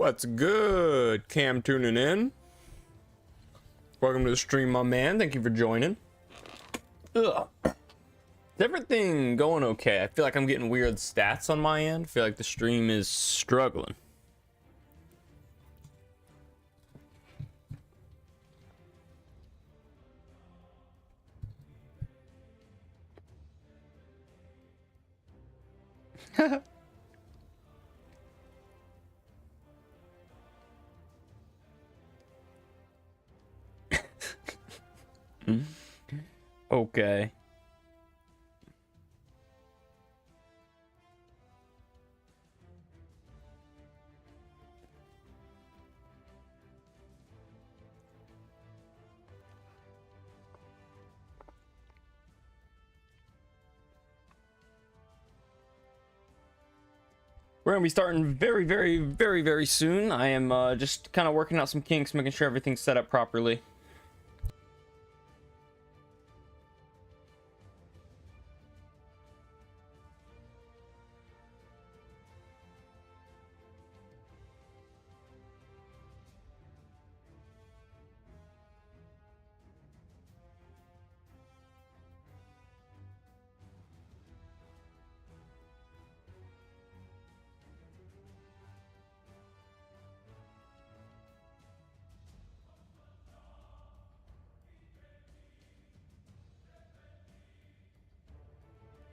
What's good? Cam tuning in. Welcome to the stream, my man. Thank you for joining. Ugh. Is everything going okay? I feel like I'm getting weird stats on my end. I feel like the stream is struggling. Okay. We're gonna be starting very soon. I am just kind of working out some kinks, making sure everything's set up properly.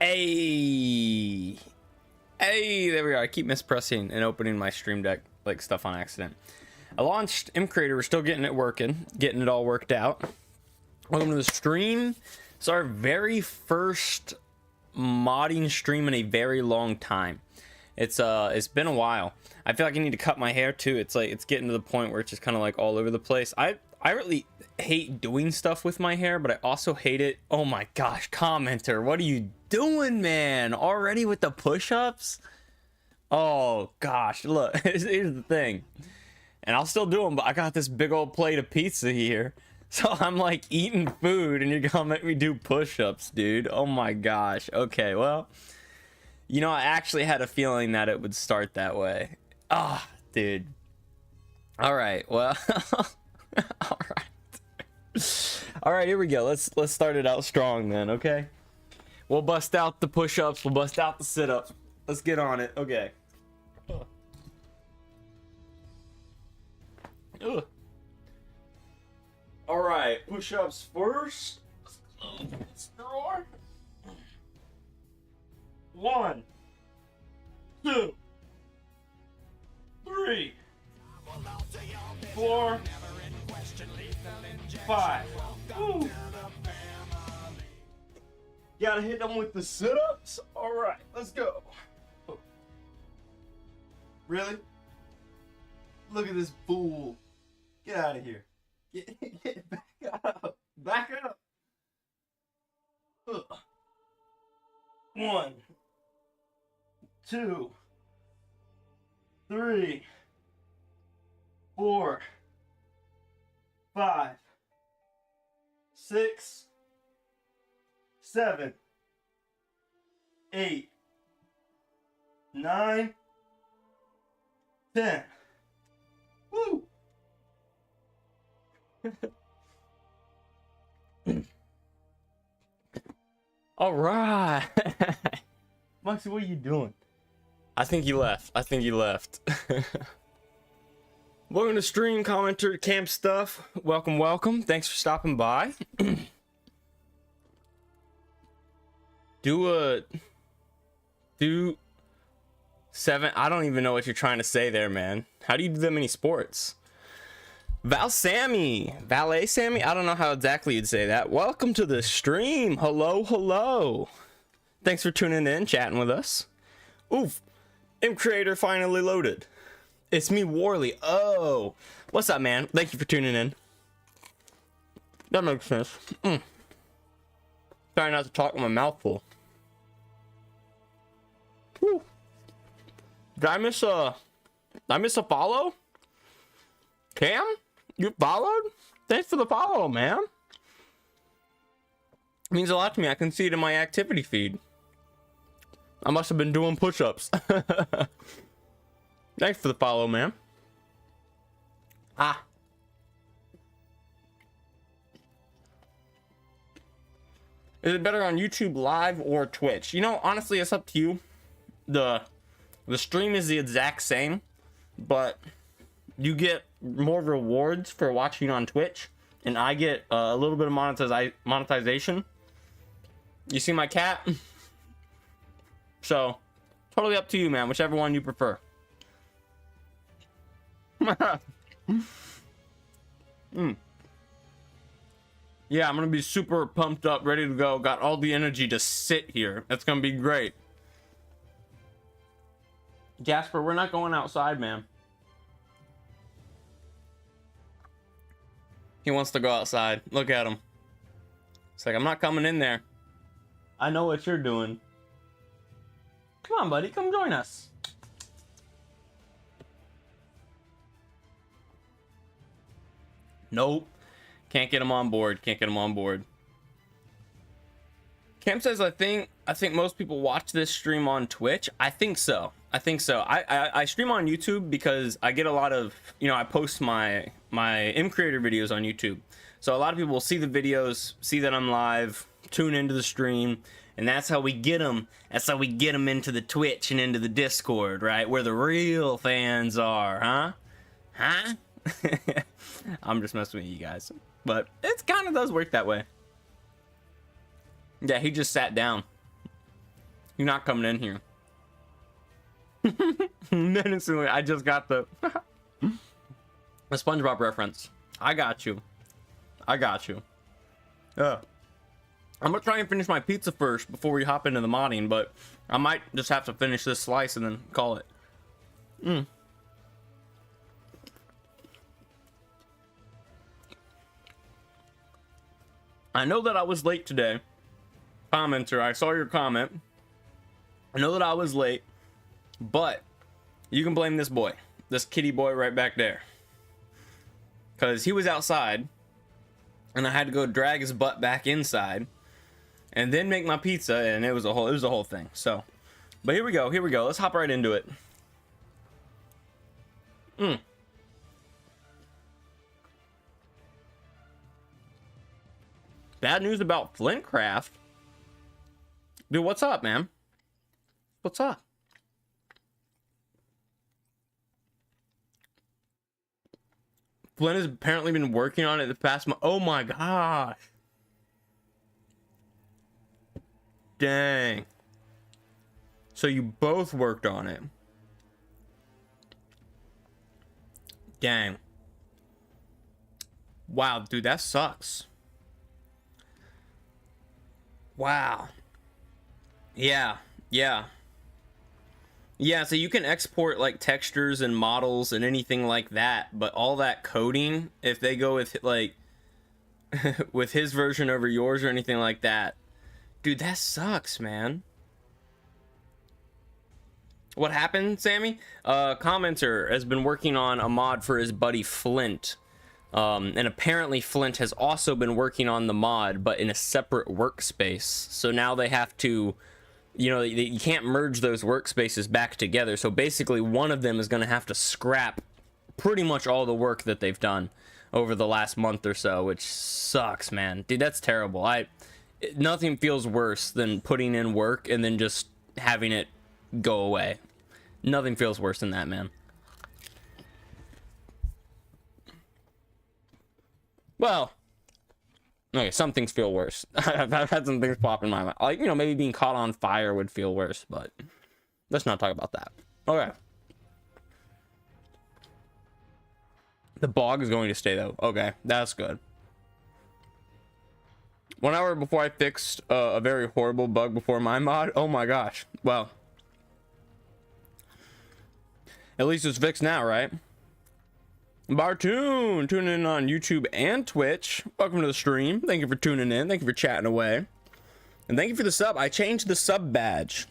Hey, there we are. I keep mispressing and opening my stream deck like stuff on accident. I launched M Creator. We're still getting it working, getting it all worked out. Welcome to the stream. It's our very first modding stream in a very long time. It's been a while. I feel like I need to cut my hair too. It's like it's getting to the point where it's just kind of like all over the place. I really hate doing stuff with my hair, but I also hate it. Oh my gosh, commenter, what are you doing, man? Already with the push-ups? Oh gosh, look, here's the thing. And I'll still do them, but I got this big old plate of pizza here. So I'm like eating food and you're gonna make me do push-ups, dude. Oh my gosh. Okay, well, you know, I actually had a feeling that it would start that way. Ah, dude. All right, well, all right. All right, here we go. Let's start it out strong then, okay? We'll bust out the push-ups, we'll bust out the sit-ups. Let's get on it. Okay. Ugh. All right, push-ups first. Let's draw. 1, 2, 3, 4, 5. Ooh. Gotta hit them with the sit-ups. All right, let's go. Really? Look at this fool. Get out of here. Get back up. Back up. Ugh. 1, 2, 3, 4, 5, 6, 7, 8, 9, 10. Woo! All right. Moxie, what are you doing? I think he left. Welcome to stream, commenter, camp stuff. Welcome. Thanks for stopping by. Do 7. I don't even know what you're trying to say there, man. How do you do that many sports? Valet Sammy. I don't know how exactly you'd say that. Welcome to the stream. Hello. Thanks for tuning in, chatting with us. Oof. M Creator finally loaded. It's me, Warley. Oh, what's up, man? Thank you for tuning in. That makes sense. Trying not to talk with my mouth full. Whew. Did I miss a follow? Cam, you followed? Thanks for the follow, man. It means a lot to me. I can see it in my activity feed. I must have been doing push-ups. Thanks for the follow, man. Ah. Is it better on YouTube Live or Twitch? You know, honestly, it's up to you. The stream is the exact same, but you get more rewards for watching on Twitch, and I get a little bit of monetization. You see my cat? So, totally up to you, man. Whichever one you prefer. Yeah, I'm gonna be super pumped up, ready to go. Got all the energy to sit here. That's gonna be great. Jasper, we're not going outside, man. He wants to go outside. Look at him. It's like, I'm not coming in there. I know what you're doing. Come on, buddy. Come join us. Nope. Can't get him on board. Can't get him on board. Cam says, I think most people watch this stream on Twitch. I think so. I stream on YouTube because I get a lot of, you know, I post my M creator videos on YouTube. So a lot of people will see the videos, see that I'm live, tune into the stream, and that's how we get them. That's how we get them into the Twitch and into the Discord, right? Where the real fans are, huh? Huh? I'm just messing with you guys. But it kind of does work that way. Yeah, he just sat down. You're not coming in here. Menacingly, I just got the SpongeBob reference. I got you. I'm gonna try and finish my pizza first before we hop into the modding, but I might just have to finish this slice and then call it. I know that I was late today. Commenter, I saw your comment. I know that I was late, but you can blame this boy, this kitty boy right back there, because he was outside and I had to go drag his butt back inside and then make my pizza, and it was a whole thing. So, but here we go. Let's hop right into it. Bad news about Flintcraft. Dude, what's up, man? What's up? Flint has apparently been working on it the past month. Oh my gosh. Dang. So you both worked on it. Dang. Wow, dude, that sucks. Wow. Yeah, so you can export like textures and models and anything like that, but all that coding, if they go with like with his version over yours or anything like that, dude, that sucks, man. What happened, Sammy? Commenter has been working on a mod for his buddy Flint. And apparently Flint has also been working on the mod, but in a separate workspace. So now they have to, you know, you can't merge those workspaces back together. So basically one of them is going to have to scrap pretty much all the work that they've done over the last month or so, which sucks, man. Dude, that's terrible. Nothing feels worse than putting in work and then just having it go away. Nothing feels worse than that, man. Well, okay, some things feel worse. I've had some things pop in my mind. Like, you know, maybe being caught on fire would feel worse, but let's not talk about that. Okay. The bog is going to stay, though. Okay, that's good. 1 hour before I fixed a very horrible bug before my mod. Oh my gosh. Well, at least it's fixed now, right? Bartoon, tuning in on YouTube and Twitch. Welcome to the stream. Thank you for tuning in. Thank you for chatting away. And thank you for the sub. I changed the sub badge.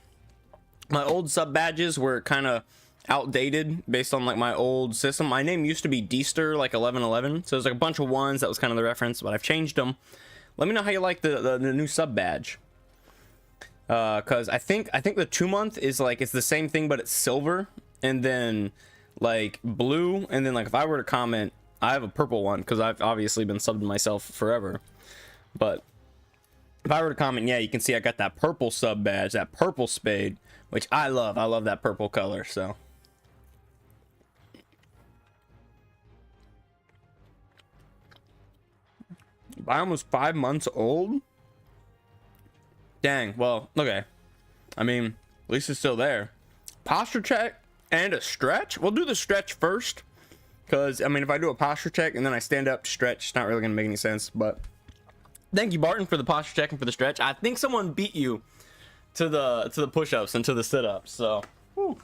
My old sub badges were kind of outdated based on like my old system. My name used to be Deester, like 1111. So there's like a bunch of ones. That was kind of the reference, but I've changed them. Let me know how you like the new sub badge. Cause I think the 2 month is like, it's the same thing, but it's silver. And then like blue, and then like if I were to comment I have a purple one because I've obviously been subbing myself forever. But if I were to comment, yeah, you can see I got that purple sub badge, that purple spade, which I love. I love that purple color, so. Biome was 5 months old? Dang, well, okay. I mean, at least it's still there. Posture check and a stretch? We'll do the stretch first. Because, I mean, if I do a posture check and then I stand up to stretch, it's not really going to make any sense. But thank you, Barton, for the posture check and for the stretch. I think someone beat you to the push-ups and to the sit-ups. So, whew.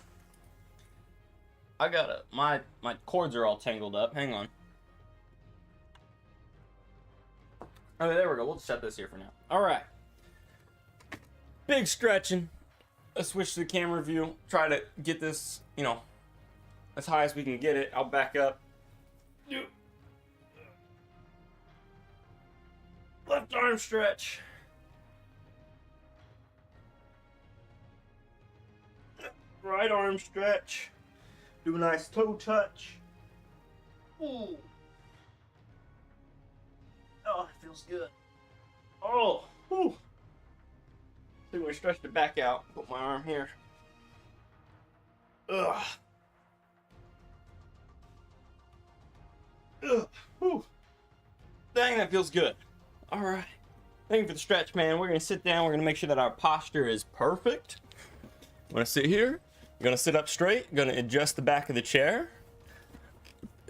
I gotta, my cords are all tangled up. Hang on. Okay, there we go. We'll set this here for now. All right. Big stretching. Let's switch to the camera view. Try to get this, you know, as high as we can get it. I'll back up. Left arm stretch. Right arm stretch. Do a nice toe touch. Ooh. Oh, it feels good. Oh, whew. See when I stretched it back out. Put my arm here. Ugh. Ugh. Whew. Dang, that feels good. All right. Thank you for the stretch, man. We're gonna sit down. We're gonna make sure that our posture is perfect. I'm gonna sit here. I'm gonna sit up straight. I'm gonna adjust the back of the chair.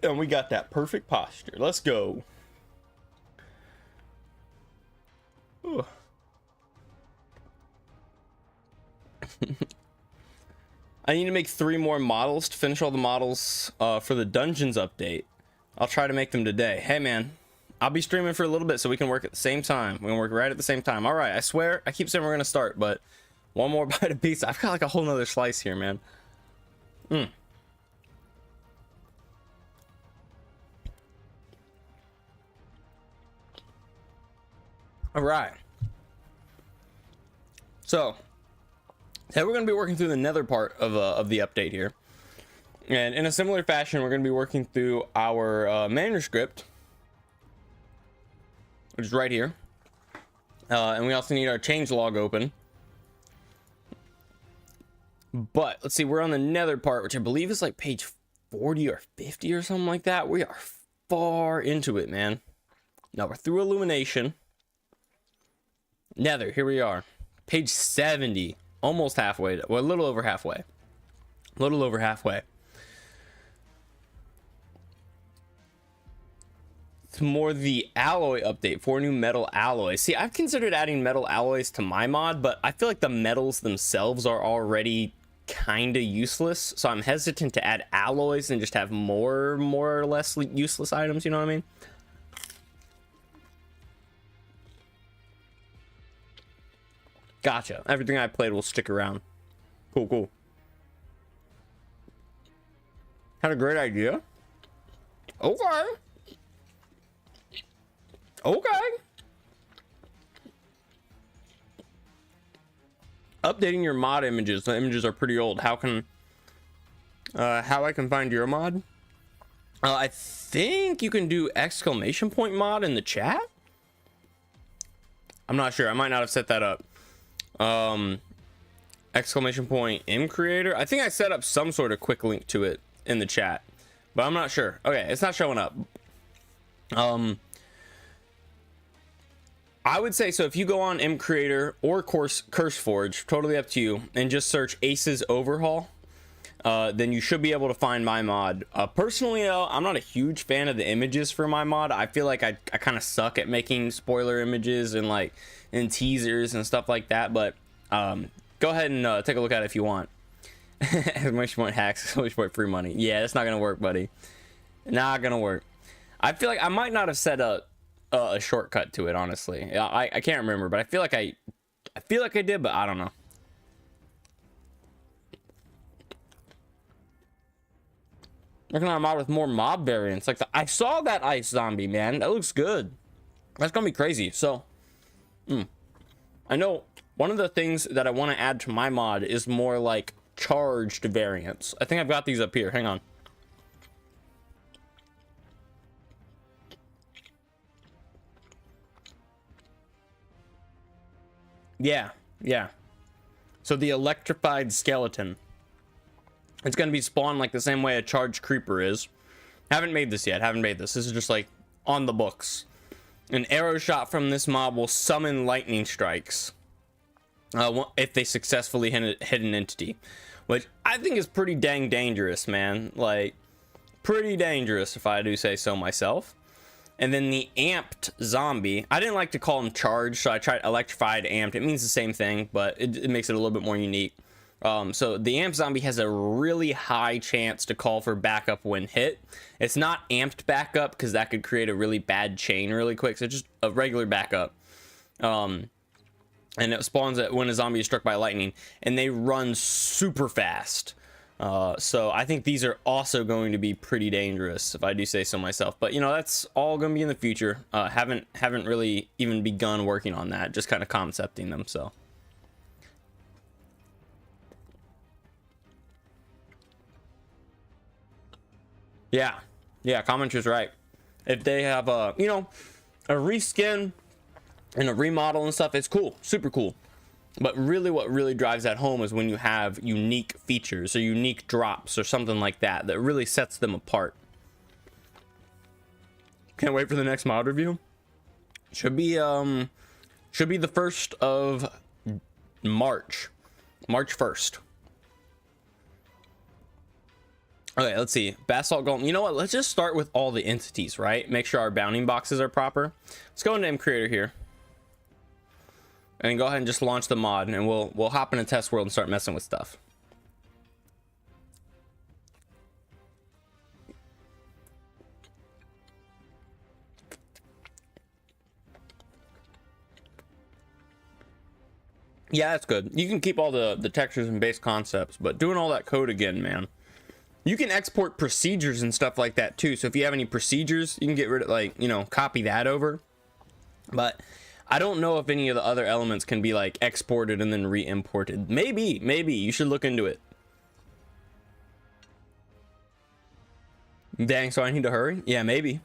And we got that perfect posture. Let's go. Ooh. I need to make 3 more models to finish all the models for the dungeons update. I'll try to make them today. Hey man, I'll be streaming for a little bit so we can work at the same time. We're gonna work right at the same time. All right, I swear, I keep saying we're gonna start, but one more bite of pizza. I've got like a whole nother slice here, man. All right. So, today we're going to be working through the nether part of the update here. And in a similar fashion, we're going to be working through our manuscript, which is right here. And we also need our changelog open. But, let's see, we're on the nether part, which I believe is like page 40 or 50 or something like that. We are far into it, man. Now, we're through illumination. Nether, here we are. Page 70. Almost halfway. Well, a little over halfway. A little over halfway. It's more the alloy update. 4 new metal alloys. See, I've considered adding metal alloys to my mod, but I feel like the metals themselves are already kind of useless. So I'm hesitant to add alloys and just have more or less useless items. You know what I mean? Gotcha. Everything I played will stick around. Cool, cool. Had a great idea. Okay. Okay. Updating your mod images. The images are pretty old. How I can find your mod? I think you can do exclamation point mod in the chat. I'm not sure. I might not have set that up. Exclamation point M creator. I think I set up some sort of quick link to it in the chat, but I'm not sure. Okay, it's not showing up. I would say so if you go on M creator or CurseForge, totally up to you, and just search A.C.E.S Overhaul, then you should be able to find my mod. Personally though, I'm not a huge fan of the images for my mod. I feel like I kind of suck at making spoiler images and like teasers and stuff like that, but go ahead and take a look at it if you want. Exclamation point hacks, exclamation point free money. Yeah, it's not gonna work, buddy. Not gonna work. I feel like I might not have set a shortcut to it, honestly. I can't remember, but I feel like I did, but I don't know. Looking at a mod with more mob variants, like I saw that ice zombie, man. That looks good. That's gonna be crazy. So, I know one of the things that I want to add to my mod is more like charged variants. I think I've got these up here. Hang on. Yeah, yeah. So the electrified skeleton. It's going to be spawned like the same way a charged creeper is. Haven't made this yet. Haven't made this. This is just like on the books. An arrow shot from this mob will summon lightning strikes if they successfully hit an entity, which I think is pretty dang dangerous, man. Like, pretty dangerous if I do say so myself. And then the amped zombie, I didn't like to call them charged, so I tried electrified, amped. It means the same thing, but it makes it a little bit more unique. So the amped zombie has a really high chance to call for backup when hit. It's not amped backup because that could create a really bad chain really quick. So just a regular backup. And it spawns when a zombie is struck by lightning, and they run super fast. So I think these are also going to be pretty dangerous, if I do say so myself. But you know, that's all going to be in the future. Haven't really even begun working on that. Just kind of concepting them. So. Yeah, commenter's right. If they have a, you know, a reskin and a remodel and stuff, it's cool, super cool. But really what really drives that home is when you have unique features or unique drops or something like that that really sets them apart. Can't wait for the next mod review. Should be the 1st of March 1st. Okay, let's see. Basalt Golem. You know what? Let's just start with all the entities, right? Make sure our bounding boxes are proper. Let's go into M Creator here. And go ahead and just launch the mod, and we'll hop in a test world and start messing with stuff. Yeah, that's good. You can keep all the textures and base concepts, but doing all that code again, man. You can export procedures and stuff like that too. So if you have any procedures, you can get rid of, like, you know, copy that over. But I don't know if any of the other elements can be like exported and then re-imported. Maybe you should look into it. Dang, so I need to hurry? Yeah, maybe.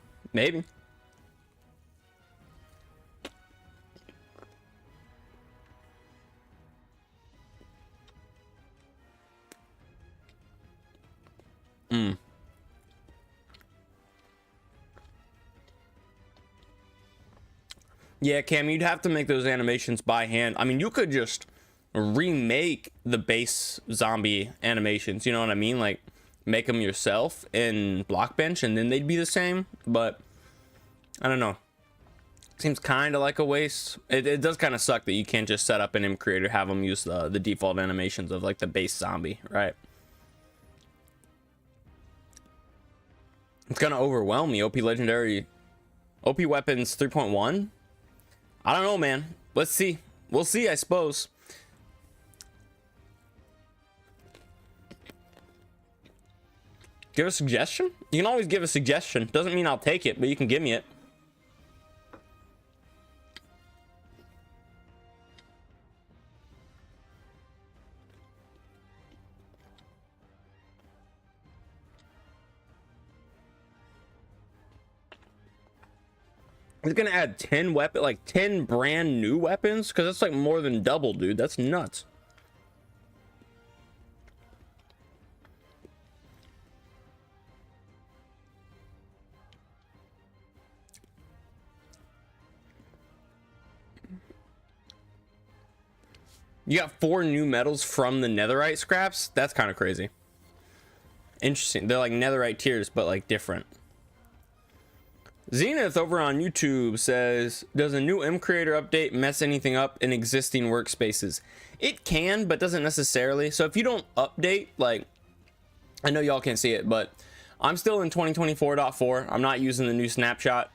Yeah, Cam, you'd have to make those animations by hand. I mean, you could just remake the base zombie animations, you know what I mean? Like, make them yourself in Blockbench, and then they'd be the same. But I don't know. Seems kind of like a waste. It does kind of suck that you can't just set up an M Creator, have them use the default animations of, like, the base zombie, right? It's gonna overwhelm me. OP Legendary, OP Weapons 3.1. I don't know, man. Let's see. We'll see, I suppose. Give a suggestion? You can always give a suggestion. Doesn't mean I'll take it, but you can give me it. It's gonna add 10 weapon, like 10 brand new weapons, because that's like more than double, dude. That's nuts. You got 4 new metals from the netherite scraps. That's kind of crazy. Interesting. They're like netherite tiers, but like different. Zenith over on YouTube says, does a new M Creator update mess anything up in existing workspaces? It can, but doesn't necessarily. So if you don't update, like, I know y'all can't see it, but I'm still in 2024.4. I'm not using the new snapshot.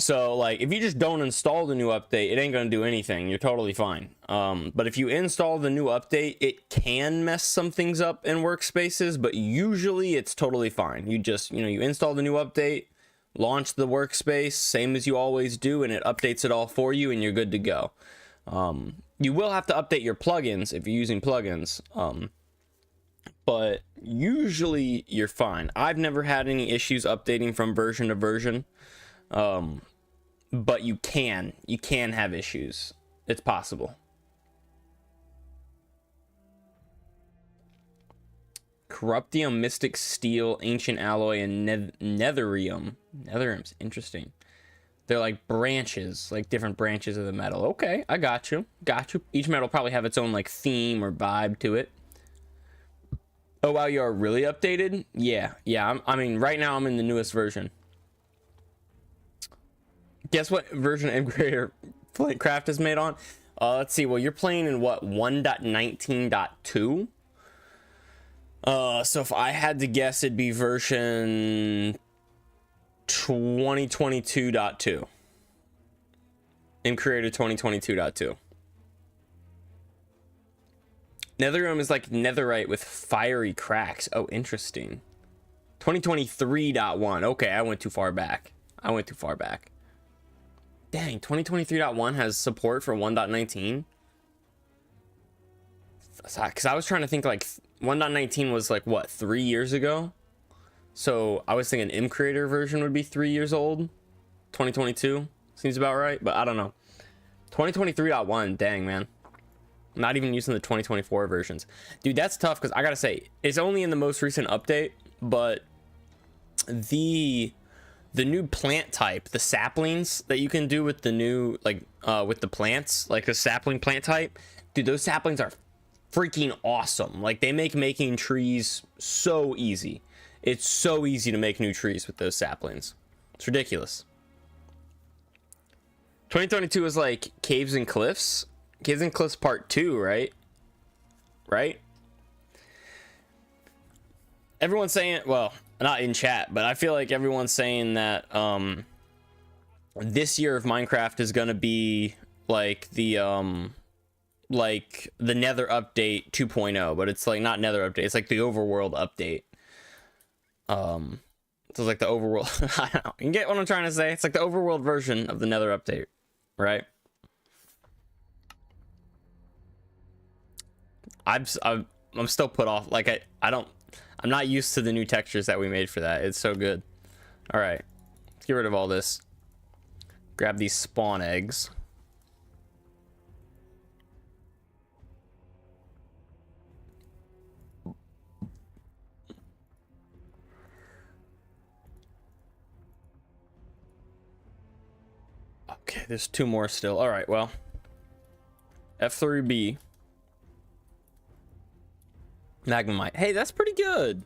So like, if you just don't install the new update, it ain't gonna do anything. You're totally fine. But if you install the new update, it can mess some things up in workspaces, but usually it's totally fine. You just, you know, you install the new update, launch the workspace, same as you always do, and it updates it all for you, and you're good to go. You will have to update your plugins if you're using plugins, but usually you're fine. I've never had any issues updating from version to version. But you can have issues. It's possible. Corruptium, Mystic Steel, Ancient Alloy, and Netherium. Netherium's interesting. They're like branches, like different branches of the metal. Okay, I got you. Got you. Each metal probably have its own like theme or vibe to it. Oh wow, you are really updated? Yeah. I mean, right now I'm in the newest version. Guess what version of Creator Craft is made on? Let's see. Well, you're playing in what, 1.19.2? So if I had to guess, it'd be version 2022.2. In Creator 2022.2. Netherium is like netherite with fiery cracks. Oh, interesting. 2023.1. Okay, I went too far back. Dang, 2023.1 has support for 1.19. Because I was trying to think like 1.19 was like what, 3 years ago? So I was thinking M Creator version would be 3 years old. 2022 seems about right, but I don't know. 2023.1, dang man. I'm not even using the 2024 versions. Dude, that's tough because I gotta say, it's only in the most recent update, but the new plant type, the saplings that you can do with the new, like, with the plants, like the sapling plant type, dude, those saplings are freaking awesome. Like, they make making trees so easy. It's so easy to make new trees with those saplings. It's ridiculous. 2022 is like Caves and Cliffs. Caves and Cliffs Part 2, right? Right? Everyone's saying, well, not in chat, but I feel like everyone's saying that this year of Minecraft is gonna be like the Nether update 2.0, but it's like not Nether update, it's like the overworld update. So it's like the overworld. I don't know. You get what I'm trying to say? It's like the overworld version of the Nether update, right? I'm still put off. Like I'm not used to the new textures that we made for that. It's so good. All right, let's get rid of all this. Grab these spawn eggs. Okay, there's 2 more still. All right, well, F3B. Magmamite. Hey, that's pretty good.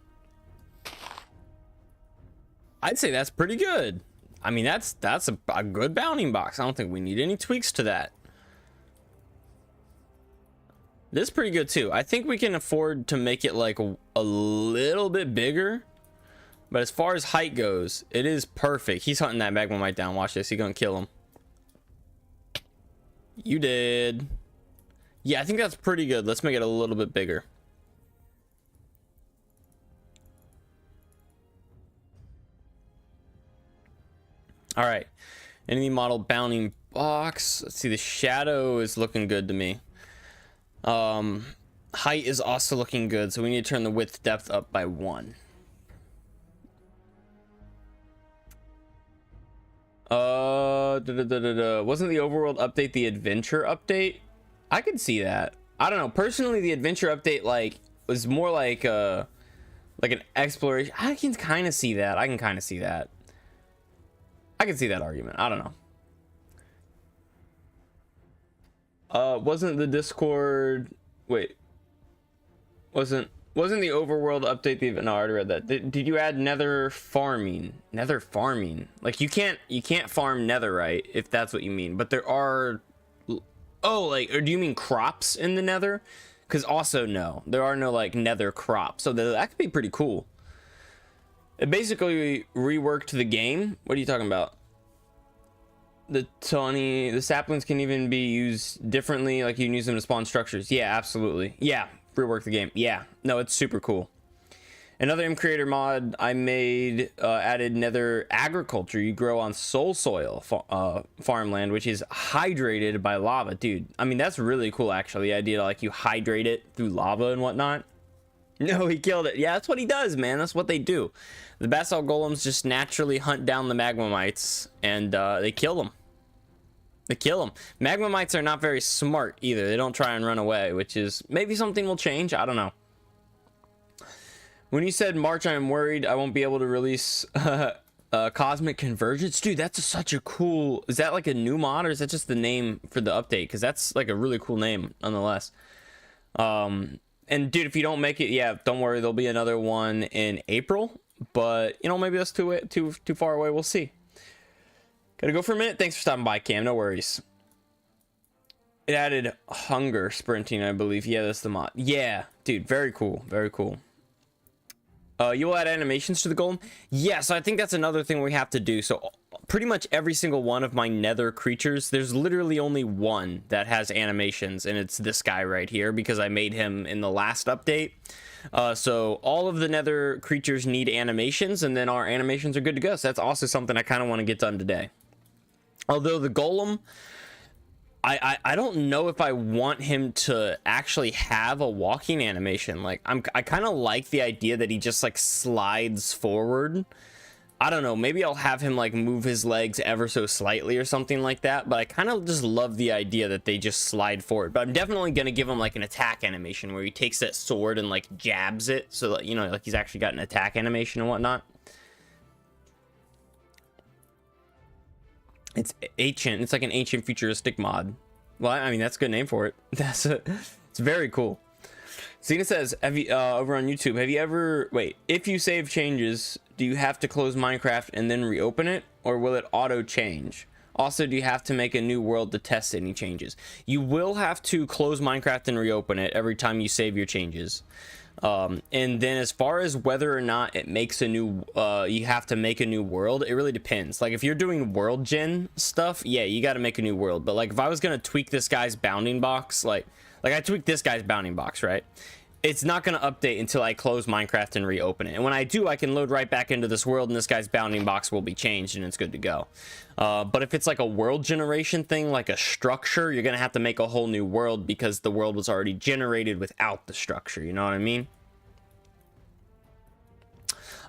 I'd say that's pretty good. I mean, that's a good bounty box. I don't think we need any tweaks to that. This is pretty good too. I think we can afford to make it like a little bit bigger. But as far as height goes, it is perfect. He's hunting that Magmamite down. Watch this. He's gonna kill him. You did. Yeah, I think that's pretty good. Let's make it a little bit bigger. All right, enemy model bounding box. Let's see, the shadow is looking good to me. Height is also looking good, so we need to turn the width depth up by 1. Wasn't the overworld update the adventure update? I could see that. I don't know, personally the adventure update like was more like an exploration. I can kind of see that. I can see that argument. I don't know. Wasn't the Discord, wait, wasn't the overworld update the, no, I already read that. Did you add nether farming? Like you can't farm netherite, if that's what you mean, but there are, oh, like, or do you mean crops in the nether? Because also no, there are no like nether crops, so that could be pretty cool. It basically reworked the game. What are you talking about? The saplings can even be used differently, like you can use them to spawn structures. Yeah, absolutely. Yeah, rework the game. Yeah, no, it's super cool. Another M Creator mod I made added nether agriculture. You grow on soul soil farmland, which is hydrated by lava. Dude, I mean, that's really cool, actually. The idea to, like, you hydrate it through lava and whatnot. No, he killed it. Yeah, that's what he does, man. That's what they do. The basalt golems just naturally hunt down the magmamites, and they kill them. They kill them. Magma mites are not very smart either. They don't try and run away, which is maybe something will change. I don't know. When you said March, I am worried I won't be able to release Cosmic Convergence. Dude, that's such a cool... Is that like a new mod, or is that just the name for the update? Because that's like a really cool name, nonetheless. And dude, if you don't make it, yeah, don't worry. There'll be another one in April. But, you know, maybe that's too far away. We'll see. Gotta go for a minute. Thanks for stopping by, Cam. No worries. It added hunger sprinting, I believe. Yeah, that's the mod. Yeah, dude, very cool. Very cool. You will add animations to the golem? Yeah, so I think that's another thing we have to do. So pretty much every single one of my nether creatures, there's literally only one that has animations, and it's this guy right here because I made him in the last update. So all of the nether creatures need animations, and then our animations are good to go. So that's also something I kind of want to get done today. Although the golem, I don't know if I want him to actually have a walking animation. Like, I kind of like the idea that he just like slides forward. I don't know, maybe I'll have him like move his legs ever so slightly or something like that, but I kind of just love the idea that they just slide forward. But I'm definitely gonna give him like an attack animation where he takes that sword and like jabs it, so that, you know, like he's actually got an attack animation and whatnot. It's ancient. It's like an ancient futuristic mod. Well, I mean, that's a good name for it. It's very cool. Cena says, have you over on YouTube, have you ever, wait, if you save changes, do you have to close Minecraft and then reopen it, or will it auto change? Also, do you have to make a new world to test any changes? You will have to close Minecraft and reopen it every time you save your changes. And then as far as whether or not it makes a new, you have to make a new world, it really depends. Like if you're doing world gen stuff, yeah, you got to make a new world. But like if I was going to tweak this guy's bounding box, like I tweaked this guy's bounding box, right? It's not going to update until I close Minecraft and reopen it. And when I do, I can load right back into this world and this guy's bounding box will be changed and it's good to go. But if it's like a world generation thing, like a structure, you're going to have to make a whole new world because the world was already generated without the structure. You know what I mean?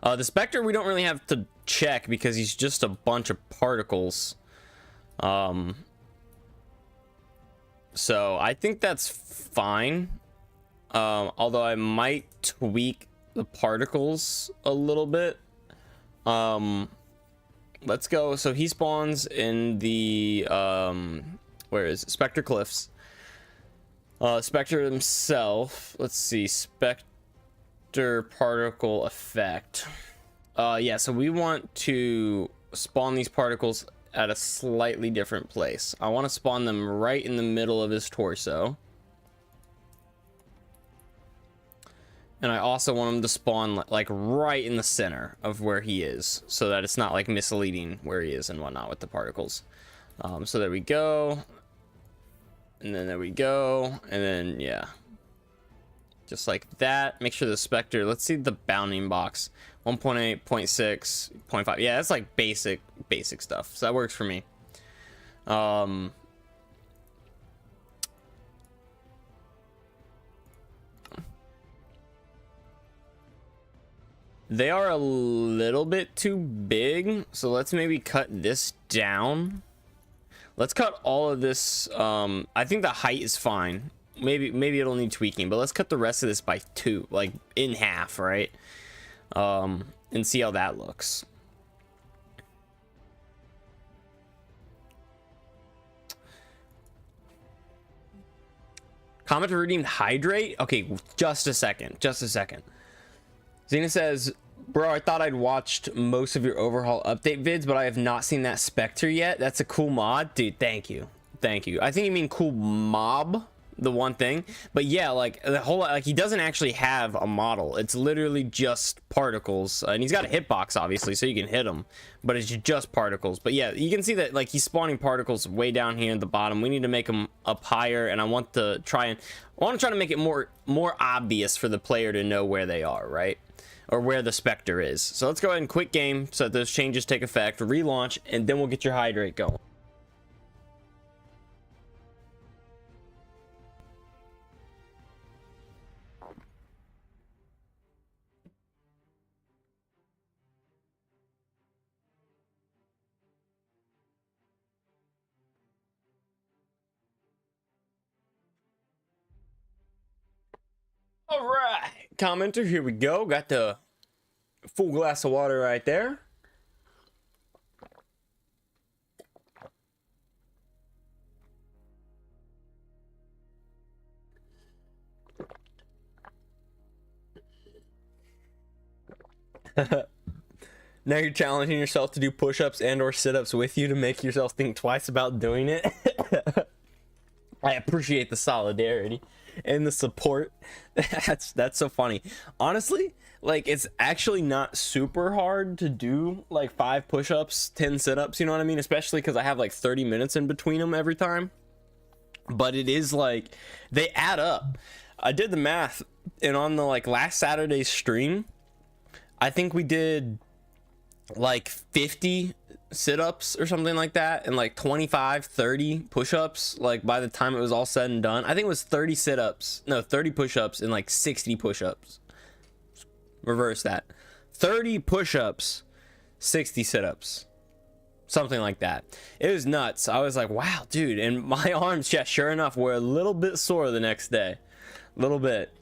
The Spectre, we don't really have to check because he's just a bunch of particles. So I think that's fine. Although I might tweak the particles a little bit. Let's go. So he spawns in the where is it? Spectre Cliffs. Spectre himself, let's see, Spectre particle effect. Yeah, so we want to spawn these particles at a slightly different place. I want to spawn them right in the middle of his torso. And I also want him to spawn like right in the center of where he is, so that it's not like misleading where he is and whatnot with the particles. So there we go. And then there we go. And then, yeah. Just like that. Make sure the Spectre, let's see the bounding box. 1.8, 0.6, 0.5. Yeah, that's like basic stuff. So that works for me. They are a little bit too big, so let's maybe cut this down. Let's cut all of this. I think the height is fine. Maybe it'll need tweaking, but let's cut the rest of this by 2, like in half, right? And see how that looks. Comment to redeem hydrate. Okay, just a second. Xena says, bro, I thought I'd watched most of your overhaul update vids, but I have not seen that Spectre yet. That's a cool mod. Dude, thank you. I think you mean cool mob, the one thing. But yeah, like the whole, like he doesn't actually have a model. It's literally just particles. And he's got a hitbox, obviously, so you can hit him. But it's just particles. But yeah, you can see that like he's spawning particles way down here at the bottom. We need to make them up higher, and I want to try to make it more obvious for the player to know where they are, right? Or where the Spectre is. So let's go ahead and quit game so that those changes take effect, relaunch, and then we'll get your hydrate going. All right, commenter, here we go. Got the full glass of water right there. Now you're challenging yourself to do push-ups and or sit-ups with you to make yourself think twice about doing it. I appreciate the solidarity and the support. That's so funny. Honestly, like, it's actually not super hard to do like 5 push-ups, 10 sit-ups, you know what I mean? Especially because I have like 30 minutes in between them every time. But it is like, they add up. I did the math, and on the like last Saturday's stream, I think we did like 50 sit-ups or something like that, and like 25 30 push-ups. Like, by the time it was all said and done, I think it was 30 sit-ups, no, 30 push-ups and like 60 push-ups. Reverse that. 30 push-ups, 60 sit-ups, something like that. It was nuts. I was like, wow, dude. And my arms, yeah, sure enough, were a little bit sore the next day, a little bit.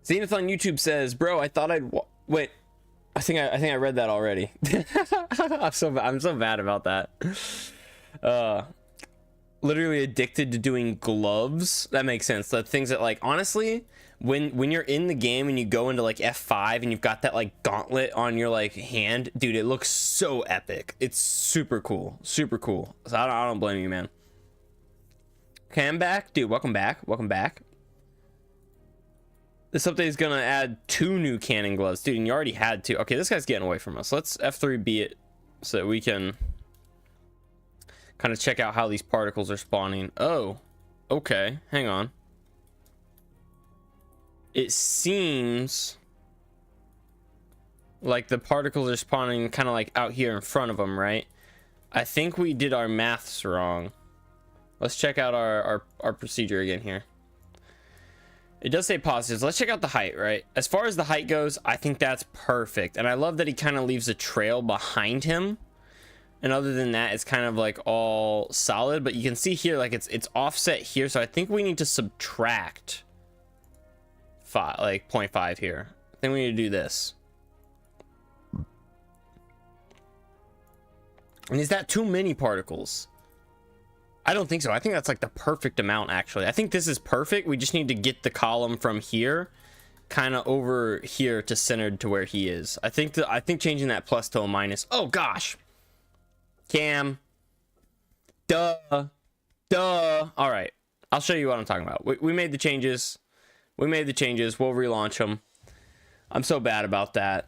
Zenith on YouTube says, bro, I thought I'd wait. I think I read that already. I'm so bad about that. Literally addicted to doing gloves. That makes sense. The things that, like, honestly, when you're in the game and you go into like F5 and you've got that like gauntlet on your like hand, dude, it looks so epic. It's super cool, super cool. So I don't blame you, man. Okay, I'm back, dude. Welcome back. Welcome back. This update is gonna add 2 new cannon gloves, dude, and you already had 2. Okay, this guy's getting away from us. Let's F3B it so that we can kind of check out how these particles are spawning. Oh, okay, hang on. It seems like the particles are spawning kind of like out here in front of them, right? I think we did our maths wrong. Let's check out our procedure again here. It does say positives. Let's check out the height, right? As far as the height goes, I think that's perfect. And I love that he kind of leaves a trail behind him. And other than that, it's kind of like all solid. But you can see here, like it's offset here. So I think we need to subtract 0.5 here. I think we need to do this. And is that too many particles? I don't think so. I think that's like the perfect amount, actually. I think this is perfect. We just need to get the column from here kind of over here to centered to where he is. I think changing that plus to a minus. Oh gosh. Cam. Duh. All right. I'll show you what I'm talking about. We made the changes. We made the changes. We'll relaunch them. I'm so bad about that.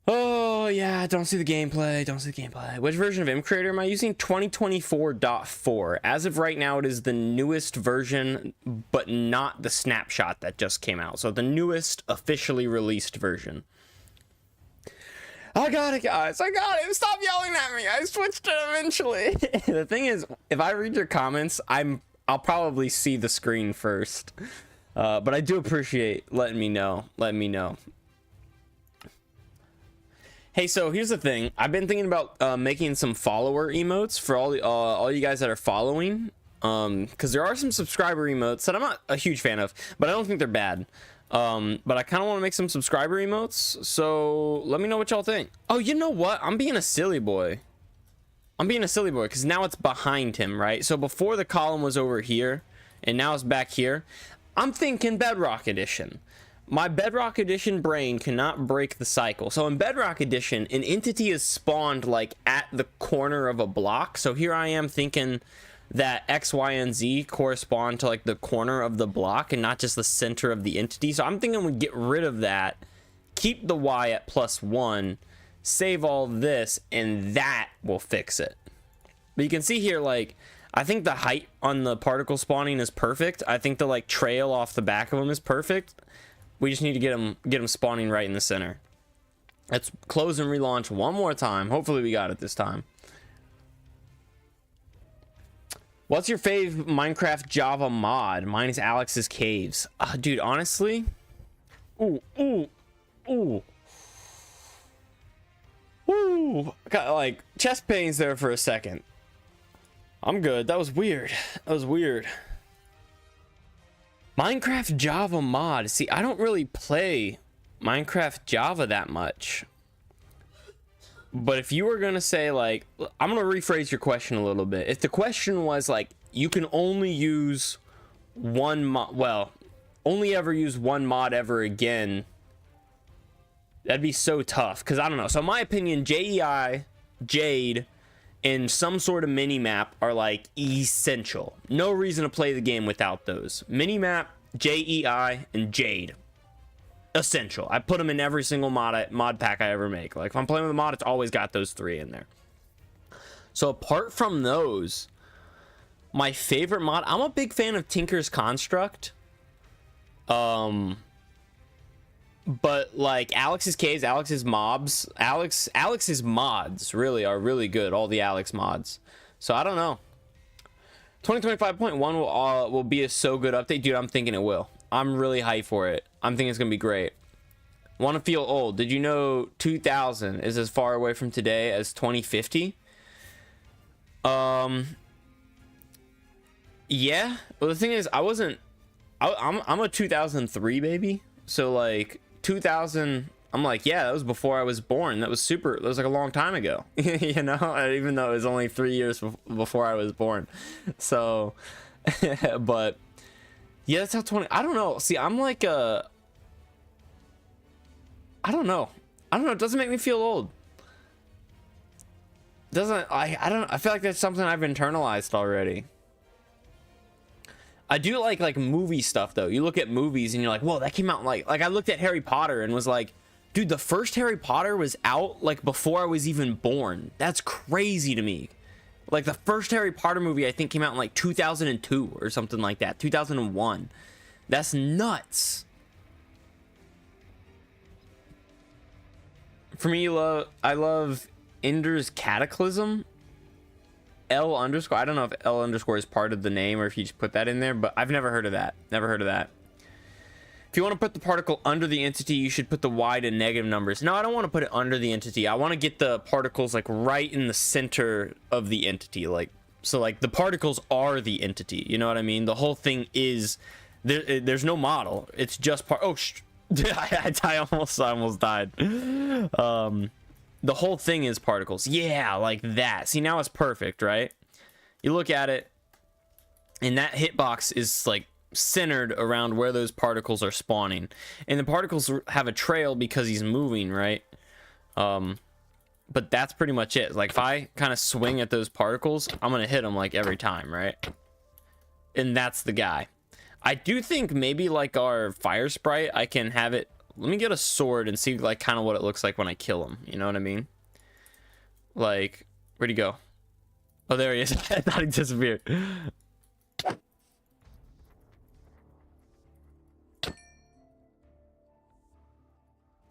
Oh, yeah. Don't see the gameplay. Don't see the gameplay. Which version of M Creator am I using? 2024.4. As of right now, it is the newest version, but not the snapshot that just came out. So the newest officially released version. I got it, guys. I got it. Stop yelling at me. I switched it eventually. The thing is, if I read your comments, I'll probably see the screen first. But I do appreciate letting me know. Hey, so here's the thing. I've been thinking about making some follower emotes for all you guys that are following. Because there are some subscriber emotes that I'm not a huge fan of, but I don't think they're bad. But I kind of want to make some subscriber emotes. So let me know what y'all think. Oh, you know what? I'm being a silly boy. Because now it's behind him, right? So before the column was over here, and now it's back here. I'm thinking Bedrock Edition. My Bedrock Edition brain cannot break the cycle. So in Bedrock Edition, an entity is spawned like at the corner of a block. So here I am thinking that X, Y, and Z correspond to like the corner of the block and not just the center of the entity. So I'm thinking we get rid of that, keep the Y at +1, save all this, and that will fix it. But you can see here, like, I think the height on the particle spawning is perfect. I think the like trail off the back of them is perfect. We just need to get them spawning right in the center. Let's close and relaunch one more time. Hopefully we got it this time. What's your fave Minecraft Java mod? Mine is Alex's Caves. Dude, honestly. Ooh. Got like chest pains there for a second. I'm good. That was weird. Minecraft Java mod. See, I don't really play Minecraft Java that much. But if you were going to say, like, I'm going to rephrase your question a little bit. If the question was, like, you can only use one mod, well, only ever use one mod ever again, that'd be so tough. Because, I don't know. So, in my opinion, JEI, Jade, and some sort of mini-map are, like, essential. No reason to play the game without those. Mini-map, JEI, and Jade. Essential. I put them in every single mod pack I ever make. Like, if I'm playing with a mod, it's always got those three in there. So, apart from those, my favorite mod... I'm a big fan of Tinker's Construct. But, like, Alex's Caves, Alex's Mobs, Alex's mods really are really good. All the Alex mods. So, I don't know. 2025.1 will be a so good update. Dude, I'm thinking it will. I'm really hyped for it. I'm thinking it's going to be great. Want to feel old. Did you know 2000 is as far away from today as 2050? Yeah. Well, the thing is, I'm a 2003 baby. So, like, 2000, I'm like, yeah, that was before I was born. That was like a long time ago. You know, even though it was only 3 years before I was born. So, but yeah, that's how 20, I don't know. See, I'm like I don't know. It doesn't make me feel old. I feel like that's something I've internalized already. I do like movie stuff though. You look at movies and you're like, whoa, that came out like I looked at Harry Potter and was like, dude, the first Harry Potter was out like before I was even born. That's crazy to me. Like, the first Harry Potter movie I think came out in like 2002 or something like that. 2001. That's nuts. For me, I love Ender's Cataclysm. L underscore. I don't know if L underscore is part of the name or if you just put that in there, but I've never heard of that. Never heard of that. If you want to put the particle under the entity, you should put the Y to negative numbers. No, I don't want to put it under the entity. I want to get the particles like right in the center of the entity. Like, so like the particles are the entity. You know what I mean? The whole thing is there's no model. It's just oh, I almost died. The whole thing is particles. Yeah, like that. See, now it's perfect, right? You look at it, and that hitbox is like centered around where those particles are spawning, and the particles have a trail because he's moving, right? But that's pretty much it. Like, if I kind of swing at those particles, I'm gonna hit them like every time, right? And that's the guy. I do think maybe like our fire sprite, I can have it. Let me get a sword and see like kind of what it looks like when I kill him. You know what I mean? Like, where'd he go? Oh, there he is. I thought he disappeared.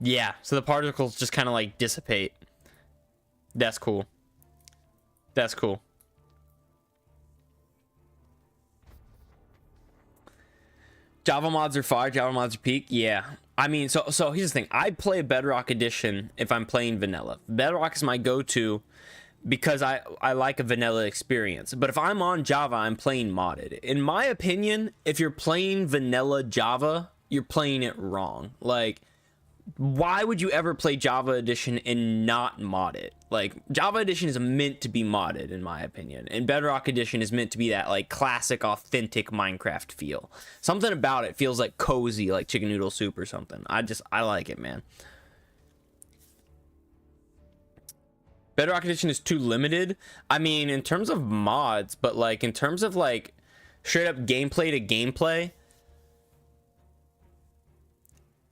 Yeah, so the particles just kind of like dissipate. That's cool. That's cool. Java mods are fire. Java mods are peak. Yeah. I mean, so here's the thing. I play Bedrock Edition if I'm playing vanilla. Bedrock is my go-to because I like a vanilla experience. But if I'm on Java, I'm playing modded. In my opinion, if you're playing vanilla Java, you're playing it wrong. Like, why would you ever play Java Edition and not mod it? Like, Java Edition is meant to be modded, in my opinion, and Bedrock Edition is meant to be that like classic, authentic Minecraft feel. Something about it feels like cozy, like chicken noodle soup or something. I like it, man. Bedrock Edition is too limited. I mean, in terms of mods, but like in terms of like straight up gameplay to gameplay,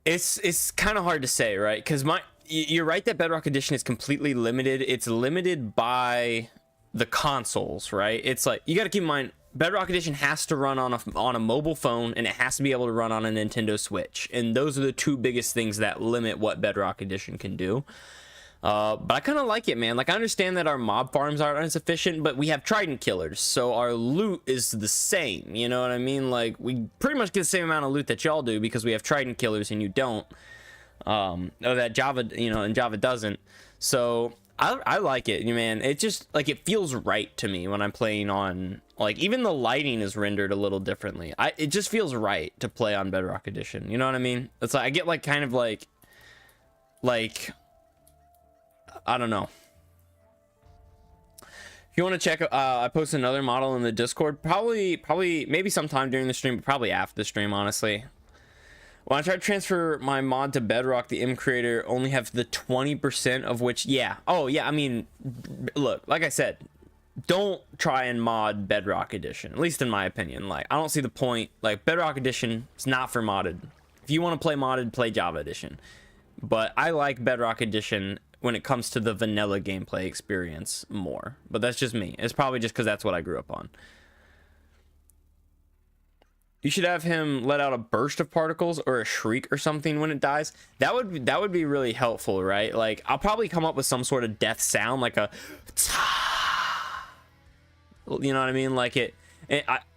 it's kind of hard to say, right? Because you're right that Bedrock Edition is completely limited. It's limited by the consoles, right? It's like, you got to keep in mind, Bedrock Edition has to run on a mobile phone, and it has to be able to run on a Nintendo Switch. And those are the two biggest things that limit what Bedrock Edition can do. But I kind of like it, man. Like, I understand that our mob farms aren't as efficient, but we have trident killers, so our loot is the same. You know what I mean? Like, we pretty much get the same amount of loot that y'all do because we have trident killers and you don't. Or that Java, you know, and Java doesn't. So I like it, man. It just like, it feels right to me when I'm playing on Like even the lighting is rendered a little differently. It just feels right to play on Bedrock Edition. You know what I mean? It's like I get like kind of like I don't know. If you want to check, I posted another model in the Discord. Probably maybe sometime during the stream, but probably after the stream, honestly. When I tried to transfer my mod to Bedrock, the M creator only have the 20% of which, yeah. Oh, yeah, I mean, look, like I said, don't try and mod Bedrock Edition, at least in my opinion. Like, I don't see the point. Like, Bedrock Edition is not for modded. If you want to play modded, play Java Edition. But I like Bedrock Edition when it comes to the vanilla gameplay experience more. But that's just me. It's probably just because that's what I grew up on. You should have him let out a burst of particles or a shriek or something when it dies. That would be really helpful, right? Like, I'll probably come up with some sort of death sound, like a... You know what I mean? Like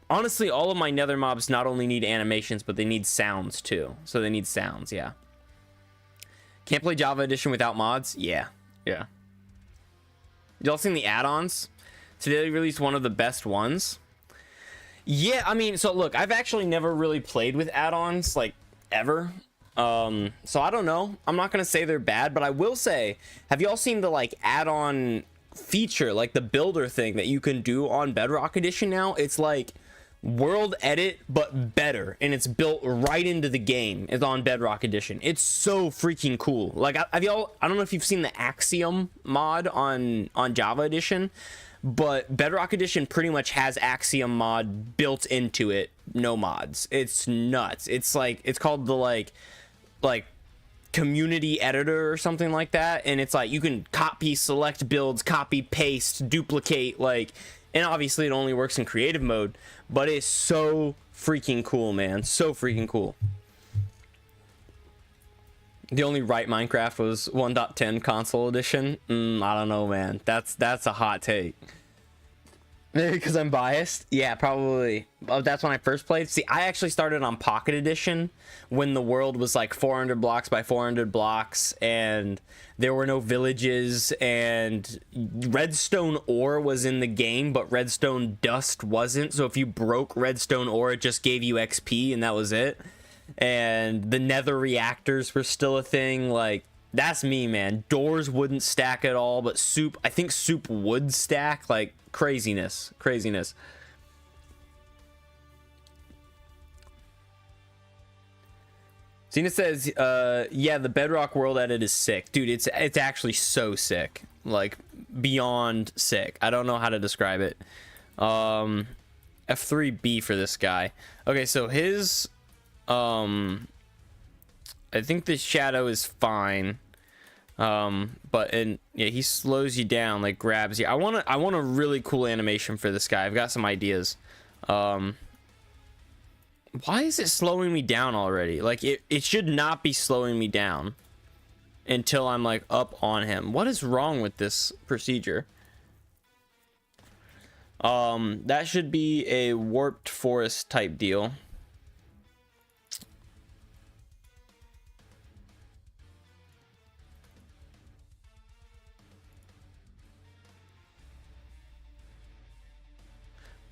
honestly, all of my nether mobs not only need animations, but they need sounds too. So they need sounds, yeah. Can't play Java Edition without mods? Yeah. Y'all seen the add-ons? Today they released one of the best ones. Yeah, I mean, so look, I've actually never really played with add-ons, like, ever. So I don't know. I'm not gonna say they're bad, but I will say, have y'all seen the, like, add-on feature, like the builder thing that you can do on Bedrock Edition now? It's like world edit, but better, and it's built right into the game. It's on Bedrock Edition. It's so freaking cool. Like, have y'all, I don't know if you've seen the A.C.E.S mod on Java Edition, but Bedrock Edition pretty much has A.C.E.S mod built into it, no mods. It's nuts. It's like, it's called the like community editor or something like that, and it's like you can copy, select builds, copy, paste, duplicate, like, and obviously it only works in creative mode, but it's so freaking cool, man. So freaking cool. The only right Minecraft was 1.10 console edition. I don't know, man. That's a hot take. Maybe because I'm biased. Yeah, probably. Oh, that's when I first played. See, I actually started on Pocket Edition when the world was like 400 blocks by 400 blocks, and there were no villages, and redstone ore was in the game, but redstone dust wasn't. So if you broke redstone ore, it just gave you XP, and that was it. And the nether reactors were still a thing. Like, that's me, man. Doors wouldn't stack at all, but soup, I think soup would stack. Like, craziness. Cena says, yeah, the Bedrock world edit is sick. Dude, it's actually so sick. Like, beyond sick. I don't know how to describe it. F3B for this guy. Okay, so his... I think the shadow is fine. But yeah, he slows you down, like grabs you. I want a really cool animation for this guy. I've got some ideas. Why is it slowing me down already? Like, it should not be slowing me down until I'm like up on him. What is wrong with this procedure? That should be a warped forest type deal.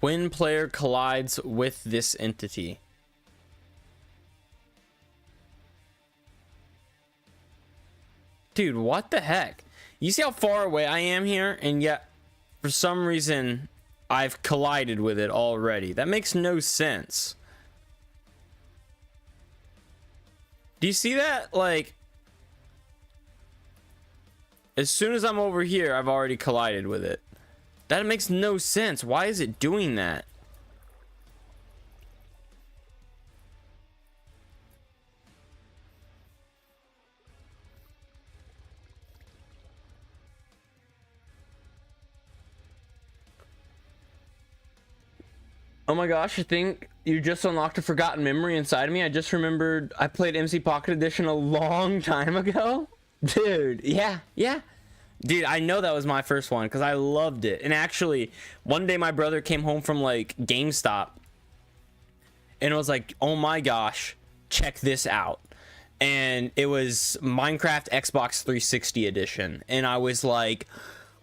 When player collides with this entity. Dude, what the heck? You see how far away I am here? And yet, for some reason, I've collided with it already. That makes no sense. Do you see that? Like, as soon as I'm over here, I've already collided with it. That makes no sense. Why is it doing that? Oh my gosh, I think you just unlocked a forgotten memory inside of me. I just remembered I played MC Pocket Edition a long time ago. Dude, yeah. Dude, I know that was my first one because I loved it. And actually, one day my brother came home from like GameStop and it was like, oh my gosh, check this out. And it was Minecraft Xbox 360 edition. And I was like,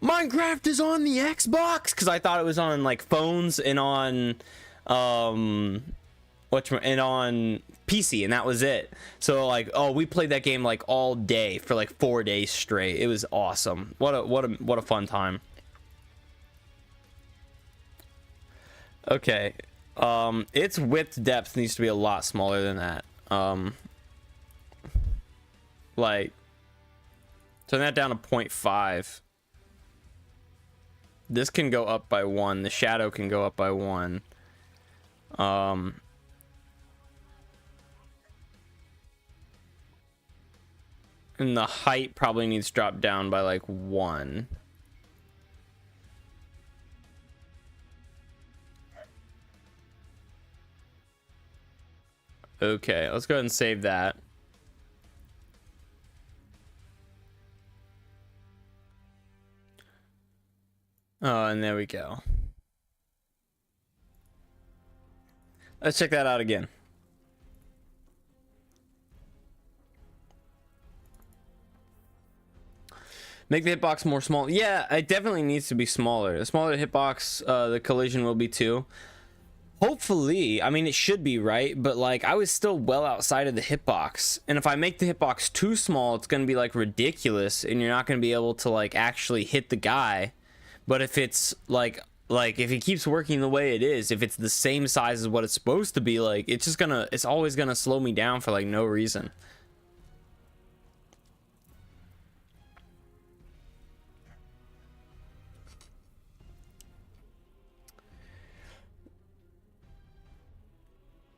Minecraft is on the Xbox, because I thought it was on like phones and on on PC, and that was it. So like, oh, we played that game like all day for like 4 days straight. It was awesome. What a fun time. Okay, its width depth needs to be a lot smaller than that. Like, turn that down to 0.5. This can go up by 1. The shadow can go up by 1. And the height probably needs to drop down by like 1. Okay, let's go ahead and save that. Oh, and there we go. Let's check that out again. Make the hitbox more small. Yeah, it definitely needs to be smaller. The smaller the hitbox, the collision will be too. Hopefully, I mean, it should be, right? But like, I was still well outside of the hitbox, and if I make the hitbox too small, it's gonna be like ridiculous, and you're not gonna be able to like actually hit the guy. But if it's like if it keeps working the way it is, if it's the same size as what it's supposed to be, like, it's always gonna slow me down for like no reason.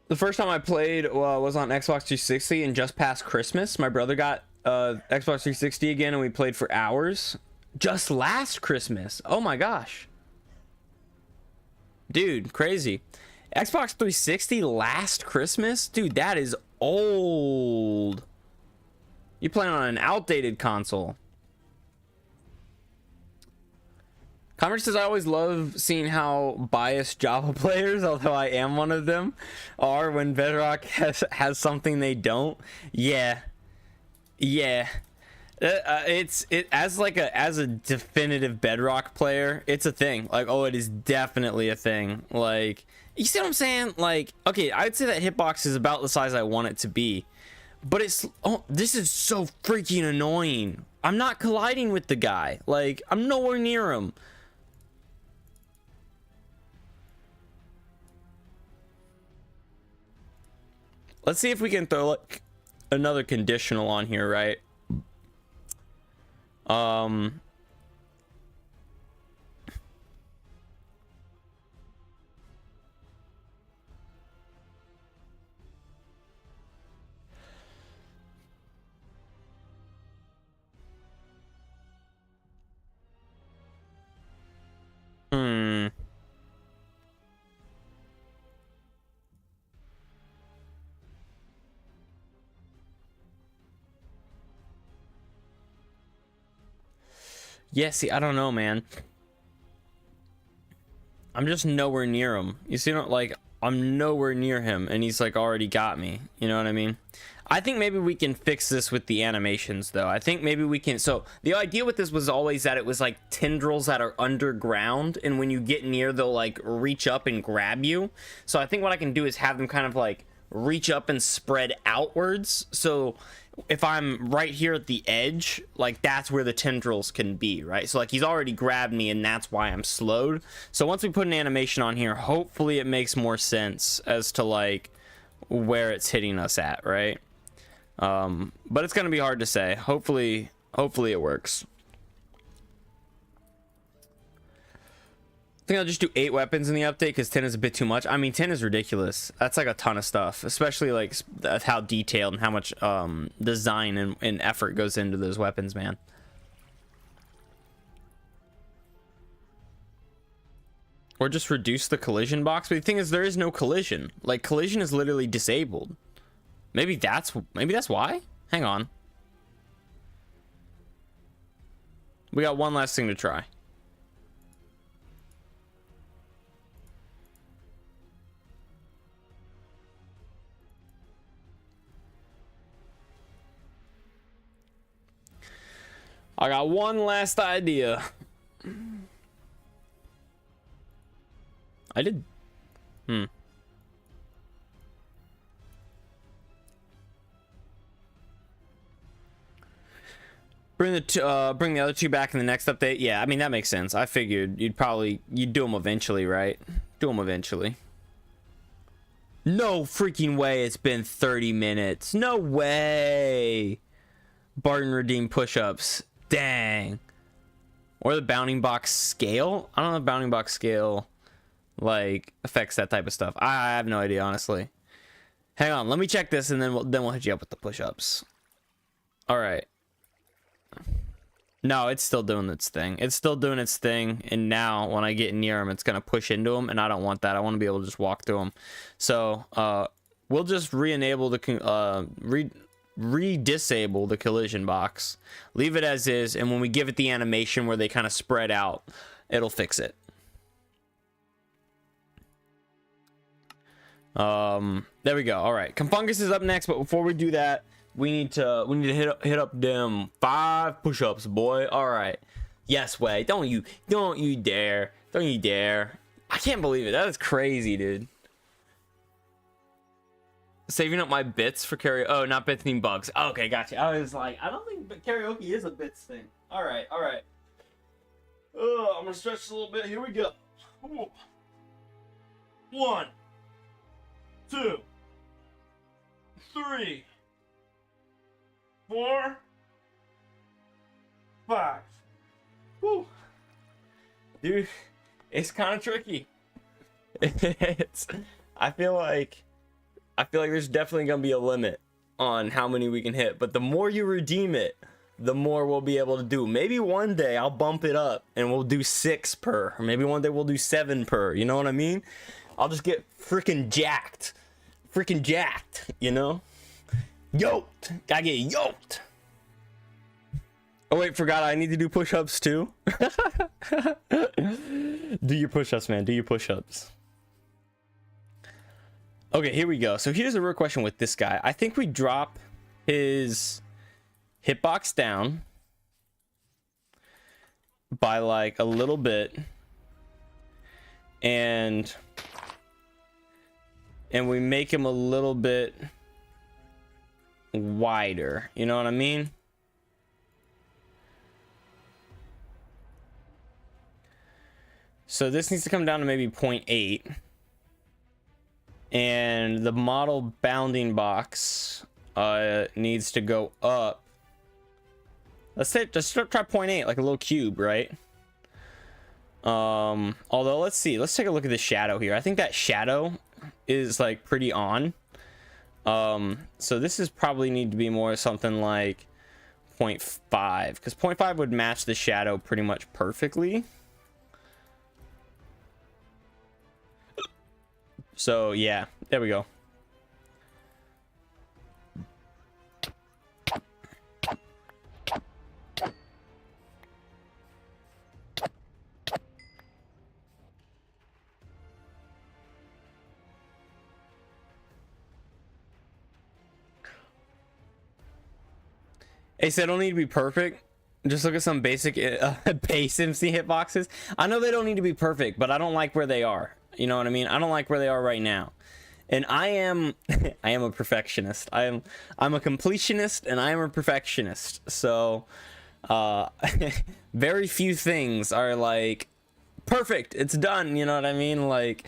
The first time I played was on Xbox 360, and just past Christmas, my brother got Xbox 360 again, and we played for hours. Just last Christmas. Oh my gosh. Dude, crazy. Xbox 360 last Christmas? Dude, that is old. You playing on an outdated console. Conrad says, I always love seeing how biased Java players, although I am one of them, are when Bedrock has something they don't. Yeah. Yeah. As a definitive Bedrock player, it's a thing. Like, oh, it is definitely a thing. Like, you see what I'm saying? Like, okay, I'd say that hitbox is about the size I want it to be, but this is so freaking annoying. I'm not colliding with the guy. Like, I'm nowhere near him. Let's see if we can throw like another conditional on here, right? Yeah, see, I don't know, man. I'm just nowhere near him. You see, like, I'm nowhere near him, and he's like already got me. You know what I mean? I think maybe we can fix this with the animations, though. I think maybe we can. So the idea with this was always that it was like tendrils that are underground, and when you get near, they'll like reach up and grab you. So I think what I can do is have them kind of like reach up and spread outwards. So if I'm right here at the edge, like, that's where the tendrils can be, right? So like, he's already grabbed me, and that's why I'm slowed. So once we put an animation on here, hopefully it makes more sense as to like where it's hitting us at, right? But it's gonna be hard to say. Hopefully it works. I think I'll just do 8 weapons in the update, because 10 is a bit too much. I mean, 10 is ridiculous. That's like a ton of stuff, especially like how detailed and how much design and effort goes into those weapons, man. Or just reduce the collision box. But the thing is, there is no collision. Like, collision is literally disabled. Maybe that's why? Hang on. We got one last thing to try. I got one last idea. I did. Bring the other two back in the next update. Yeah, I mean that makes sense. I figured you'd do them eventually, right? Do them eventually. No freaking way! It's been 30 minutes. No way. Barton redeem push-ups. Dang. Or the bounding box scale. I don't know if bounding box scale like affects that type of stuff. I have no idea, honestly. Hang on, let me check this, and then we'll hit you up with the push-ups. All right. No, it's still doing its thing. It's still doing its thing, and now when I get near them, it's gonna push into them, and I don't want that. I want to be able to just walk through them. So we'll just re-enable the re-disable the collision box, leave it as is, and when we give it the animation where they kind of spread out, it'll fix it. There we go. All right, Confungus is up next, but before we do that, we need to hit up them 5 push-ups, boy. All right. Yes, way. Don't you dare. Don't you dare. I can't believe it. That is crazy, dude. Saving up my bits for karaoke. Oh, not bits mean bugs. Okay, gotcha. I was like, I don't think karaoke is a bits thing. All right, all right. I'm gonna stretch a little bit. Here we go. 1, 2, 3, 4, 5. Whew. Dude, it's kind of tricky. I feel like there's definitely gonna be a limit on how many we can hit, but the more you redeem it, the more we'll be able to do. Maybe one day I'll bump it up and we'll do 6 per, or maybe one day we'll do 7 per. You know what I mean? I'll just get freaking jacked, you know? Yoked. Gotta get yoked. Oh wait, forgot I need to do push-ups too. Do your push-ups, man. Do your push-ups. Okay, here we go. So here's a real question with this guy. I think we drop his hitbox down by like a little bit, and we make him a little bit wider. You know what I mean? So this needs to come down to maybe 0.8. And the model bounding box needs to go up. Let's try 0.8, like a little cube, right? Although let's see, let's take a look at the shadow here. I think that shadow is like pretty on. So this is probably need to be more something like 0.5, because 0.5 would match the shadow pretty much perfectly. So yeah, there we go. A.C.E.S. don't need to be perfect. Just look at some basic base MC hitboxes. I know they don't need to be perfect, but I don't like where they are. You know what I mean? I don't like where they are right now. And I am a perfectionist. I'm a completionist, and I am a perfectionist. So very few things are like perfect. It's done, you know what I mean? Like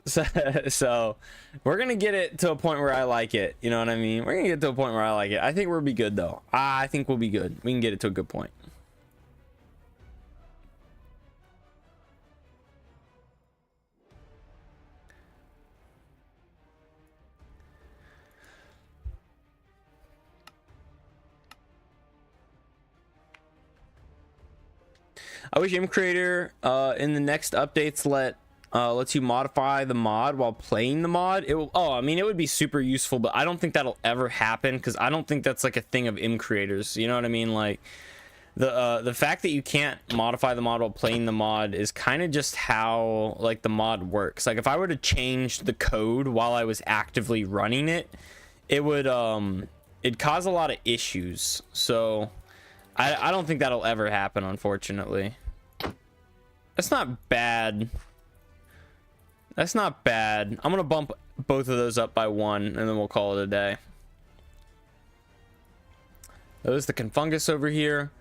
so we're gonna get it to a point where I like it, you know what I mean? We're gonna get to a point where I like it. I think we'll be good though. I think we'll be good. We can get it to a good point. I wish MCreator in the next updates lets you modify the mod while playing the mod. I mean, it would be super useful, but I don't think that'll ever happen, because I don't think that's like a thing of MCreators. You know what I mean? Like the fact that you can't modify the mod while playing the mod is kind of just how like the mod works. Like if I were to change the code while I was actively running it, it would it'd cause a lot of issues. So I don't think that'll ever happen, unfortunately. That's not bad. That's not bad. I'm gonna bump both of those up by 1, and then we'll call it a day. There's the Confungus over here.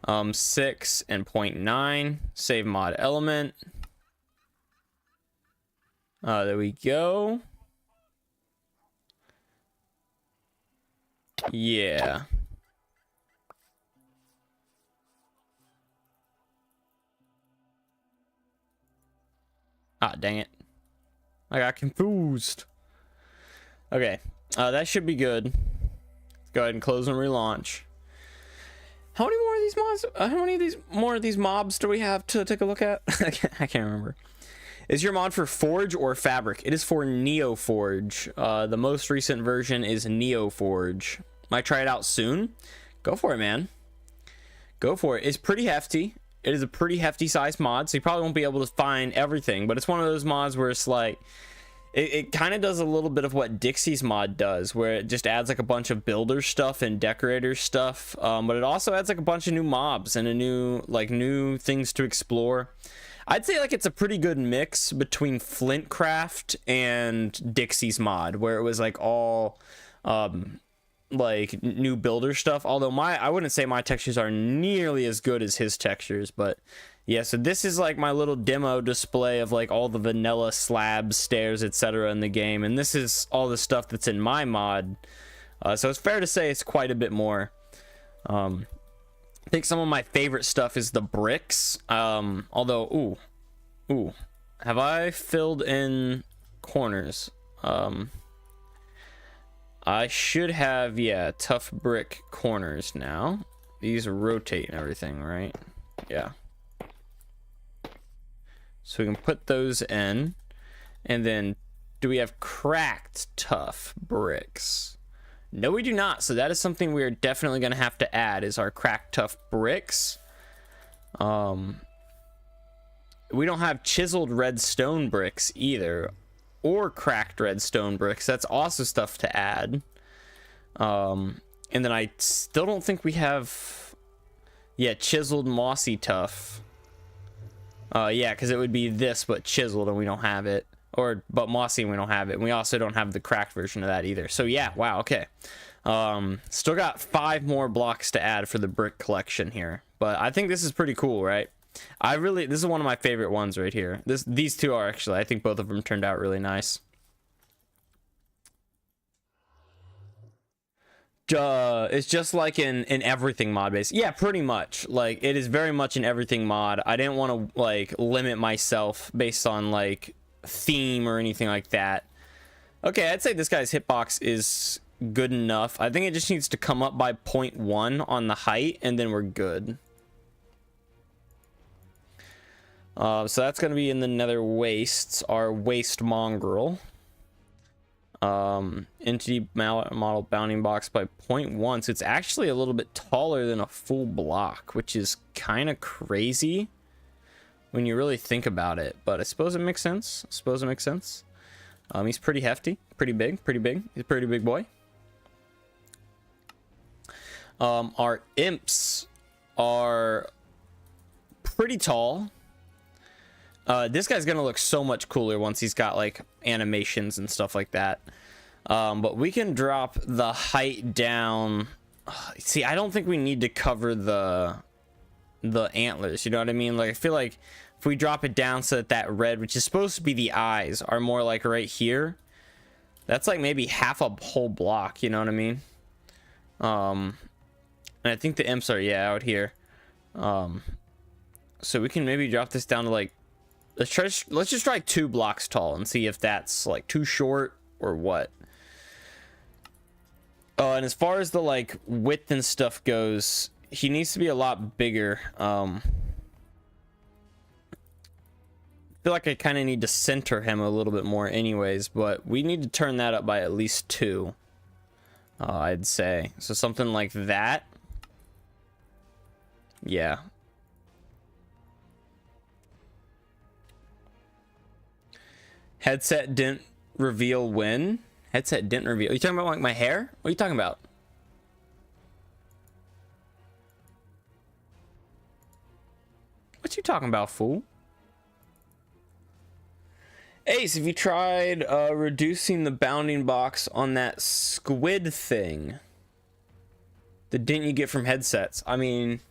6 and 0.9. Save mod element. There we go. Yeah. Ah, dang it. I got confused. Okay. That should be good. Let's go ahead and close and relaunch. How many more of these mods? How many more of these mobs do we have to take a look at? I can't remember. Is your mod for Forge or Fabric? It is for NeoForge. The most recent version is NeoForge. Might try it out soon. Go for it, man. Go for it. It's pretty hefty. It is a pretty hefty size mod, so you probably won't be able to find everything, but it's one of those mods where it's like, it kind of does a little bit of what Dixie's mod does, where it just adds like a bunch of builder stuff and decorator stuff, but it also adds like a bunch of new mobs and new things to explore. I'd say like it's a pretty good mix between Flintcraft and Dixie's mod, where it was like all like new builder stuff, although I wouldn't say my textures are nearly as good as his textures. But yeah, so this is like my little demo display of like all the vanilla slabs, stairs, etc. in the game, and this is all the stuff that's in my mod, so it's fair to say it's quite a bit more. I think some of my favorite stuff is the bricks, although ooh, have I filled in corners? I should have, yeah, tough brick corners now. These rotate and everything, right? Yeah. So we can put those in. And then, do we have cracked tough bricks? No, we do not. So that is something we are definitely going to have to add, is our cracked tough bricks. We don't have chiseled red stone bricks either. Or cracked redstone bricks. That's also stuff to add. And then I still don't think we have, yeah, chiseled mossy tough. Yeah, because it would be this but chiseled and we don't have it, but mossy and we don't have it, and we also don't have the cracked version of that either. So yeah, wow, okay. Still got 5 more blocks to add for the brick collection here, but I think this is pretty cool, right? This is one of my favorite ones right here. These two are actually, I think both of them turned out really nice. It's just like in everything mod base. Yeah, pretty much. Like, it is very much an everything mod. I didn't want to like limit myself based on like theme or anything like that. Okay, I'd say this guy's hitbox is good enough. I think it just needs to come up by 0.1 on the height, and then we're good. So that's going to be in the nether wastes, our waste mongrel. Entity model bounding box by 0.1, so it's actually a little bit taller than a full block, which is kind of crazy when you really think about it, but I suppose it makes sense. He's pretty hefty, pretty big. He's a pretty big boy. Our imps are pretty tall. This guy's gonna look so much cooler once he's got like animations and stuff like that. But we can drop the height down. See, I don't think we need to cover the antlers, you know what I mean? Like, I feel like if we drop it down so that red, which is supposed to be the eyes, are more like right here, that's like maybe half a whole block, you know what I mean? And I think the imps are, yeah, out here. So we can maybe drop this down to like, let's just try 2 blocks tall and see if that's like too short or what. And as far as the like width and stuff goes, he needs to be a lot bigger. I feel like I kind of need to center him a little bit more anyways, but we need to turn that up by at least 2, I'd say. So something like that. Yeah. Headset didn't reveal when? Headset didn't reveal. Are you talking about like my hair? What are you talking about? What you talking about, fool? Ace, have you tried reducing the bounding box on that squid thing? The dent you get from headsets. I mean,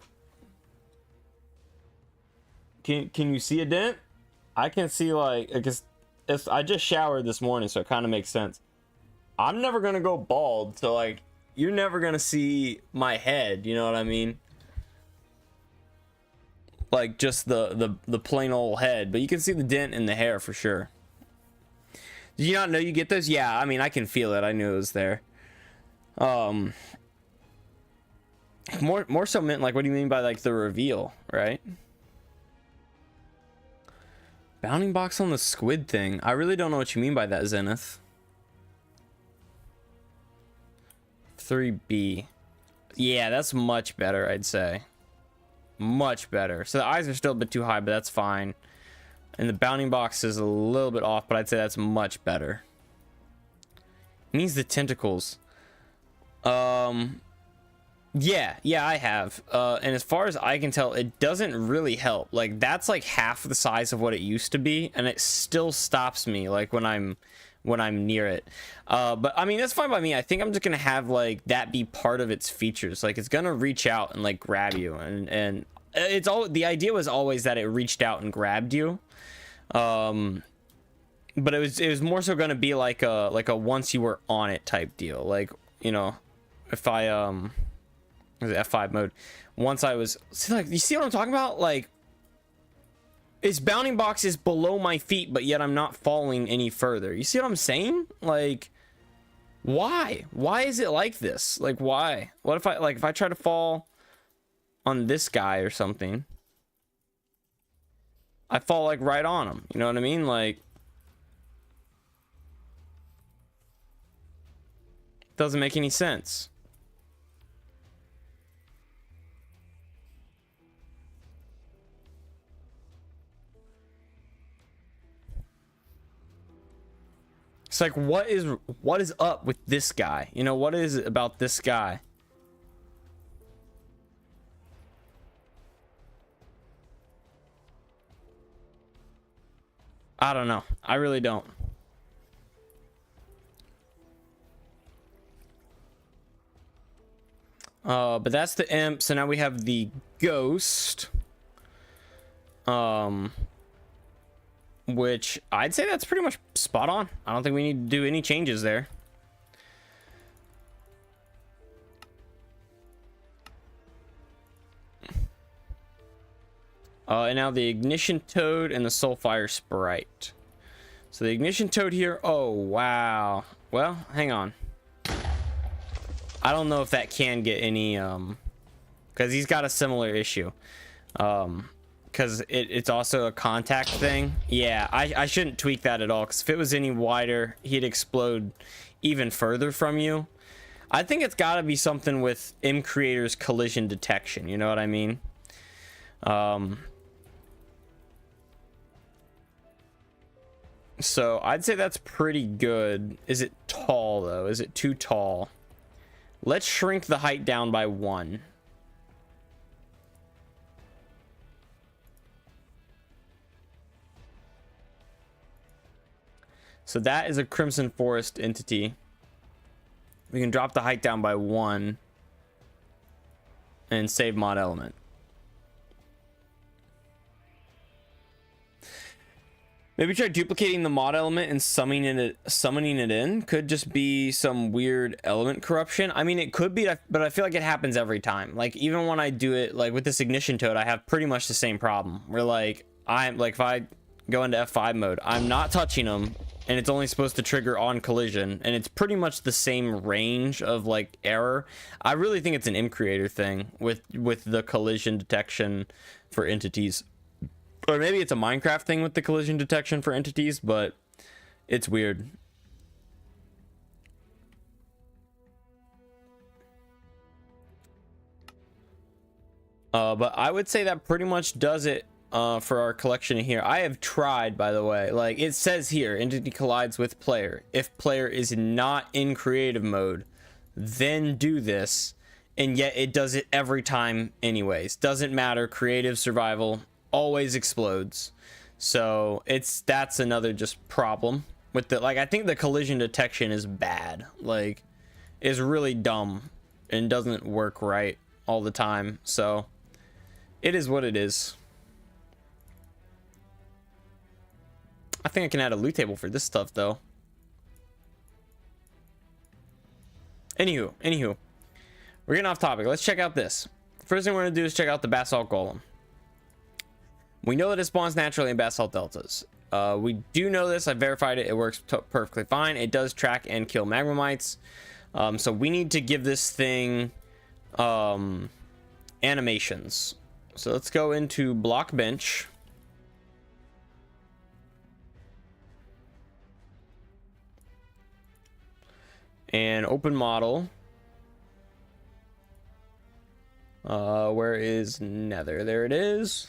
can you see a dent? I can see, like, because I just showered this morning, so it kind of makes sense. I'm never gonna go bald, so like, you're never gonna see my head. You know what I mean? Like just the plain old head, but you can see the dent in the hair for sure. Did you not know you get those? Yeah, I mean, I can feel it. I knew it was there. More so meant like, what do you mean by like the reveal, right? Bounding box on the squid thing. I really don't know what you mean by that, Zenith. 3B. Yeah, that's much better, I'd say. Much better. So the eyes are still a bit too high, but that's fine. And the bounding box is a little bit off, but I'd say that's much better. It needs the tentacles. Yeah, I have. And as far as I can tell, it doesn't really help. Like, that's like half the size of what it used to be, and it still stops me like when I'm near it. But I mean, that's fine by me. I think I'm just gonna have like that be part of its features. Like, it's gonna reach out and like grab you, and it's all, the idea was always that it reached out and grabbed you. But it was more so gonna be like a once you were on it type deal. Like, you know, if I F5 mode, once I was, see, like, you see what I'm talking about? Like, its bounding box is below my feet, but yet I'm not falling any further. You see what I'm saying? Like, why is it like this? Like, why? What if I try to fall on this guy or something, I fall like right on him, you know what I mean? Like, doesn't make any sense. It's like, what is up with this guy? You know, what is it about this guy? I don't know. I really don't. But that's the imp. So now we have the ghost. Which I'd say that's pretty much spot on. I don't think we need to do any changes there. And now the ignition toad and the soulfire sprite. So the ignition toad here. Oh, wow. Well, hang on. I don't know if that can get any, because he's got a similar issue. Because it's also a contact thing. Yeah, I shouldn't tweak that at all, because if it was any wider, he'd explode even further from you. I think it's got to be something with M Creator's collision detection, you know what I mean? So I'd say that's pretty good. Is it tall, though? Is it too tall? Let's shrink the height down by 1. So that is a Crimson Forest entity. We can drop the height down by 1 and save mod element. Maybe try duplicating the mod element and summoning it in. Could just be some weird element corruption. I mean, it could be, but I feel like it happens every time. Like, even when I do it, like with this ignition toad, I have pretty much the same problem. Where like, I'm like, if I go into F5 mode, I'm not touching them, and it's only supposed to trigger on collision, and it's pretty much the same range of like error. I really think it's an M Creator thing with the collision detection for entities. Or maybe it's a Minecraft thing with the collision detection for entities, but it's weird. But I would say that pretty much does it for our collection here. I have tried, by the way, like it says here, entity collides with player. If player is not in creative mode, then do this. And yet it does it every time anyways. Doesn't matter, creative, survival, always explodes. So that's another just problem with the, like, I think the collision detection is bad, like, is really dumb and doesn't work right all the time. So it is what it is. I think I can add a loot table for this stuff though. Anywho, we're getting off topic. Let's check out this. First thing we're gonna do is check out the basalt golem. We know that it spawns naturally in basalt deltas. We do know this. I verified it. It works perfectly fine. It does track and kill magma mites. So we need to give this thing animations. So let's go into block bench. And open model. Where is nether? There it is.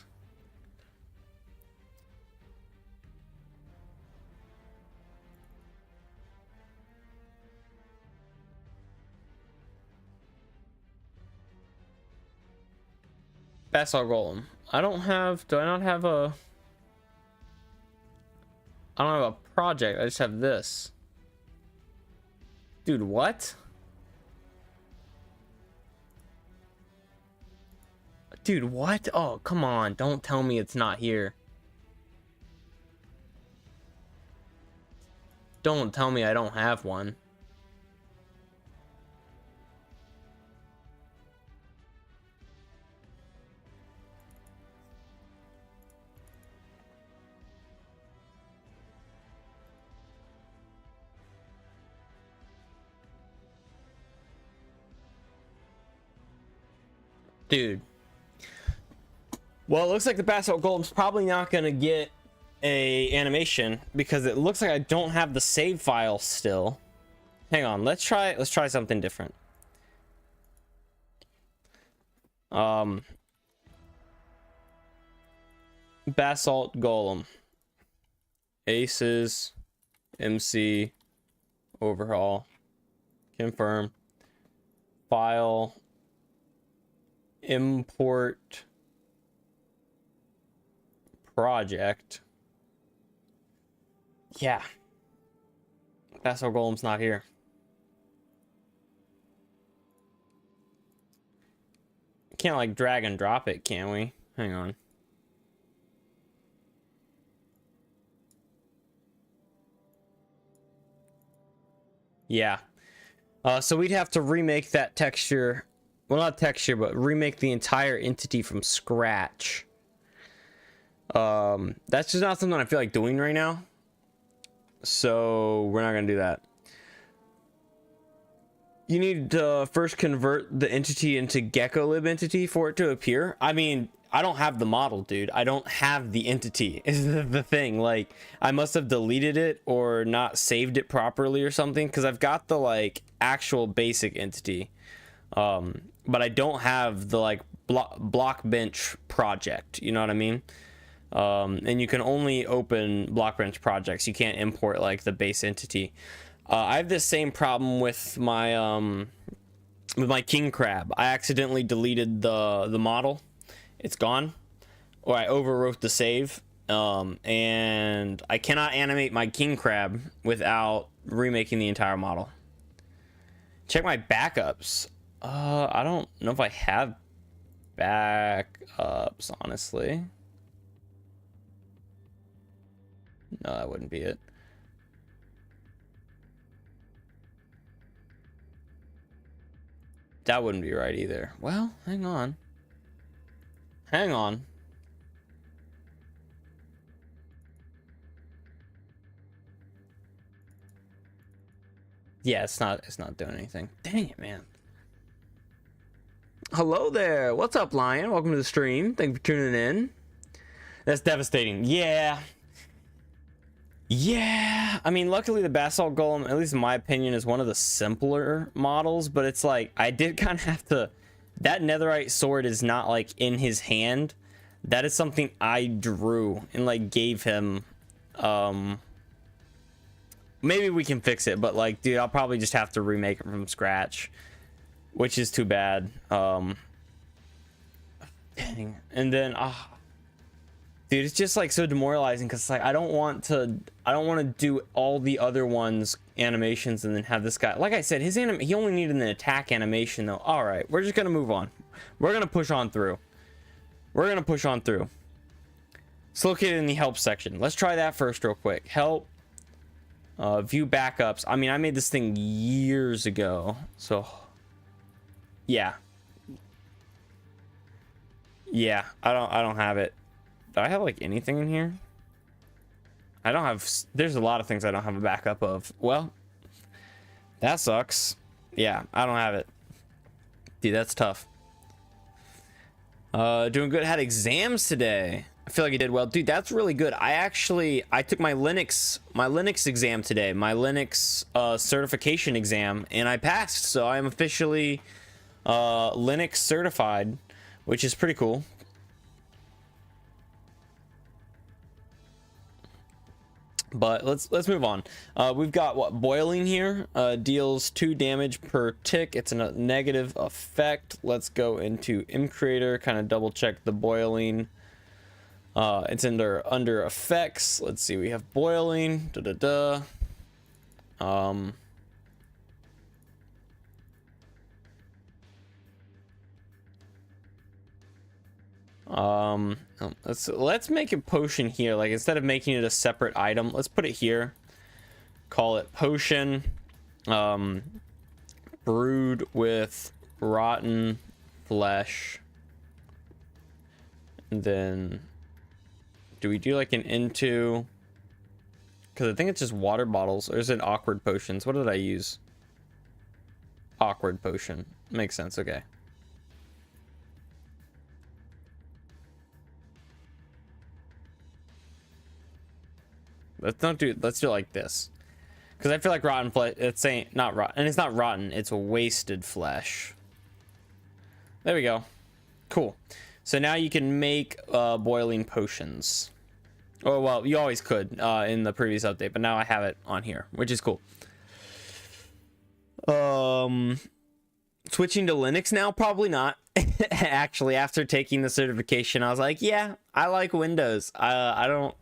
Basalt golem. I don't have, do I not have a, I don't have a project. I just have this. Dude, what? Dude, what? Oh, come on. Don't tell me it's not here. Don't tell me I don't have one. Dude. Well, it looks like the basalt golem's probably not gonna get a animation because it looks like I don't have the save file still. Hang on, let's try something different. Basalt golem. A.C.E.S MC Overhaul. Confirm. File. Import project. Yeah, basalt golem's not here. Can't like drag and drop it, can we? Hang on. Yeah. So we'd have to remake that texture. Well, not texture, but remake the entire entity from scratch. That's just not something I feel like doing right now. So we're not gonna do that. You need to first convert the entity into GeckoLib entity for it to appear. I mean, I don't have the model, dude. I don't have the entity is the thing. Like, I must have deleted it or not saved it properly or something, because I've got the like actual basic entity. But I don't have the like block bench project, you know what I mean? And you can only open block bench projects. You can't import like the base entity. I have this same problem with my king crab. I accidentally deleted the model. It's gone, or I overwrote the save, and I cannot animate my king crab without remaking the entire model. Check my backups. I don't know if I have backups, honestly. No, that wouldn't be it. That wouldn't be right either. Well, hang on. Hang on. Yeah, it's not doing anything. Dang it, man. Hello there. What's up, Lion? Welcome to the stream. Thank you for tuning in. That's devastating. Yeah. Yeah. I mean, luckily the basalt golem, at least in my opinion, is one of the simpler models, but it's like I did kind of have to. That netherite sword is not like in his hand. That is something I drew and like gave him. Maybe we can fix it, but like, dude, I'll probably just have to remake it from scratch, which is too bad. Dang. And then Dude, it's just like so demoralizing because like I don't want to do all the other ones animations and then have this guy. Like I said, he only needed an attack animation though. All right, we're just gonna move on. We're gonna push on through. We're gonna push on through. It's located in the help section. Let's try that first real quick. Help. View backups. I mean, I made this thing years ago, so yeah. Yeah, I don't have it. Do I have like anything in here? I don't have. There's a lot of things I don't have a backup of. Well, that sucks. Yeah, I don't have it. Dude, that's tough. Doing good. Had exams today. I feel like I did well. Dude, that's really good. I took my Linux exam today, my Linux certification exam, and I passed. So I'm officially Linux certified, which is pretty cool. But let's move on. We've got what, boiling here, deals 2 damage per tick. It's a negative effect. Let's go into MCreator, kind of double check the boiling. It's under effects. Let's see, we have boiling. Let's make a potion here. Like, instead of making it a separate item, let's put it here. Call it potion. Brewed with rotten flesh. And then do we do like an into? Because I think it's just water bottles. Or is it awkward potions? What did I use? Awkward potion. Makes sense. Okay. Let's do it like this, because I feel like rotten flesh. It's saying not rotten, and it's not rotten. It's wasted flesh. There we go. Cool. So now you can make boiling potions. Oh well, you always could in the previous update, but now I have it on here, which is cool. Switching to Linux now, probably not. Actually, after taking the certification, I was like, yeah, I like Windows. I don't.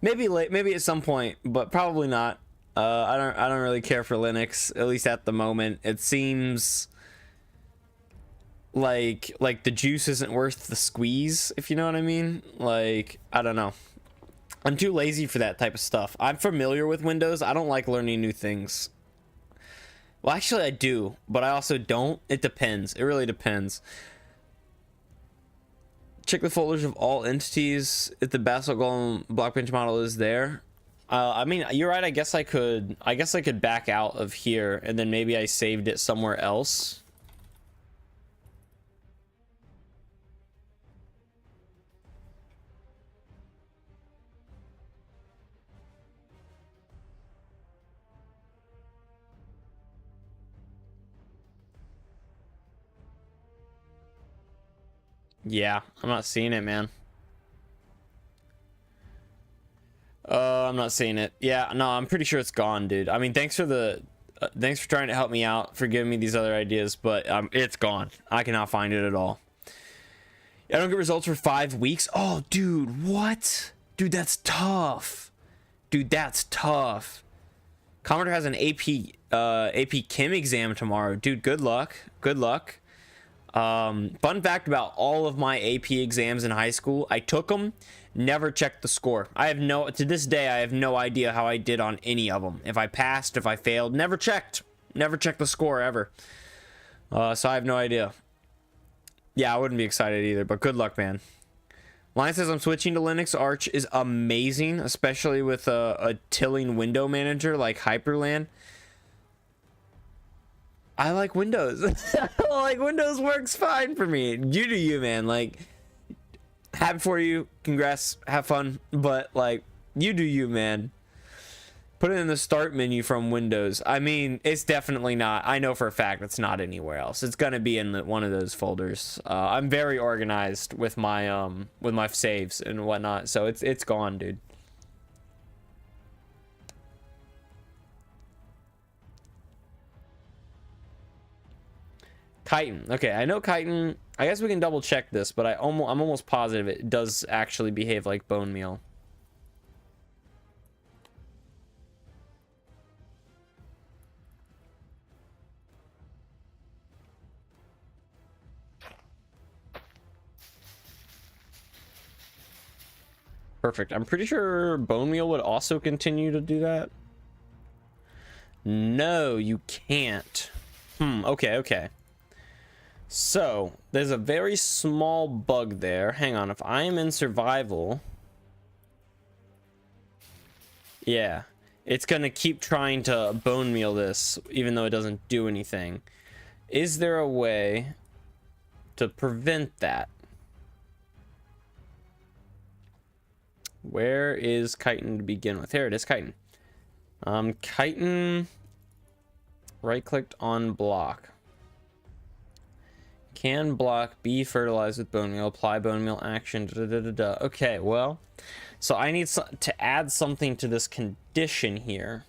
Maybe at some point, but probably not. I don't really care for Linux, at least at the moment. It seems like the juice isn't worth the squeeze, if you know what I mean. Like, I don't know. I'm too lazy for that type of stuff. I'm familiar with Windows. I don't like learning new things. Well, actually I do, but I also don't. It depends. It really depends. Check the folders of all entities if the Basalt Golem Blockbench model is there. I mean, you're right. I guess I could back out of here, and then maybe I saved it somewhere else. Yeah, I'm not seeing it, man. I'm not seeing it. Yeah, no, I'm pretty sure it's gone, dude. I mean, thanks for trying to help me out, for giving me these other ideas, but it's gone. I cannot find it at all. I don't get results for 5 weeks. Oh, dude, what? Dude, that's tough. Dude, that's tough. Commodore has an AP Chem exam tomorrow. Dude, good luck. Good luck. Fun fact about all of my AP exams in high school, I took them, never checked the score. To this day, I have no idea how I did on any of them. If I passed, if I failed, never checked the score ever. So I have no idea. Yeah, I wouldn't be excited either, but good luck, man. Lion says, I'm switching to Linux. Arch is amazing, especially with a tilling window manager like Hyperland. I like Windows. Like, Windows works fine for me. You do you, man. Like, happy for you. Congrats. Have fun. But, like, you do you, man. Put it in the start menu from Windows. I mean, it's definitely not. I know for a fact it's not anywhere else. It's gonna be in one of those folders. I'm very organized with my saves and whatnot, so it's gone, dude. Chitin. Okay, I know Chitin. I guess we can double check this, but I'm almost positive it does actually behave like bone meal. Perfect. I'm pretty sure bone meal would also continue to do that. No, you can't. Okay. So, there's a very small bug there. Hang on, if I am in survival... Yeah, it's gonna keep trying to bone meal this, even though it doesn't do anything. Is there a way to prevent that? Where is chitin to begin with? Here it is, chitin. Chitin, right-clicked on block. Can block be fertilized with bone meal? Apply bone meal action. Okay, well, so I need to add something to this condition here.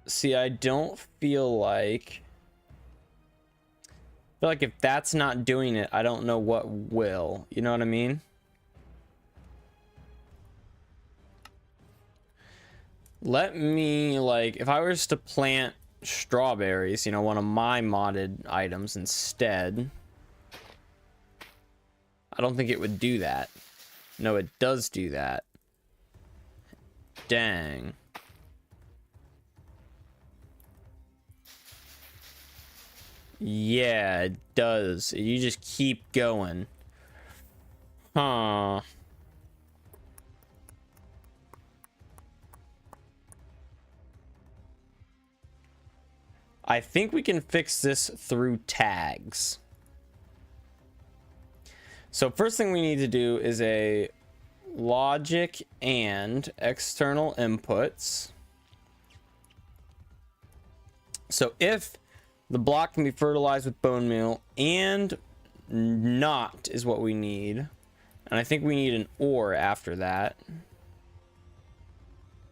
See, I don't feel like if that's not doing it, I don't know what will. You know what I mean? Let me, like, if I was to plant strawberries, you know, one of my modded items instead, I don't think it would do that. No, it does do that. Dang. Yeah, it does. You just keep going. Huh. I think we can fix this through tags. So first thing we need to do is a logic and external inputs. So if the block can be fertilized with bone meal and not is what we need. And I think we need an or after that.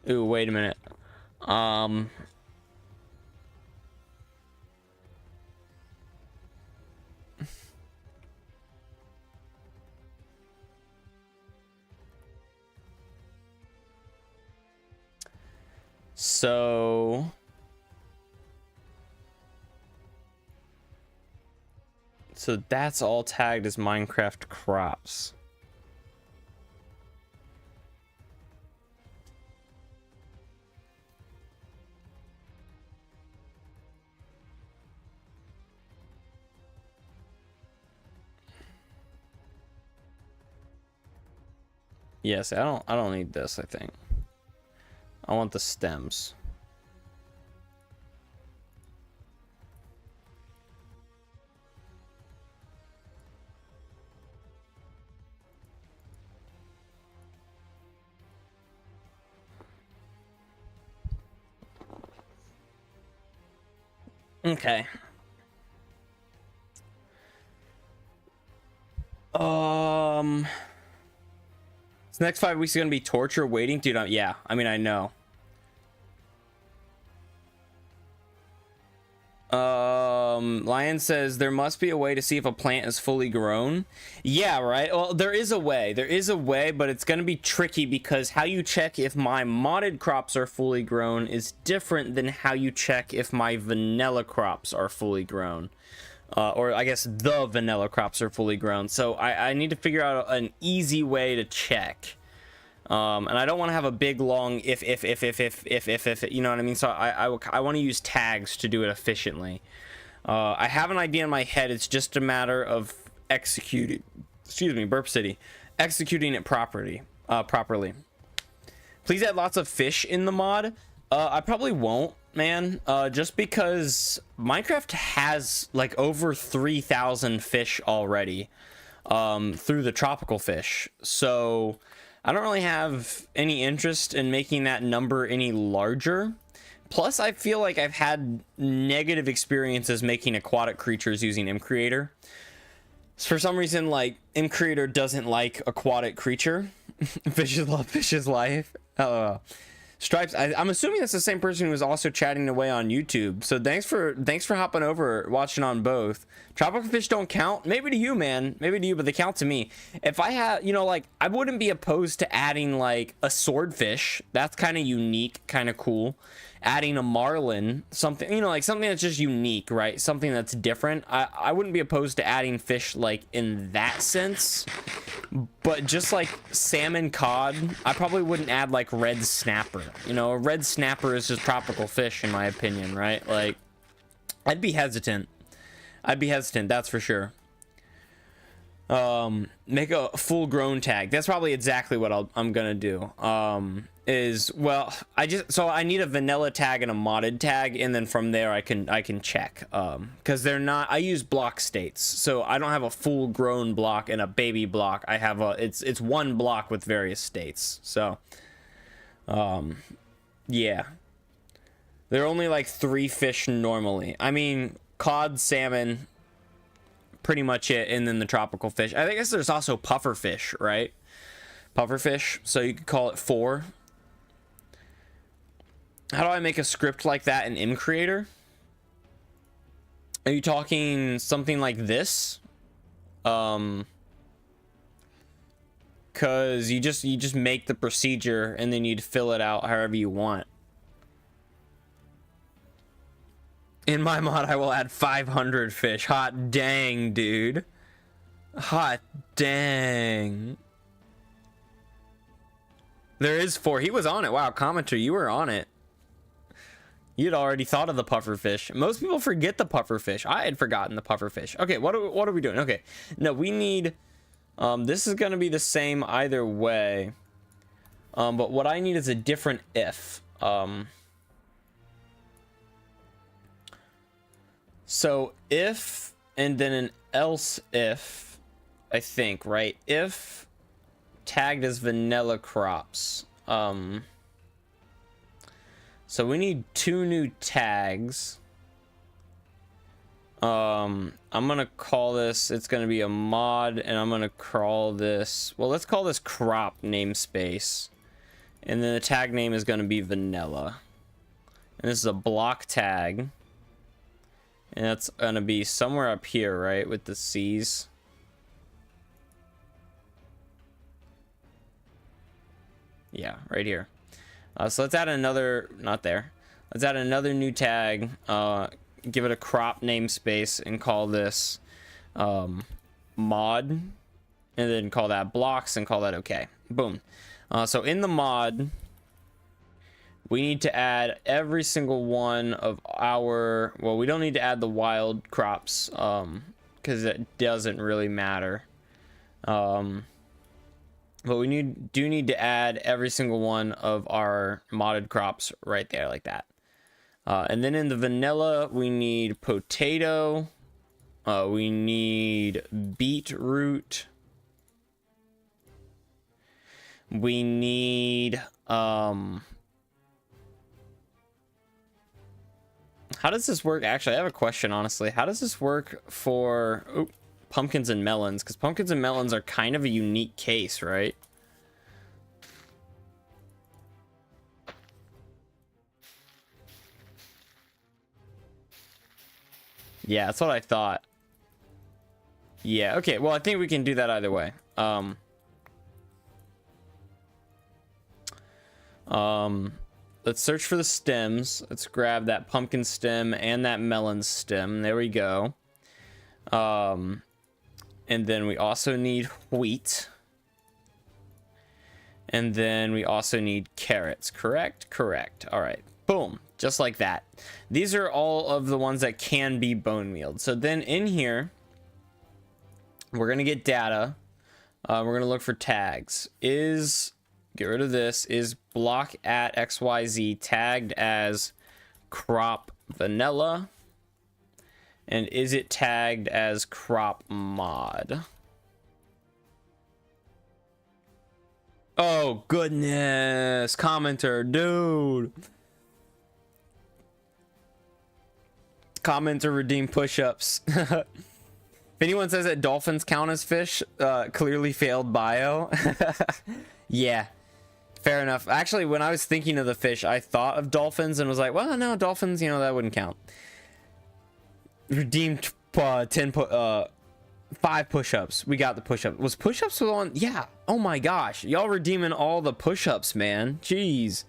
Ooh, wait a minute. So that's all tagged as Minecraft crops. Yes, I don't need this, I think. I want the stems. Okay. This next 5 weeks is gonna be torture waiting, dude. Yeah, I mean, I know. Lion says there must be a way to see if a plant is fully grown. Yeah, right. Well, there is a way, but it's gonna be tricky because how you check if my modded crops are fully grown is different than how you check if my vanilla crops are fully grown. Or I guess the vanilla crops are fully grown. So I need to figure out an easy way to check. And I don't want to have a big long if, you know what I mean? So I want to use tags to do it efficiently. I have an idea in my head. It's just a matter of executing, Burp City, executing it properly. Please add lots of fish in the mod. I probably won't, man, just because Minecraft has like over 3,000 fish already, through the tropical fish. So I don't really have any interest in making that number any larger Plus, I feel like I've had negative experiences making aquatic creatures using MCreator. For some reason, like, MCreator doesn't like aquatic creature. Fishes love fish's life. Stripes, I'm assuming that's the same person who was also chatting away on YouTube. So thanks for hopping over, watching on both. Tropical fish don't count. Maybe to you, man. Maybe to you, but they count to me. If I had, you know, like, I wouldn't be opposed to adding, like, a swordfish. That's kind of unique, kind of cool. Adding a marlin, something, you know, like something that's just unique, right? Something that's different. I wouldn't be opposed to adding fish, like, in that sense. But just like salmon, cod, I probably wouldn't add like red snapper. You know, a red snapper is just tropical fish in my opinion, right? Like, I'd be hesitant. That's for sure. Make a full grown tag. That's probably exactly what I'm gonna do. Well, I need a vanilla tag and a modded tag, and then from there I can check, because they're not, I use block states, so I don't have a full grown block and a baby block. I have it's one block with various states. So yeah, there are only like 3 fish normally. I mean, cod, salmon, pretty much it, and then the tropical fish. I guess there's also puffer fish, right? Puffer fish, so you could call it 4. How do I make a script like that in MCreator? Are you talking something like this? Cause you just make the procedure and then you'd fill it out however you want. In my mod, I will add 500 fish. Hot dang, dude. Hot dang. There is 4. He was on it. Wow, commenter, you were on it. You'd already thought of the puffer fish. Most people forget the puffer fish. I had forgotten the puffer fish. Okay, what are we doing? Okay, no, we need, this is gonna be the same either way, but what I need is a different if. So if, and then an else if, I think, right? If tagged as vanilla crops. So we need 2 new tags. I'm gonna call this, it's gonna be a mod, and I'm gonna call this, well, let's call this crop namespace. And then the tag name is gonna be vanilla. And this is a block tag. And that's gonna be somewhere up here, right, with the C's. Yeah, right here. So let's add another, not there. Let's add another new tag, give it a crop namespace, and call this mod, and then call that blocks, and call that okay. Boom. So in the mod, we need to add every single one of our, well, we don't need to add the wild crops, because it doesn't really matter. But we do need to add every single one of our modded crops right there, like that. And then in the vanilla, we need potato. We need beetroot. We need, how does this work? Actually, I have a question, honestly. How does this work for pumpkins and melons? Because pumpkins and melons are kind of a unique case, right? Yeah, that's what I thought. Yeah, okay, well, I think we can do that either way. Let's search for the stems. Let's grab that pumpkin stem and that melon stem. There we go. And then we also need wheat. And then we also need carrots. Correct? Correct. All right. Boom. Just like that. These are all of the ones that can be bone mealed. So then in here, we're going to get data. We're going to look for tags. Get rid of this. Is block at XYZ tagged as crop vanilla? And is it tagged as crop mod? Oh, goodness. Commenter, dude. comment to redeem push-ups. If anyone says that dolphins count as fish, clearly failed bio. Yeah, fair enough. Actually, when I was thinking of the fish, I thought of dolphins and was like, well, no, dolphins, you know, that wouldn't count. Redeemed 5 push-ups. We got the push-up. Was push-ups on? Yeah. Oh my gosh. Y'all redeeming all the push-ups, man. Jeez.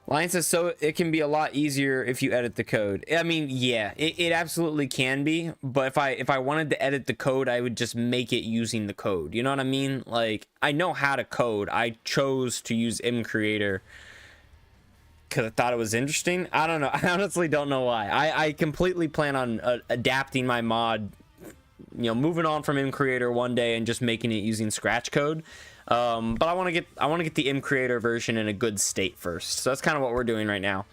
Lion says, so it can be a lot easier if you edit the code. I mean, yeah, it absolutely can be. But if I wanted to edit the code, I would just make it using the code. You know what I mean? Like, I know how to code. I chose to use mCreator because I thought it was interesting. I don't know. I honestly don't know why. I completely plan on adapting my mod, you know, moving on from mCreator one day and just making it using Scratch code. But I want to get the mCreator version in a good state first. So that's kind of what we're doing right now.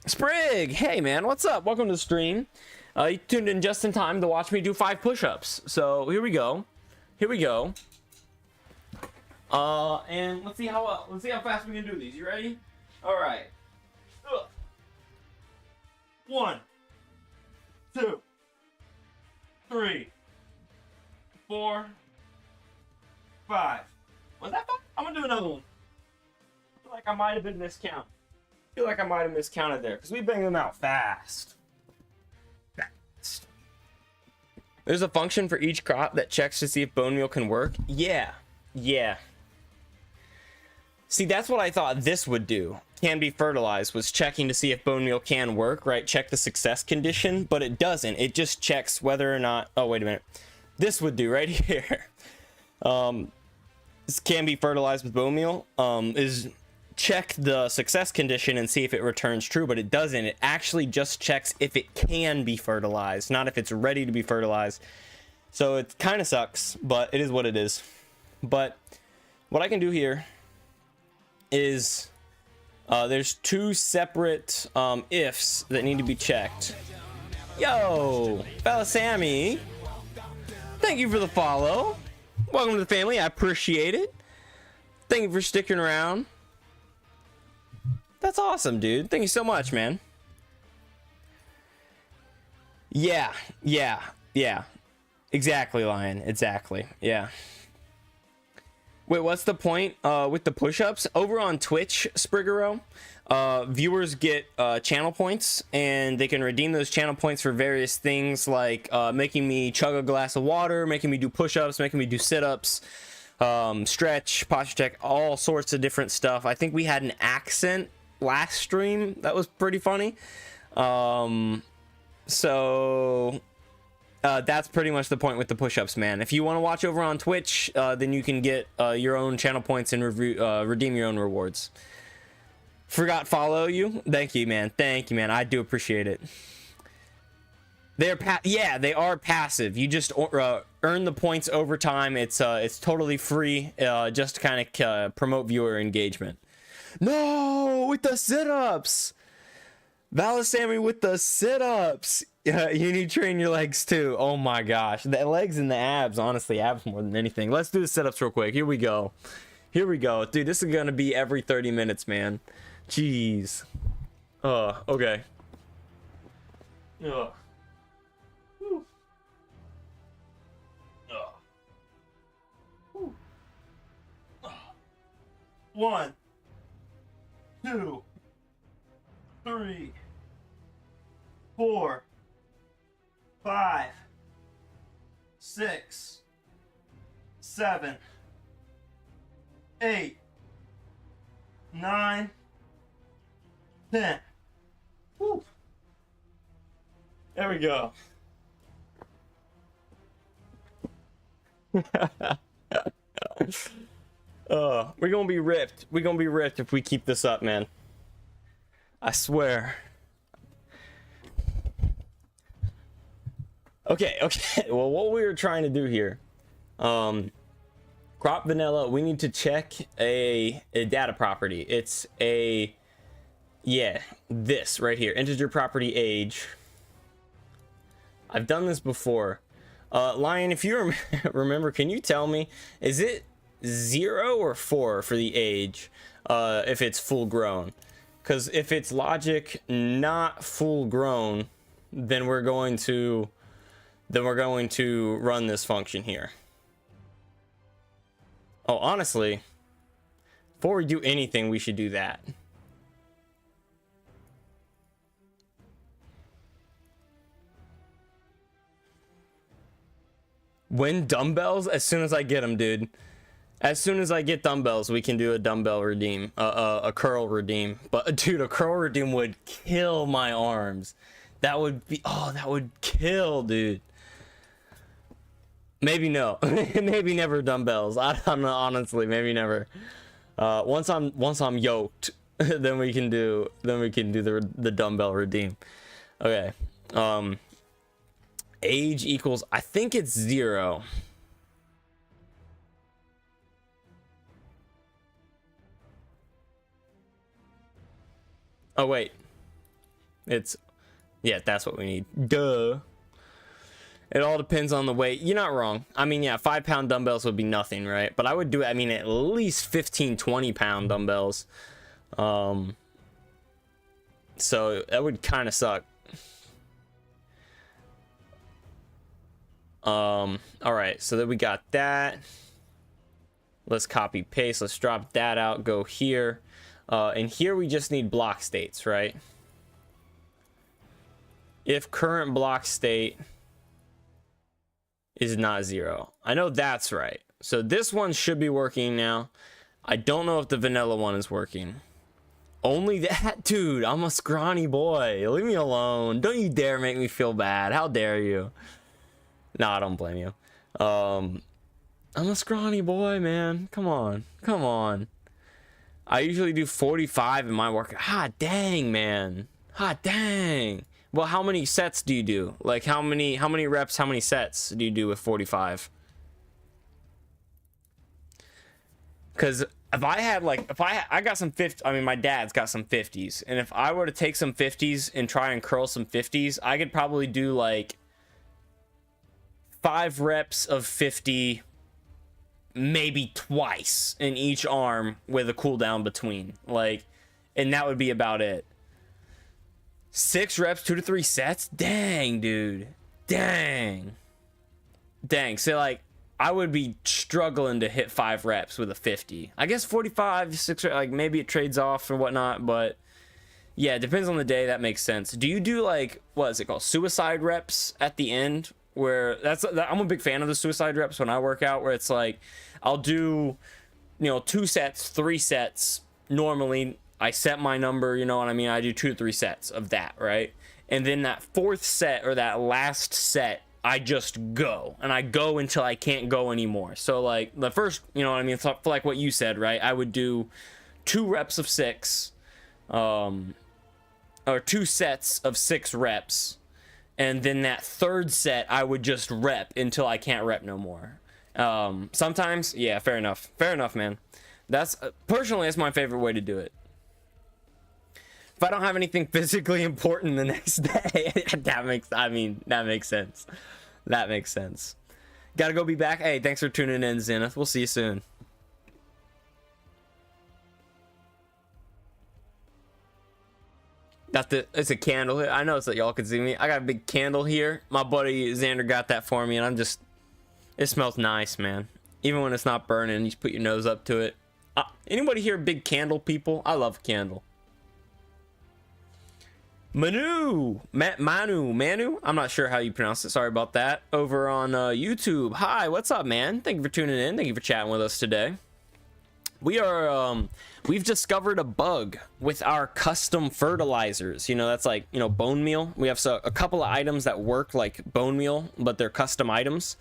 Sprig, hey man, what's up? Welcome to the stream. You tuned in just in time to watch me do 5 push-ups. So here we go. Here we go. And let's see how fast we can do these. You ready? All right. 1, 2, 3, 4, 5. Was that 5? I'm gonna do another one. I feel like I might have been miscounted. I feel like I might have miscounted there because we bang them out fast. Fast. There's a function for each crop that checks to see if bone meal can work. Yeah. Yeah. See, that's what I thought this would do. Can be fertilized was checking to see if bone meal can work, right? Check the success condition, but it doesn't. It just checks whether or not. Oh, wait a minute. This would do right here. This can be fertilized with bone meal. Is check the success condition and see if it returns true, but it doesn't. It actually just checks if it can be fertilized, not if it's ready to be fertilized. So it kind of sucks, but it is what it is. But what I can do here is there's 2 separate ifs that need to be checked. Yo, fella Sammy, thank you for the follow. Welcome to the family. I appreciate it. Thank you for sticking around. That's awesome, dude. Thank you so much, man. Yeah. Exactly, Lion. Exactly. Yeah. Wait, what's the point with the push-ups? Over on Twitch, Spriggero, viewers get channel points, and they can redeem those channel points for various things like making me chug a glass of water, making me do push-ups, making me do sit-ups, stretch, posture check, all sorts of different stuff. I think we had an accent last stream that was pretty funny. So that's pretty much the point with the push-ups, man. If you want to watch over on Twitch, then you can get your own channel points and redeem your own rewards. Forgot follow you. Thank you, man. Thank you, man. I do appreciate it. They're yeah, they are passive. You just earn the points over time. It's totally free, just to kind of promote viewer engagement. No, with the sit-ups. Valasami with the sit-ups. Yeah, you need to train your legs too. Oh my gosh, the legs and the abs. Honestly, abs more than anything. Let's do the sit-ups real quick. Here we go. Here we go, dude. This is gonna be every 30 minutes, man. Jeez. Okay. Whew. 1, 2, 3, 4, 5, 6, 7, 8, 9, 10. Whew. There we go. We're gonna be ripped. We're gonna be ripped if we keep this up, man. I swear. Okay. Well, what we were trying to do here, crop vanilla, we need to check a data property. It's this right here, integer property age. I've done this before. Lion, if you remember, can you tell me, is it 0 or 4 for the age if it's full grown? Because if it's logic not full grown, then we're going to run this function here. Oh, honestly, before we do anything, we should do that. When dumbbells? As soon as I get them, dude. As soon as I get dumbbells, we can do a dumbbell redeem, a curl redeem. But dude, a curl redeem would kill my arms. That would be, oh, that would kill, dude. Maybe no. Maybe never dumbbells. I don't know, honestly, maybe never. Once I'm yoked, then we can do the dumbbell redeem. Okay. Age equals, I think it's 0. Oh wait, it's, yeah, that's what we need. Duh. It all depends on the weight. You're not wrong. I mean, yeah, 5-pound dumbbells would be nothing, right? But I would do, I mean, at least 15-20-pound dumbbells. So that would kind of suck. All right, so then we got that. Let's copy paste. Let's drop that out. Go here. And here we just need block states, right? If current block state is not 0. I know that's right. So this one should be working now. I don't know if the vanilla one is working. Only that, dude, I'm a scrawny boy. Leave me alone. Don't you dare make me feel bad. How dare you? No, I don't blame you. I'm a scrawny boy, man. Come on. Come on. I usually do 45 in my workout. Ah, dang, man. Ah, dang. Well, how many sets do you do? Like, how many reps, how many sets do you do with 45? Because if I had, like, I got some 50, I mean, my dad's got some 50s. And if I were to take some 50s and try and curl some 50s, I could probably do, like, 5 reps of 50, maybe twice in each arm with a cooldown between. Like, and that would be about it. 6 reps, 2 to 3 sets? Dang, dude. Dang. Dang. So, like, I would be struggling to hit 5 reps with a 50. I guess 45, 6, like, maybe it trades off or whatnot, but yeah, it depends on the day. That makes sense. Do you do, like, what is it called? Suicide reps at the end? Where I'm a big fan of the suicide reps when I work out, where it's like, I'll do, 2 sets, 3 sets. Normally, I set my number, you know what I mean? I do 2 to 3 sets of that, right? And then that 4th set or that last set, I just go. And I go until I can't go anymore. So, like, the first, you know what I mean? For like what you said, right? I would do 2 reps of 6, or 2 sets of 6 reps. And then that 3rd set, I would just rep until I can't rep no more. Sometimes, yeah, fair enough. Fair enough, man. That's, personally, that's my favorite way to do it. If I don't have anything physically important the next day, that makes sense. That makes sense. Gotta go be back. Hey, thanks for tuning in, Zenith. We'll see you soon. It's a candle. I know it's that y'all can see me. I got a big candle here. My buddy Xander got that for me, and it smells nice, man. Even when it's not burning, you just put your nose up to it. Anybody here big candle people? I love candle. Manu, I'm not sure how you pronounce it. Sorry about that. Over on YouTube. Hi, what's up, man? Thank you for tuning in. Thank you for chatting with us today. We've discovered a bug with our custom fertilizers. That's like, bone meal. We have a couple of items that work like bone meal, but they're custom items.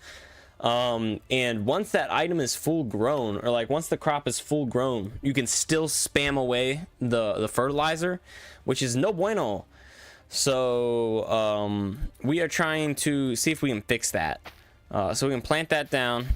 And once that item is full grown, or like once the crop is full grown, you can still spam away the fertilizer, which is no bueno. So we are trying to see if we can fix that. So we can plant that down.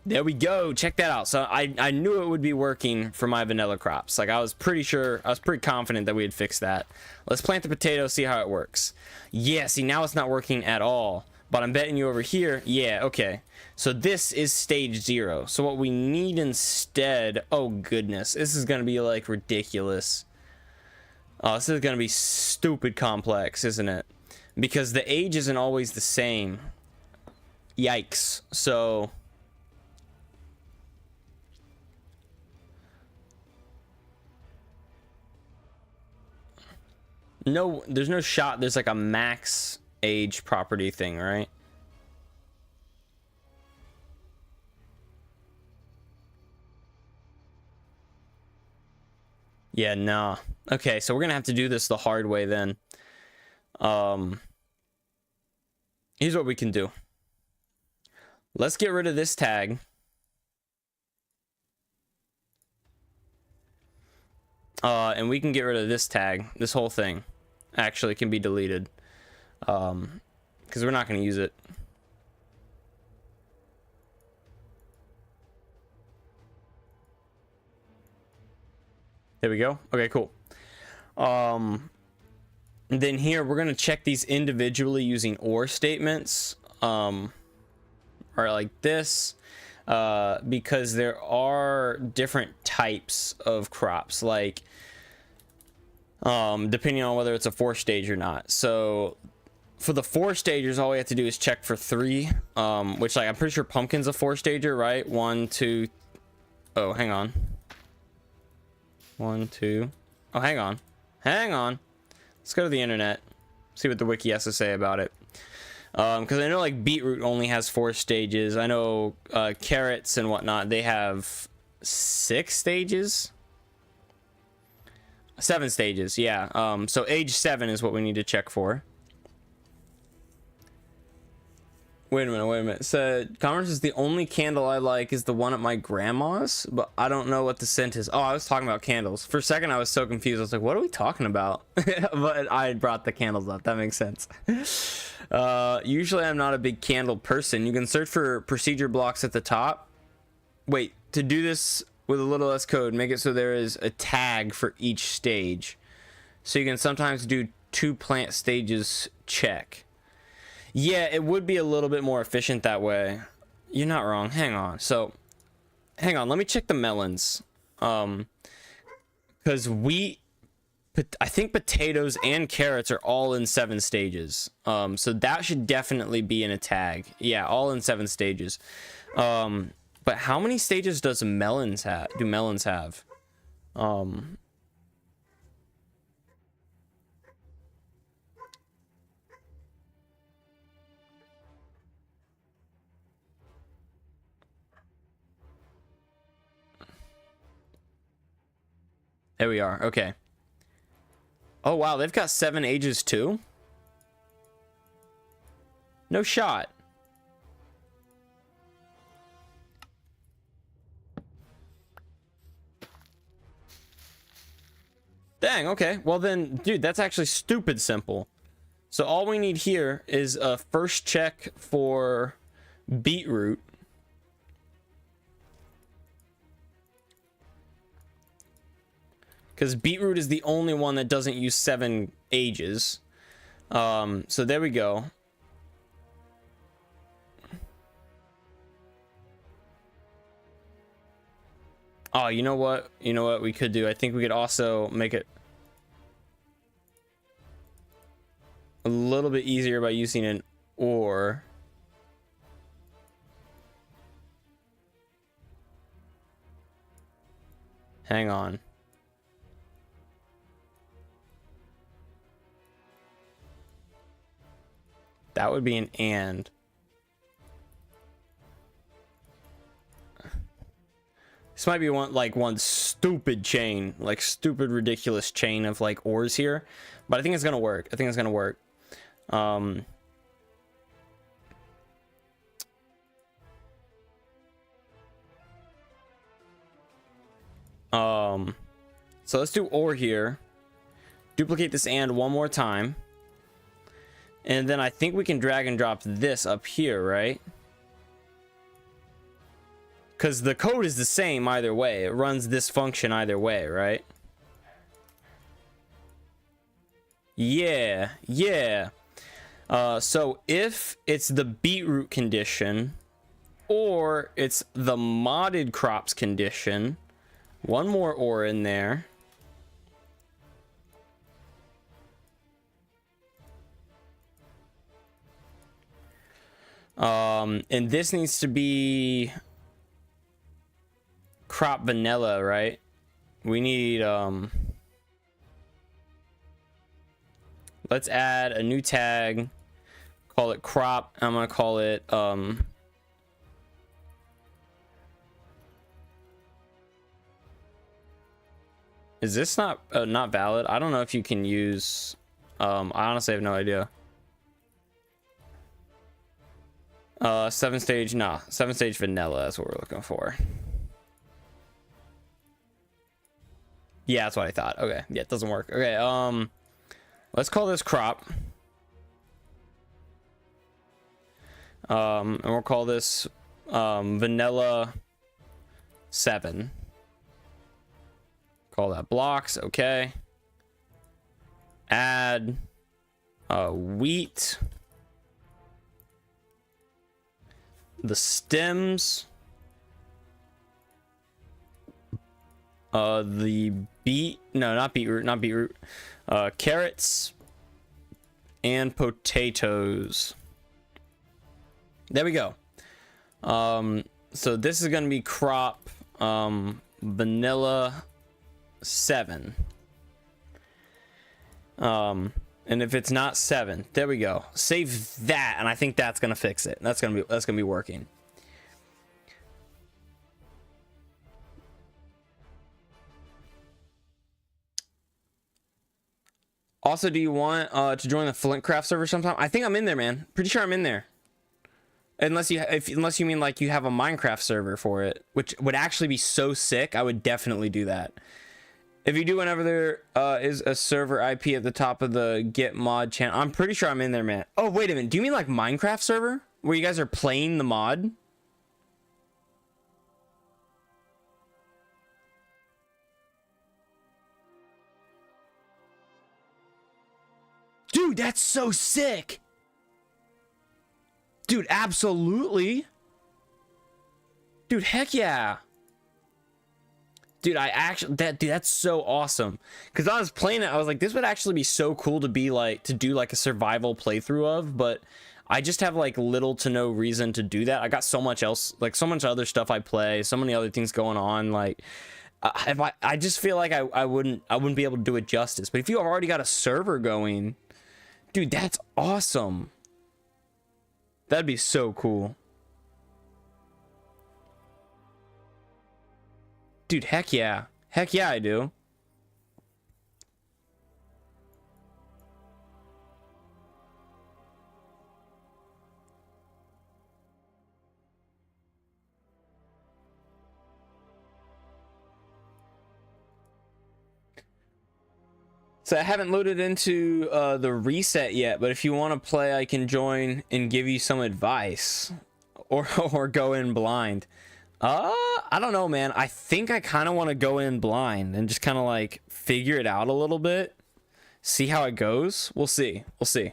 There we go. Check that out. So I knew it would be working for my vanilla crops. Like, I was pretty confident that we had fixed that. Let's plant the potato, see how it works. Yeah, see, now it's not working at all. But I'm betting you over here. Yeah, okay. So this is stage 0. So what we need instead, oh goodness, this is going to be like ridiculous. Oh, this is going to be stupid complex, isn't it? because the age isn't always the same. Yikes. So no, there's no shot there's like a max age property thing, right? Yeah, nah. Okay, so we're gonna have to do this the hard way then. Here's what we can do. Let's get rid of this tag. And we can get rid of this tag. This whole thing actually can be deleted. Because we're not going to use it. There we go. Okay, cool. Then here we're going to check these individually using OR statements. Or like this. Because there are different types of crops, like depending on whether it's a 4-stage or not. So for the 4-stagers, all we have to do is check for 3, which, like, I'm pretty sure pumpkin's a 4-stager, right? 1, 2. Oh, hang on. 1, 2. Oh, hang on. Let's go to the internet, see what the wiki has to say about it. Because I know, like, beetroot only has 4 stages. I know carrots and whatnot, they have 6 stages, 7 stages. Yeah. So age 7 is what we need to check for. Wait a minute. So Commerce is the only candle I like is the one at my grandma's, but I don't know what the scent is. Oh, I was talking about candles. For a second, I was so confused. I was like, what are we talking about? But I brought the candles up. That makes sense. Usually I'm not a big candle person. You can search for procedure blocks at the top. Wait, to do this with a little less code, make it so there is a tag for each stage. So you can sometimes do 2 plant stages check. Yeah, it would be a little bit more efficient that way. You're not wrong. Hang on. So, hang on. Let me check the melons. Because I think potatoes and carrots are all in 7 stages. So that should definitely be in a tag. Yeah, all in 7 stages. But how many stages does melons have? Do melons have? There we are. Okay. Oh, wow. They've got 7 ages too? No shot. Dang, okay. Well then, dude, that's actually stupid simple. So all we need here is a first check for beetroot. Because beetroot is the only one that doesn't use 7 ages. So there we go. Oh, you know what? You know what we could do? I think we could also make it a little bit easier by using an OR. Hang on. That would be an AND. This might be one stupid chain, like stupid ridiculous chain of like ORs here, but I think it's gonna work. So let's do OR here. Duplicate this AND one more time. And then I think we can drag and drop this up here, right? Because the code is the same either way. It runs this function either way, right? Yeah. So if it's the beetroot condition, or it's the modded crops condition, one more OR in there. And this needs to be crop vanilla, right? We need let's add a new tag, call it crop. I'm gonna call it is this not valid? I don't know if you can use I honestly have no idea. 7-stage, nah, 7-stage vanilla, that's what we're looking for. Yeah, that's what I thought. Okay, yeah, it doesn't work. Okay, let's call this crop. And we'll call this vanilla 7. Call that blocks. Okay, add wheat, the stems, the not beetroot, carrots and potatoes. There we go. So this is going to be crop vanilla 7. And if it's not 7, there we go. Save that, and I think that's gonna fix it. That's gonna be working. Also, do you want to join the Flintcraft server sometime? I think I'm in there, man. Pretty sure I'm in there. Unless you mean like you have a Minecraft server for it, which would actually be so sick. I would definitely do that. If you do, whenever there is a server IP at the top of the Get Mod channel, I'm pretty sure I'm in there, man. Oh, wait a minute. Do you mean like Minecraft server where you guys are playing the mod? Dude, that's so sick. Dude, absolutely. Dude, heck yeah. Dude, that's so awesome. Because I was playing it, I was like, this would actually be so cool to be like, to do like a survival playthrough of, but I just have like little to no reason to do that. I got so much else, like so much other stuff I play, so many other things going on. Like, I just feel like I wouldn't be able to do it justice. But if you have already got a server going, dude, that's awesome. That'd be so cool. Dude, heck yeah. Heck yeah, I do. So I haven't loaded into the reset yet, but if you want to play, I can join and give you some advice, or go in blind. I don't know, man. I think I kind of want to go in blind and just kind of like figure it out a little bit, see how it goes. We'll see. We'll see.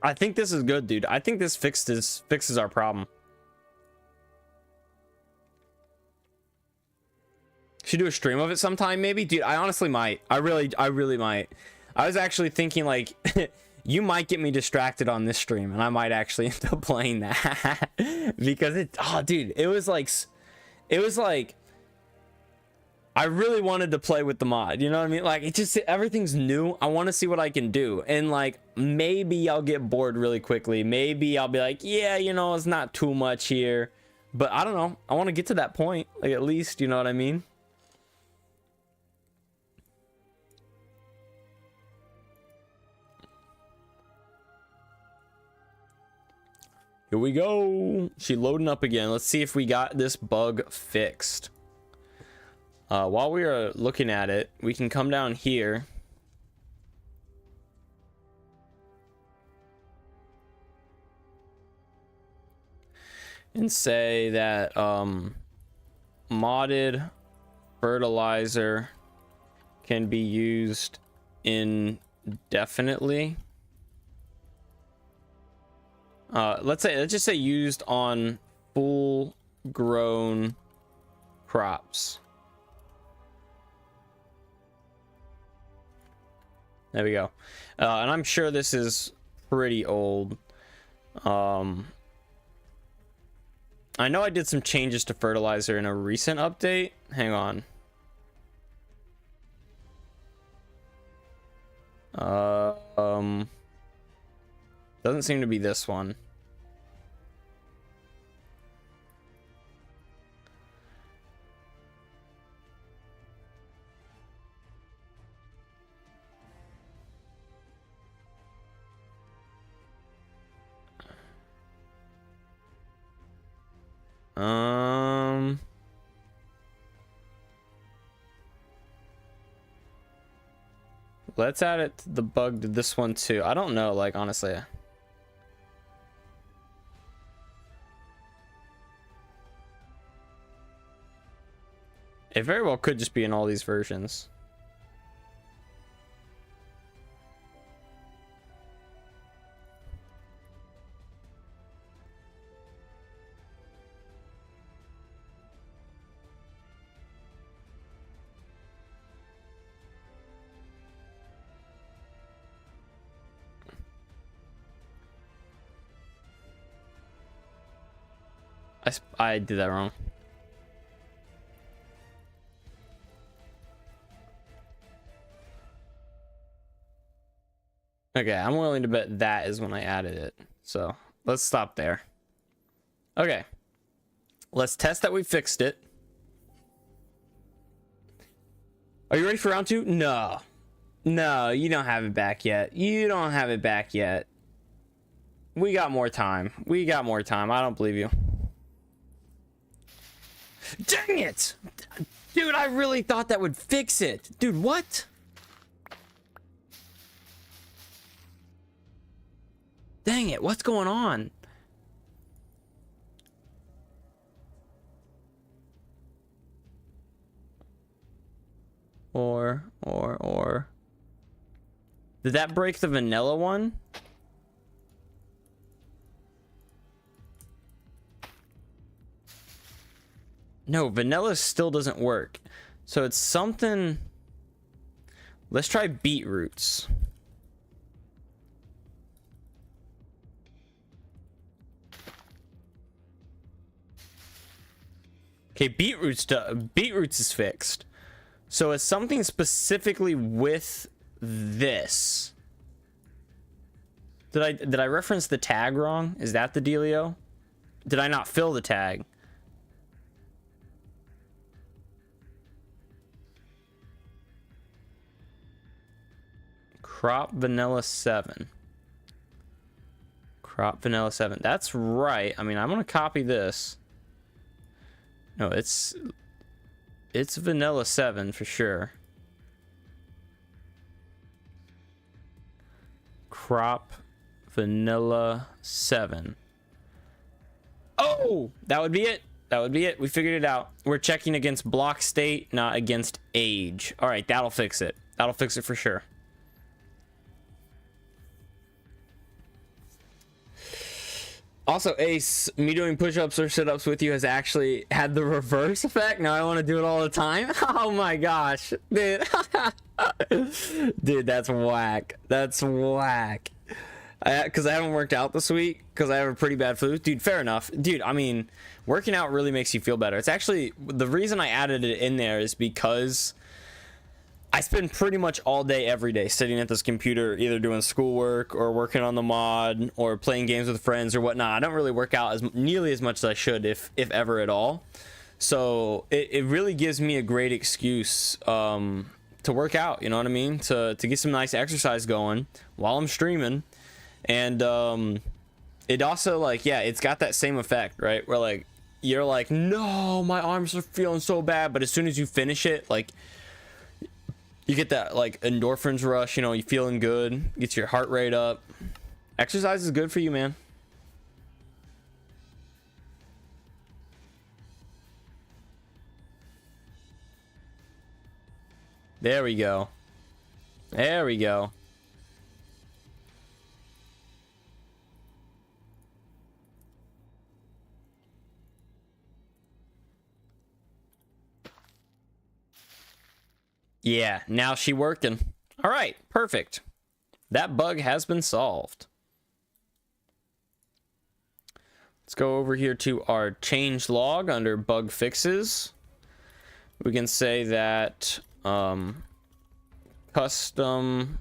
I think this is good, dude. I think this fixes our problem. Should do a stream of it sometime, maybe, dude. I honestly might. I really might. I was actually thinking like you might get me distracted on this stream, and I might actually end up playing that because dude, it was like I really wanted to play with the mod, you know what I mean? Like, it just, everything's new. I want to see what I can do. And like, maybe I'll get bored really quickly. Maybe I'll be like, yeah, you know, it's not too much here. But I don't know. I want to get to that point, like, at least, you know what I mean? Here we go. She loading up again. Let's see if we got this bug fixed. While we are looking at it, we can come down here. And say that modded fertilizer can be used indefinitely. Let's just say used on full grown crops. There we go. And I'm sure this is pretty old. I know I did some changes to fertilizer in a recent update. Hang on. Doesn't seem to be this one. Let's add it to the bug to this one too. I don't know, like, honestly. It very well could just be in all these versions. I did that wrong. Okay, I'm willing to bet that is when I added it. So let's stop there. Okay, let's test that we fixed it. Are you ready for round 2? No. No, you don't have it back yet. You don't have it back yet. We got more time. We got more time. I don't believe you. Dang it! Dude, I really thought that would fix it. Dude, what? Dang it, what's going on? Or. Did that break the vanilla one? No, vanilla still doesn't work. So it's something. Let's try beetroots. Okay, beetroots is fixed. So it's something specifically with this. Did I reference the tag wrong? Is that the dealio? Did I not fill the tag? Crop vanilla 7. Crop vanilla 7. That's right. I mean, I'm gonna copy this. No, it's vanilla 7 for sure. Crop vanilla 7. Oh, that would be it. That would be it. We figured it out. We're checking against block state, not against age. All right, that'll fix it. That'll fix it for sure. Also, Ace, me doing push-ups or sit-ups with you has actually had the reverse effect. Now I want to do it all the time. Oh my gosh, dude. Dude, that's whack. That's whack. Because I haven't worked out this week because I have a pretty bad flu. Dude, fair enough. Dude, I mean, working out really makes you feel better. It's actually, the reason I added it in there is because I spend pretty much all day, every day, sitting at this computer, either doing schoolwork or working on the mod or playing games with friends or whatnot. I don't really work out nearly as much as I should, if ever at all. So it really gives me a great excuse to work out. You know what I mean? To get some nice exercise going while I'm streaming. And it also, like, yeah, it's got that same effect, right? Where, like, you're like, no, my arms are feeling so bad. But as soon as you finish it, like, you get that, like, endorphins rush, you know, you feeling good, gets your heart rate up. Exercise is good for you, man. There we go. There we go. Yeah, now she working. All right, perfect. That bug has been solved. Let's go over here to our change log under bug fixes. We can say that custom,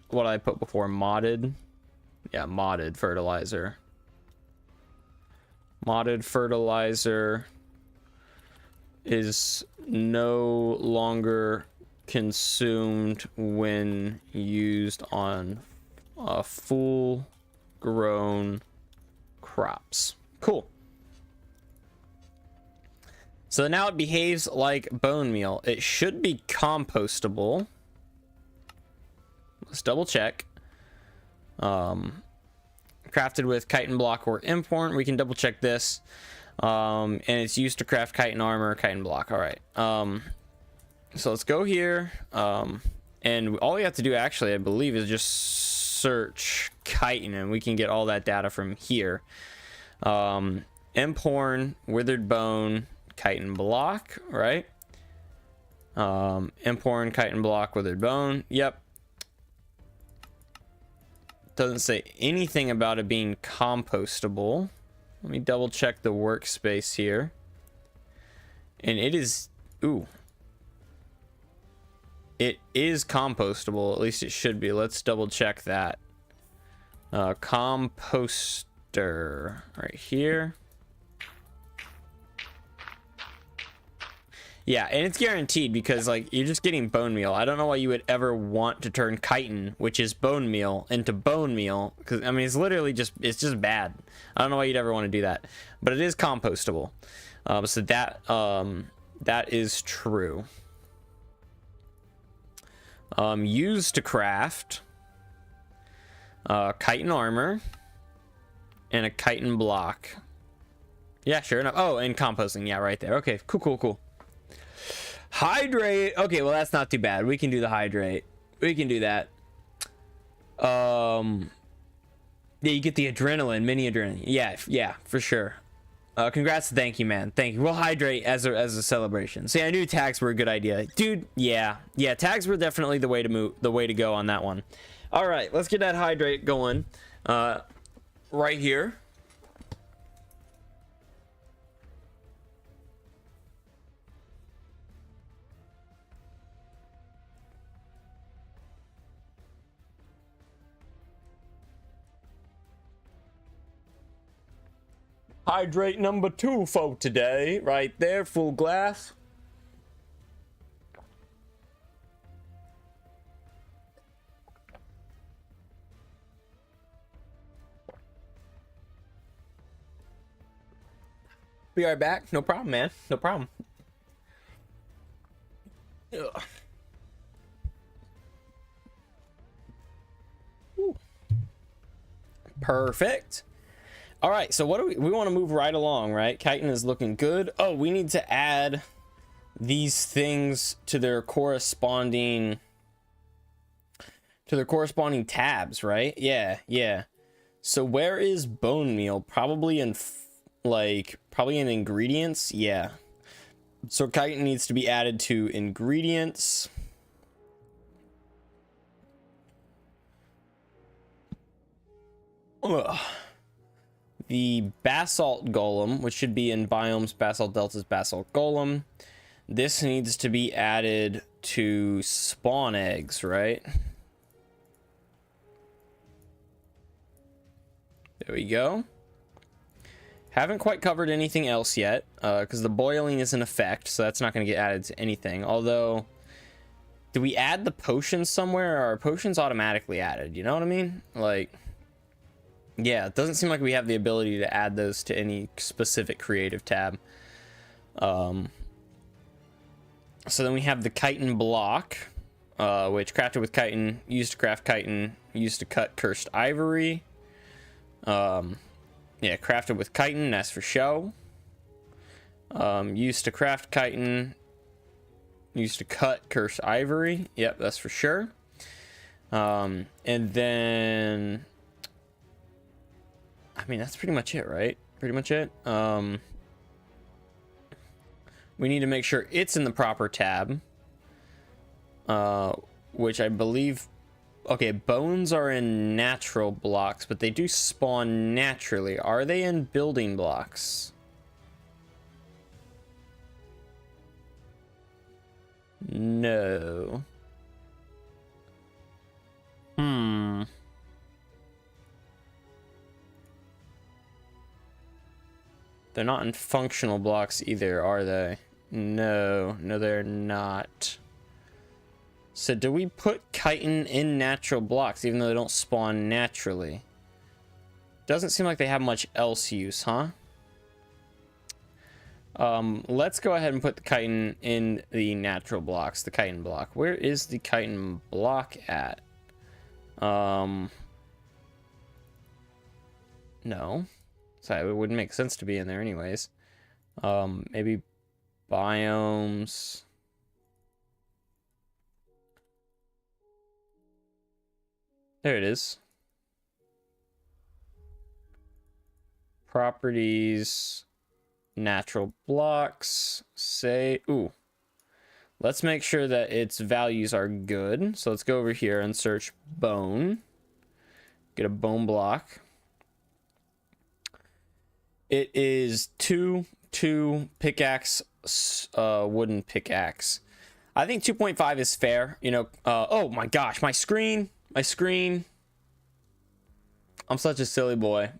what I put before, modded. Yeah, modded fertilizer. Modded fertilizer is no longer consumed when used on full grown crops. Cool. So now it behaves like bone meal. It should be compostable. Let's double check. Crafted with chitin block or import. We can double check this. And it's used to craft chitin armor, chitin block. All right. So let's go here. And all we have to do actually, I believe, is just search chitin, and we can get all that data from here. Imporn, withered bone, chitin block, right? Imporn, chitin block, withered bone. Yep. Doesn't say anything about it being compostable. Let me double check the workspace here. And it is, ooh. It is compostable, at least it should be. Let's double check that. Composter right here. Yeah, and it's guaranteed because like you're just getting bone meal. I don't know why you would ever want to turn chitin, which is bone meal, into bone meal, because I mean it's literally just, it's just bad. I don't know why you'd ever want to do that, but it is compostable. So that that is true. Used to craft chitin armor and a chitin block. Yeah, sure enough. Oh, and composting. Yeah, right there. Okay, cool. Hydrate. Okay, well that's not too bad. We can do the hydrate. We can do that. Yeah, you get the adrenaline, mini adrenaline. Yeah, for sure. Congrats, thank you, man. Thank you. We'll hydrate as a celebration. See, I knew tags were a good idea, dude. Yeah, tags were definitely the way to go on that one. All right, let's get that hydrate going. Right here. Hydrate number 2 for today, right there, full glass. Be right back. No problem, man. No problem. Ugh. Perfect. All right, so what do we want to move right along, right? Chitin is looking good. Oh, we need to add these things to their corresponding tabs, right? Yeah. So where is bone meal? Probably in ingredients. Yeah. So chitin needs to be added to ingredients. Ugh. The basalt golem, which should be in biomes, basalt deltas, basalt golem. This needs to be added to spawn eggs, right? There we go. Haven't quite covered anything else yet, because the boiling is in effect, so that's not going to get added to anything. Although, do we add the potions somewhere, or are potions automatically added? You know what I mean? Like, yeah, it doesn't seem like we have the ability to add those to any specific creative tab. So then we have the chitin block, which crafted with chitin, used to craft chitin, used to cut cursed ivory. Yeah, crafted with chitin, that's for show. Used to craft chitin, used to cut cursed ivory. Yep, that's for sure. And then, I mean, that's pretty much it, right? Pretty much it. We need to make sure it's in the proper tab. Which I believe... Okay, bones are in natural blocks, but they do spawn naturally. Are they in building blocks? No. They're not in functional blocks either, are they? No, they're not. So do we put chitin in natural blocks even though they don't spawn naturally? Doesn't seem like they have much else use, huh? Let's go ahead and put the chitin in the natural blocks, the chitin block. Where is the chitin block at? No. So it wouldn't make sense to be in there anyways. Maybe biomes. There it is. Properties, natural blocks, say, ooh. Let's make sure that its values are good. So let's go over here and search bone. Get a bone block. It is 2 pickaxe, wooden pickaxe. I think 2.5 is fair. You know, oh my gosh, my screen. I'm such a silly boy.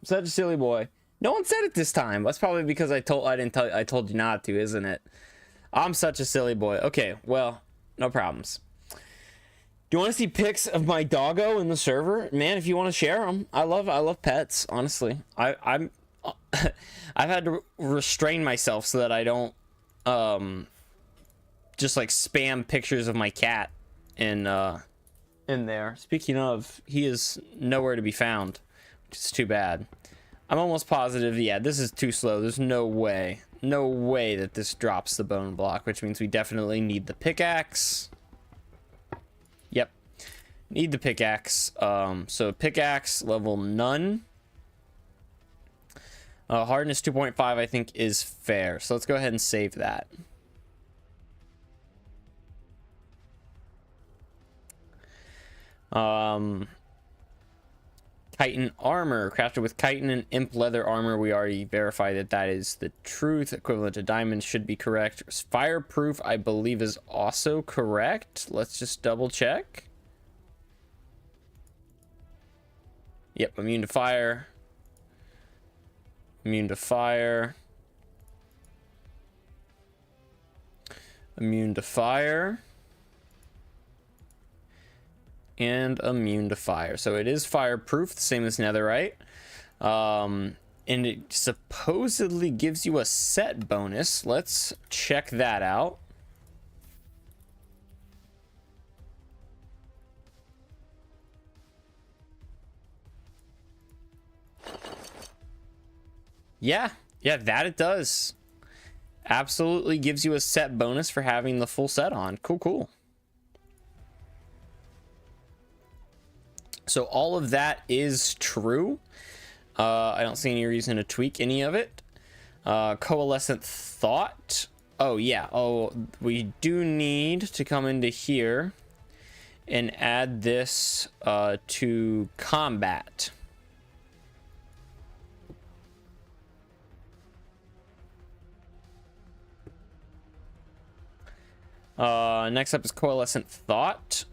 No one said it this time. That's probably because I told you not to, isn't it? I'm such a silly boy. Okay, well, no problems. Do you want to see pics of my doggo in the server? Man, if you want to share them. I love pets, honestly. I've had to restrain myself so that I don't just like spam pictures of my cat in there. Speaking of, he is nowhere to be found, which is too bad. I'm almost positive, yeah, this is too slow. There's no way that this drops the bone block, which means we definitely need the pickaxe. Yep, need the pickaxe. So pickaxe level none. Hardness 2.5 I think is fair. So let's go ahead and save that. Chitin armor, crafted with chitin and imp leather armor. We already verified that that is the truth. Equivalent to diamonds should be correct. Fireproof, I believe, is also correct. Let's just double check. Yep, immune to fire. Immune to fire. Immune to fire. And immune to fire. So it is fireproof, the same as netherite. And it supposedly gives you a set bonus. Let's check that out. Yeah, that it does. Absolutely gives you a set bonus for having the full set on. Cool. So all of that is true. I don't see any reason to tweak any of it. Coalescent thought. Oh yeah. Oh, we do need to come into here and add this to combat. Next up is coalescent thought.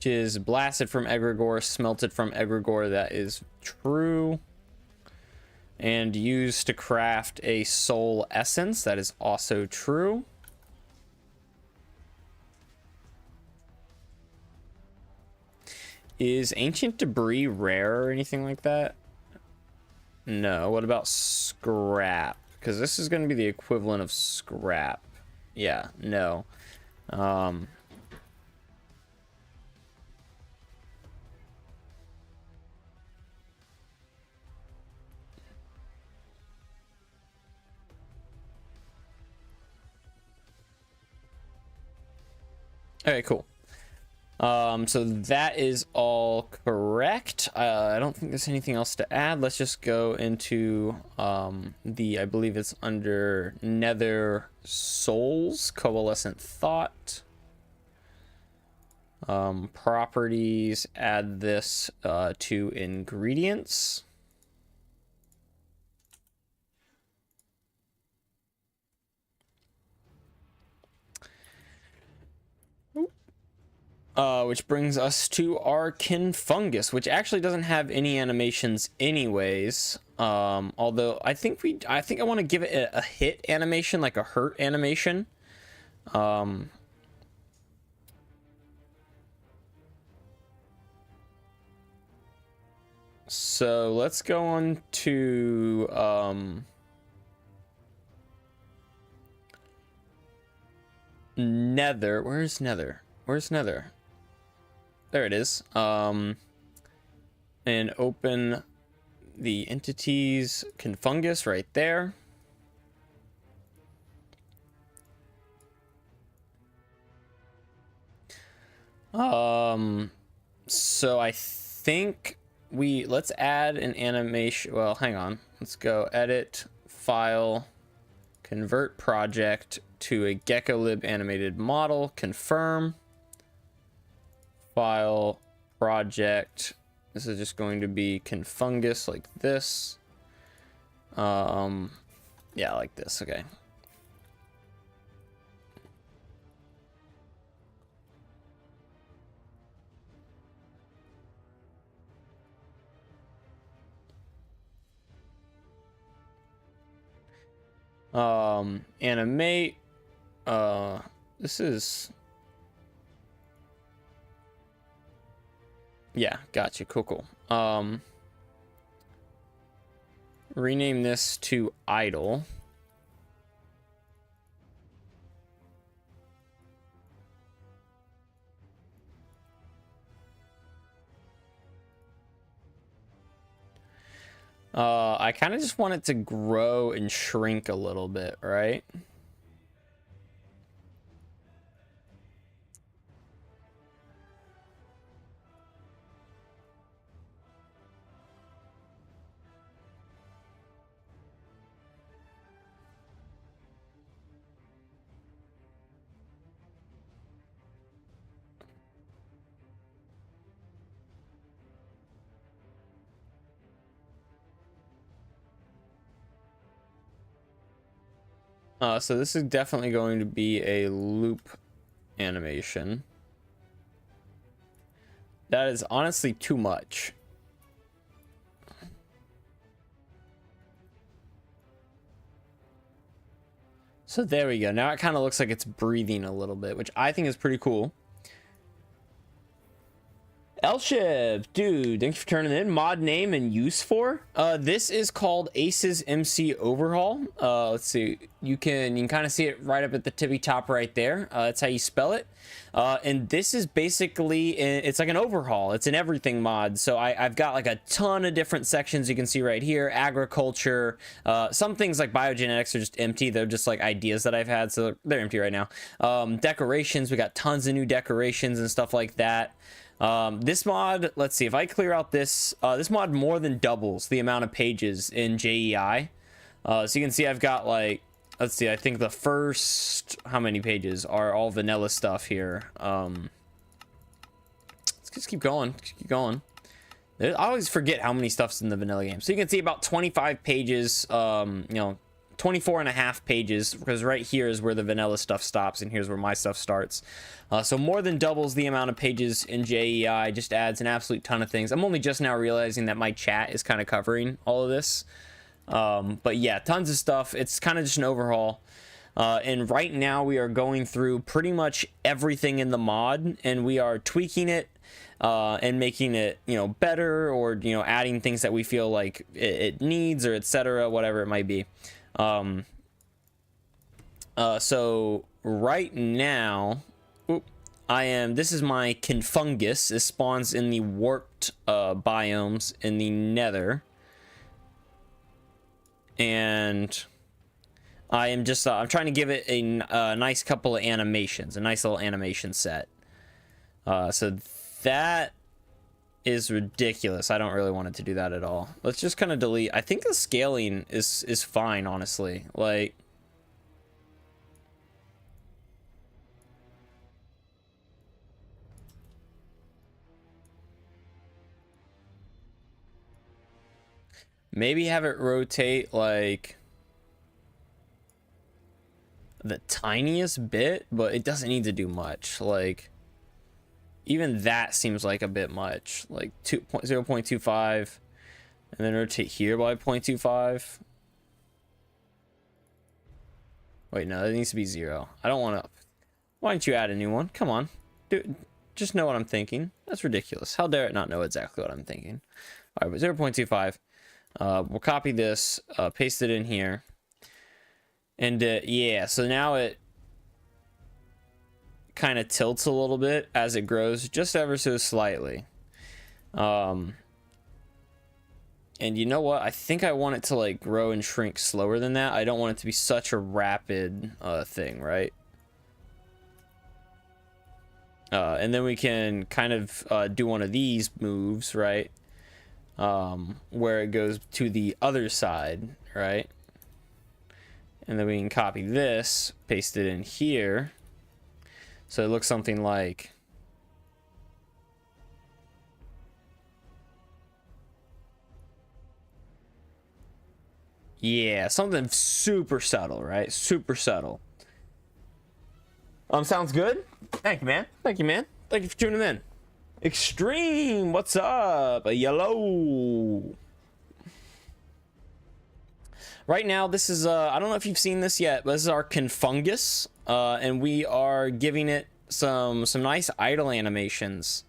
Is blasted from egregore, smelted from egregore. That is true. And used to craft a soul essence. That is also true. Is ancient debris rare or anything like that? No. What about scrap? Because this is going to be the equivalent of scrap. Yeah, no. Okay, cool. So that is all correct. I don't think there's anything else to add. Let's just go into I believe it's under Nether Souls, Coalescent Thought. Properties, add this to ingredients. Which brings us to our Fungus, which actually doesn't have any animations anyways. Although I think I want to give it a hit animation, like a hurt animation. So let's go on to Nether. Where's Nether? Where's Nether? There it is. And open the entities Fungus right there. So I think let's add an animation. Well, hang on. Let's go edit, file, convert project to a GeckoLib animated model, confirm, file, project. This is just going to be Fungus like this. Yeah, like this. Okay. Animate. This is. Yeah, gotcha. Cool. Rename this to idle. I kind of just want it to grow and shrink a little bit, right? So this is definitely going to be a loop animation. That is honestly too much. So there we go. Now it kind of looks like it's breathing a little bit, which I think is pretty cool. Elshib, dude, thanks for turning in. Mod name and use for? This is called A.C.E.S MC Overhaul. Let's see. You can kind of see it right up at the tippy top right there. That's how you spell it. And this is basically, it's like an overhaul. It's an everything mod. So I've got like a ton of different sections you can see right here. Agriculture. Some things like biogenetics are just empty. They're just like ideas that I've had. So they're empty right now. Decorations. We got tons of new decorations and stuff like that. This mod, let's see, if I clear out this mod more than doubles the amount of pages in JEI. So you can see I've got like, let's see, I think the first, how many pages are all vanilla stuff here. Let's just keep going. I always forget how many stuff's in the vanilla game. So you can see about 25 pages, 24 and a half pages, because right here is where the vanilla stuff stops and here's where my stuff starts. So more than doubles the amount of pages in JEI. Just adds an absolute ton of things. I'm only just now realizing that my chat is kind of covering all of this. But yeah, tons of stuff. It's kind of just an overhaul. And right now we are going through pretty much everything in the mod, and we are tweaking it and making it, better, or, adding things that we feel like it needs, or etc., whatever it might be. So right now, this is my Fungus. It spawns in the warped biomes in the Nether, and I am just I'm trying to give it a nice couple of animations, a nice little animation set. So that is ridiculous. I don't really want it to do that at all. Let's just kind of delete. I think the scaling is fine, honestly. Like, maybe have it rotate like the tiniest bit, but it doesn't need to do much. Like, even that seems like a bit much. Like 0.25, and then rotate here by 0.25. Wait, no, that needs to be 0. I don't want to. Why don't you add a new one? Come on, dude. Just know what I'm thinking. That's ridiculous. How dare it not know exactly what I'm thinking? All right, but 0.25. We'll copy this, paste it in here, and yeah. So now it kind of tilts a little bit as it grows, just ever so slightly. And you know what? I think I want it to like grow and shrink slower than that. I don't want it to be such a rapid thing, right? And then we can kind of do one of these moves, right? Where it goes to the other side, right? And then we can copy this, paste it in here. So it looks something like, yeah, something super subtle, right? Super subtle. Sounds good. Thank you, man. Thank you, man. Thank you for tuning in. Extreme, what's up? A yellow. Right now, this is I don't know if you've seen this yet, but this is our Confungus, and we are giving it some nice idle animations,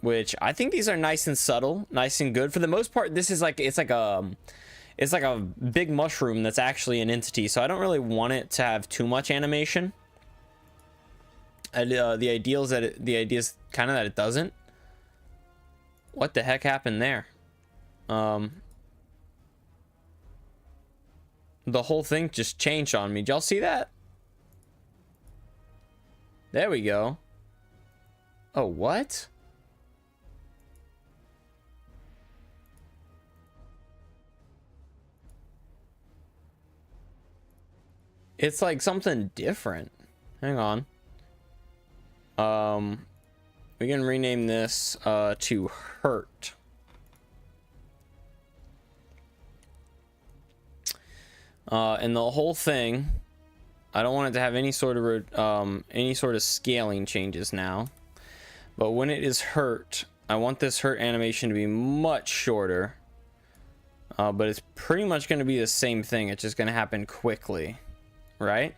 which I think these are nice and subtle, nice and good. For the most part, this is like it's like a big mushroom that's actually an entity, so I don't really want it to have too much animation. And, the idea is kind of that it doesn't. What the heck happened there? The whole thing just changed on me. Did y'all see that? There we go. Oh, what? It's like something different. Hang on. We can rename this to Hurt. And the whole thing, I don't want it to have any sort of scaling changes now. But when it is hurt, I want this hurt animation to be much shorter. But it's pretty much going to be the same thing. It's just going to happen quickly, right?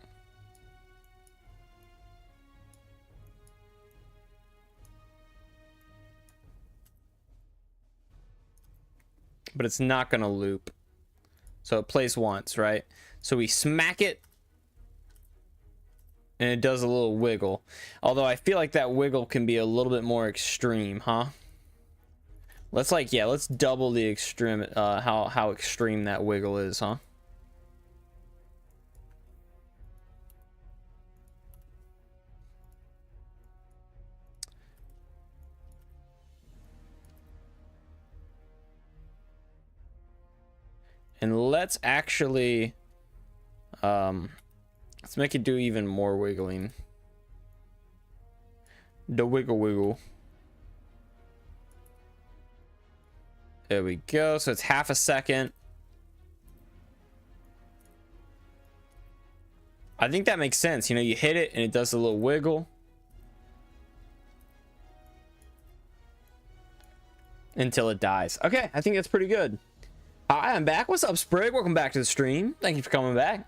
But it's not going to loop. So it plays once, right? So we smack it, and it does a little wiggle. Although I feel like that wiggle can be a little bit more extreme, huh? Let's let's double the extreme, how extreme that wiggle is, huh? And let's actually, let's make it do even more wiggling. The wiggle. There we go. So it's half a second. I think that makes sense. You know, you hit it and it does a little wiggle. Until it dies. Okay, I think that's pretty good. Hi, I'm back. What's up, Sprig? Welcome back to the stream. Thank you for coming back.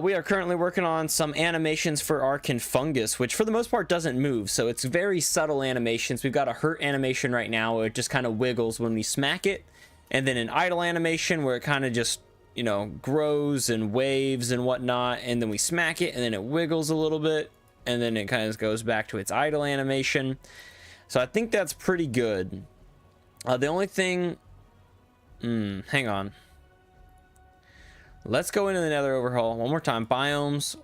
We are currently working on some animations for our Confungus, which for the most part doesn't move, so it's very subtle animations. We've got a hurt animation right now where it just kind of wiggles when we smack it, and then an idle animation where it kind of just, you know, grows and waves and whatnot, and then we smack it, and then it wiggles a little bit, and then it kind of goes back to its idle animation. So I think that's pretty good. The only thing... hang on. Let's go into the Nether Overhaul one more time. Biomes,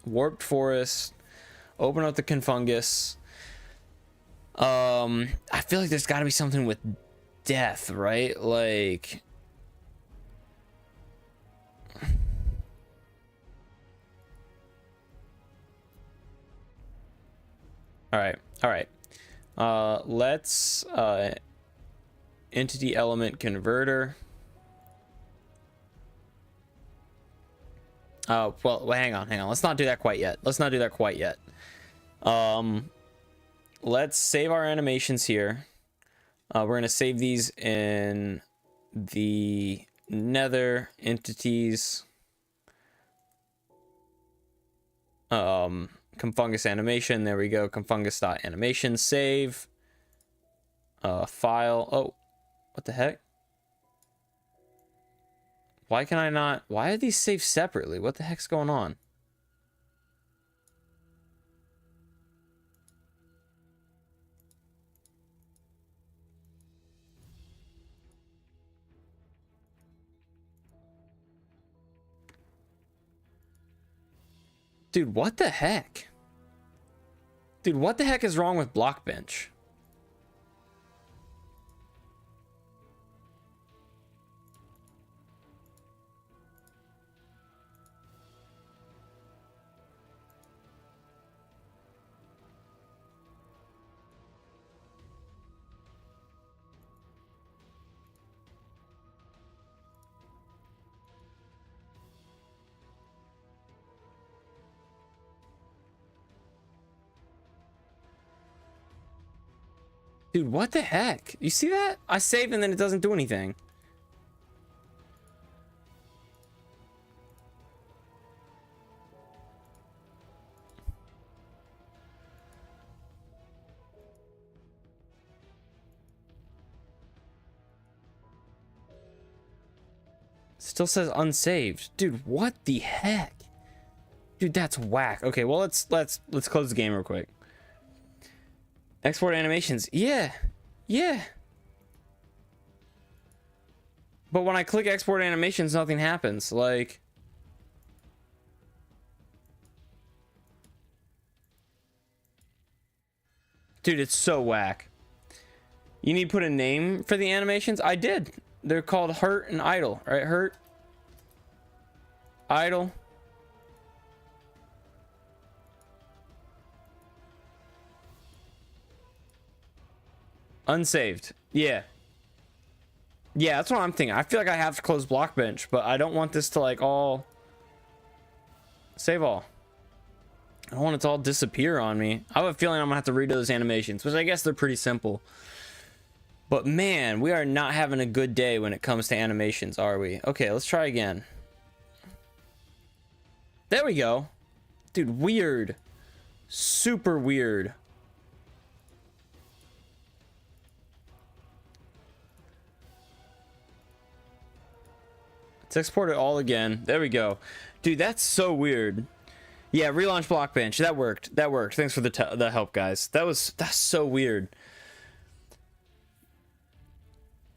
warped forest. Open up the Confungus. I feel like there's got to be something with death, right? Like, all right. Let's entity element converter. Oh, well, hang on. Let's not do that quite yet. Let's save our animations here. We're gonna save these in the nether entities. Confungus animation. There we go. Confungus.animation. Save. File. Oh, what the heck? Why can I not? Why are these saved separately? What the heck's going on? Dude, what the heck? Dude, what the heck is wrong with Blockbench? Dude, what the heck? You see that? I save and then it doesn't do anything. Still says unsaved. Dude, what the heck? Dude, that's whack. Okay, well let's close the game real quick. Export animations. Yeah. But when I click export animations, nothing happens. Like, dude, it's so whack. You need to put a name for the animations? I did. They're called Hurt and Idle, right? Hurt, Idle. Unsaved. Yeah, that's what I'm thinking. I feel like I have to close Blockbench, but I don't want this to like all save all. I don't want it to all disappear on me. I have a feeling I'm gonna have to redo those animations, which I guess they're pretty simple. But man, we are not having a good day when it comes to animations, are we? Okay, let's try again. There we go. Dude, weird. Super weird. Let's export it all again. There we go. Dude, that's so weird. Yeah, relaunch Blockbench. That worked. Thanks for the help, guys. That's so weird.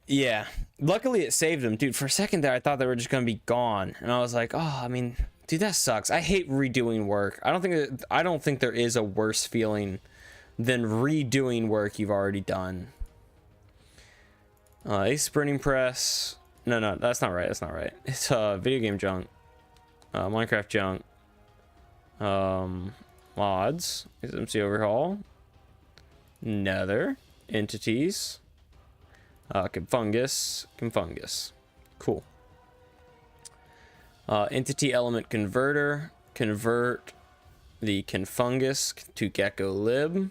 Yeah. Luckily it saved them. Dude, for a second there I thought they were just gonna be gone. And I was like, oh, I mean, dude, that sucks. I hate redoing work. I don't think there is a worse feeling than redoing work you've already done. A sprinting press. No, that's not right. It's video game junk. Minecraft junk. Mods. Is MC Overhaul. Nether. Entities. Confungus. Cool. Entity element converter. Convert the Confungus to gecko lib.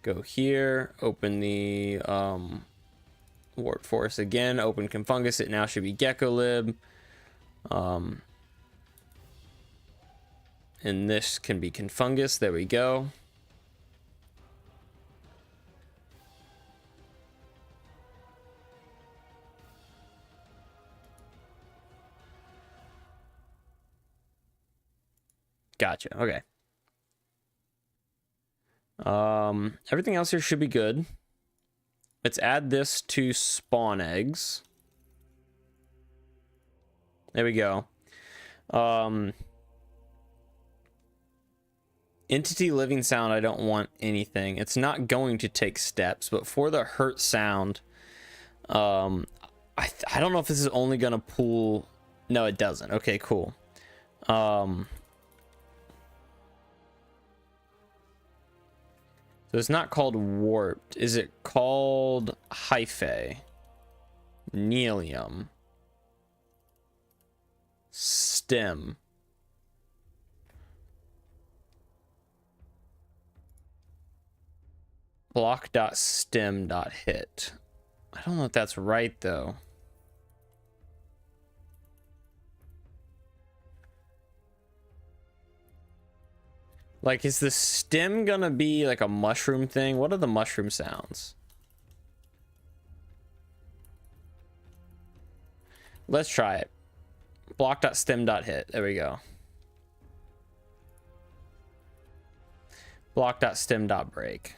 Go here. Open the warp force again. Open Confungus. It now should be gecko lib. And this can be Confungus. There we go. Gotcha. Okay. Everything else here should be good. Let's add this to spawn eggs. There we go. Entity living sound, I don't want anything. It's not going to take steps, but for the hurt sound, I don't know if this is only gonna pull. No, it doesn't. Okay, cool. So it's not called warped. Is it called hyphae? Nelium. Stem. Block.stem.hit. I don't know if that's right though. Like, is the stem gonna be like a mushroom thing? What are the mushroom sounds? Let's try it. Block.stem.hit. There we go. Block.stem.break.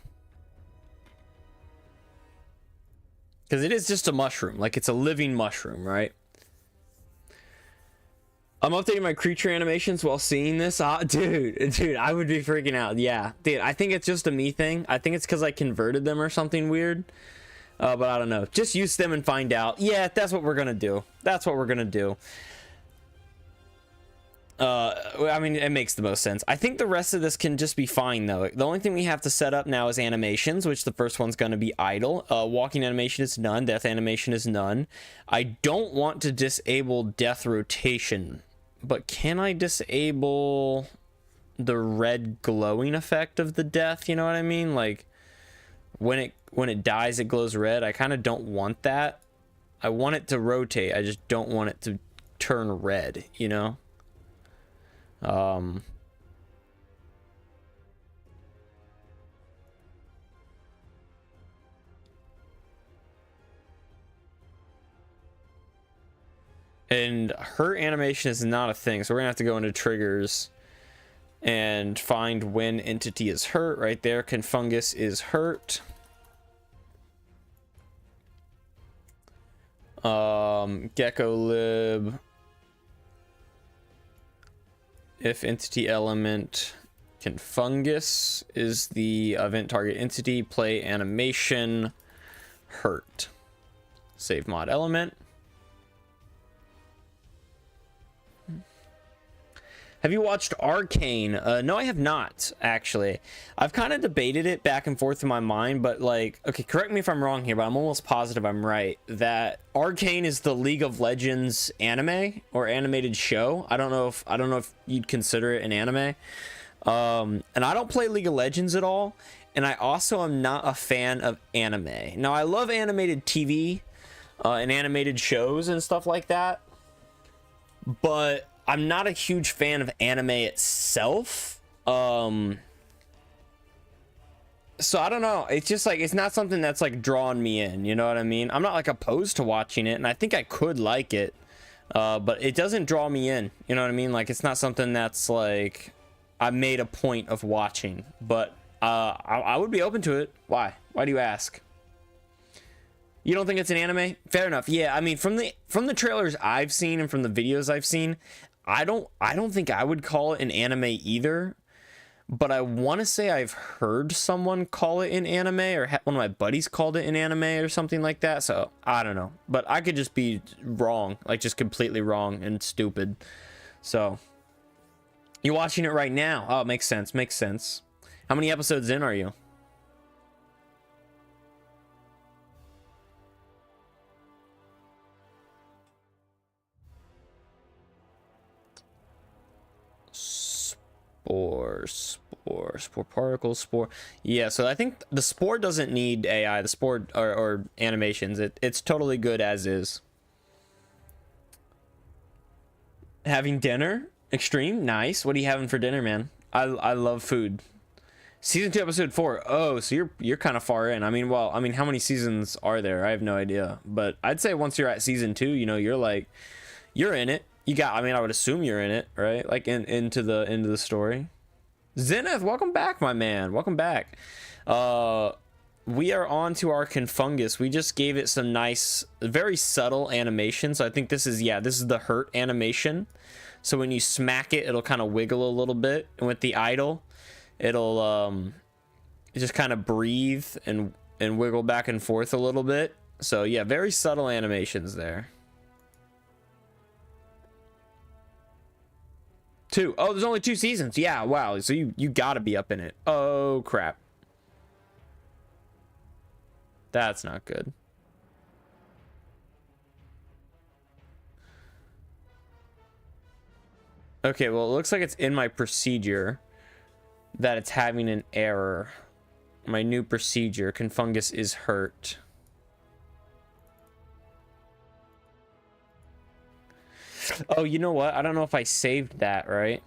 Because it is just a mushroom. Like, it's a living mushroom, right? I'm updating my creature animations while seeing this. Dude, I would be freaking out. Yeah, dude, I think it's just a me thing. I think it's because I converted them or something weird. But I don't know. Just use them and find out. Yeah, that's what we're gonna do. That's what we're gonna do. I mean, it makes the most sense. I think the rest of this can just be fine, though. The only thing we have to set up now is animations, which the first one's going to be idle. Walking animation is none. Death animation is none. I don't want to disable death rotation, but can I disable the red glowing effect of the death? You know what I mean? Like, when it dies, it glows red. I kind of don't want that. I want it to rotate. I just don't want it to turn red, you know? And her animation is not a thing, so we're gonna have to go into triggers and find when entity is hurt. Right there, Confungus is hurt. Gecko lib. If entity element Confungus is the event target entity, play animation hurt. Save mod element. Have you watched Arcane? No, I have not, actually. I've kind of debated it back and forth in my mind, but like, okay, correct me if I'm wrong here, but I'm almost positive I'm right, that Arcane is the League of Legends anime or animated show. I don't know if you'd consider it an anime. And I don't play League of Legends at all, and I also am not a fan of anime. Now, I love animated TV and animated shows and stuff like that, but I'm not a huge fan of anime itself. So I don't know. It's just like, it's not something that's like drawing me in, you know what I mean? I'm not like opposed to watching it, and I think I could like it, but it doesn't draw me in, you know what I mean? Like, it's not something that's like I made a point of watching, but I would be open to it. Why do you ask? You don't think it's an anime? Fair enough. Yeah, I mean, from the trailers I've seen and from the videos I've seen, I don't think I would call it an anime either, but I want to say I've heard someone call it an anime, or one of my buddies called it an anime or something like that. So I don't know, but I could just be wrong, like just completely wrong and stupid. So you're watching it right now. Oh, it makes sense. Makes sense. How many episodes in are you? Spore particles, spore. Yeah, so I think the spore doesn't need AI. The spore or animations. It's totally good as is. Having dinner? Extreme? Nice. What are you having for dinner, man? I love food. Season 2, episode 4. Oh, so you're kind of far in. I mean, well, I mean, how many seasons are there? I have no idea. But I'd say once you're at season 2, you know, you're in it. I mean, I would assume you're in it, right? Like into the story. Zenith, welcome back, my man. Welcome back. We are on to our Confungus. We just gave it some nice, very subtle animation. So I think this is the hurt animation. So when you smack it, it'll kind of wiggle a little bit. And with the idle, it'll just kind of breathe and wiggle back and forth a little bit. So yeah, very subtle animations there. 2. Oh, there's only 2 seasons. Yeah, wow. So you gotta be up in it. Oh crap. That's not good. Okay, well, it looks like it's in my procedure that it's having an error. My new procedure, Confungus is hurt. Oh, you know what? I don't know if I saved that, right?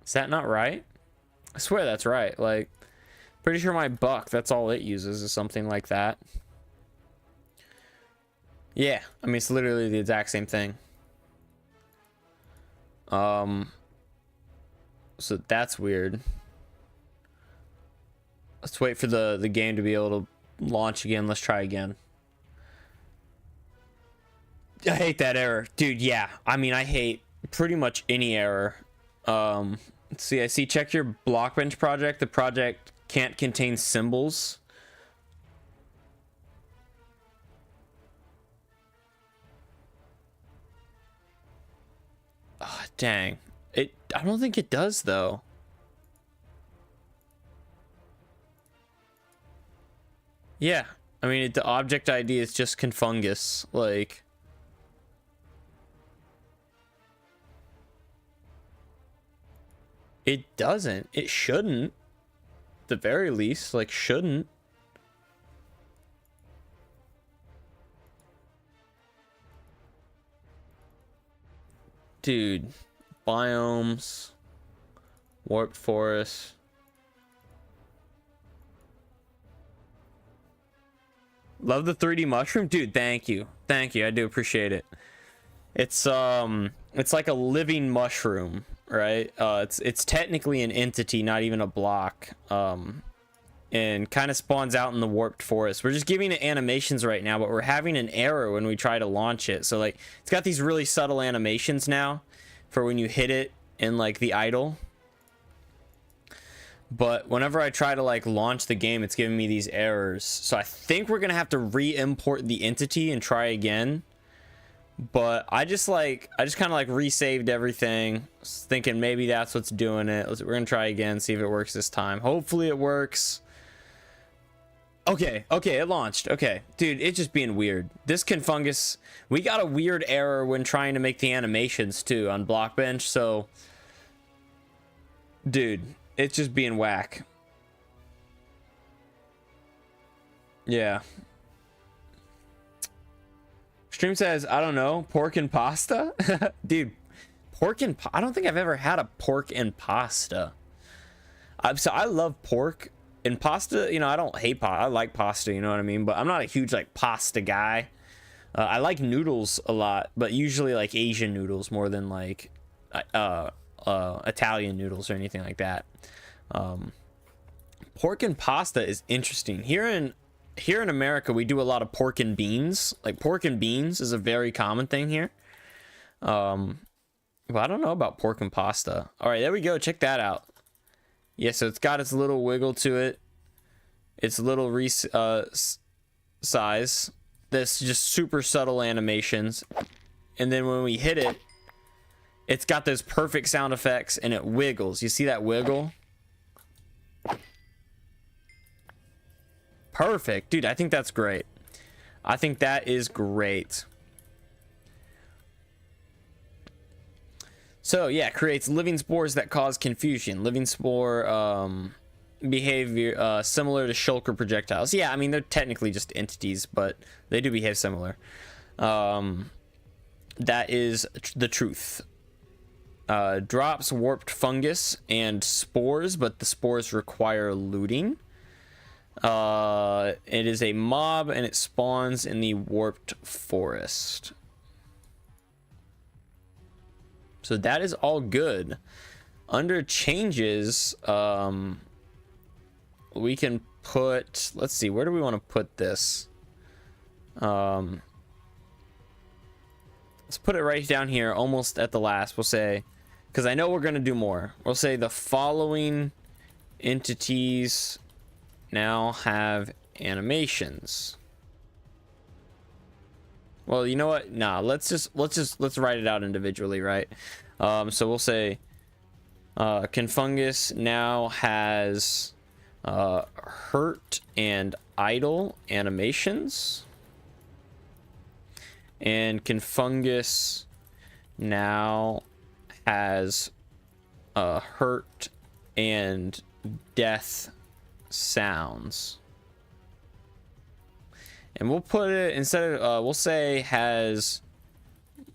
Is that not right? I swear that's right. Like, pretty sure my buck, that's all it uses is something like that. Yeah, I mean, it's literally the exact same thing. So that's weird. Let's wait for the game to be able to launch again. Let's try again. I hate that error. Dude, yeah. I mean, I hate pretty much any error. Let's see, I see check your Blockbench project. The project can't contain symbols. Oh, dang. I don't think it does though. Yeah. I mean, the object ID is just Confungus. Like, it doesn't. It shouldn't. At the very least, like, shouldn't. Dude, biomes, warped forest. Love the 3D mushroom, dude. Thank you, I do appreciate it. It's like a living mushroom, right? It's technically an entity, not even a block. And kind of spawns out in the warped forest. We're just giving it animations right now, but we're having an error when we try to launch it. So like, it's got these really subtle animations now for when you hit it in like the idle. But whenever I try to like launch the game, it's giving me these errors. So I think we're gonna have to re-import the entity and try again. But I just kind of like resaved everything, thinking maybe that's what's doing it. We're gonna try again, see if it works this time. Hopefully it works. Okay, it launched. Okay, dude, it's just being weird. This Confungus, we got a weird error when trying to make the animations too on Blockbench. So, dude, it's just being whack. Yeah. Stream says, I don't know, pork and pasta? Dude, I don't think I've ever had a pork and pasta. So I love pork and pasta. You know, I don't hate pasta. I like pasta, you know what I mean? But I'm not a huge, like, pasta guy. I like noodles a lot, but usually, like, Asian noodles more than, like, Italian noodles or anything like that. Pork and pasta is interesting. Here in America, we do a lot of pork and beans. Like, pork and beans is a very common thing here. But I don't know about pork and pasta. All right, there we go. Check that out. Yeah, so it's got its little wiggle to it. Its little size. This just super subtle animations. And then when we hit it, it's got those perfect sound effects and it wiggles. You see that wiggle? Perfect. Dude, I think that's great. I think that is great. So, yeah, creates living spores that cause confusion. Living spore behavior similar to shulker projectiles. Yeah, I mean, they're technically just entities, but they do behave similar. That is the truth. Drops warped fungus and spores, but the spores require looting. It is a mob and it spawns in the warped forest. So that is all good. Under changes, we can put, let's see, where do we want to put this? Let's put it right down here, almost at the last. We'll say, because I know we're going to do more. We'll say the following entities now have animations. Well, you know what? Nah, let's write it out individually, right? So we'll say Confungus now has hurt and idle animations, and Confungus now has hurt and death sounds. And we'll put it, instead of we'll say has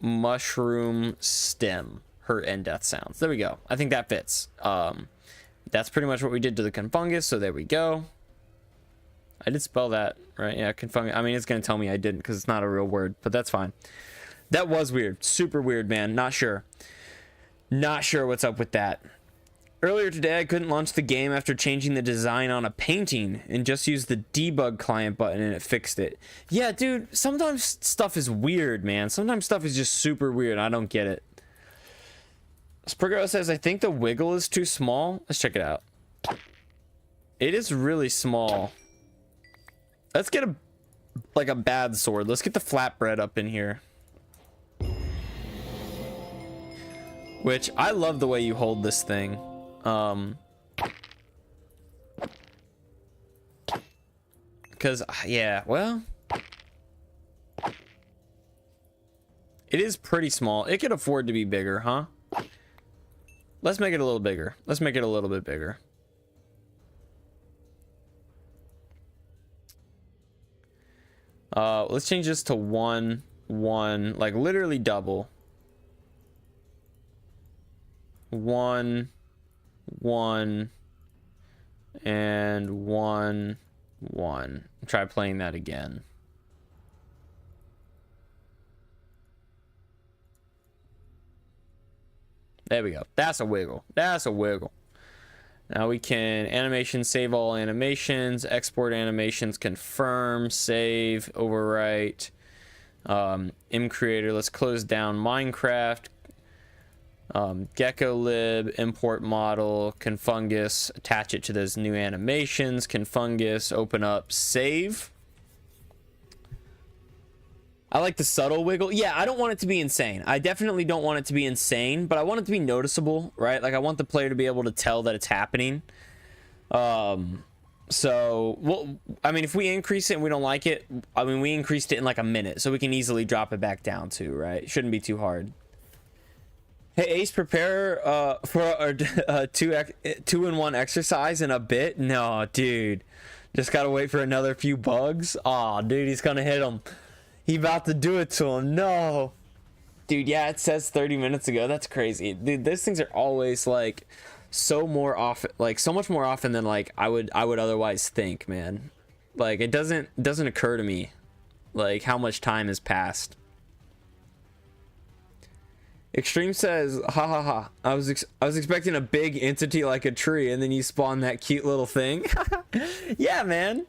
mushroom stem hurt and death sounds. There we go. I think that fits. That's pretty much what we did to the Confungus, so there we go. I did spell that right. Yeah, Confungus. I mean, it's gonna tell me I didn't because it's not a real word, but that's fine. That was weird. Super weird, man. Not sure what's up with that. Earlier today, I couldn't launch the game after changing the design on a painting and just used the debug client button and it fixed it. Yeah, dude, sometimes stuff is weird, man. Sometimes stuff is just super weird. I don't get it. Spriggo says, I think the wiggle is too small. Let's check it out. It is really small. Let's get a bad sword. Let's get the flatbread up in here. Which, I love the way you hold this thing. Because, yeah, well, it is pretty small. It could afford to be bigger, huh? Let's make it a little bigger. Let's make it a little bit bigger. Let's change this to 1, 1, like literally double. 1, 1, and 1, 1. Try playing that again. There we go. That's a wiggle. That's a wiggle. Now we can animation, save all animations, export animations, confirm, save, overwrite. M creator. Let's close down Minecraft. Gecko lib, import model, Confungus, attach it to those new animations, Confungus, open up, save. I like the subtle wiggle. Yeah, I don't want it to be insane. I definitely don't want it to be insane, but I want it to be noticeable, right? Like I want the player to be able to tell that it's happening. So, well, I mean, if we increase it and we don't like it, I mean, we increased it in like a minute, so we can easily drop it back down too, right? It shouldn't be too hard. Hey Ace, prepare for a 2-in-1 exercise in a bit. No, dude, just gotta wait for another few bugs. Aw, dude, he's gonna hit him. He about to do it to him. No, dude. Yeah, it says 30 minutes ago. That's crazy, dude. Those things are always like so more often, like so much more often than like I would otherwise think, man. Like it doesn't occur to me like how much time has passed. Extreme says, ha ha ha, I was expecting a big entity like a tree, and then you spawn that cute little thing. Yeah, man.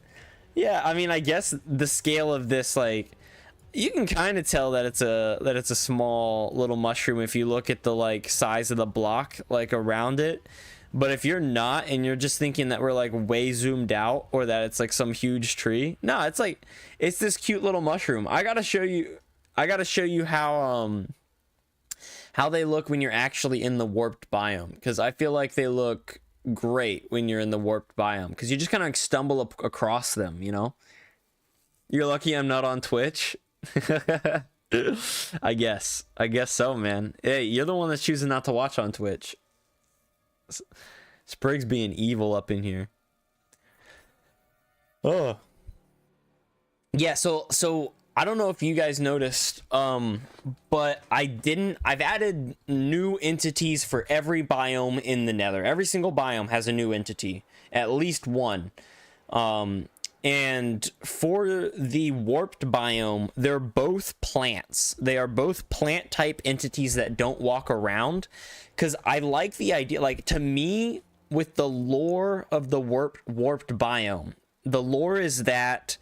Yeah, I mean, I guess the scale of this, like, you can kind of tell that it's a small little mushroom if you look at the like size of the block like around it. But if you're not, and you're just thinking that we're like way zoomed out, or that it's like some huge tree, no, it's like it's this cute little mushroom. I gotta show you how they look when you're actually in the warped biome, because I feel like they look great when you're in the warped biome, because you just kind of like stumble across them, you know. You're lucky I'm not on Twitch. I guess so, man. Hey, you're the one that's choosing not to watch on Twitch. Sprig's being evil up in here. Oh yeah, so I don't know if you guys noticed, but I've added new entities for every biome in the Nether. Every single biome has a new entity, at least one. And And for the warped biome, they're both plants. They are both plant type entities that don't walk around. Because I like the idea, like, to me, with the lore of the warped biome, the lore is that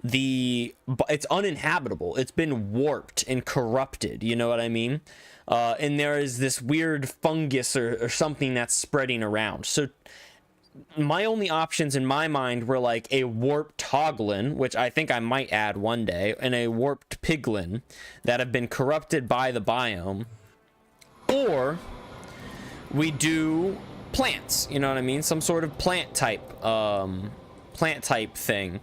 it's uninhabitable. It's been warped and corrupted. You know what I mean? And there is this weird fungus or something that's spreading around. So my only options in my mind were like a warped hoglin, which I think I might add one day, and a warped piglin that have been corrupted by the biome, or we do plants, you know what I mean, some sort of plant type thing.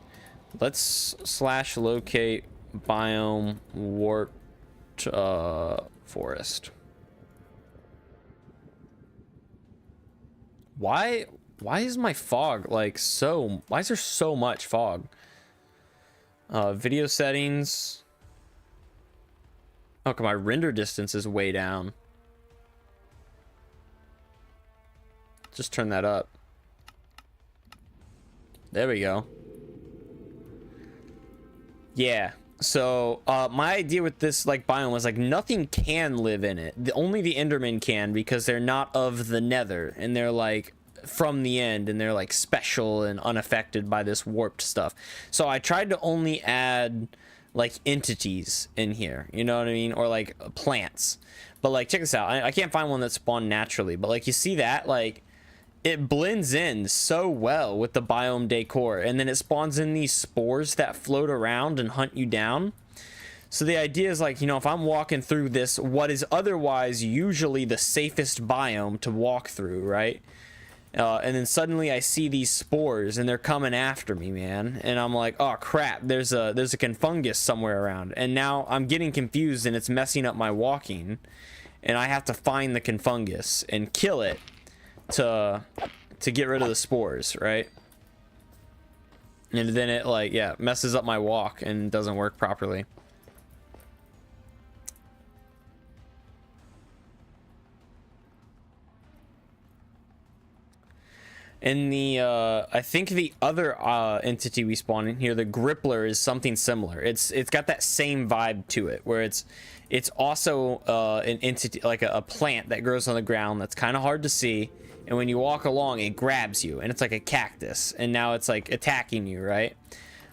Let's / locate biome warped forest. Why is my fog like so? Why is there so much fog? Video settings. Oh, my render distance is way down. Just turn that up. There we go. Yeah. So my idea with this like biome was like nothing can live in it. Only the Endermen can, because they're not of the Nether, and they're like from the end, and they're like special and unaffected by this warped stuff. So I tried to only add like entities in here, you know what I mean, or like plants. But like, check this out. I can't find one that spawned naturally, but like, you see that, like, it blends in so well with the biome decor, and then it spawns in these spores that float around and hunt you down. So the idea is like, you know, if I'm walking through this, what is otherwise usually the safest biome to walk through, right? And then suddenly I see these spores and they're coming after me, man. And I'm like, oh crap, there's a confungus somewhere around. And now I'm getting confused and it's messing up my walking. And I have to find the confungus and kill it to get rid of the spores, right? And then it like, yeah, messes up my walk and doesn't work properly. And the I think the other entity we spawn in here, the Grippler, is something similar. It's got that same vibe to it, where it's also an entity, like a plant that grows on the ground that's kind of hard to see, and when you walk along it grabs you, and it's like a cactus, and now it's like attacking you, right?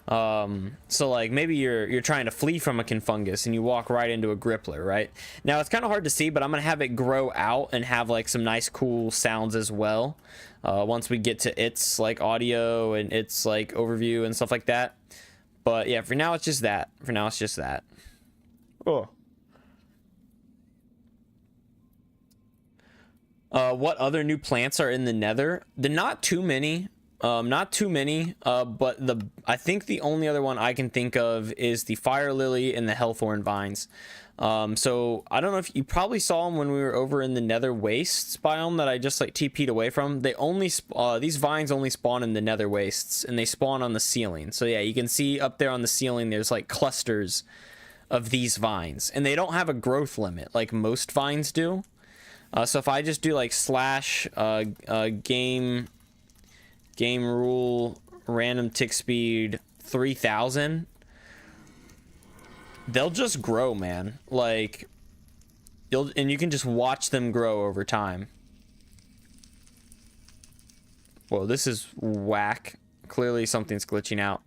So like maybe you're trying to flee from a confungus and you walk right into a Grippler, right? Now it's kind of hard to see, but I'm gonna have it grow out and have like some nice cool sounds as well, once we get to its like audio and its like overview and stuff like that. But yeah, for now it's just that. Oh. What other new plants are in the Nether? They're not too many. But I think the only other one I can think of is the fire lily and the hellthorn vines. So I don't know if you probably saw them when we were over in the Nether wastes biome that I just like TP'd away from. They only these vines only spawn in the Nether wastes, and they spawn on the ceiling. So yeah, you can see up there on the ceiling there's like clusters of these vines, and they don't have a growth limit like most vines do. So if I just do like / game rule random tick speed 3000, they'll just grow, man. Like and you can just watch them grow over time. Whoa, this is whack. Clearly something's glitching out.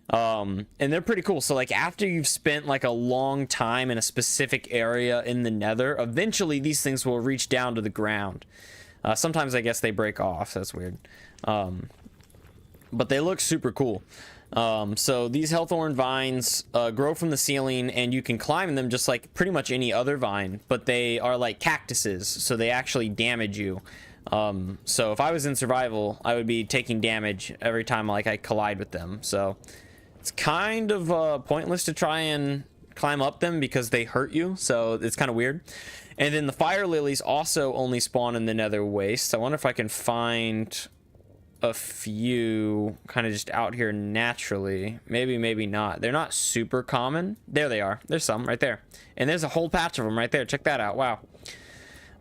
And they're pretty cool. So like after you've spent like a long time in a specific area in the Nether, eventually these things will reach down to the ground. Sometimes I guess they break off. That's weird. But they look super cool. So these hellthorn vines grow from the ceiling, and you can climb them just like pretty much any other vine, but they are like cactuses, so they actually damage you. So if I was in survival, I would be taking damage every time like I collide with them. So it's kind of pointless to try and climb up them because they hurt you, so it's kind of weird. And then the fire lilies also only spawn in the Nether wastes. I wonder if I can find a few kind of just out here naturally. Maybe not. They're not super common. There they are. There's some right there, and there's a whole patch of them right there. Check that out. Wow.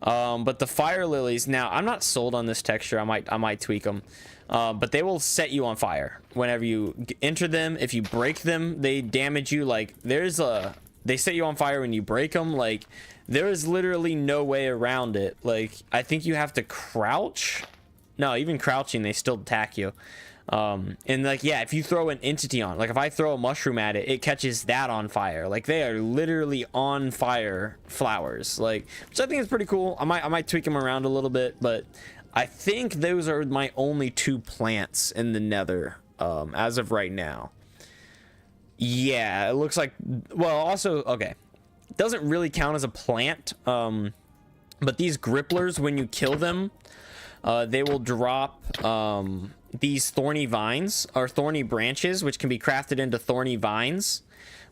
But the fire lilies, now I'm not sold on this texture. I might tweak them. But they will set you on fire whenever you enter them. If you break them, they damage you. Like, they set you on fire when you break them. Like, there is literally no way around it. Like, I think you have to crouch. No, even crouching, they still attack you. And like, yeah, if you throw an entity on, like if I throw a mushroom at it, it catches that on fire. Like, they are literally on fire flowers, like, which I think is pretty cool. I might tweak them around a little bit, but I think those are my only 2 plants in the nether, as of right now. Yeah, it looks like, well, also, okay, doesn't really count as a plant, but these gripplers, when you kill them, they will drop these thorny vines, or thorny branches, which can be crafted into thorny vines,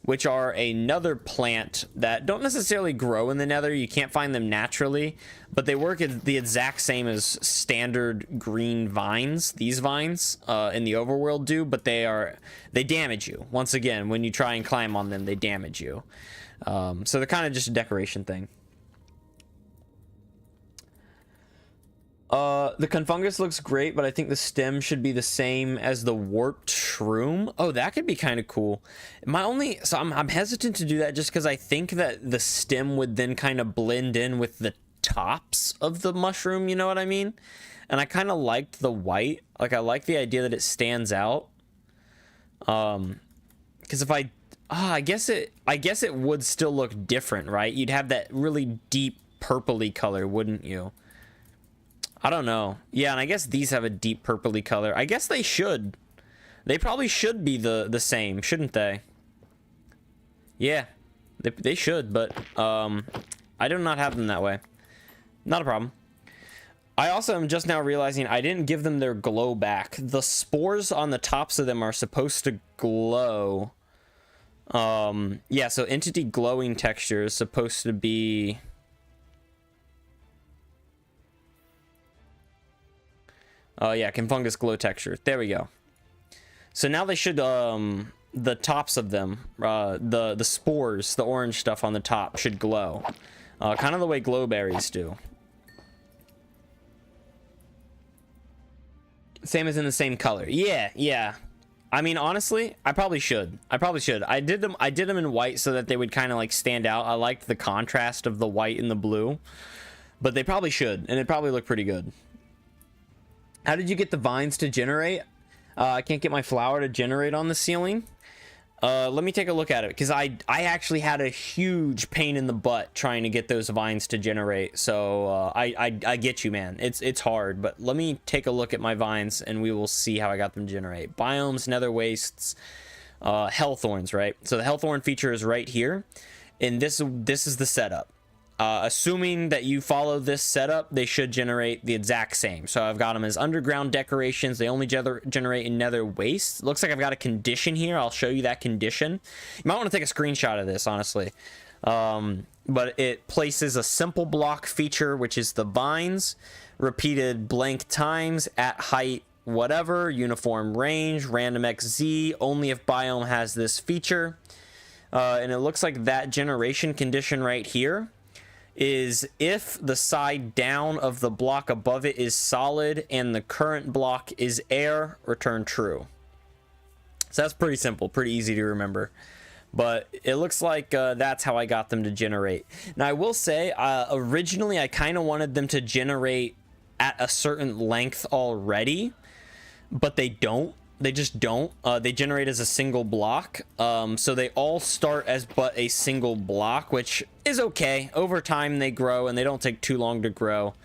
which are another plant that don't necessarily grow in the nether. You can't find them naturally, but they work the exact same as standard green vines. These vines in the overworld do, but they damage you. Once again, when you try and climb on them, they damage you. So they're kind of just a decoration thing. The Confungus looks great, but I think the stem should be the same as the warped shroom. Oh, that could be kind of cool. So I'm hesitant to do that just because I think that the stem would then kind of blend in with the tops of the mushroom, you know what I mean? And I kind of liked the white. Like, I like the idea that it stands out. Because if I guess it would still look different, right? You'd have that really deep purpley color, wouldn't you? I don't know. Yeah, and I guess these have a deep purpley color. I guess they should. They probably should be the same, shouldn't they? Yeah, they should, but I do not have them that way. Not a problem. I also am just now realizing I didn't give them their glow back. The spores on the tops of them are supposed to glow. Yeah, so entity glowing texture is supposed to be... Oh yeah, Confungus glow texture. There we go. So now they should, the tops of them, the spores, the orange stuff on the top should glow. Kind of the way glowberries do. Same as in the same color. Yeah, yeah. I mean, honestly, I probably should. I did them in white so that they would kind of like stand out. I liked the contrast of the white and the blue. But they probably should, and it probably look pretty good. How did you get the vines to generate? I can't get my flower to generate on the ceiling. Let me take a look at it, because I actually had a huge pain in the butt trying to get those vines to generate. So I get you, man. It's hard, but let me take a look at my vines and we will see how I got them to generate. Biomes, nether wastes, hellthorns, right? So the hellthorn feature is right here, and this is the setup. Assuming that you follow this setup, they should generate the exact same. So I've got them as underground decorations. They only generate in nether waste. Looks like I've got a condition here. I'll show you that condition. You might want to take a screenshot of this, honestly. But it places a simple block feature, which is the vines, repeated blank times at height whatever, uniform range, random XZ, only if biome has this feature. And it looks like that generation condition right here is if the side down of the block above it is solid and the current block is air, return true. So that's pretty simple, pretty easy to remember. But it looks like that's how I got them to generate. Now, I will say, originally I kind of wanted them to generate at a certain length already, but they don't. They just don't. They generate as a single block. So they all start as but a single block, which is okay. Over time they grow and they don't take too long to grow.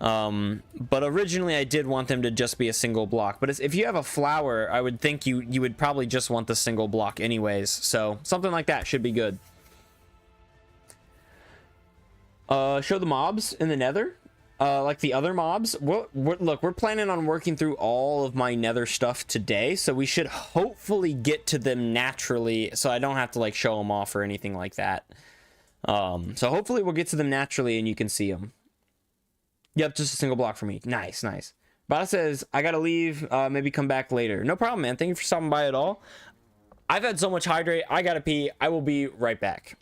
But originally I did want them to just be a single block. But if you have a flower, I would think you would probably just want the single block anyways. So something like that should be good. Show the mobs in the nether. Like the other mobs. Look, we're planning on working through all of my nether stuff today, so we should hopefully get to them naturally, so I don't have to like show them off or anything like that. So hopefully we'll get to them naturally and you can see them. Yep, just a single block for me. Nice, nice. Bada says, I gotta leave, maybe come back later. No problem, man. Thank you for stopping by at all. I've had so much hydrate, I gotta pee. I will be right back.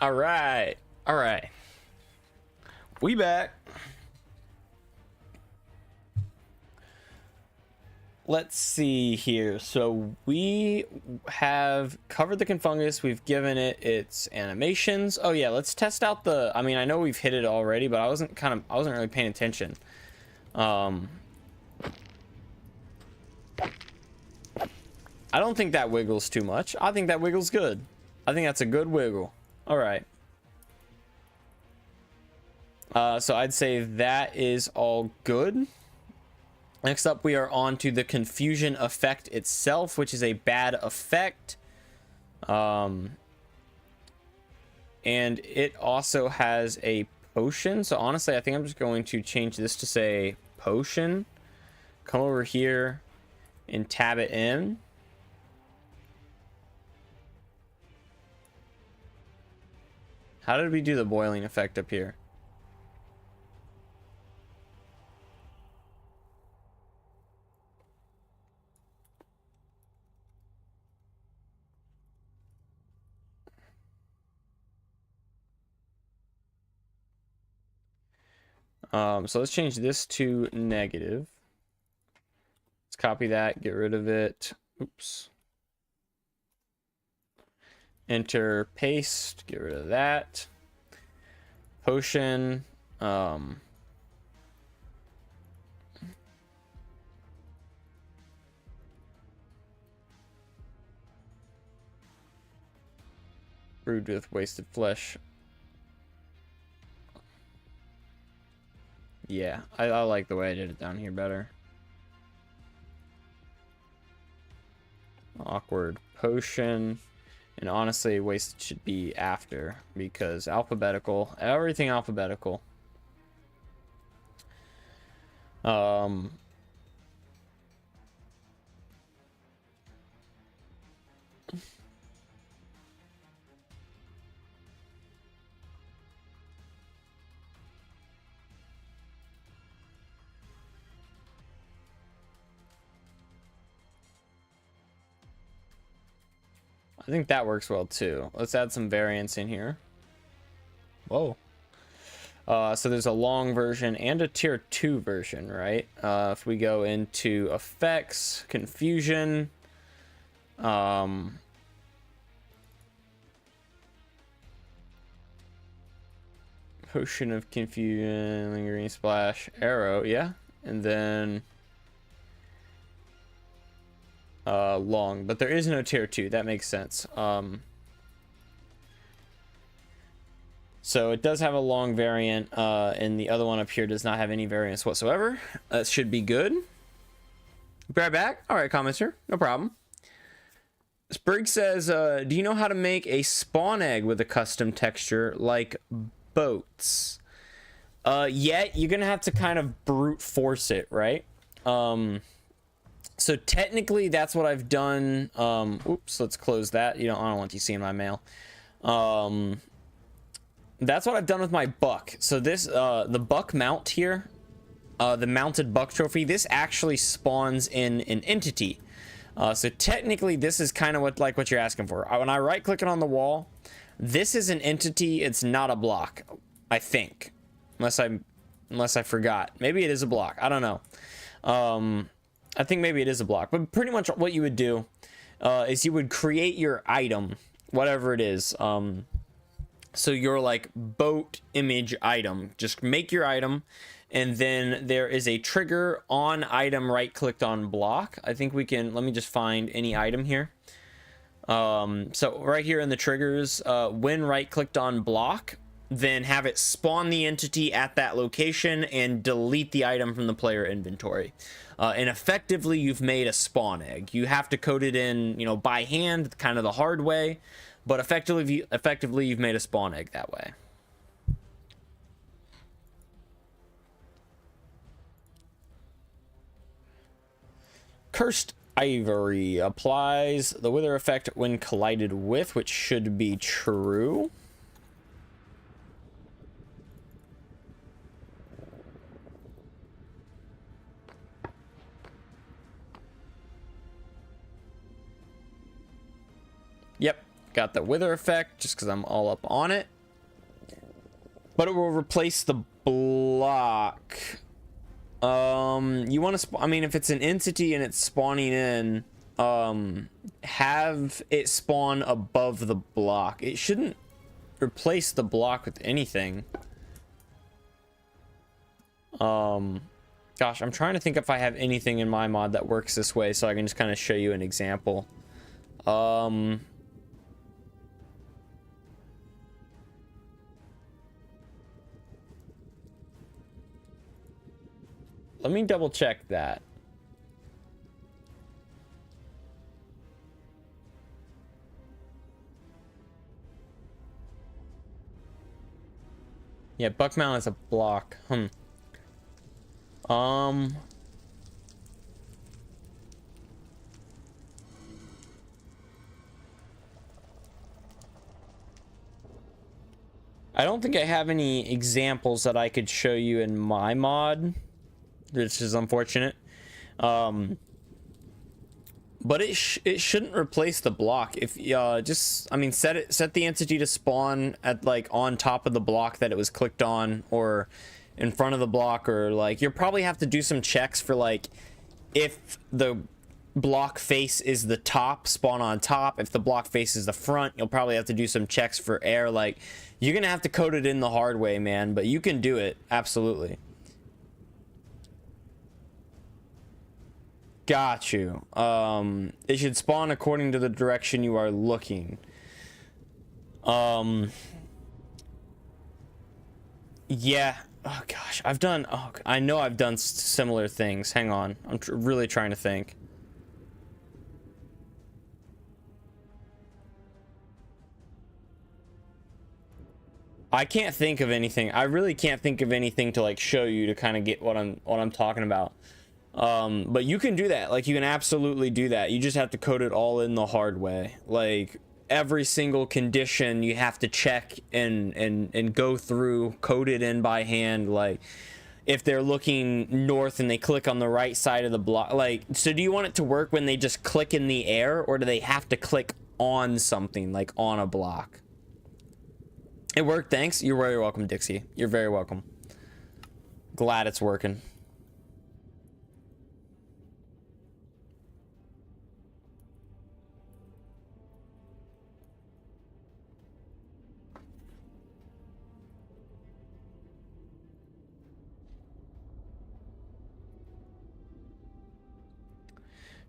All right. All right. We back. Let's see here. So we have covered the confungus. We've given it its animations. Oh yeah, let's test out the, I mean, I know we've hit it already, but I wasn't really paying attention. I don't think that wiggles too much. I think that wiggles good. I think that's a good wiggle. All right. So I'd say that is all good. Next up, we are on to the confusion effect itself, which is a bad effect. And it also has a potion. So honestly, I think I'm just going to change this to say potion. Come over here and tab it in. How did we do the boiling effect up here? So let's change this to negative. Let's copy that, get rid of it. Oops. Enter, paste, get rid of that. Potion. Brewed with wasted flesh. Yeah, I like the way I did it down here better. Awkward potion. And honestly, wasted should be after, because alphabetical, everything alphabetical. I think that works well too. Let's add some variance in here. Whoa. So there's a long version and a tier 2 version, right? If we go into effects, confusion, potion of confusion, lingering splash, arrow, yeah, and then long, but there is no tier 2. That makes sense. So it does have a long variant, and the other one up here does not have any variance whatsoever. That should be good. Be right back. All right, commenter, no problem. Sprig says, do you know how to make a spawn egg with a custom texture like boats? Yeah, you're gonna have to kind of brute force it, right? So technically that's what I've done. Oops, let's close that. I don't want you seeing my mail. That's what I've done with my buck. So this, the buck mount here, the mounted buck trophy, this actually spawns in an entity. So technically this is kind of what you're asking for. When I right click it on the wall, this is an entity. It's not a block, I think, unless I forgot. Maybe it is a block. I don't know. I think maybe it is a block, but pretty much what you would do is you would create your item, whatever it is. So your like boat image item, just make your item, and then there is a trigger on item right clicked on block. I think we can, let me just find any item here. So right here in the triggers, when right clicked on block, then have it spawn the entity at that location and delete the item from the player inventory. And effectively you've made a spawn egg. You have to code it in, by hand, kind of the hard way, but effectively you've made a spawn egg that way. Cursed Ivory applies the wither effect when collided with, which should be true. Yep, got the wither effect just because I'm all up on it. But it will replace the block. You want to, I mean, if it's an entity and it's spawning in, have it spawn above the block. It shouldn't replace the block with anything. Gosh, I'm trying to think if I have anything in my mod that works this way, so I can just kind of show you an example. Let me double check that. Yeah, buck mount is a block. I don't think I have any examples that I could show you in my mod, which is unfortunate. But it shouldn't replace the block. If just, I mean, set the entity to spawn at like on top of the block that it was clicked on, or in front of the block, or like you'll probably have to do some checks for like if the block face is the top, spawn on top. If the block face is the front, you'll probably have to do some checks for air. Like you're gonna have to code it in the hard way, man, but you can do it, absolutely. Got you. It should spawn according to the direction you are looking. Yeah. Oh gosh, I know I've done similar things. Hang on, I'm really trying to think. I can't think of anything. I really can't think of anything to like show you to kind of get what I'm talking about. But you can do that. Like you can absolutely do that. You just have to code it all in the hard way. Like every single condition you have to check and go through, code it in by hand. Like if they're looking north and they click on the right side of the block, like, so do you want it to work when they just click in the air, or do they have to click on something, like on a block? It worked, thanks. You're very welcome, Dixie. You're very welcome. Glad it's working.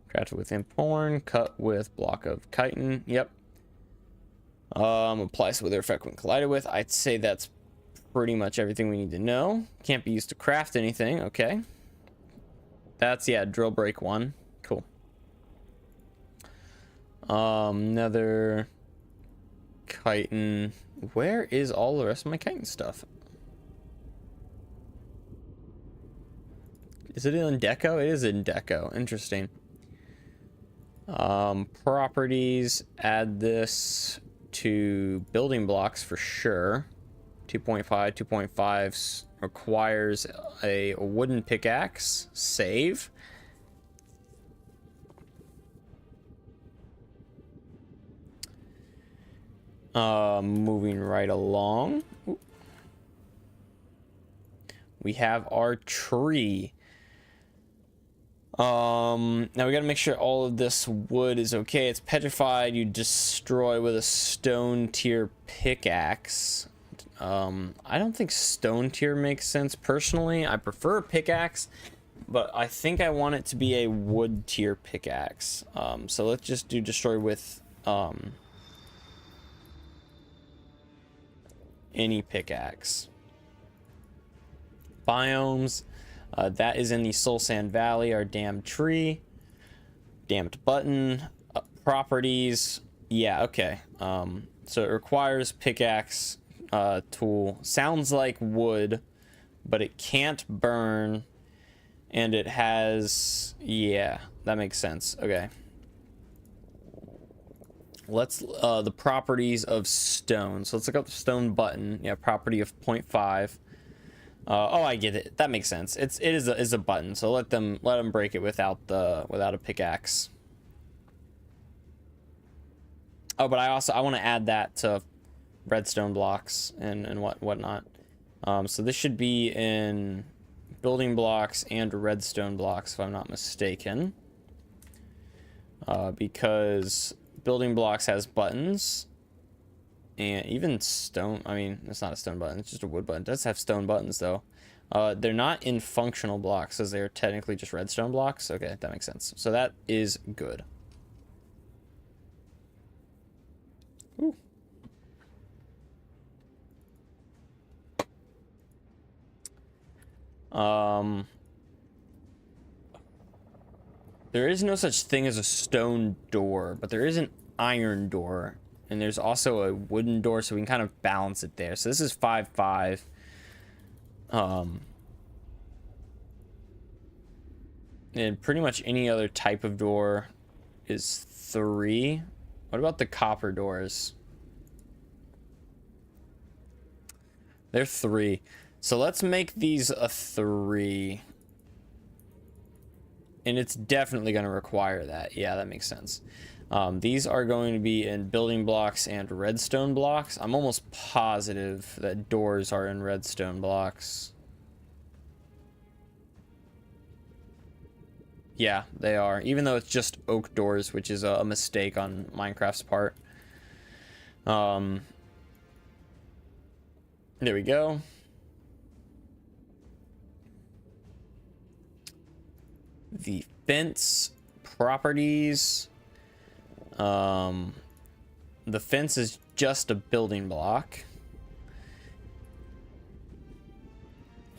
Craft with imporn, cut with block of chitin. Yep. Applies with their effect when collided with. I'd say that's pretty much everything we need to know. Can't be used to craft anything. Okay. That's, yeah, drill break 1. Cool. Another chitin. Where is all the rest of my chitin stuff? Is it in deco? It is in deco. Interesting. Properties, add this to building blocks for sure. 2.5 2.5 requires a wooden pickaxe. Save. Moving right along. Ooh. We have our tree. Now we gotta make sure all of this wood is okay. It's petrified. You destroy with a stone tier pickaxe. I don't think stone tier makes sense personally. I prefer a pickaxe, but I think I want it to be a wood tier pickaxe. So let's just do destroy with any pickaxe. Biomes. That is in the Soul Sand Valley, our damned tree. Damped button. Properties. Yeah, okay. So it requires pickaxe tool. Sounds like wood, but it can't burn. And it has... Yeah, that makes sense. Okay. Let's... the properties of stone. So let's look up the stone button. Yeah, property of 0.5. Oh, I get it. That makes sense. It is a button, so let them break it without a pickaxe. Oh, but I want to add that to redstone blocks and whatnot. So this should be in building blocks and redstone blocks, if I'm not mistaken. Because building blocks has buttons, and even stone, I mean, it's not a stone button, it's just a wood button. It does have stone buttons, though. They're not in functional blocks, as they're technically just redstone blocks. Okay, that makes sense. So that is good. Ooh. There is no such thing as a stone door, but there is an iron door, and there's also a wooden door, so we can kind of balance it there. So this is 5-5. And pretty much any other type of door is 3. What about the copper doors? They're 3. So let's make these a 3. And it's definitely going to require that. Yeah, that makes sense. These are going to be in building blocks and redstone blocks. I'm almost positive that doors are in redstone blocks. Yeah, they are. Even though it's just oak doors, which is a mistake on Minecraft's part. There we go. The fence properties. The fence is just a building block.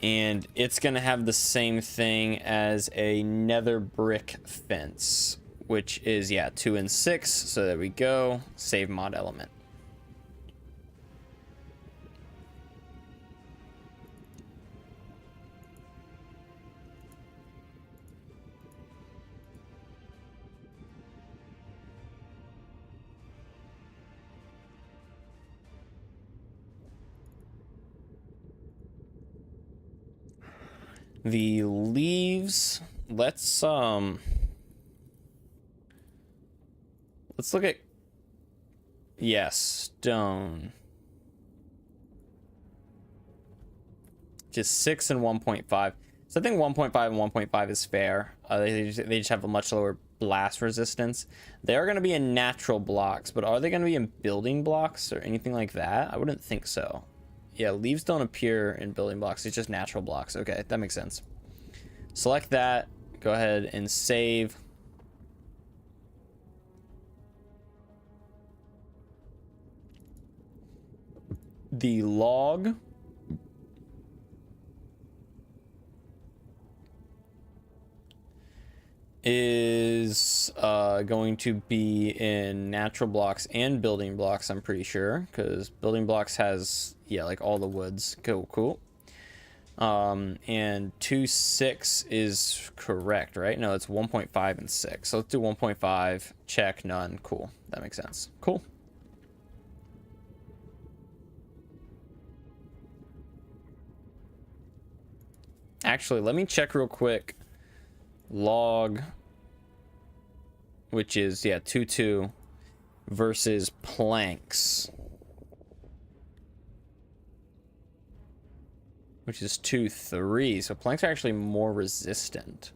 And it's going to have the same thing as a nether brick fence, which is, yeah, 2 and 6. So there we go. Save mod element. The leaves, let's look at, yes, stone. Just 6 and 1.5. So I think 1.5 and 1.5 is fair. They just have a much lower blast resistance. They are going to be in natural blocks, but are they going to be in building blocks or anything like that? I wouldn't think so. Yeah, leaves don't appear in building blocks. It's just natural blocks. Okay, that makes sense. Select that. Go ahead and save. The log is going to be in natural blocks and building blocks, I'm pretty sure, because building blocks has, yeah, like all the woods. Cool. And 2.6 is correct, right? No, it's 1.5 and 6. So let's do 1.5. Check, none. Cool. That makes sense. Cool. Actually, let me check real quick. Log, which is, yeah, 2.2 versus planks, which is 2.3. So planks are actually more resistant.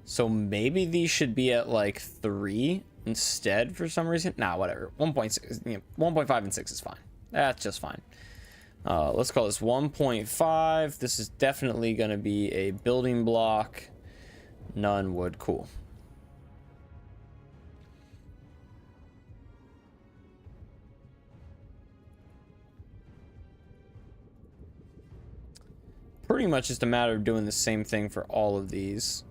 So maybe these should be at like 3 instead for some reason. Nah, whatever. 1.6, you know, 1.5 and 6 is fine. That's just fine. Let's call this 1.5. This is definitely going to be a building block. None wood. Cool. Pretty much just a matter of doing the same thing for all of these.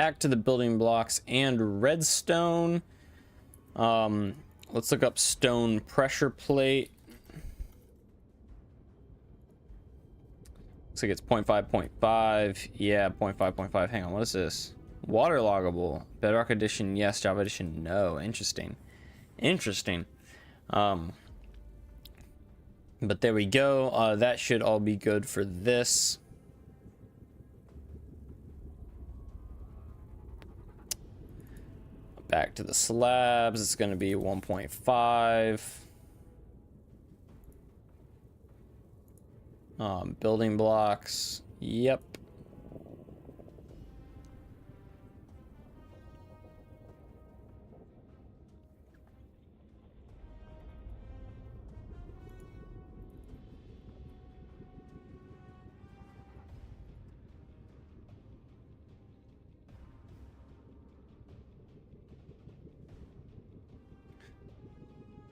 back to the building blocks and redstone. Let's look up stone pressure plate. Looks like it's 0.5. Yeah, 0.5. Hang on, what is this? Waterloggable. Bedrock edition, yes. Java edition, no. Interesting. But there we go. That should all be good for this. Back to the slabs. It's going to be 1.5. Building blocks. Yep.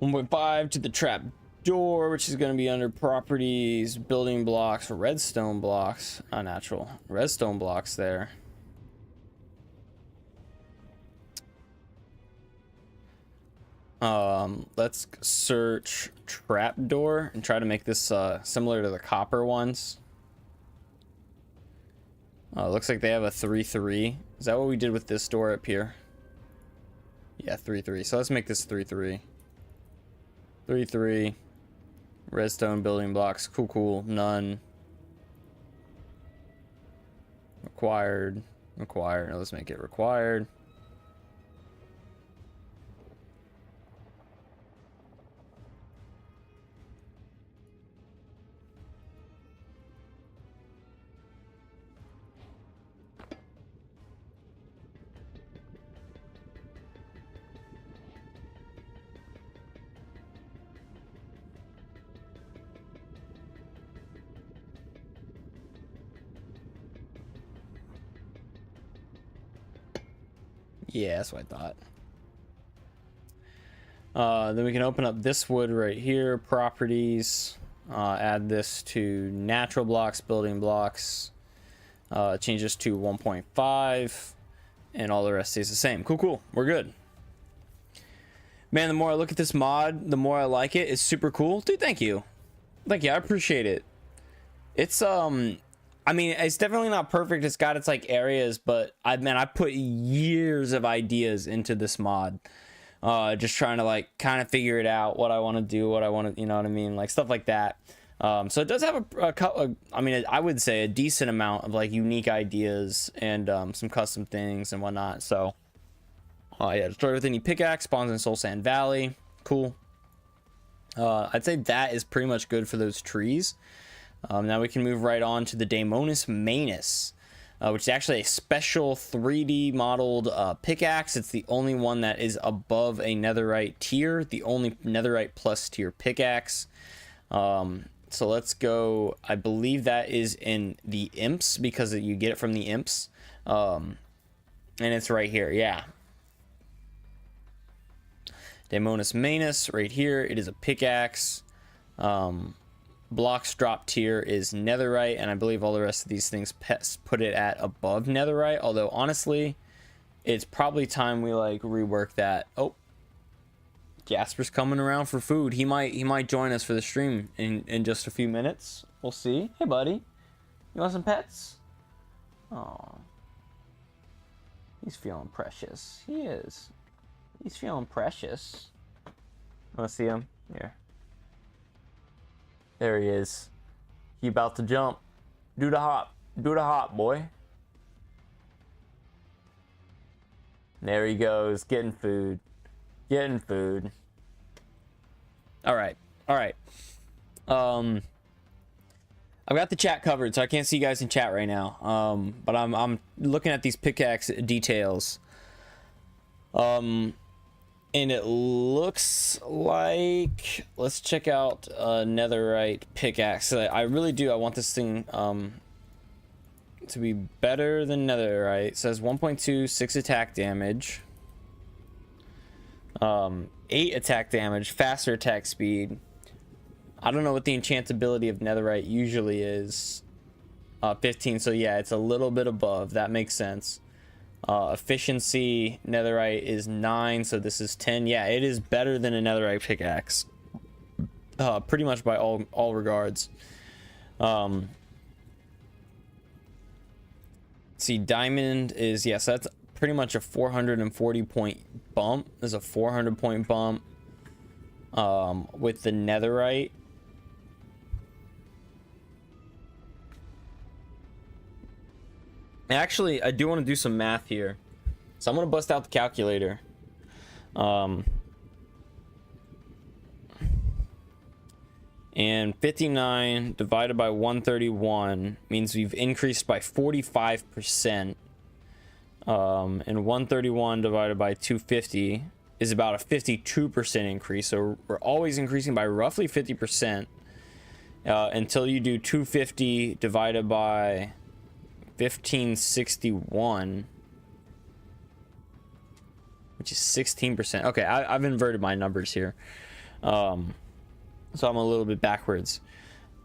$1.5 to the trap door, which is going to be under properties, building blocks, redstone blocks, unnatural redstone blocks there. Let's search trap door and try to make this similar to the copper ones. Looks like they have a 3-3. Is that what we did with this door up here? Yeah, 3-3. So let's make this 3-3. 3-3. Redstone building blocks. Cool. None. Required. No, let's make it required. Yeah, that's what I thought. Then we can open up this wood right here, properties, add this to natural blocks, building blocks, change this to 1.5, and all the rest stays the same. Cool. We're good. Man, the more I look at this mod, the more I like it. It's super cool. Dude, thank you. I appreciate it. It's, I mean, it's definitely not perfect. It's got its like areas, but I put years of ideas into this mod, just trying to like kind of figure it out, what I want to do, what I want to, you know what I mean, like stuff like that. So it does have I mean, I would say a decent amount of like unique ideas and some custom things and whatnot. So yeah, destroy with any pickaxe, spawns in Soul Sand Valley. Cool. I'd say that is pretty much good for those trees. Now we can move right on to the Daemonus Manus, which is actually a special 3D modeled pickaxe. It's the only one that is above a netherite tier, the only netherite plus tier pickaxe. So let's go. I believe that is in the imps because you get it from the imps. And it's right here. Yeah. Daemonus Manus right here. It is a pickaxe. Blocks drop tier is netherite, and I believe all the rest of these things put it at above netherite, although honestly it's probably time we like rework that. Oh, Jasper's coming around for food. He might join us for the stream in just a few minutes. We'll see. Hey buddy, you want some pets? Oh, he's feeling precious. He's feeling precious. Want to see him? Here. There he is. He about to jump. Do the hop, boy. There he goes, getting food. All right. I've got the chat covered, so I can't see you guys in chat right now. But I'm looking at these pickaxe details. And it looks like, let's check out netherite pickaxe. I really do. I want this thing to be better than netherite. It says 1.2, 6 attack damage, 8 attack damage, faster attack speed. I don't know what the enchantability of netherite usually is. 15. So yeah, it's a little bit above. That makes sense. Efficiency, netherite is 9, so this is 10. Yeah, it is better than a netherite pickaxe. Pretty much by all regards. See, diamond is, yes, that's pretty much a 440 point bump. There's a 400 point bump with the netherite. Actually, I do want to do some math here, so I'm gonna bust out the calculator. And 59 divided by 131 means we've increased by 45%. And 131 divided by 250 is about a 52% increase. So we're always increasing by roughly 50% until you do 250 divided by 1561, which is 16%. Okay, I've inverted my numbers here. So I'm a little bit backwards.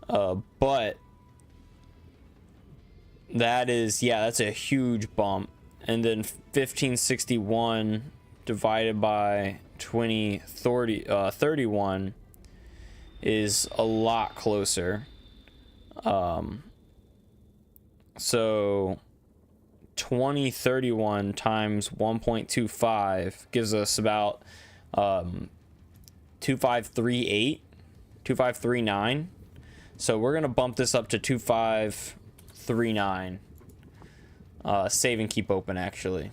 But that is, yeah, that's a huge bump. And then 1561 divided by 31 is a lot closer. So 2031 times 1.25 gives us about 2539. So we're gonna bump this up to 2539. Save and keep open, actually.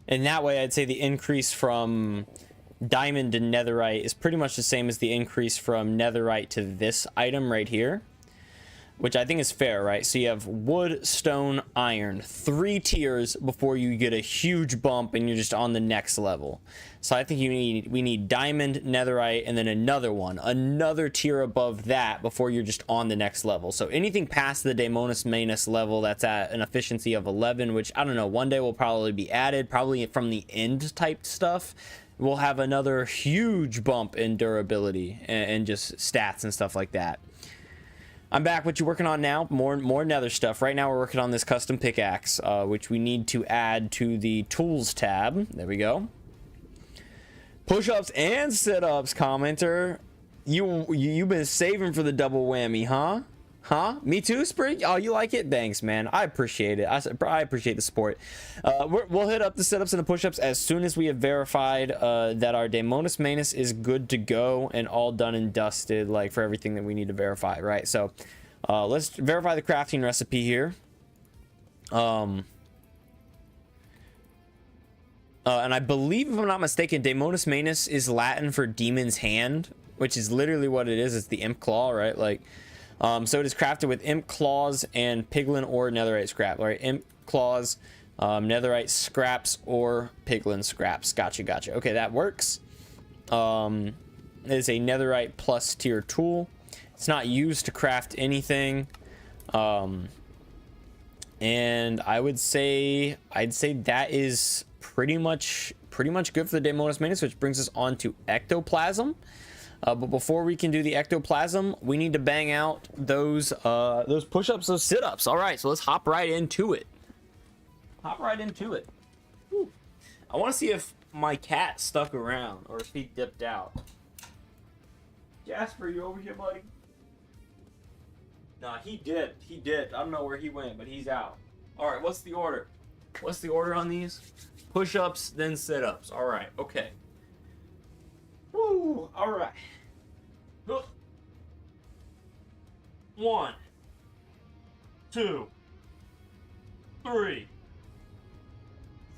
And that way, I'd say the increase from diamond to netherite is pretty much the same as the increase from netherite to this item right here, which I think is fair, right? So you have wood, stone, iron, 3 tiers before you get a huge bump and you're just on the next level. So I think we need diamond, netherite, and then another tier above that before you're just on the next level. So anything past the Daemonis Manus level that's at an efficiency of 11, which I don't know, one day will probably be added, probably from the end type stuff. We'll have another huge bump in durability and just stats and stuff like that. I'm back. What you working on now? More nether stuff. Right now we're working on this custom pickaxe, which we need to add to the tools tab. There we go. Push-ups and sit-ups, commenter. You've been saving for the double whammy, huh? Huh? Me too, Spring? Oh, you like it? Thanks, man. I appreciate it. I appreciate the support. We'll hit up the sit-ups and the push-ups as soon as we have verified that our Daemonis Manus is good to go and all done and dusted, like, for everything that we need to verify, right? So, let's verify the crafting recipe here. And I believe, if I'm not mistaken, Daemonis Manus is Latin for demon's hand, which is literally what it is. It's the imp claw, right? Like, so it is crafted with imp claws and piglin or netherite scrap, right? Imp claws, netherite scraps, or piglin scraps. Gotcha. Okay, that works. It is a netherite plus tier tool. It's not used to craft anything. And I'd say that is pretty much good for the Daemonis Manus, which brings us on to ectoplasm. But before we can do the ectoplasm, we need to bang out those push-ups, those sit-ups. All right, so let's hop right into it. Whew. I want to see if my cat stuck around or if he dipped out. Jasper, you over here, buddy? Nah, he dipped. I don't know where he went, but he's out. All right, what's the order? What's the order on these? Push-ups, then sit-ups. All right, okay. Woo! All right. 1, 2, 3,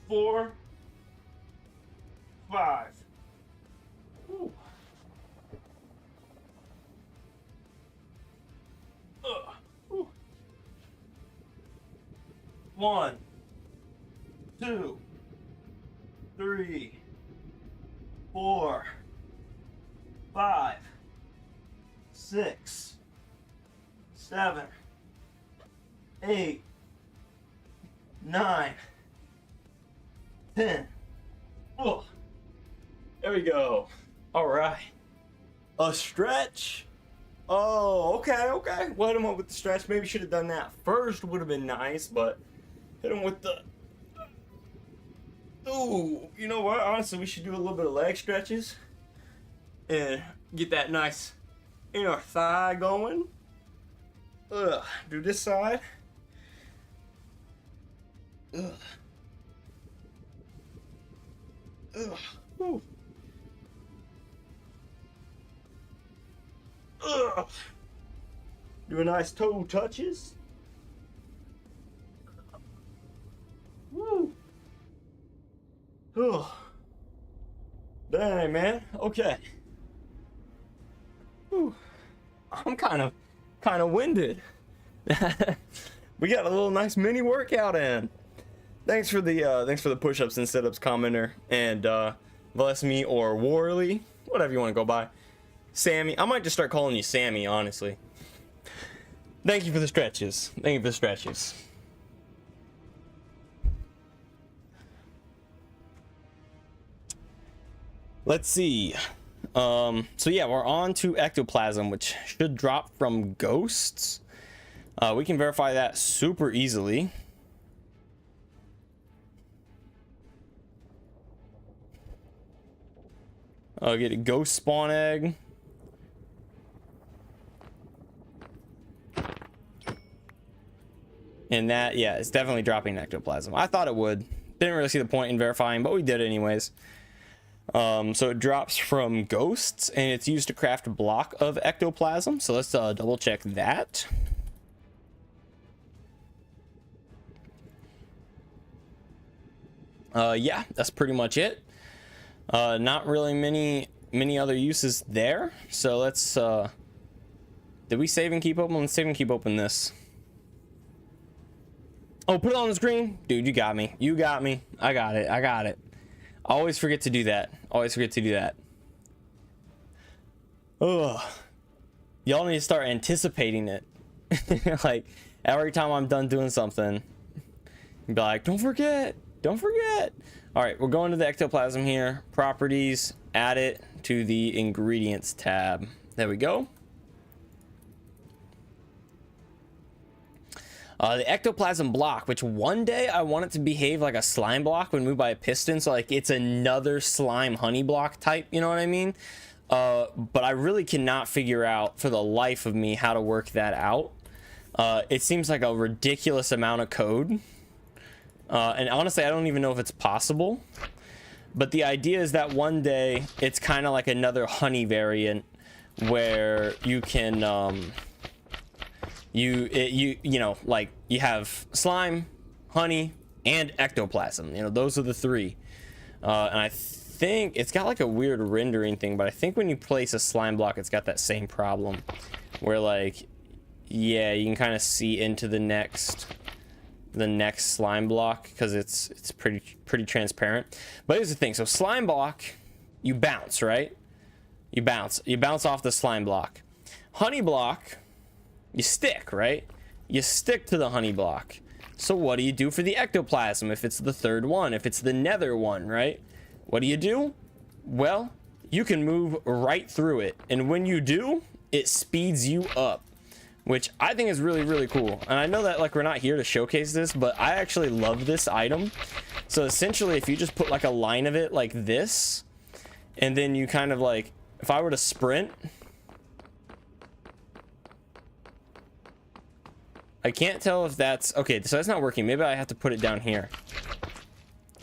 4, 5. Woo. 1, 2, 3, 4, 5, 6, 7, 8, 9, 10. Oh, there we go. All right. A stretch? Oh, okay, okay. We'll hit him up with the stretch. Maybe should have done that first. Would have been nice, but hit him with the... Ooh, you know what? Honestly, we should do a little bit of leg stretches and get that nice inner thigh going. Ugh. Do this side. Ugh. Ugh. Woo. Ugh. Do a nice toe touches. Woo. Ugh. Dang, man. Okay. Whew. I'm kind of winded. We got a little nice mini workout in. Thanks for the push-ups and sit-ups commenter, and bless me or Warley, whatever you want to go by. Sammy, I might just start calling you Sammy, honestly. Thank you for the stretches. Thank you for the stretches. Let's see. So yeah, we're on to ectoplasm, which should drop from ghosts. We can verify that super easily. I'll get a ghost spawn egg. And that, yeah, it's definitely dropping ectoplasm. I thought it would. Didn't really see the point in verifying, but we did it anyways. So it drops from ghosts, and it's used to craft a block of ectoplasm. So let's double check that. Yeah, that's pretty much it. Not really many other uses there. So let's did we save and keep open? Let's save and keep open this. Oh, put it on the screen. Dude, you got me. You got me. I got it. I got it. Always forget to do that. Always forget to do that. Ugh. Y'all need to start anticipating it. Like, every time I'm done doing something, be like, don't forget. Don't forget. All right, we're going to the ectoplasm here. Properties. Add it to the ingredients tab. There we go. The ectoplasm block, which one day I want it to behave like a slime block when moved by a piston, so like it's another slime honey block type, you know what I mean? But I really cannot figure out for the life of me how to work that out. It seems like a ridiculous amount of code, and honestly I don't even know if it's possible, but the idea is that one day it's kind of like another honey variant where you can you know, like you have slime, honey, and ectoplasm. You know, those are the three. And I think it's got like a weird rendering thing, but I think when you place a slime block, it's got that same problem where like, yeah, you can kind of see into the next slime block because it's pretty transparent. But here's the thing. So slime block, you bounce, right? You bounce off the slime block. Honey block, you stick, right? You stick to the honey block. So what do you do for the ectoplasm if it's the third one, if it's the nether one, right? What do? Well, you can move right through it. And when you do, it speeds you up, which I think is really, really cool. And I know that like we're not here to showcase this, but I actually love this item. So essentially, if you just put like a line of it like this, and then you kind of like, if I were to sprint, I can't tell if that's okay, so that's not working. Maybe I have to put it down here.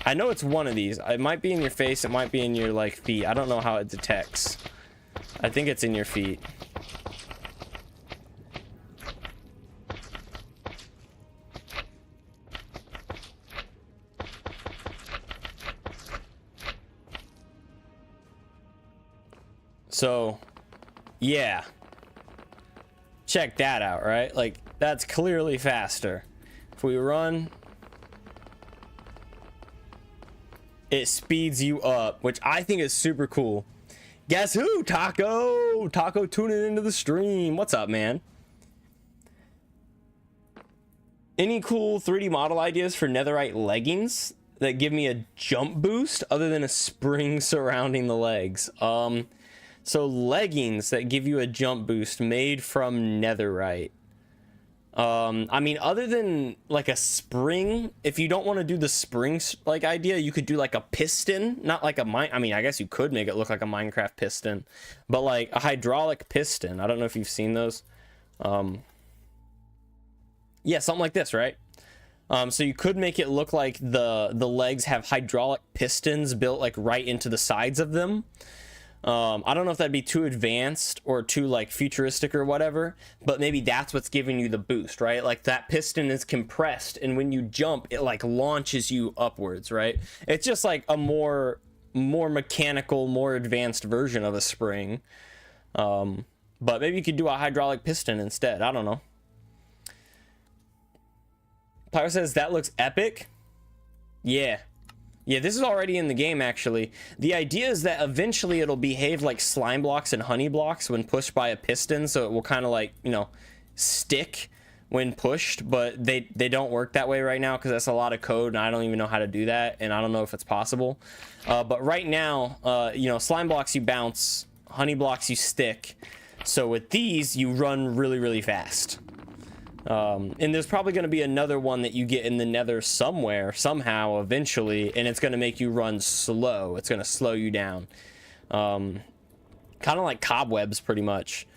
I know it's one of these. It might be in your face, it might be in your like feet. I don't know how it detects. I think it's in your feet. So yeah, check that out, right? Like that's clearly faster. If we run, it speeds you up, which I think is super cool. Guess who? Taco tuning into the stream. What's up, man? Any cool 3D model ideas for netherite leggings that give me a jump boost other than a spring surrounding the legs? So leggings that give you a jump boost made from netherite. I mean, other than like a spring, if you don't want to do the spring like idea, you could do like a piston, not like a I mean, I guess you could make it look like a Minecraft piston, but like a hydraulic piston. I don't know if you've seen those. Yeah, something like this, right? So you could make it look like the legs have hydraulic pistons built like right into the sides of them. I don't know if that'd be too advanced or too like futuristic or whatever, but maybe that's what's giving you the boost, right? Like that piston is compressed, and when you jump, it like launches you upwards, right? It's just like a more mechanical, more advanced version of a spring. But maybe you could do a hydraulic piston instead. I don't know. Pyro says that looks epic. Yeah, this is already in the game, actually. The idea is that eventually it'll behave like slime blocks and honey blocks when pushed by a piston, so it will kind of like, you know, stick when pushed, but they don't work that way right now because that's a lot of code, and I don't even know how to do that, and I don't know if it's possible. But right now, you know, slime blocks you bounce, honey blocks you stick, so with these you run really, really fast. And there's probably going to be another one that you get in the nether somewhere, somehow, eventually, and it's going to make you run slow. It's going to slow you down. Kind of like cobwebs, pretty much.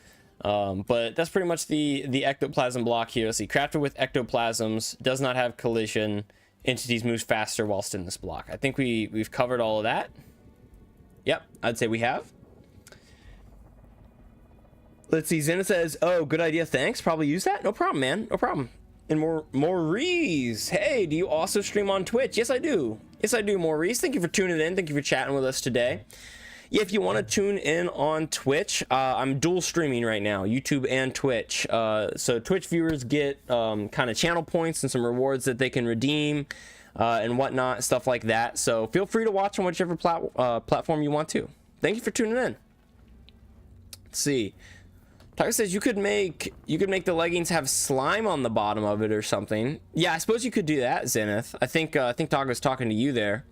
But that's pretty much the ectoplasm block here. Let's see, crafted with ectoplasms, does not have collision, entities move faster whilst in this block. I think we've covered all of that. Yep, I'd say we have. Let's see, Zena says, oh, good idea, thanks. Probably use that. No problem, man. No problem. And Maurice, hey, do you also stream on Twitch? Yes, I do. Yes, I do, Maurice. Thank you for tuning in. Thank you for chatting with us today. Yeah, if you want to tune in on Twitch, I'm dual streaming right now, YouTube and Twitch. So Twitch viewers get kind of channel points and some rewards that they can redeem and whatnot, stuff like that. So feel free to watch on whichever platform you want to. Thank you for tuning in. Let's see. Tiger says you could make the leggings have slime on the bottom of it or something. Yeah, I suppose you could do that, Zenith. I think Tiger was talking to you there.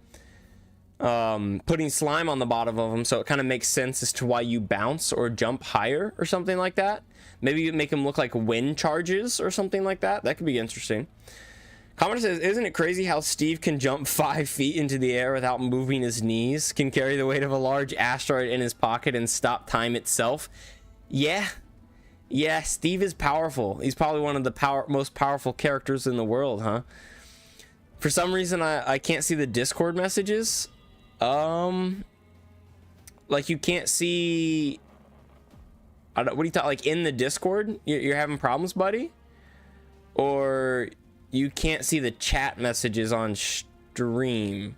Putting slime on the bottom of them, so it kind of makes sense as to why you bounce or jump higher or something like that. Maybe you make them look like wind charges or something like that. That could be interesting. Commenter says, isn't it crazy how Steve can jump 5 feet into the air without moving his knees? Can carry the weight of a large asteroid in his pocket and stop time itself? Yeah. Yeah, Steve is powerful. He's probably one of the most powerful characters in the world, huh? For some reason, I can't see the Discord messages. Like you can't see... what do you thought? Like in the Discord? You're having problems, buddy? Or you can't see the chat messages on stream?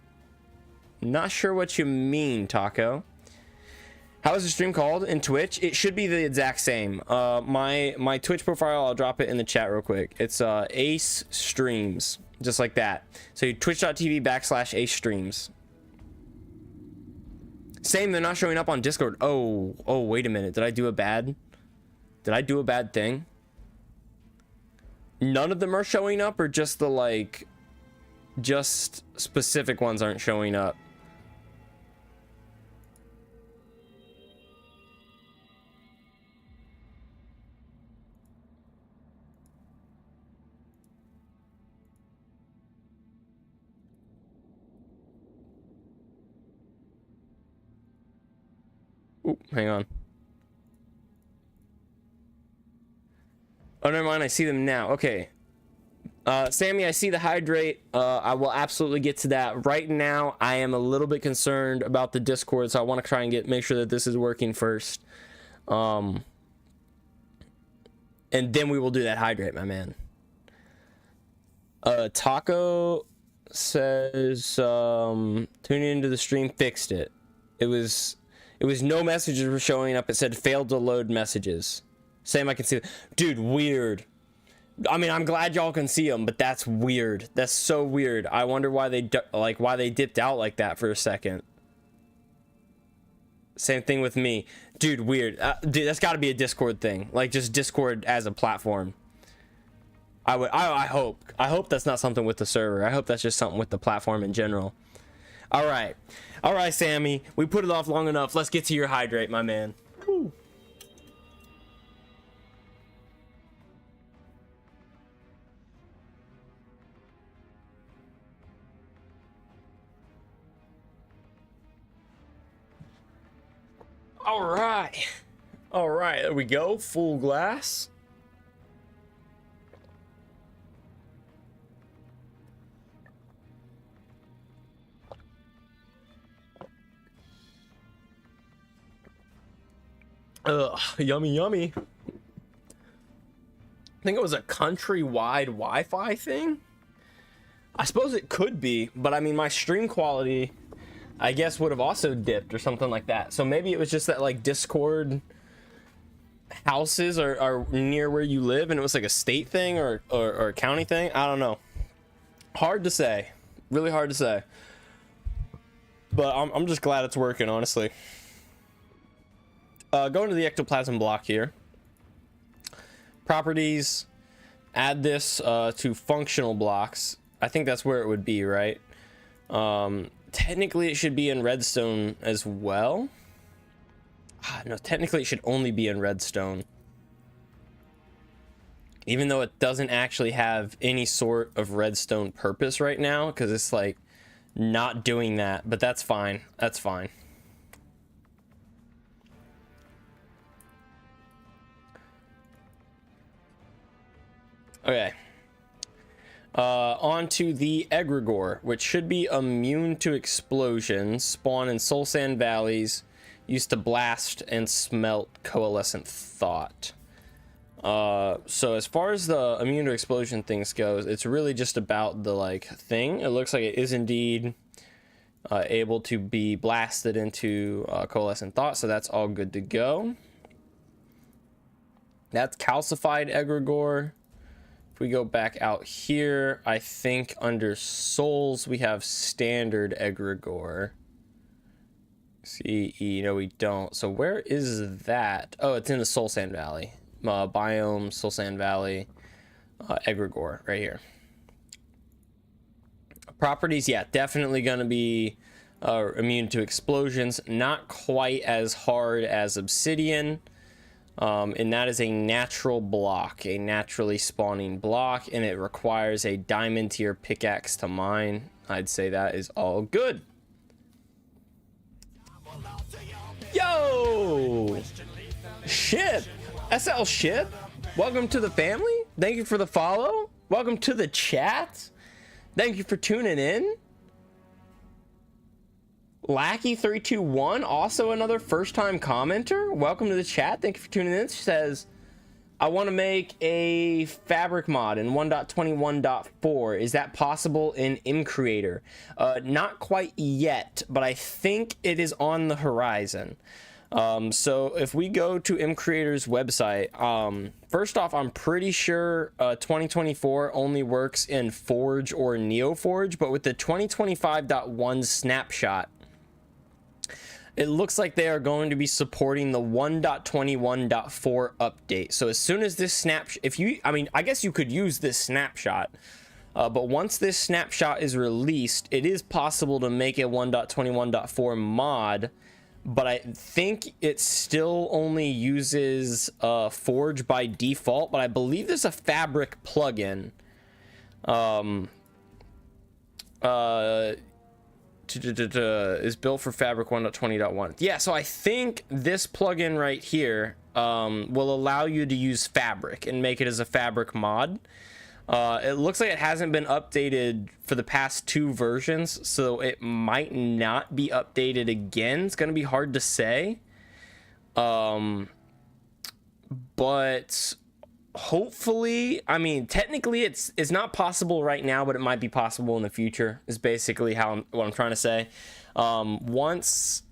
Not sure what you mean, Taco. How is the stream called in Twitch? It should be the exact same. My Twitch profile, I'll drop it in the chat real quick. It's A.C.E.S Streams, just like that. So twitch.tv/A.C.E.S Streams. Same, they're not showing up on Discord. Oh, wait a minute. Did I do a bad thing? None of them are showing up, or just the just specific ones aren't showing up? Oop, hang on. Oh, never mind. I see them now. Okay. Sammy, I see the hydrate. I will absolutely get to that. Right now, I am a little bit concerned about the Discord, so I want to try and make sure that this is working first. And then we will do that hydrate, my man. Taco says, tuning into the stream, fixed it. It was no messages were showing up. It said failed to load messages. Same, I can see. Dude, weird. I mean, I'm glad y'all can see them, but that's weird. That's so weird. I wonder why they dipped out like that for a second. Same thing with me. Dude, weird. Dude, that's got to be a Discord thing. Like, just Discord as a platform. I hope that's not something with the server. I hope that's just something with the platform in general. All right, Sammy. We put it off long enough. Let's get to your hydrate, my man. Cool. All right. All right, there we go. Full glass. Ugh, yummy, yummy. I think it was a countrywide Wi-Fi thing. I suppose it could be, but I mean, my stream quality, I guess, would have also dipped or something like that. So maybe it was just that, like, Discord houses are near where you live, and it was like a state thing or a county thing. I don't know. Hard to say. Really hard to say. But I'm just glad it's working, honestly. Going to the ectoplasm block here. Properties. Add this to functional blocks. I think that's where it would be, right? Technically, it should be in redstone as well. No, technically, it should only be in redstone. Even though it doesn't actually have any sort of redstone purpose right now, because it's like not doing that, but that's fine. That's fine. Okay. Onto the egregore, which should be immune to explosions, spawn in soul sand valleys, used to blast and smelt coalescent thought. So as far as the immune to explosion things goes, it's really just about the like thing. It looks like it is indeed able to be blasted into coalescent thought, so that's all good to go. That's calcified egregore. If we go back out here, I think under souls we have standard egregore. CE, no we don't. So where is that? Oh, it's in the soul sand valley. Biome, soul sand valley, egregore right here. Properties, yeah, definitely going to be immune to explosions. Not quite as hard as obsidian. And that is a natural block, a naturally spawning block, and it requires a diamond tier pickaxe to mine. I'd say that is all good. Yo! Ship! SL Ship! Welcome to the family. Thank you for the follow. Welcome to the chat. Thank you for tuning in. Lackey321, also another first-time commenter. Welcome to the chat. Thank you for tuning in. She says, I want to make a fabric mod in 1.21.4. Is that possible in MCreator? Not quite yet, but I think it is on the horizon. So if we go to MCreator's website, first off, I'm pretty sure 2024 only works in Forge or NeoForge, but with the 2025.1 snapshot, it looks like they are going to be supporting the 1.21.4 update. So as soon as this snapshot, I guess you could use this snapshot, but once this snapshot is released, it is possible to make a 1.21.4 mod, but I think it still only uses Forge by default, but I believe there's a Fabric plugin. Is built for Fabric 1.20.1. Yeah, so I think this plugin right here will allow you to use Fabric and make it as a Fabric mod. It looks like it hasn't been updated for the past 2 versions, so it might not be updated again. It's going to be hard to say. But hopefully, I mean, technically it's not possible right now, but it might be possible in the future, is basically what I'm trying to say. Once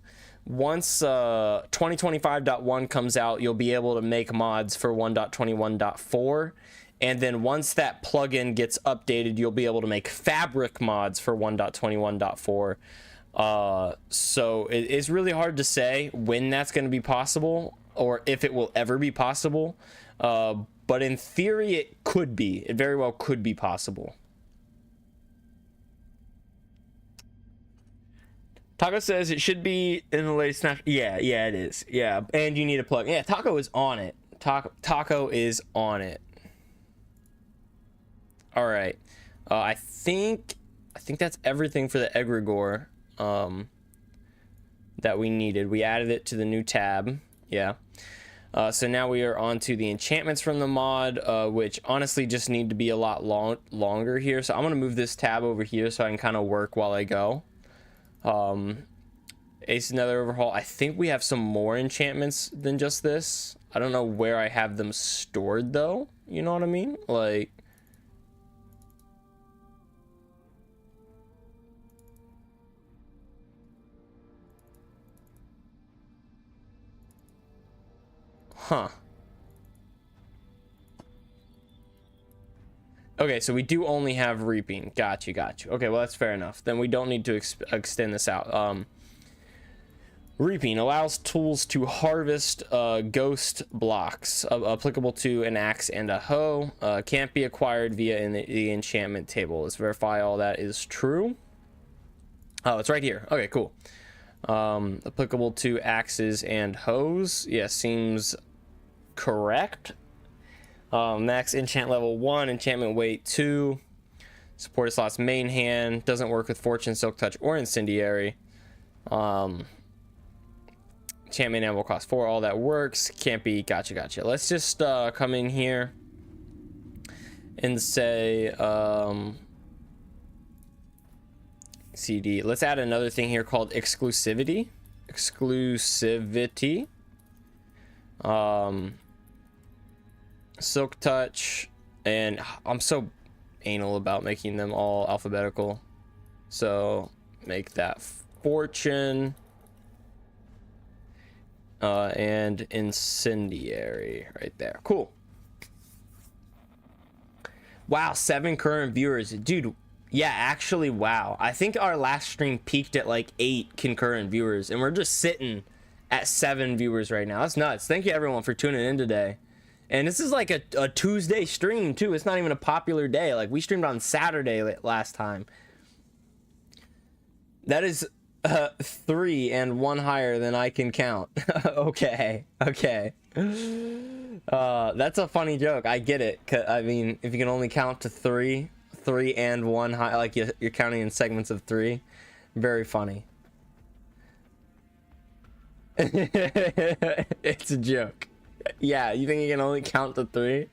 2025.1 comes out, you'll be able to make mods for 1.21.4, and then once that plugin gets updated, you'll be able to make Fabric mods for 1.21.4. So it's really hard to say when that's going to be possible, or if it will ever be possible. But in theory, it could be. It very well could be possible. Taco says it should be in the latest snap. Yeah, it is. Yeah, and you need a plug. Yeah, Taco is on it. Taco is on it. All right. I think that's everything for the egregore that we needed. We added it to the new tab. Yeah. So now we are on to the enchantments from the mod, which honestly just need to be a lot longer here. So I'm going to move this tab over here so I can kind of work while I go. A.C.E.S Another Overhaul. I think we have some more enchantments than just this. I don't know where I have them stored though. You know what I mean? Like... Huh. Okay, so we do only have reaping. Got you. Okay, well, that's fair enough. Then we don't need to extend this out. Reaping allows tools to harvest ghost blocks applicable to an axe and a hoe. Can't be acquired via in the enchantment table. Let's verify all that is true. Oh, it's right here. Okay, cool. Applicable to axes and hoes. Yeah, seems correct. Max enchant level 1, enchantment weight 2, supported slots main hand, doesn't work with fortune, silk touch, or incendiary. Enchantment animal cost 4, all that works. Can't be. Gotcha. Let's just come in here and say CD. Let's add another thing here called exclusivity. Silk touch, and I'm so anal about making them all alphabetical, so make that fortune and incendiary right there. Cool. Wow, 7 current viewers, dude. Yeah, actually, wow. I think our last stream peaked at like 8 concurrent viewers, and we're just sitting at 7 viewers right now. That's nuts. Thank you everyone for tuning in today. And this is like a Tuesday stream too. It's not even a popular day. Like we streamed on Saturday last time. That is 3 and 1 higher than I can count. Okay. That's a funny joke. I get it. I mean, if you can only count to 3 and 1 high, like you're counting in segments of 3. Very funny. It's a joke. Yeah, you think you can only count to 3?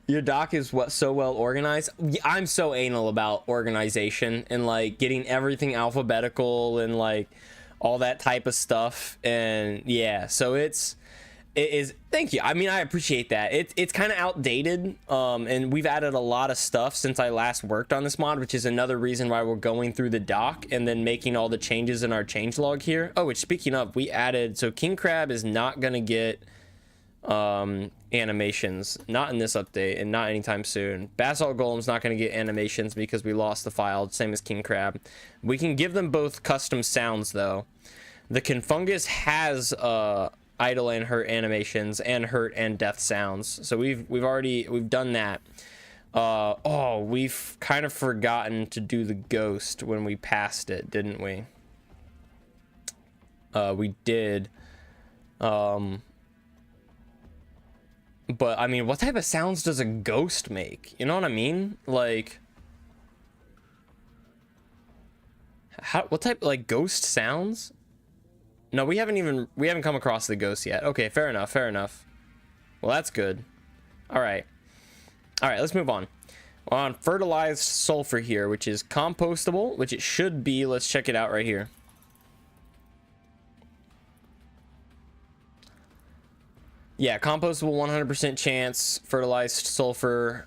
Your doc is so well organized. I'm so anal about organization and like getting everything alphabetical and like all that type of stuff. And yeah, so it is. Thank you. I mean, I appreciate that. It's kind of outdated, and we've added a lot of stuff since I last worked on this mod, which is another reason why we're going through the doc and then making all the changes in our changelog here. Oh, which speaking of, we added, so King Crab is not gonna get animations, not in this update and not anytime soon. Basalt Golem's not gonna get animations because we lost the file, same as King Crab. We can give them both custom sounds though. The Confungus has idle and hurt animations and hurt and death sounds, so we've done that. We've kind of forgotten to do the ghost when we passed it, didn't we? We did. But I mean, what type of sounds does a ghost make? You know what I mean? Like, what type, like, ghost sounds? No, we haven't come across the ghost yet. Okay, fair enough. Well, that's good. All right, let's move on. We're on fertilized sulfur here, which is compostable, which it should be. Let's check it out right here. Yeah, compostable, 100% chance, fertilized sulfur,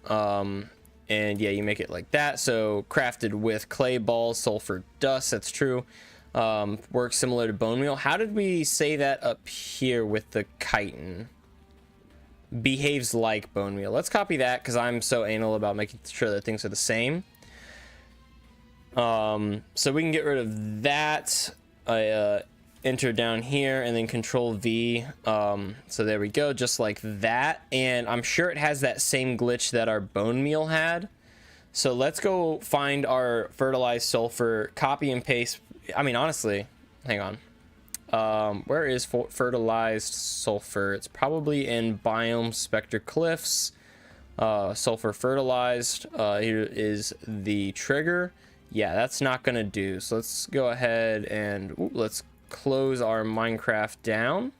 and yeah, you make it like that. So crafted with clay balls, sulfur dust, that's true. Works similar to bone meal. How did we say that up here with the chitin? Behaves like bone meal. Let's copy that because I'm so anal about making sure that things are the same. So we can get rid of that. I enter down here and then control V. So there we go, just like that. And I'm sure it has that same glitch that our bone meal had. So let's go find our fertilized sulfur, copy and paste. I mean, honestly, hang on. Where is fertilized sulfur? It's probably in biome spectre cliffs. Sulfur fertilized. Here is the trigger. Yeah, that's not gonna do. So let's go ahead and let's close our Minecraft down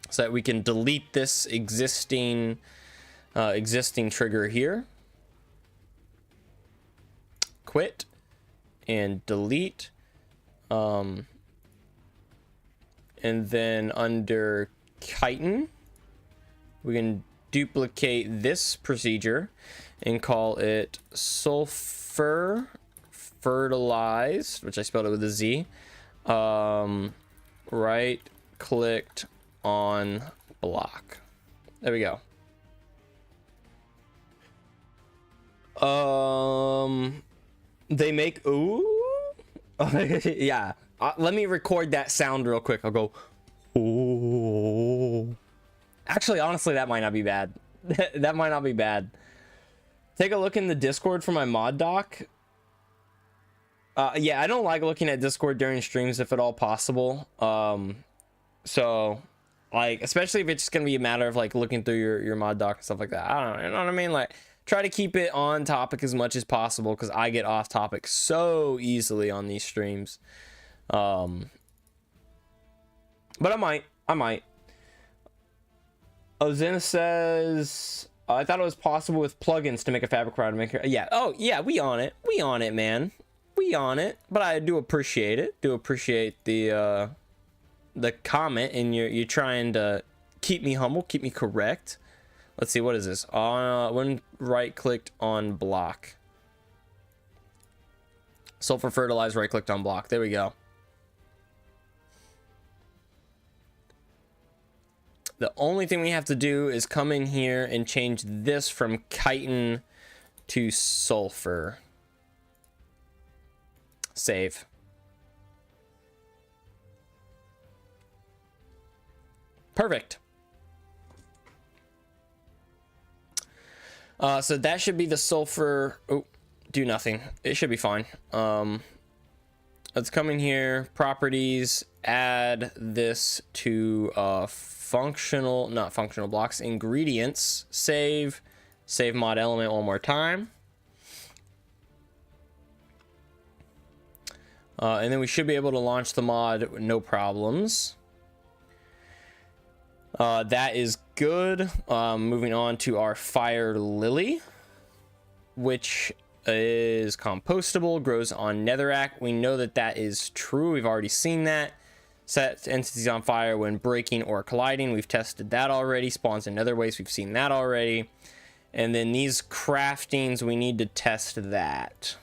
so that we can delete this existing trigger here. Quit and delete. And then under chitin, we can duplicate this procedure and call it sulfur fertilized, which I spelled it with a Z. Right clicked on block. There we go. They make yeah. Let me record that sound real quick. I'll go ooh. Actually, honestly, that might not be bad. That might not be bad. Take a look in the Discord for my mod doc. Yeah, I don't like looking at Discord during streams if at all possible. So like, especially if it's just gonna be a matter of like looking through your mod doc and stuff like that. I don't know, you know what I mean? Like, try to keep it on topic as much as possible, because I get off topic so easily on these streams. But I might. Ozena says, I thought it was possible with plugins to make a fabric router maker. Yeah. Oh yeah, we on it, man. We on it. But I do appreciate it. Do appreciate the comment, and you're trying to keep me humble, keep me correct. Let's see, what is this? When right clicked on block. Sulfur fertilized, right clicked on block. There we go. The only thing we have to do is come in here and change this from chitin to sulfur. Save. Perfect. So that should be the sulfur. Oh, do nothing. It should be fine. Let's come in here, properties, add this to not functional blocks, ingredients, save mod element one more time. And then we should be able to launch the mod, no problems. That is good. Moving on to our fire lily, which is compostable, grows on netherrack. We know that that is true. We've already seen that. Sets entities on fire when breaking or colliding. We've tested that already. Spawns in nether waste. We've seen that already. And then these craftings, we need to test that.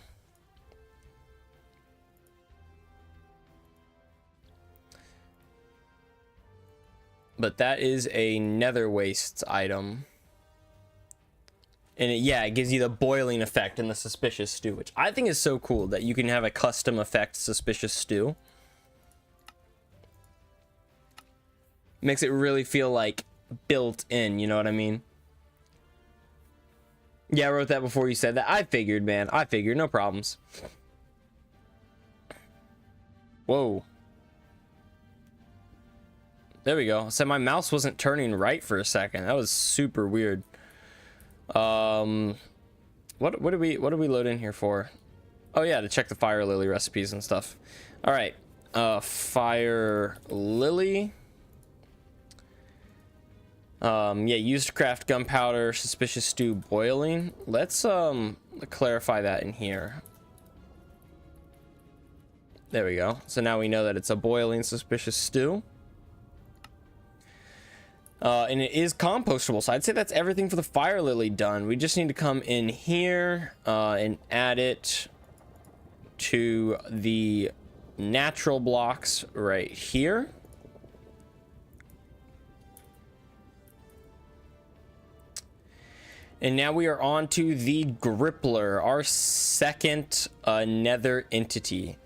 But that is a nether wastes item. And it gives you the boiling effect in the suspicious stew, which I think is so cool that you can have a custom effect suspicious stew. Makes it really feel like built in, you know what I mean? Yeah, I wrote that before you said that. I figured, man. I figured, no problems. Whoa. There we go. So my mouse wasn't turning right for a second. That was super weird. What do we load in here for? Oh yeah, to check the fire lily recipes and stuff. All right. Fire lily. Used to craft gunpowder, suspicious stew, boiling. Let's clarify that in here. There we go. So now we know that it's a boiling suspicious stew. And it is compostable, so I'd say that's everything for the fire lily done. We just need to come in here and add it to the natural blocks right here. And now we are on to the Grippler, our second nether entity.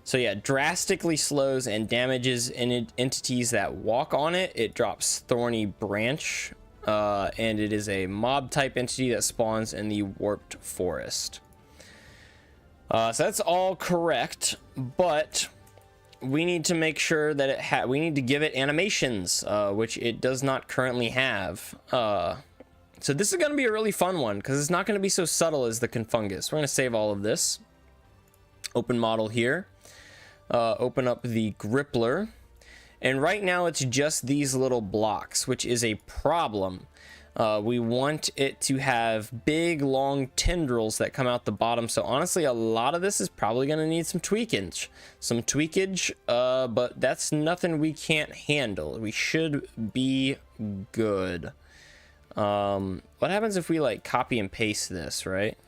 So yeah, drastically slows and damages entities that walk on it. It drops thorny branch and it is a mob type entity that spawns in the warped forest. So that's all correct, but we need to make sure that we need to give it animations, which it does not currently have. So this is going to be a really fun one because it's not going to be so subtle as the Confungus. We're going to save all of this. Open model here. Open up the Grippler. And right now it's just these little blocks, which is a problem. We want it to have big, long tendrils that come out the bottom. So honestly, a lot of this is probably going to need some tweakage. But that's nothing we can't handle. We should be good. What happens if we like copy and paste this, right?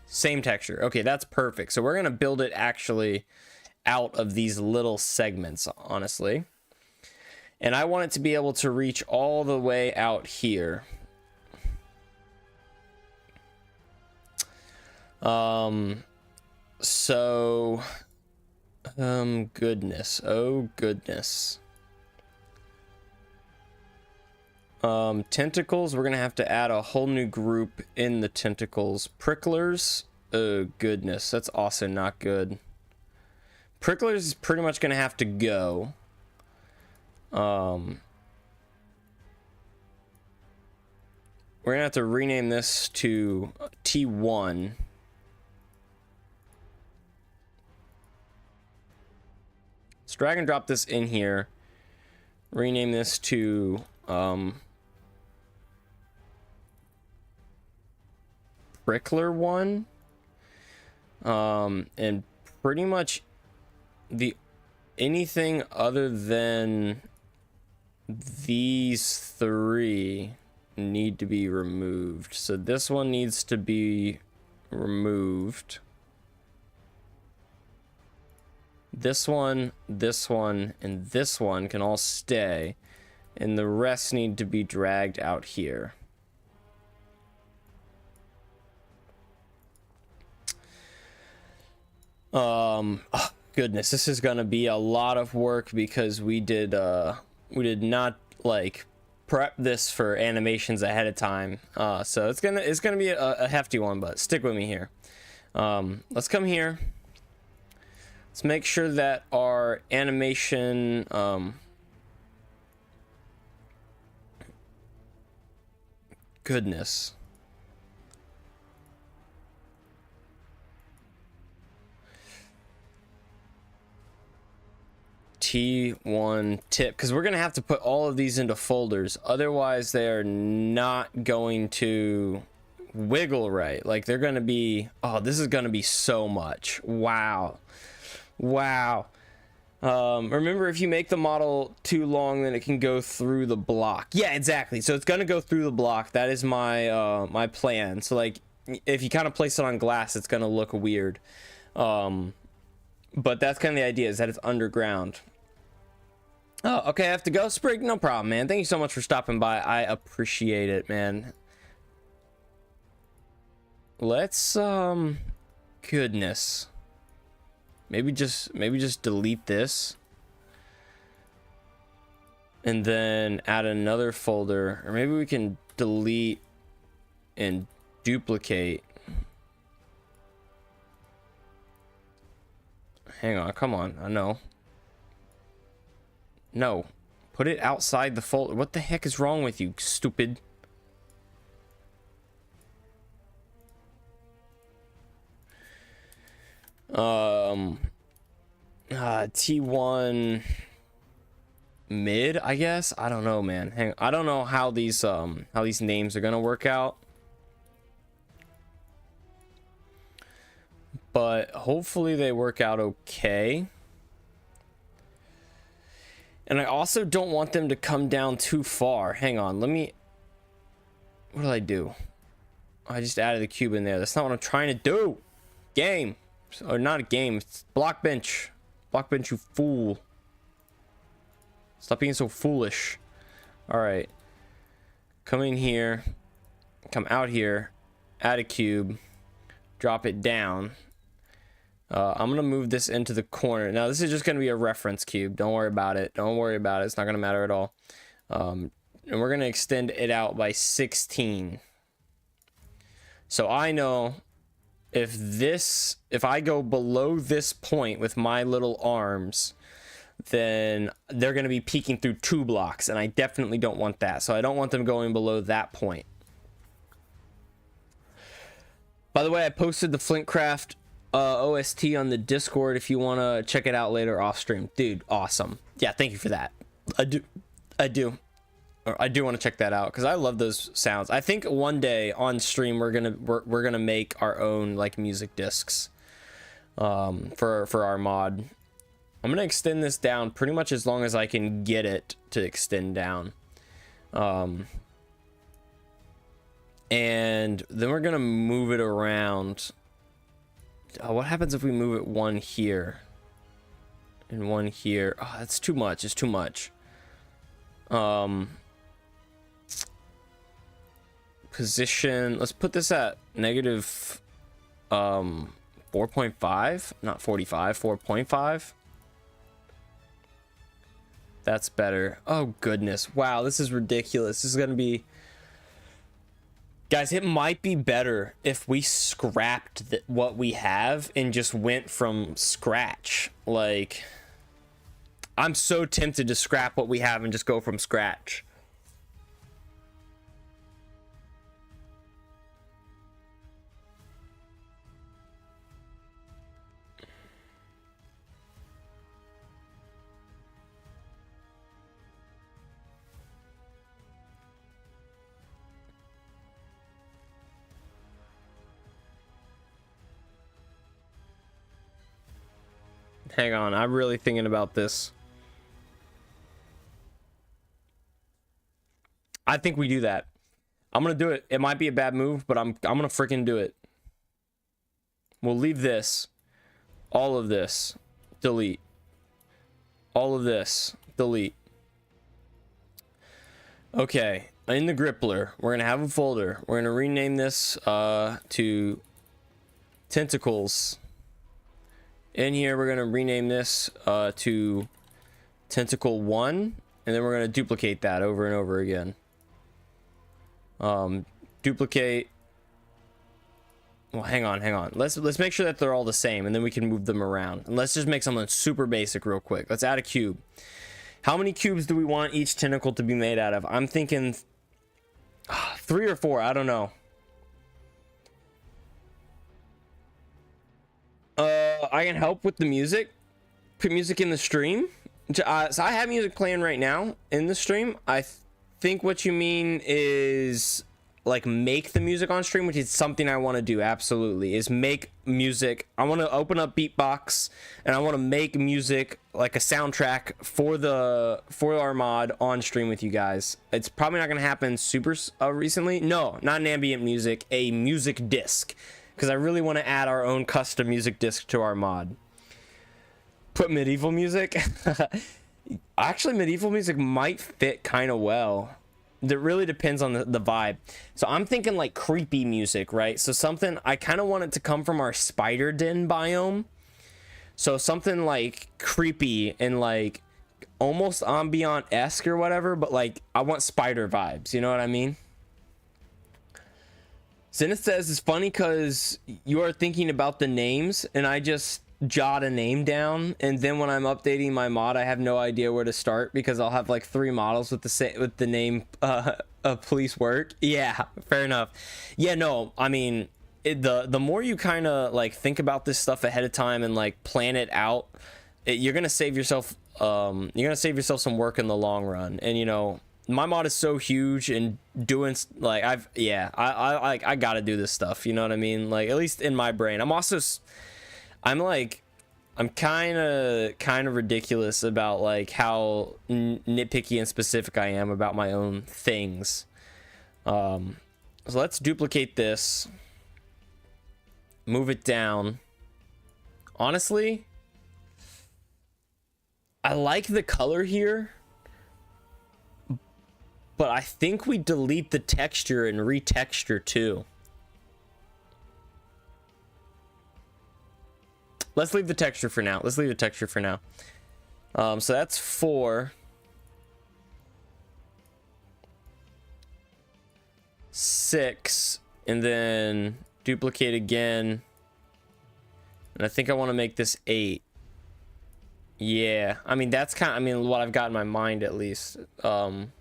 Same texture. Okay, that's perfect. So we're going to build it actually out of these little segments, honestly. And I want it to be able to reach all the way out here. Goodness. Oh, goodness. Tentacles, we're gonna have to add a whole new group in the tentacles. Pricklers, oh goodness, that's also not good. Pricklers is pretty much gonna have to go. We're gonna have to rename this to T1. Let's drag and drop this in here. Rename this to Prickler 1. And pretty much anything other than these three need to be removed. So this one needs to be removed. This one, and this one can all stay, and the rest need to be dragged out here. Oh, goodness, this is gonna be a lot of work because we did not like prep this for animations ahead of time. So it's gonna be a hefty one, but stick with me here. Let's come here. Let's make sure that our animation goodness. T1 tip, because we're gonna have to put all of these into folders, otherwise they're not going to wiggle right. Like they're gonna be, oh, this is gonna be so much. Wow. Remember, if you make the model too long, then it can go through the block. Yeah, exactly. So it's gonna go through the block. That is my my plan. So like if you kind of place it on glass, it's gonna look weird. But that's kind of the idea, is that it's underground. Oh, okay, I have to go. Sprig, no problem, man. Thank you so much for stopping by. I appreciate it, man. Let's goodness. Maybe just delete this. And then add another folder, or maybe we can delete and duplicate. Hang on, come on. I know. No. Put it outside the folder. What the heck is wrong with you, stupid? T1 mid, I guess. I don't know, man. I don't know how these names are gonna work out, but hopefully they work out okay. And I also don't want them to come down too far. Hang on, what did I do? I just added the cube in there. That's not what I'm trying to do. Game. Or not a game, it's block bench. Block bench, you fool. Stop being so foolish. Alright. Come in here. Come out here. Add a cube. Drop it down. I'm gonna move this into the corner. Now this is just gonna be a reference cube. Don't worry about it. Don't worry about it. It's not gonna matter at all. And we're gonna extend it out by 16. So I know if I go below this point with my little arms, then they're gonna be peeking through 2 blocks, and I definitely don't want that. So I don't want them going below that point. By the way, I posted the Flintcraft OST on the Discord if you want to check it out later off stream. Dude, awesome. Yeah, thank you for that. I do want to check that out because I love those sounds. I think one day on stream we're gonna make our own like music discs for our mod. I'm gonna extend this down pretty much as long as I can get it to extend down. And then we're gonna move it around. What happens if we move it one here and one here? Oh, that's too much. It's too much. Position. Let's put this at negative 4.5, not 45, 4.5. That's better. Oh goodness. Wow, this is ridiculous. This is gonna be, guys, it might be better if we scrapped what we have and just went from scratch. Like, I'm so tempted to scrap what we have and just go from scratch. Hang on, I'm really thinking about this. I think we do that. I'm gonna do it. It might be a bad move, but I'm gonna freaking do it. We'll leave this, all of this, delete, all of this, delete. Okay, in the Grippler, we're gonna have a folder. We're gonna rename this to Tentacles. In here, we're gonna rename this to Tentacle 1, and then we're gonna duplicate that over and over again. Duplicate. Well, hang on. Let's make sure that they're all the same, and then we can move them around. And let's just make something super basic real quick. Let's add a cube. How many cubes do we want each tentacle to be made out of? I'm thinking 3 or 4. I don't know. I can help with the music. Put music in the stream. So I have music playing right now in the stream. I think what you mean is like make the music on stream, which is something I want to do. Absolutely, is make music. I want to open up Beatbox and I want to make music like a soundtrack for our mod on stream with you guys. It's probably not gonna happen super recently. No, not an ambient music, a music disc, because I really want to add our own custom music disc to our mod. Put medieval music. Actually, medieval music might fit kind of well. It really depends on the vibe. So I'm thinking like creepy music, right? So something, I kind of want it to come from our spider den biome. So something like creepy and like almost ambient-esque or whatever, but like I want spider vibes, you know what I mean? Zenith says it's funny because you are thinking about the names and I just jot a name down, and then when I'm updating my mod I have no idea where to start because I'll have like 3 models with the name police work. Yeah, fair enough. Yeah, no, I mean the more you kind of like think about this stuff ahead of time and like plan it out, you're gonna save yourself some work in the long run. And you know, my mod is so huge and doing like I gotta do this stuff, you know what I mean? Like, at least in my brain. I'm kind of ridiculous about like how nitpicky and specific I am about my own things. So let's duplicate this, move it down. Honestly, I like the color here, but I think we delete the texture and retexture too. Let's leave the texture for now. Let's leave the texture for now. So that's 4. 6, and then duplicate again. And I think I want to make this 8. Yeah, I mean, that's kind of, I mean, what I've got in my mind at least. Hang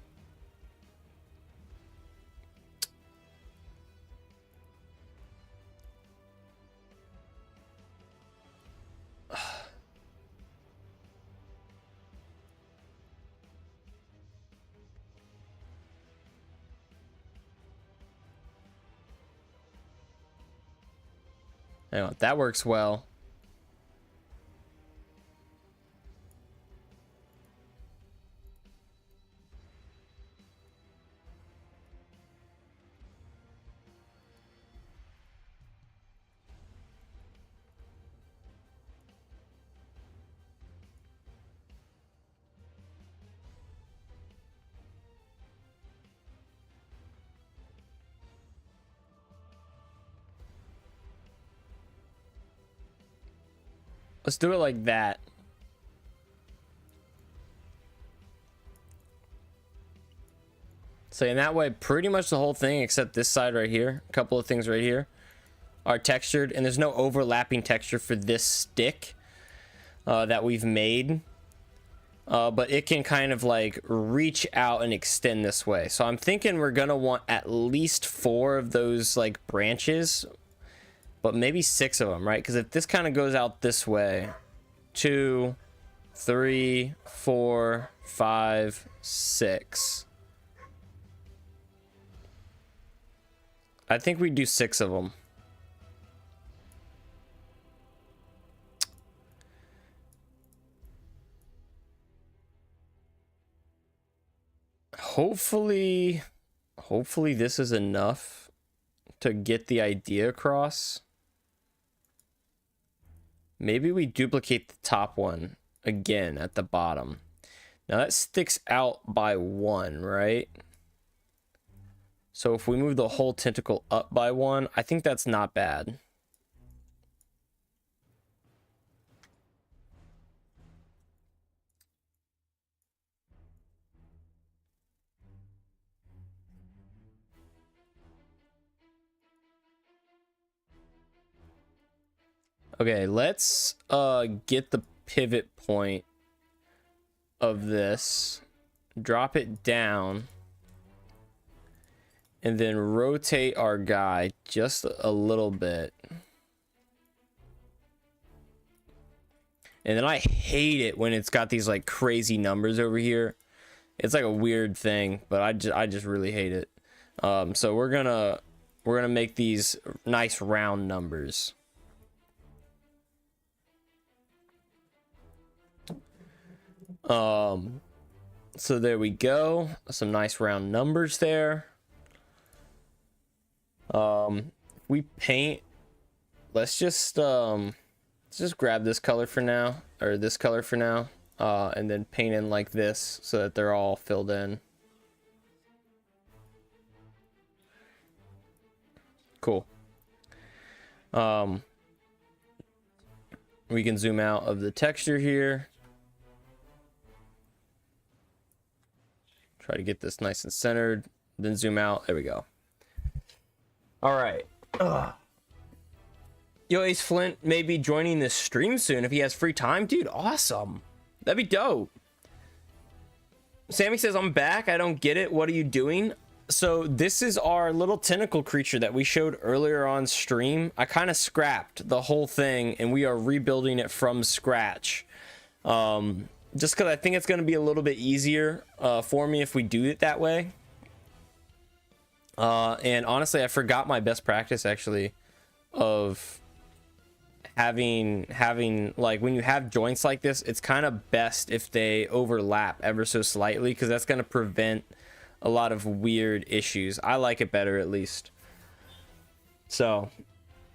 on, that works well. Let's do it like that. So in that way, pretty much the whole thing except this side right here, a couple of things right here, are textured, and there's no overlapping texture for this stick that we've made. But it can kind of like reach out and extend this way. So I'm thinking we're gonna want at least 4 of those like branches, but maybe 6 of them, right? Because if this kind of goes out this way, 2, 3, 4, 5, 6. I think we do 6 of them. Hopefully this is enough to get the idea across. Maybe we duplicate the top one again at the bottom. Now that sticks out by 1, right? So if we move the whole tentacle up by 1, I think that's not bad. Okay, let's get the pivot point of this, drop it down, and then rotate our guy just a little bit. And then I hate it when it's got these like crazy numbers over here. It's like a weird thing, but I just really hate it. So we're gonna make these nice round numbers. So there we go. Some nice round numbers there. We paint, let's just grab this color for now, or this color for now, and then paint in like this so that they're all filled in. Cool. We can zoom out of the texture here. Try to get this nice and centered, then zoom out. There we go. All right. Yo, Ace Flint may be joining this stream soon if he has free time. Dude, awesome. That'd be dope. Sammy says, I'm back. I don't get it. What are you doing? So this is our little tentacle creature that we showed earlier on stream. I kind of scrapped the whole thing, and we are rebuilding it from scratch. Just because I think it's going to be a little bit easier for me if we do it that way. And honestly, I forgot my best practice actually of having like when you have joints like this, it's kind of best if they overlap ever so slightly, because that's going to prevent a lot of weird issues. I like it better at least. So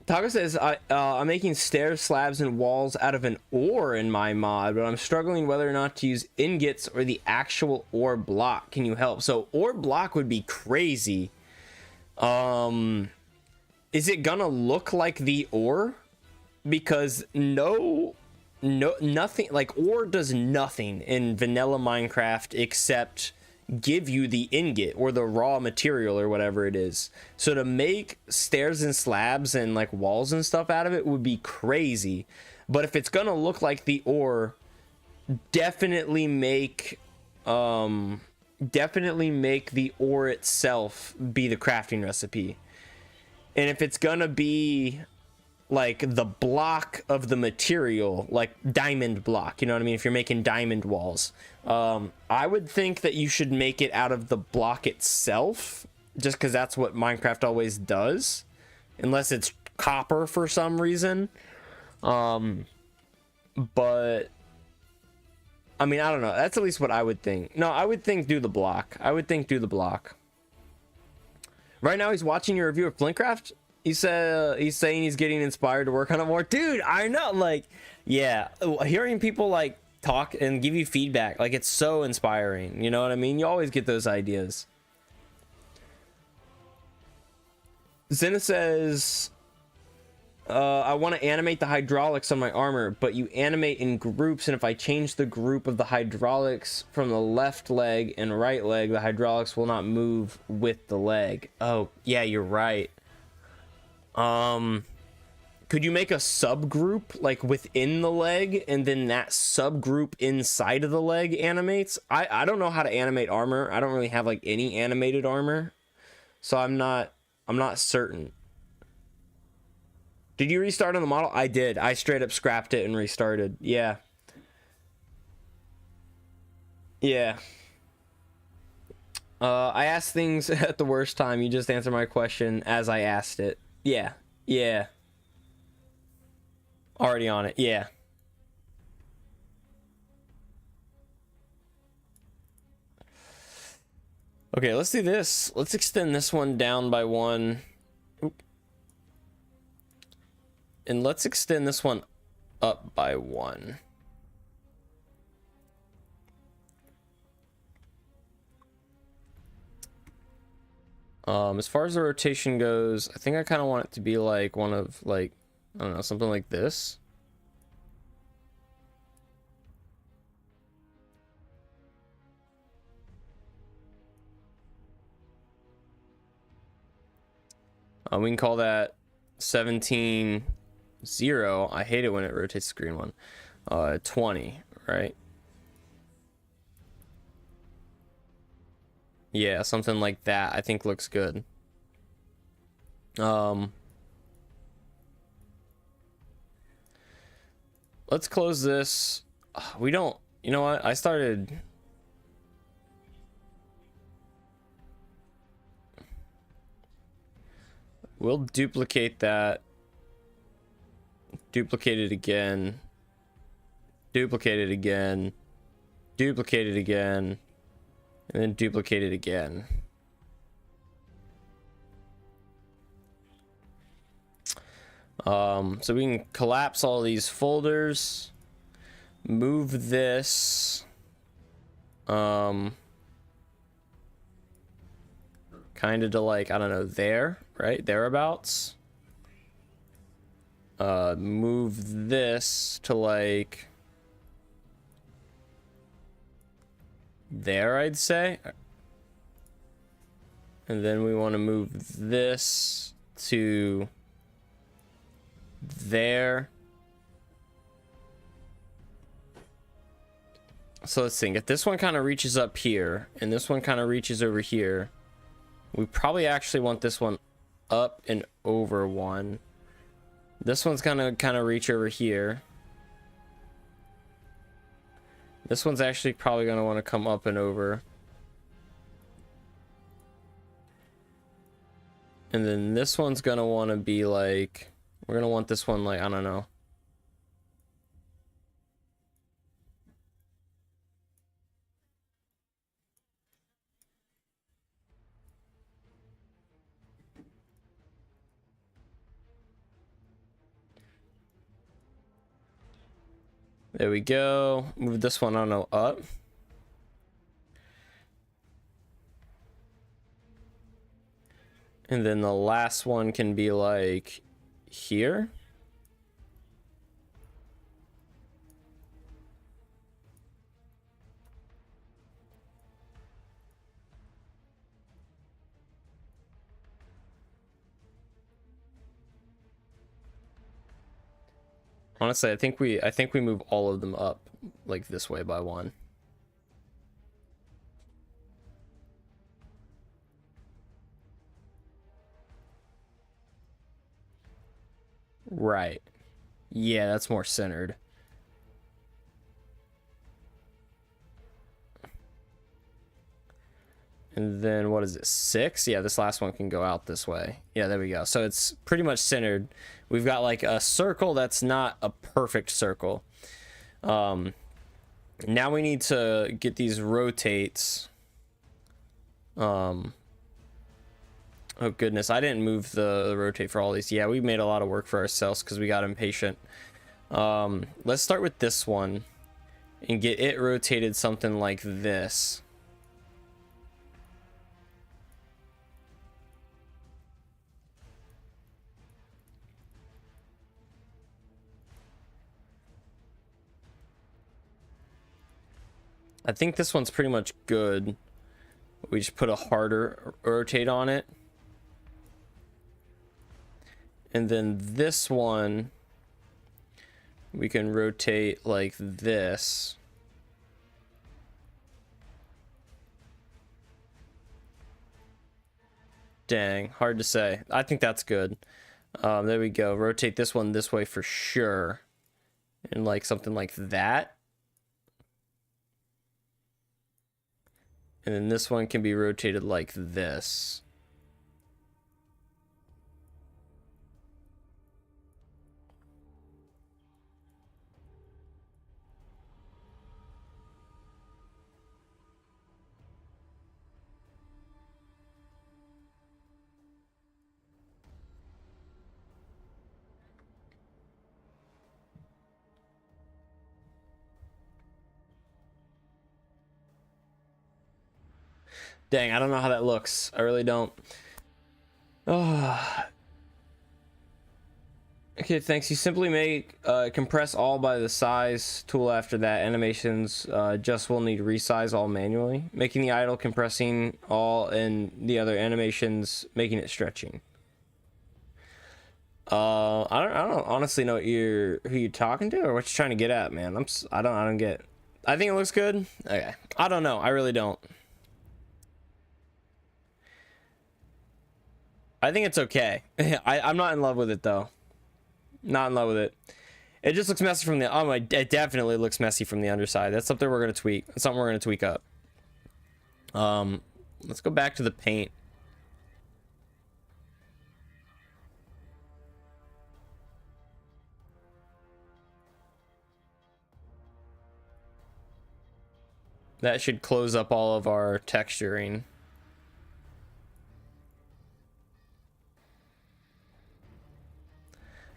Taco says, I'm making stairs, slabs, and walls out of an ore in my mod, but I'm struggling whether or not to use ingots or the actual ore block. Can you help? So ore block would be crazy. Is it gonna look like the ore? because nothing, like ore does nothing in vanilla Minecraft except give you the ingot or the raw material or whatever it is. So to make stairs and slabs and like walls and stuff out of it would be crazy. But if it's gonna look like the ore, definitely make the ore itself be the crafting recipe. And if it's gonna be like the block of the material, like diamond block, you know what I mean, if you're making diamond walls, I would think that you should make it out of the block itself, just because that's what Minecraft always does, unless it's copper for some reason. But I mean, I don't know, that's at least what I would think. No, I would think do the block. Right now he's watching your review of Flintcraft. He's saying he's getting inspired to work on it more. Dude, I know, like, yeah, hearing people like talk and give you feedback, like, it's so inspiring. You know what I mean? You always get those ideas. Zena says, I want to animate the hydraulics on my armor, but you animate in groups, and if I change the group of the hydraulics from the left leg and right leg, the hydraulics will not move with the leg. Oh, yeah, you're right. Could you make a subgroup like within the leg, and then that subgroup inside of the leg animates? I don't know how to animate armor. I don't really have like any animated armor, so I'm not certain. Did you restart on the model? I did. I straight up scrapped it and restarted. Yeah. I asked things at the worst time. You just answer my question as I asked it. Yeah. Already on it. Yeah. Okay, let's do this. Let's extend this one down by 1. Oop. And let's extend this one up by 1. As far as the rotation goes, I think I kind of want it to be like one of, like, I don't know, something like this. We can call that 17.0. I hate it when it rotates the green one. 20, right? Yeah, something like that I think looks good. Let's close this. We don't, you know what? We'll duplicate that. Duplicate it again. Duplicate it again. Duplicate it again. And then duplicate it again. So we can collapse all these folders. Move this. Kind of to, like, I don't know, there, right? Thereabouts. Move this to, like, there, I'd say. And then we want to move this to there. So let's think. If this one kind of reaches up here and this one kind of reaches over here, we probably actually want this one up and over 1. This one's gonna kind of reach over here. This one's actually probably gonna want to come up and over. And then this one's gonna want to be like, we're gonna want this one like, I don't know. There we go. Move this one, I don't know, up. And then the last one can be like here. Honestly, I think we move all of them up like this way by one. Right. Yeah, that's more centered. And then what is it? 6? Yeah, this last one can go out this way. Yeah, there we go. So it's pretty much centered. We've got like a circle that's not a perfect circle. Now we need to get these rotates. Oh goodness, I didn't move the rotate for all these. Yeah, we made a lot of work for ourselves because we got impatient. Let's start with this one and get it rotated something like this. I think this one's pretty much good. We just put a harder rotate on it. And then this one, we can rotate like this. Dang, hard to say. I think that's good. There we go. Rotate this one this way for sure. And like something like that. And then this one can be rotated like this. Dang, I don't know how that looks. I really don't. Oh. Okay, thanks. You simply make compress all by the size tool after that. Animations just will need resize all manually, making the idle, compressing all, and the other animations making it stretching. I don't honestly know who you're talking to or what you're trying to get at, man. I don't get. I think it looks good. Okay, I don't know. I really don't. I think it's okay. I'm not in love with it though. Not in love with it. It just looks messy from the. Oh my! It definitely looks messy from the underside. That's something we're gonna tweak. That's something we're gonna tweak up. Let's go back to the paint. That should close up all of our texturing.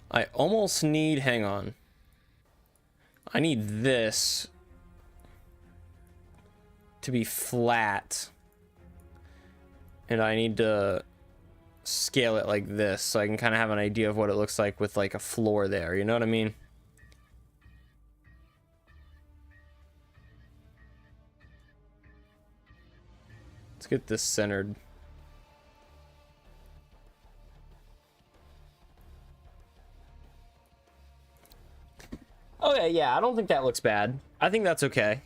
I almost need, hang on. I need this to be flat. And I need to scale it like this so I can kind of have an idea of what it looks like with like a floor there. You know what I mean? Let's get this centered. Okay, yeah, I don't think that looks bad. I think that's okay.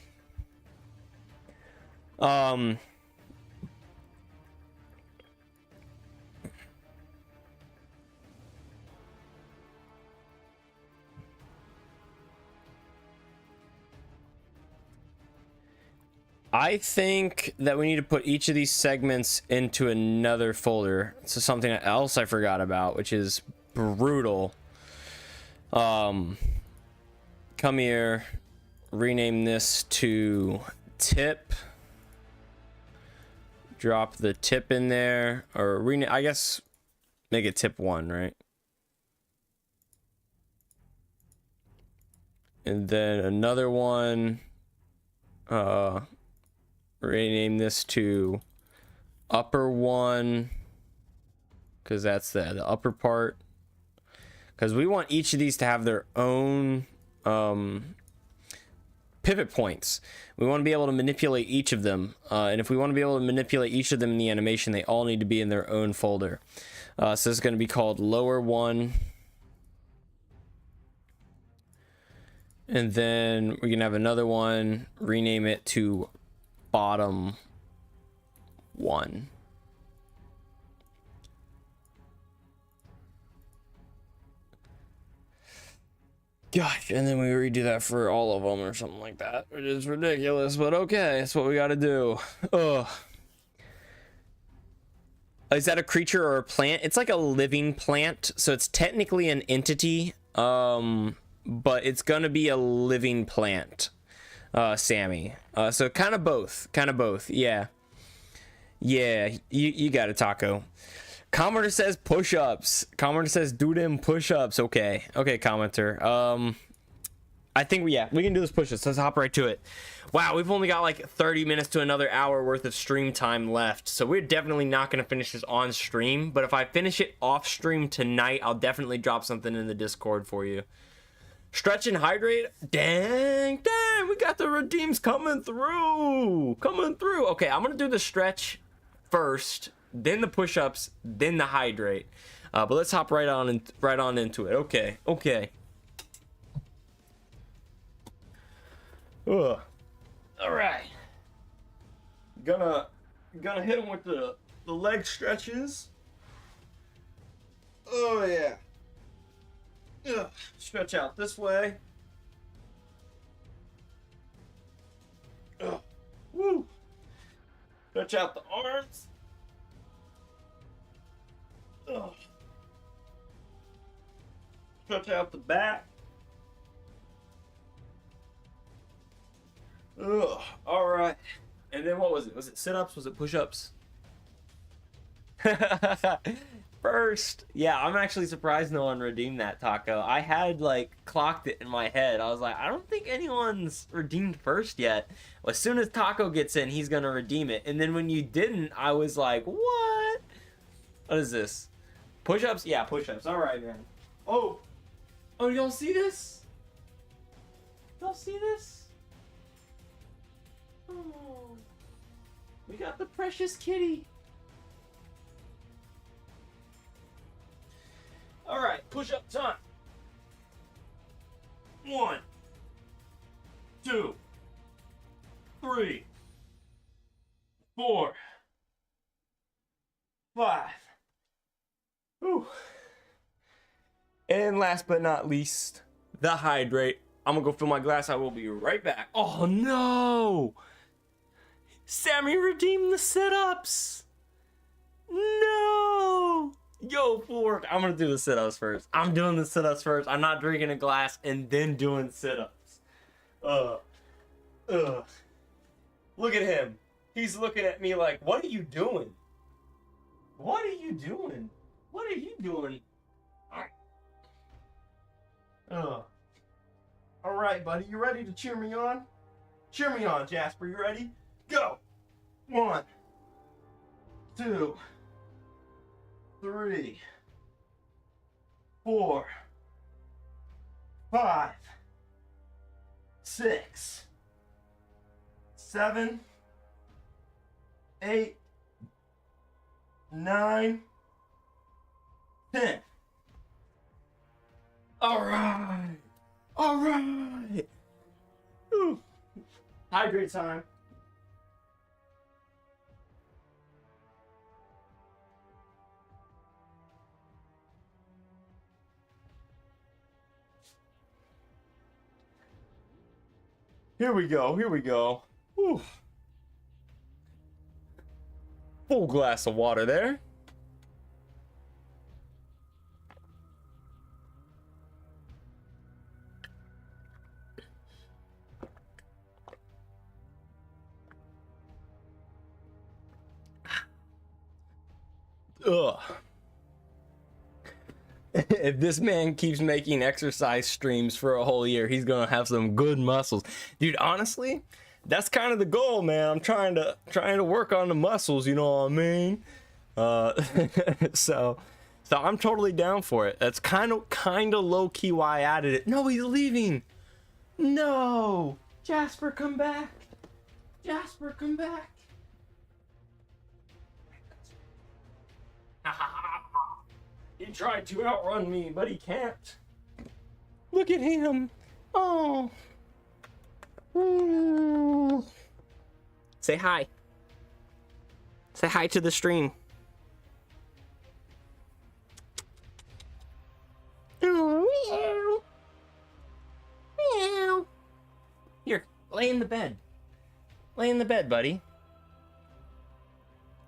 I think that we need to put each of these segments into another folder. So something else I forgot about, which is brutal. Come here, rename this to tip. Drop the tip in there, or rename. I guess make it tip 1, right? And then another one. Rename this to upper 1, because that's the upper part. Because we want each of these to have their own pivot points. We want to be able to manipulate each of them. And if we want to be able to manipulate each of them in the animation, they all need to be in their own folder. So this is going to be called lower 1. And then we can have another one, rename it to bottom 1. Gosh, and then we redo that for all of them or something like that, which is ridiculous, but okay, that's what we gotta do. Ugh. Is that a creature or a plant? It's like a living plant, so it's technically an entity, but it's gonna be a living plant, Sammy. So kind of both, yeah. Yeah, you got it, Taco. Commenter says push-ups. Commenter says do them push-ups. Okay, commenter. I think we can do this push-ups. Let's hop right to it. Wow, we've only got like 30 minutes to another hour worth of stream time left, so we're definitely not going to finish this on stream, but if I finish it off stream tonight, I'll definitely drop something in the Discord for you. Stretch and hydrate. Dang, we got the redeems coming through. Okay, I'm going to do the stretch first, then the push-ups, then the hydrate. But let's hop right on into it. Okay. Ugh. All right. Gonna hit him with the leg stretches. Oh yeah. Ugh. Stretch out this way. Ugh. Woo. Stretch out the arms. Ugh. Stretch out the back. Ugh. All right. And then what was it? Was it sit-ups? Was it push-ups? First. Yeah, I'm actually surprised no one redeemed that, Taco. I had like clocked it in my head. I was like, I don't think anyone's redeemed first yet. Well, as soon as Taco gets in, he's gonna redeem it. And then when you didn't, I was like, what? What is this? Push-ups? Yeah, push-ups. All right, man. Oh, y'all see this? Y'all see this? Oh, we got the precious kitty. All right, push-up time. 1, 2, 3, 4, 5. Whew. And last but not least, the hydrate. I'm gonna go fill my glass. I will be right back. Oh no! Sammy redeemed the sit-ups. No! Yo, Fork. I'm gonna do the sit-ups first. I'm doing the sit-ups first. I'm not drinking a glass and then doing sit-ups. Look at him. He's looking at me like, what are you doing? What are you doing? What are you doing? All right, buddy. You ready to cheer me on? Cheer me on, Jasper. You ready? Go. 1, 2, 3, 4, 5, 6, 7, 8, 9, 10. All right. Ooh. Hydrate time. Here we go. Whew. Full glass of water there. Ugh. If this man keeps making exercise streams for a whole year, he's gonna have some good muscles, dude. Honestly, that's kind of the goal, man. I'm trying to work on the muscles, you know what I mean? So I'm totally down for it. That's kind of low key why I added it. No, he's leaving. No, Jasper, come back. Jasper, come back. He tried to outrun me, but he can't. Look at him. Oh. Ooh. Say hi. Say hi to the stream. Oh, meow. Meow. Here, lay in the bed. Lay in the bed, buddy.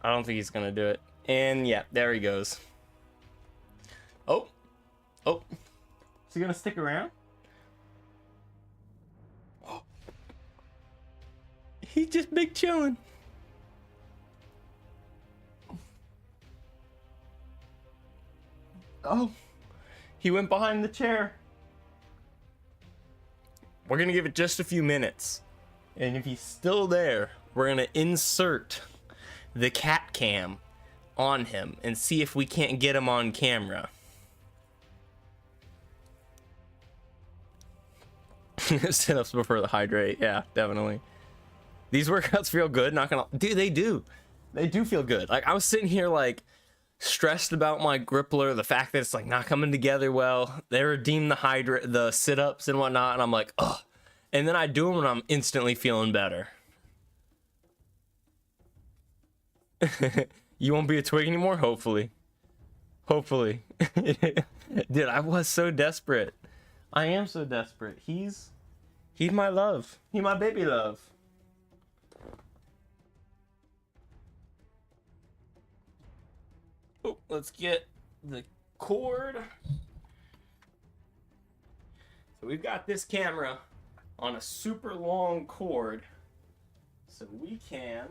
I don't think he's gonna do it. And yeah, there he goes. Oh. Oh. Is he gonna stick around? Oh. He's just big chilling. Oh. He went behind the chair. We're gonna give it just a few minutes. And if he's still there, we're gonna insert the cat cam on him and see if we can't get him on camera. Sit-ups before the hydrate. Yeah, definitely. These workouts feel good, not gonna... Dude, they do. They do feel good. Like, I was sitting here, like, stressed about my grippler, the fact that it's, like, not coming together well. They redeemed the sit-ups and whatnot, and I'm like, ugh. And then I do them, and I'm instantly feeling better. You won't be a twig anymore? Hopefully. Hopefully. Dude, I was so desperate. I am so desperate. He's my love. He's my baby love. Oh, let's get the cord. So we've got this camera on a super long cord, so we can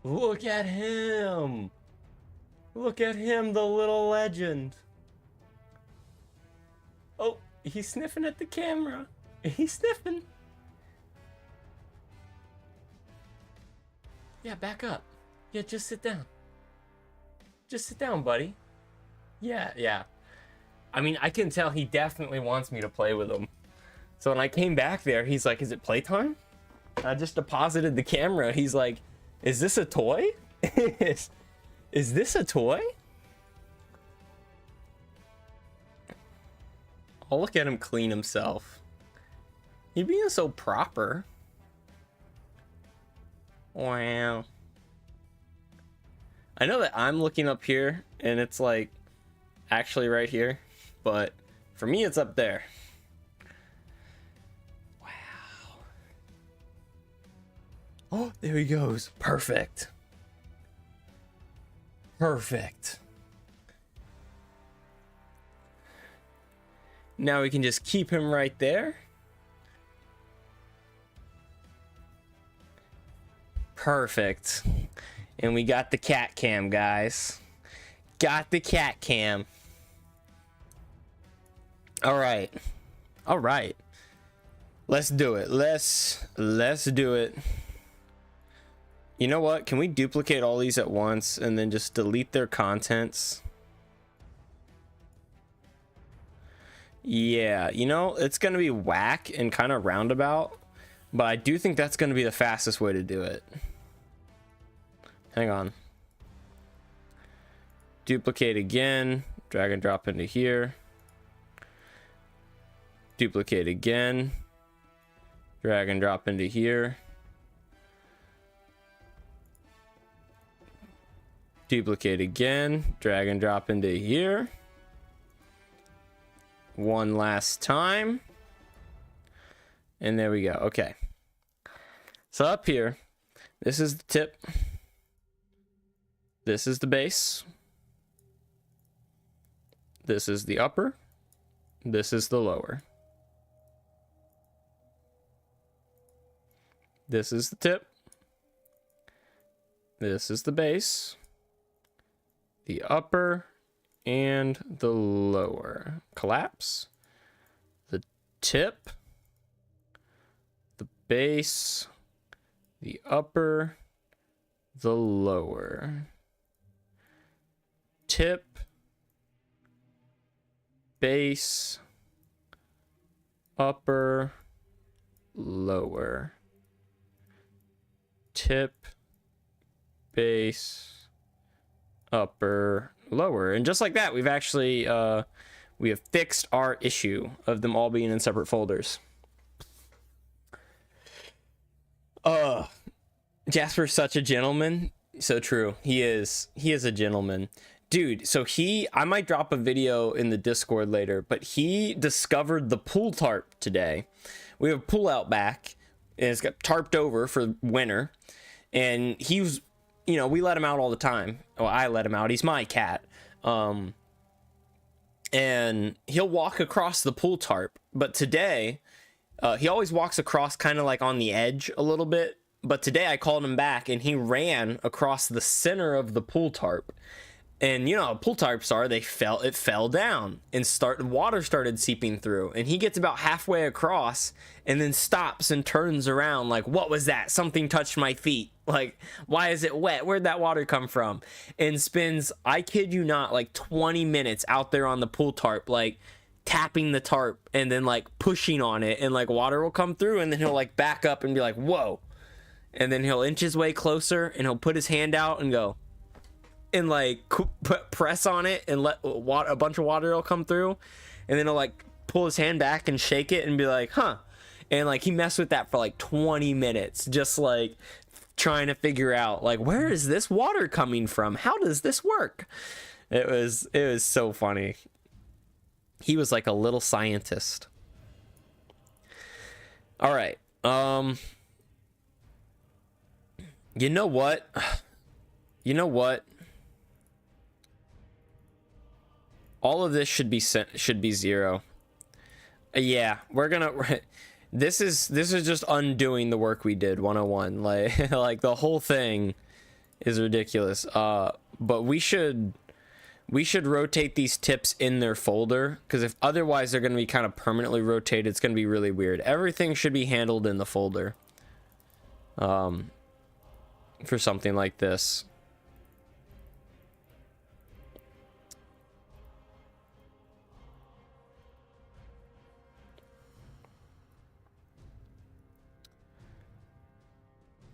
look at him. Look at him, the little legend. Oh, he's sniffing at the camera. He's sniffing. Yeah, back up. Yeah, just sit down. Just sit down, buddy. Yeah. I mean, I can tell he definitely wants me to play with him. So when I came back there, he's like, is it playtime? I just deposited the camera. He's like, is this a toy? Is this a toy? Oh, look at him clean himself. He being so proper. Wow. I know that I'm looking up here and it's like actually right here, but for me it's up there. Wow. Oh, there he goes. Perfect. Perfect. Now we can just keep him right there. Perfect. And we got the cat cam, guys. Got the cat cam. All right. All right. Let's do it. Let's do it. You know what? Can we duplicate all these at once and then just delete their contents? Yeah, you know, it's going to be whack and kind of roundabout, but I do think that's going to be the fastest way to do it. Hang on. Duplicate again, drag and drop into here. Duplicate again, drag and drop into here. Duplicate again, drag and drop into here. One last time. And there we go. Okay. So up here, this is the tip. This is the base. This is the upper. This is the lower. This is the tip. This is the base. The upper and the lower. Collapse. The tip. The base. The upper. The lower. Tip. Base. upper, lower, tip, base, upper, lower. And just like that, we've actually we have fixed our issue of them all being in separate folders. Jasper's such a gentleman. So true. He is a gentleman. Dude, so I might drop a video in the Discord later, but he discovered the pool tarp today. We have a pool out back, and it's got tarped over for winter. And he was, you know, we let him out all the time. Well, I let him out. He's my cat. And he'll walk across the pool tarp. But today, he always walks across kind of like on the edge a little bit. But today I called him back, and he ran across the center of the pool tarp. And you know how pool tarps are, it fell down and water started seeping through. And he gets about halfway across and then stops and turns around like, what was that? Something touched my feet. Like, why is it wet? Where'd that water come from? And spends, I kid you not, like 20 minutes out there on the pool tarp, like tapping the tarp and then like pushing on it, and like water will come through, and then he'll like back up and be like, whoa. And then he'll inch his way closer, and he'll put his hand out and go, and like press on it, and let a bunch of water will come through, and then he'll like pull his hand back and shake it and be like, huh. And like he messed with that for like 20 minutes, just like trying to figure out like, where is this water coming from? How does this work? It was so funny. He was like a little scientist. All right. You know what? All of this should be 0. Yeah, we're gonna. This is just undoing the work we did 101. Like like the whole thing is ridiculous. But we should rotate these tips in their folder, because if otherwise they're gonna be kind of permanently rotated. It's gonna be really weird. Everything should be handled in the folder. For something like this.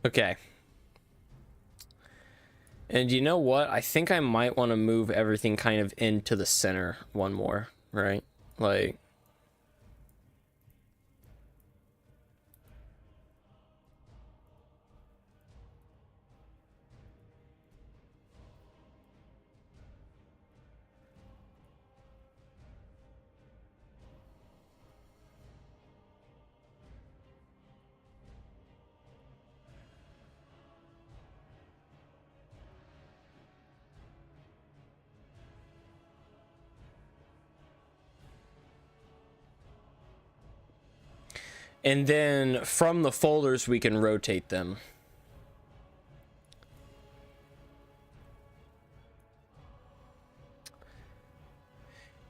Okay. And you know what? I think I might want to move everything kind of into the center one more, right? Like, and then from the folders we can rotate them.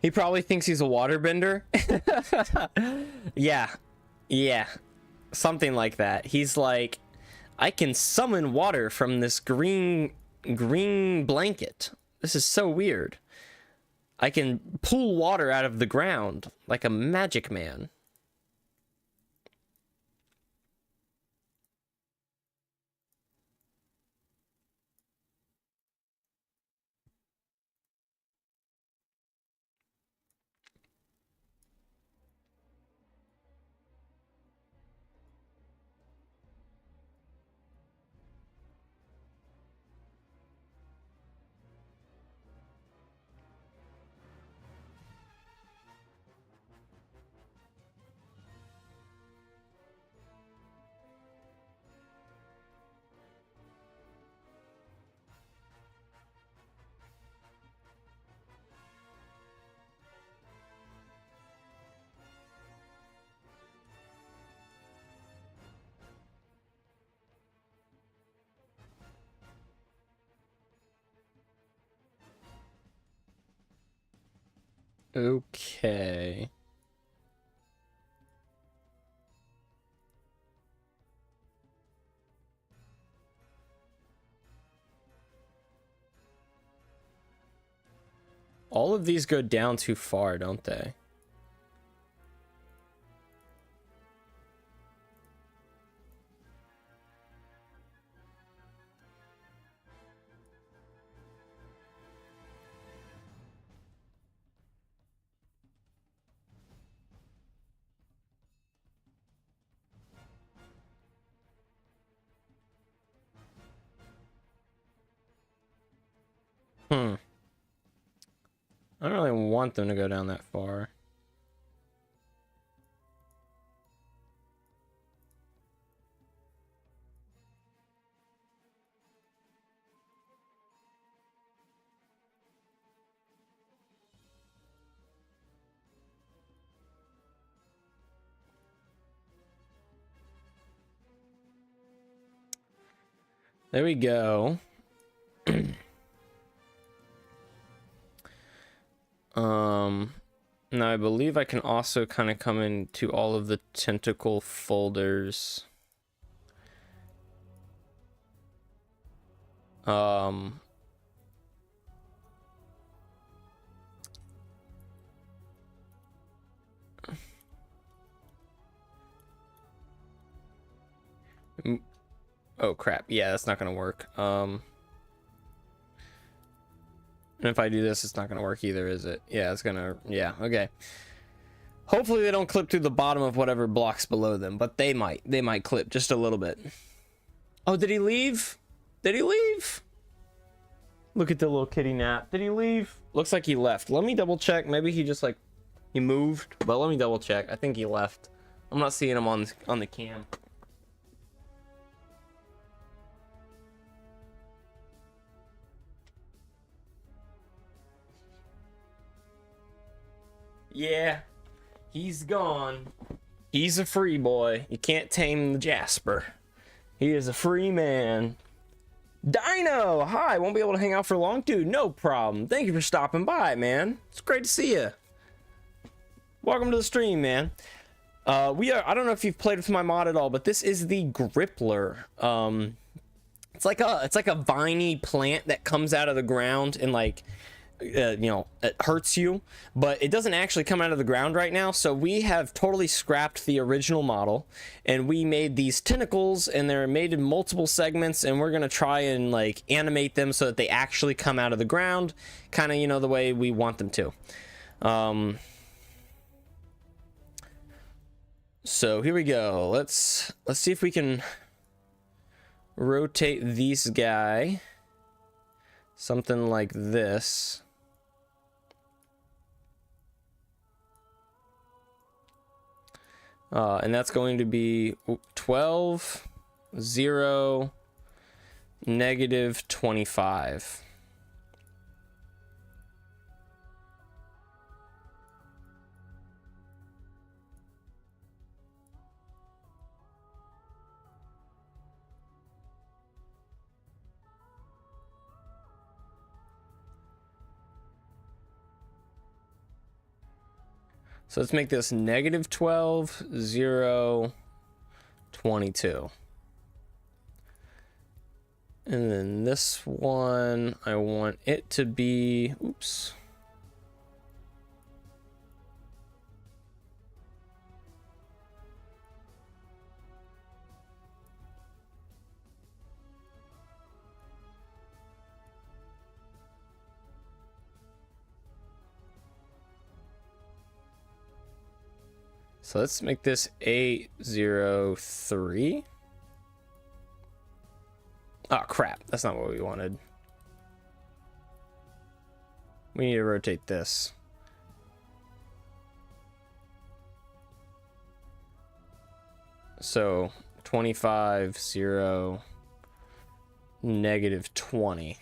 He probably thinks he's a waterbender. Yeah, something like that. He's like, I can summon water from this green blanket. This is so weird. I can pull water out of the ground like a magic man. Okay. All of these go down too far, don't they? I don't really want them to go down that far. There we go. Now I believe I can also kind of come into all of the tentacle folders. Oh crap, yeah, that's not gonna work. And if I do this, it's not gonna work either, is it? Yeah, it's gonna, yeah, okay. Hopefully they don't clip through the bottom of whatever blocks below them, but they might clip just a little bit. Oh, did he leave? Did he leave? Look at the little kitty nap. Did he leave? Looks like he left. Let me double check. Maybe he just like, he moved, but let me double check. I think he left. I'm not seeing him on the cam. Yeah, he's gone. He's a free boy. You can't tame the Jasper. He is a free man. Dino, hi. Won't be able to hang out for long, dude. No problem. Thank you for stopping by, man. It's great to see you. Welcome to the stream, man. I don't know if you've played with my mod at all, but this is the Grippler. It's like a viney plant that comes out of the ground and like, you know, it hurts you, but it doesn't actually come out of the ground right now. So we have totally scrapped the original model and we made these tentacles, and they're made in multiple segments, and we're gonna try and like animate them so that they actually come out of the ground, kind of, you know, the way we want them to. So here we go. Let's see if we can rotate this guy something like this. And that's going to be 12, 0, negative 25. So let's make this negative 12, 0, 22. And then this one, I want it to be, oops. So let's make this 803. Oh crap, that's not what we wanted. We need to rotate this. So 25, 0, negative 20.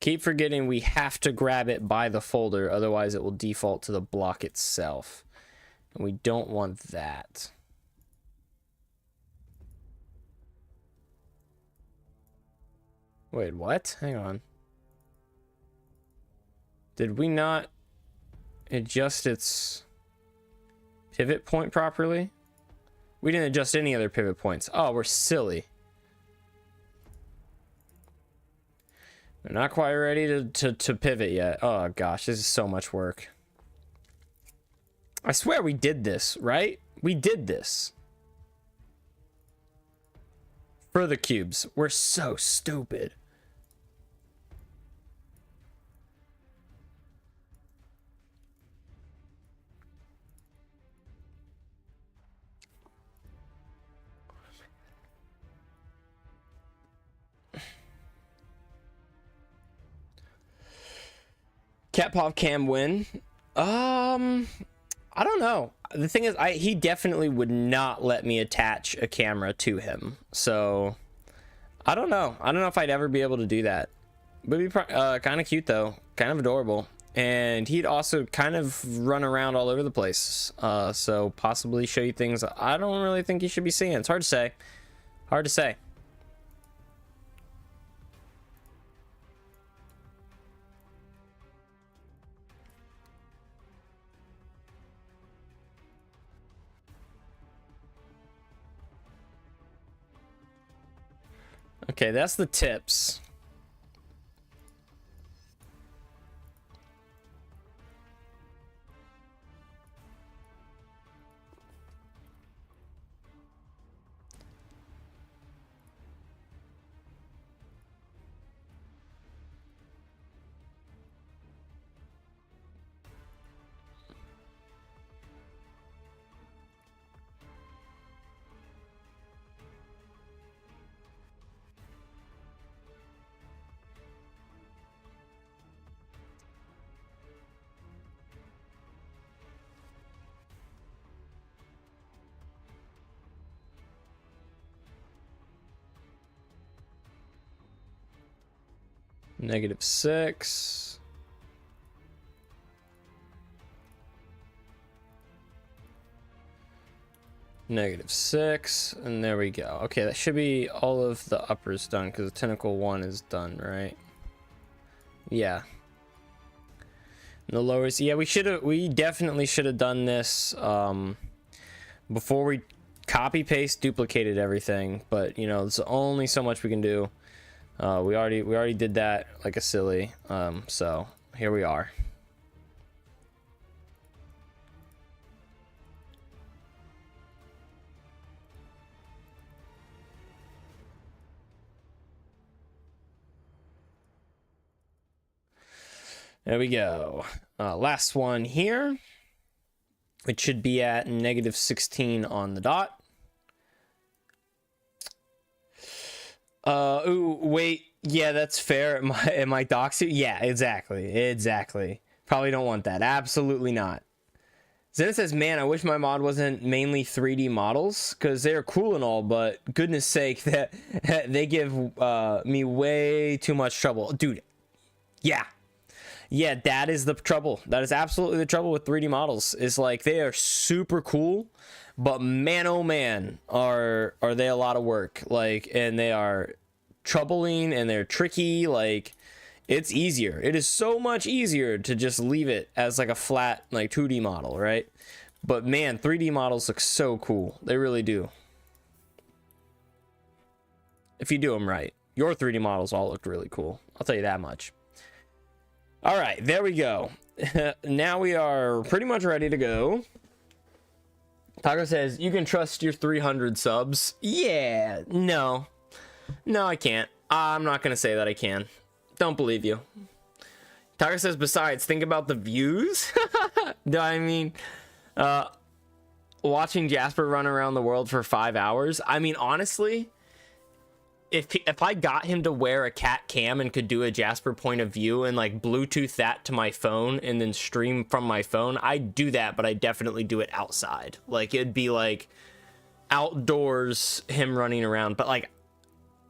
Keep forgetting we have to grab it by the folder, otherwise it will default to the block itself. And we don't want that. Wait, what? Hang on. Did we not adjust its pivot point properly? We didn't adjust any other pivot points. Oh, we're silly. We're not quite ready to pivot yet. Oh gosh, this is so much work. I swear we did this, right? We did this. For the cubes. We're so stupid. Cat Pop Cam win. I don't know. The thing is, he definitely would not let me attach a camera to him. So I don't know. I don't know if I'd ever be able to do that. But it'd be kind of cute though, kind of adorable. And he'd also kind of run around all over the place. So possibly show you things I don't really think you should be seeing. It's hard to say. Hard to say. Okay, that's the tips. -6. -6, and there we go. Okay, that should be all of the uppers done because the tentacle 1 is done, right? Yeah. And the lowers, yeah, we definitely should have done this before we copy paste duplicated everything, but you know, there's only so much we can do. We already did that like a silly, so here we are. There we go. Last one here. It should be at -16 on the dot. Ooh, wait. Yeah, that's fair. Am I doxing? Yeah, exactly. Probably don't want that. Absolutely not. Zen says, man, I wish my mod wasn't mainly 3D models, because they're cool and all, but goodness sake, that they give me way too much trouble. Dude, yeah, that is the trouble. That is absolutely the trouble with 3D models. Is like, they are super cool, but man, oh man, are they a lot of work. Like, and they are troubling and they're tricky. Like, it's easier. It is so much easier to just leave it as like a flat, like 2D model, right? But man, 3D models look so cool. They really do. If you do them right. Your 3D models all look really cool. I'll tell you that much. All right, there we go. Now we are pretty much ready to go. Taco says, you can trust your 300 subs. Yeah, no, I can't. I'm not going to say that I can. Don't believe you. Taco says, besides, think about the views. Do I mean, watching Jasper run around the world for 5 hours? I mean, honestly, if I got him to wear a cat cam and could do a Jasper point of view and like Bluetooth that to my phone and then stream from my phone, I'd do that, but I definitely do it outside. Like, it'd be like outdoors, him running around, but like,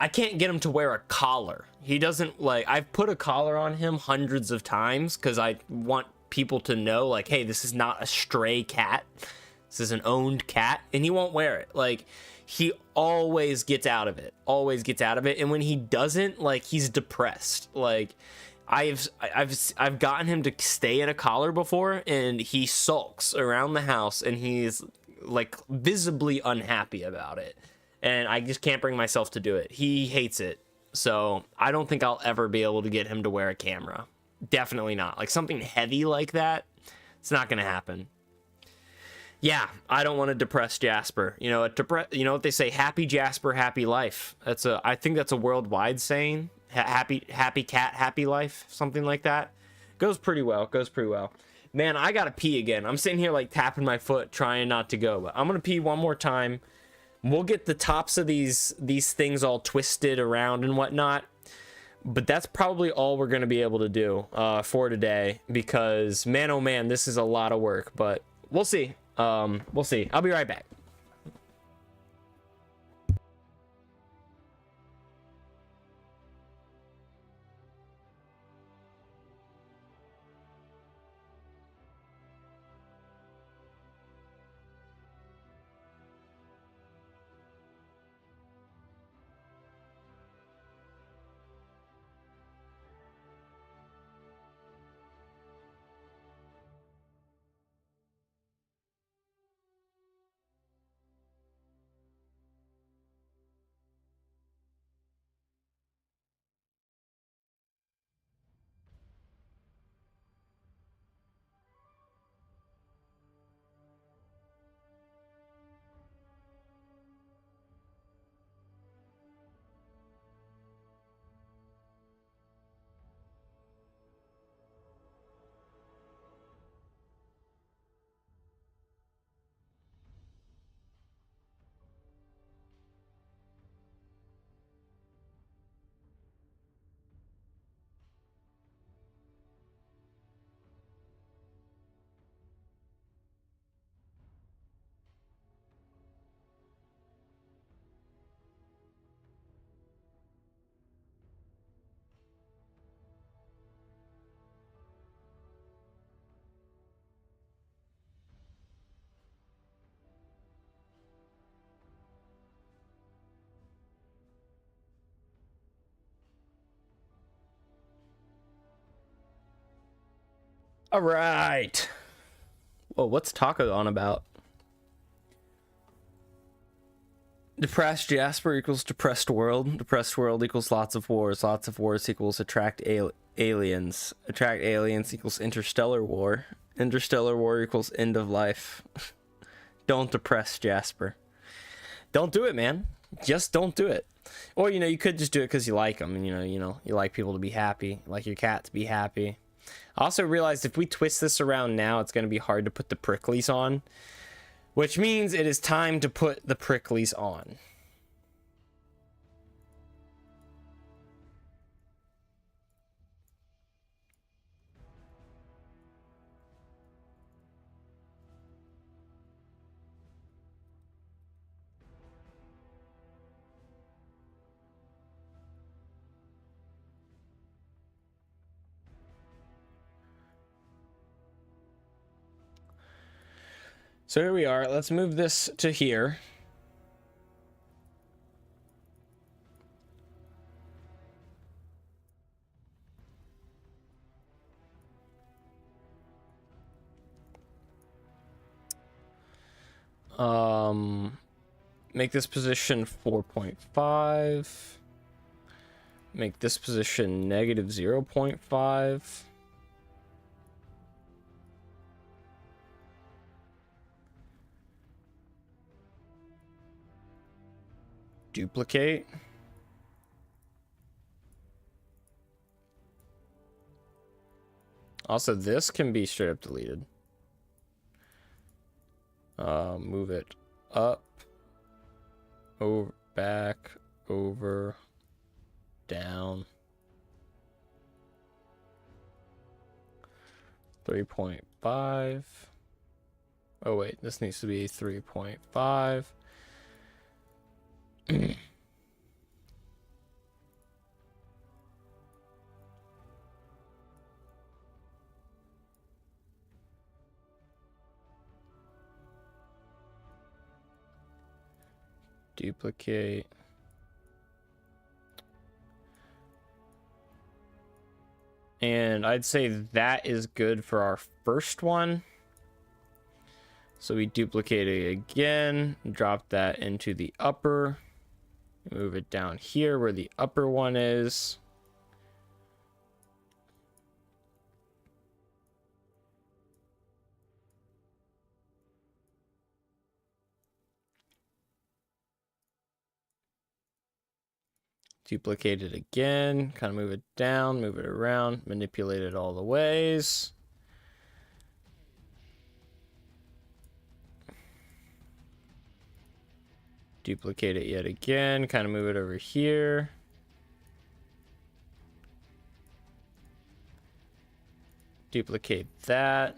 I can't get him to wear a collar. He doesn't like, I've put a collar on him hundreds of times because I want people to know, like, hey, this is not a stray cat. This is an owned cat, and he won't wear it. Like, he always gets out of it. Always gets out of it. And when he doesn't, like, he's depressed. Like, I've gotten him to stay in a collar before, and he sulks around the house, and he's like visibly unhappy about it. And I just can't bring myself to do it. He hates it. So I don't think I'll ever be able to get him to wear a camera. Definitely not. Like something heavy like that, it's not going to happen. Yeah, I don't want to depress Jasper. You know, you know what they say, happy Jasper, happy life. I think that's a worldwide saying. Happy cat, happy life, something like that. Goes pretty well. Man, I got to pee again. I'm sitting here like tapping my foot trying not to go, but I'm going to pee one more time. We'll get the tops of these things all twisted around and whatnot. But that's probably all we're going to be able to do for today, because man, oh man, this is a lot of work, but we'll see. We'll see. I'll be right back. All right. Well, what's Taco on about? Depressed Jasper equals depressed world. Depressed world equals lots of wars. Lots of wars equals aliens. Attract aliens equals interstellar war. Interstellar war equals end of life. Don't depress Jasper. Don't do it, man. Just don't do it. Or, you know, you could just do it because you like them. And, you like people to be happy. You like your cat to be happy. I also realized if we twist this around now, it's going to be hard to put the pricklies on. Which means it is time to put the pricklies on. So here we are. Let's move this to here. Make this position 4.5. Make this position negative 0.5. Duplicate. Also, this can be straight up deleted. Move it up, over, back, over, down. 3.5. Oh wait, this needs to be 3.5. Duplicate. And I'd say that is good for our first one. So we duplicate it again, drop that into the upper, move it down here where the upper one is. Duplicate it again, kind of move it down, move it around, manipulate it all the ways. Duplicate it yet again, kind of move it over here. Duplicate that.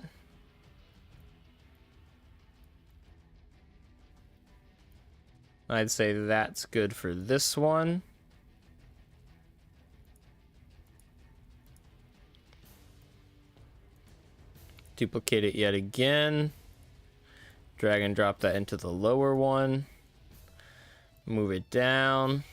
I'd say that's good for this one. Duplicate it yet again. Drag and drop that into the lower one. Move it down.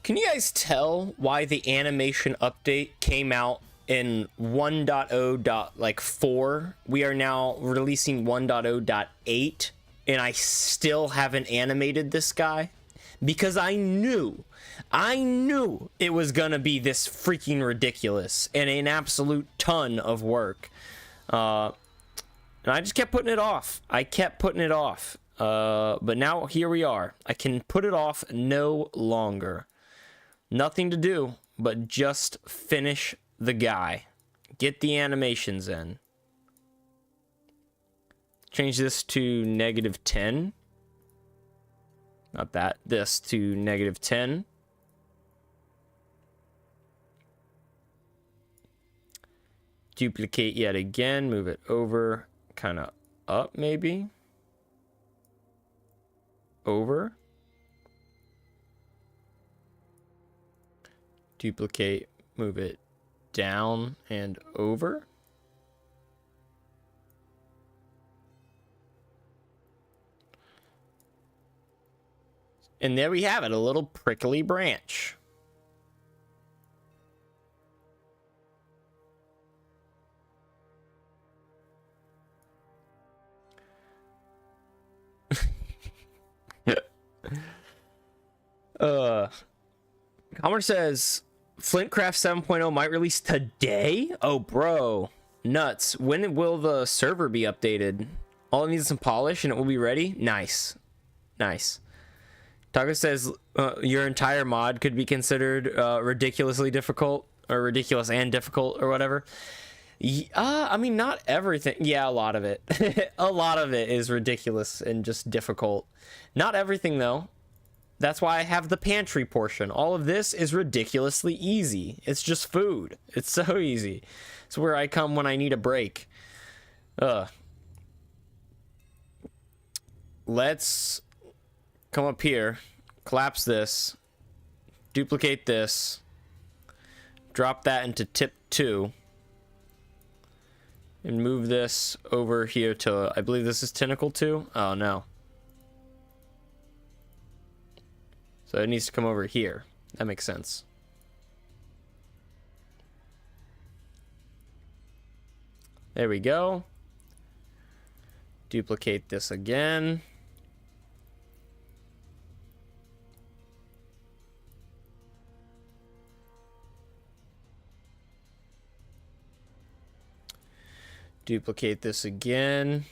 Can you guys tell why the animation update came out in 1.0.4? We are now releasing 1.0.8 and I still haven't animated this guy? Because I knew it was gonna be this freaking ridiculous and an absolute ton of work. And I just kept putting it off. But now here we are. I can put it off no longer. Nothing to do but just finish the guy. Get the animations in. Change this to -10. Not that. This to -10. Duplicate yet again. Move it over. Kind of up, maybe. Over. Duplicate. Move it down and over. And there we have it, a little prickly branch. Commerce says Flintcraft 7.0 might release today? Oh, bro. Nuts. When will the server be updated? All it needs is some polish and it will be ready? Nice. Nice. Taco says your entire mod could be considered ridiculously difficult or ridiculous and difficult or whatever. I mean, not everything. Yeah, a lot of it. A lot of it is ridiculous and just difficult. Not everything, though. That's why I have the pantry portion. All of this is ridiculously easy. It's just food. It's so easy. It's where I come when I need a break. Let's come up here, collapse this, duplicate this, drop that into tip 2, and move this over here to, I believe this is tentacle 2. Oh, no. So it needs to come over here. That makes sense. There we go. Duplicate this again. Duplicate this again.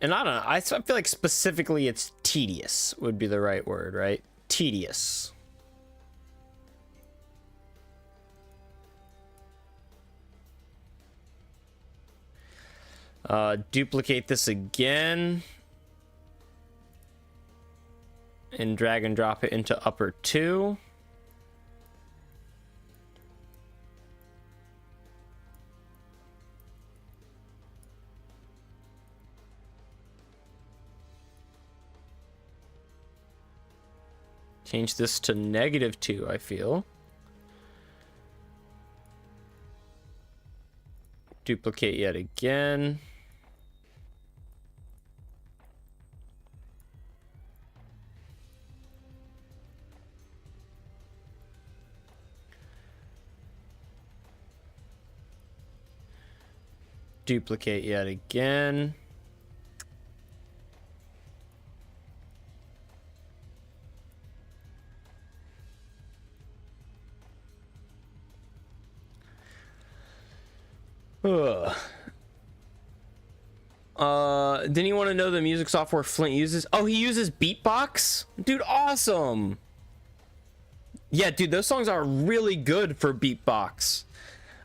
And I don't know, I feel like specifically it's tedious would be the right word, right? Tedious. Duplicate this again. And drag and drop it into upper 2. Change this to -2, I feel. Duplicate yet again. Duplicate yet again. Didn't you want to know the music software Flint uses? Oh, he uses Beatbox? Dude, awesome. Yeah, dude, those songs are really good for Beatbox.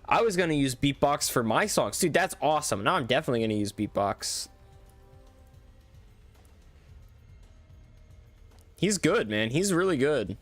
I was going to use Beatbox for my songs. Dude, that's awesome. Now I'm definitely going to use Beatbox. He's good, man. He's really good.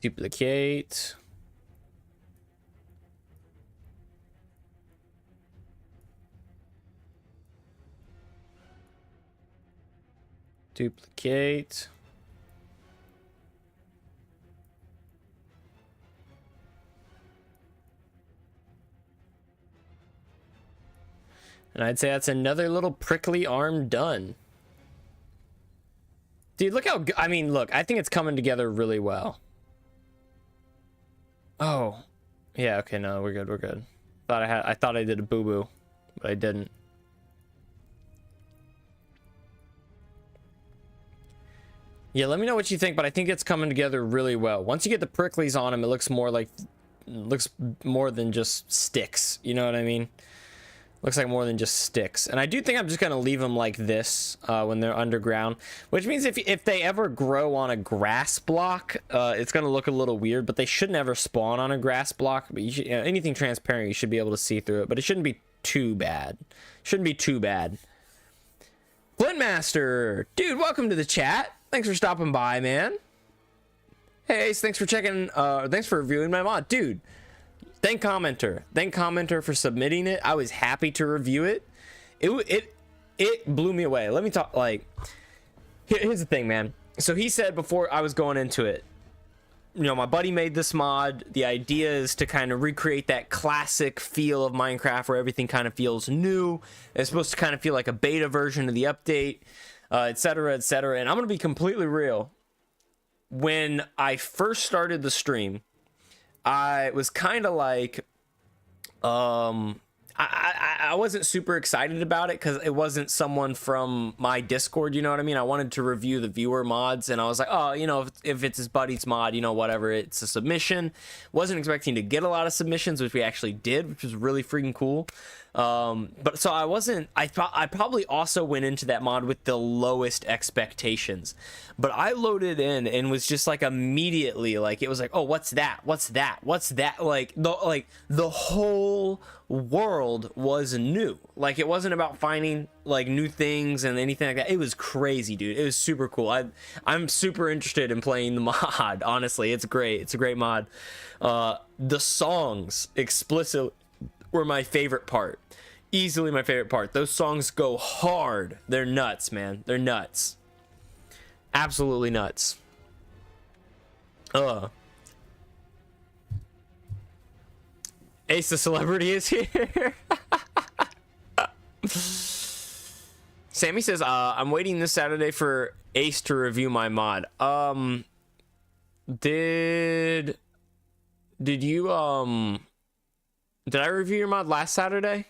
Duplicate. Duplicate. And I'd say that's another little prickly arm done. Dude, look how I mean, look, I think it's coming together really well. Oh. Yeah, okay, no, we're good, we're good. I thought I did a boo-boo, but I didn't. Yeah, let me know what you think, but I think it's coming together really well. Once you get the pricklies on him, it looks more than just sticks. You know what I mean? Looks like more than just sticks. And I do think I'm just going to leave them like this when they're underground, which means if they ever grow on a grass block, it's going to look a little weird, but they should never spawn on a grass block. But you should, anything transparent, you should be able to see through it, but it shouldn't be too bad. Shouldn't be too bad. Flintmaster, dude, welcome to the chat. Thanks for stopping by, man. Hey, Ace, thanks for checking. Thanks for reviewing my mod, dude. Thank commenter for submitting it. I was happy to review it. It blew me away. Let me talk. Like, here's the thing, man. So he said before I was going into it, you know, my buddy made this mod. The idea is to kind of recreate that classic feel of Minecraft where everything kind of feels new. It's supposed to kind of feel like a beta version of the update, etc., etc. And I'm gonna be completely real. When I first started the stream, I was kind of like, I wasn't super excited about it because it wasn't someone from my Discord, you know what I mean? I wanted to review the viewer mods, and I was like, oh, you know, if it's his buddy's mod, you know, whatever, it's a submission. Wasn't expecting to get a lot of submissions, which we actually did, which was really freaking cool. But so I probably also went into that mod with the lowest expectations, but I loaded in and was just like immediately like, it was like, oh, what's that? Like the whole world was new. Like, it wasn't about finding like new things and anything like that. It was crazy, dude. It was super cool. I'm super interested in playing the mod. Honestly, it's great. It's a great mod. The songs explicitly were my favorite part. Easily my favorite part. Those songs go hard. They're nuts, man. They're nuts. Absolutely nuts. Ace the Celebrity is here. Sammy says, I'm waiting this Saturday for Ace to review my mod. Did you, did I review your mod last Saturday?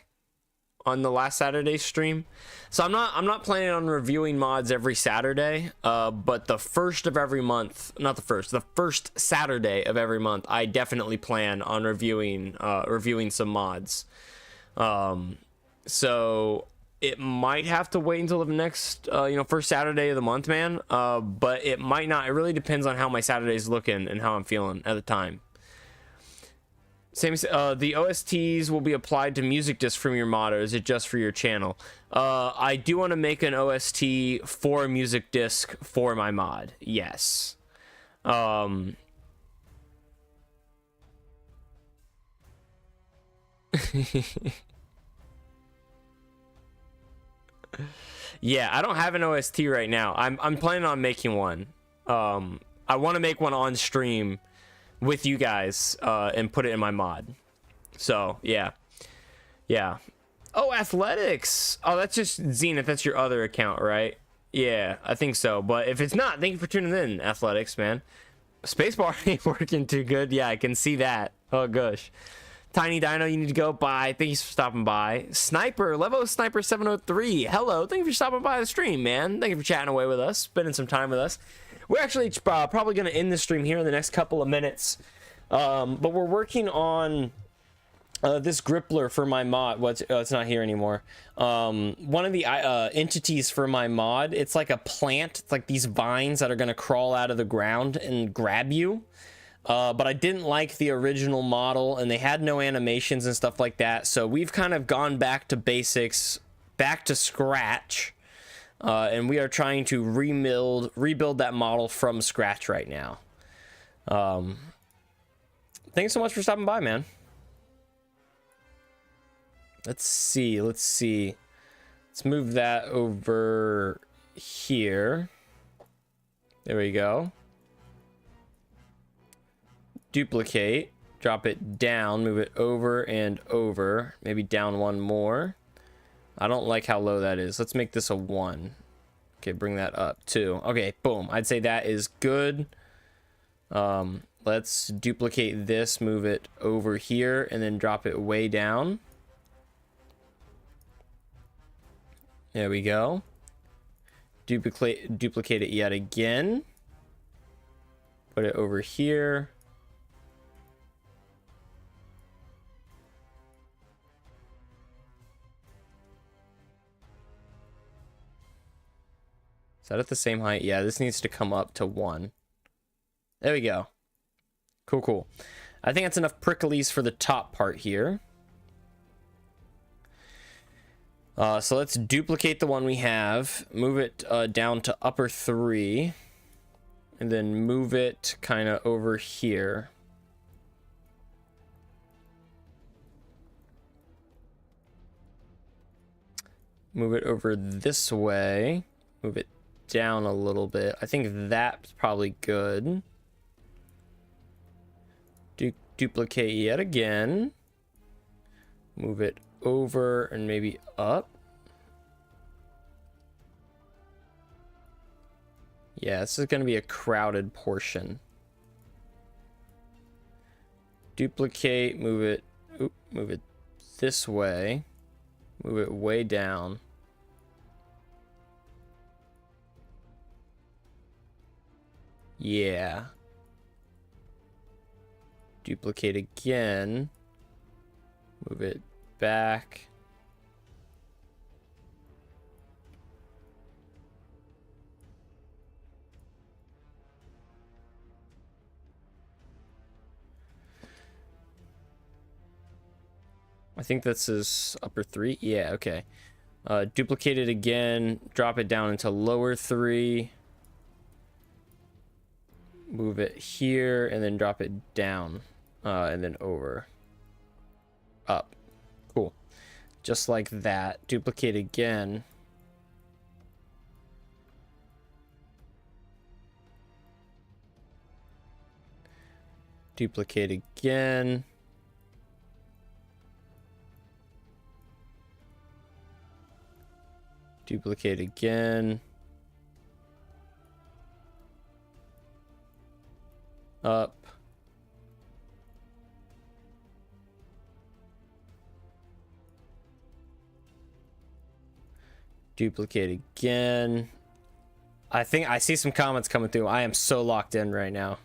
On the last Saturday stream? So I'm not planning on reviewing mods every Saturday, but the first of every month, the first Saturday of every month, I definitely plan on reviewing some mods. So it might have to wait until the next first Saturday of the month, man. But it might not. It really depends on how my Saturday's looking and how I'm feeling at the time. Same. The OSTs will be applied to music disc from your mod, or is it just for your channel? I do want to make an OST for a music disc for my mod. Yes. Yeah, I don't have an OST right now. I'm planning on making one. I want to make one on stream with you guys and put it in my mod. So yeah. Oh, athletics. Oh, that's just Zenith. That's your other account, right? Yeah, I think so. But if it's not, thank you for tuning in, athletics, man. Spacebar ain't working too good. Yeah, I can see that. Oh gosh. Tiny Dino, you need to go. Bye. Thank you for stopping by. Sniper, Levo Sniper 703. Hello. Thank you for stopping by the stream, man. Thank you for chatting away with us, spending some time with us. We're actually probably going to end the stream here in the next couple of minutes. But we're working on this grippler for my mod. It's not here anymore. One of the entities for my mod, it's like a plant. It's like these vines that are going to crawl out of the ground and grab you. But I didn't like the original model, and they had no animations and stuff like that. So we've kind of gone back to basics, back to scratch. And we are trying to rebuild that model from scratch right now. Thanks so much for stopping by, man. Let's see. Let's move that over here. There we go. Duplicate, drop it down, move it over and over, maybe down one more. I don't like how low that is. Let's make this a 1. Okay, bring that up 2. Okay, boom. I'd say that is good. Let's duplicate this, move it over here, and then drop it way down. There we go. Duplicate it yet again. Put it over here. Is that at the same height? Yeah, this needs to come up to 1. There we go. Cool, cool. I think that's enough pricklies for the top part here. So let's duplicate the one we have, move it down to upper 3, and then move it kind of over here. Move it over this way, move it down a little bit. I think that's probably good. Duplicate yet again. Move it over and maybe up. Yeah, this is going to be a crowded portion. Duplicate, move it this way. Move it way down. Yeah. Duplicate again. Move it back. I think this is upper 3. Yeah, okay. Duplicate it again. Drop it down into lower 3. Move it here and then drop it down. And then over. Up. Cool. Just like that. Duplicate again. Duplicate again. Duplicate again. Up. Duplicate again. I think I see some comments coming through. I am so locked in right now.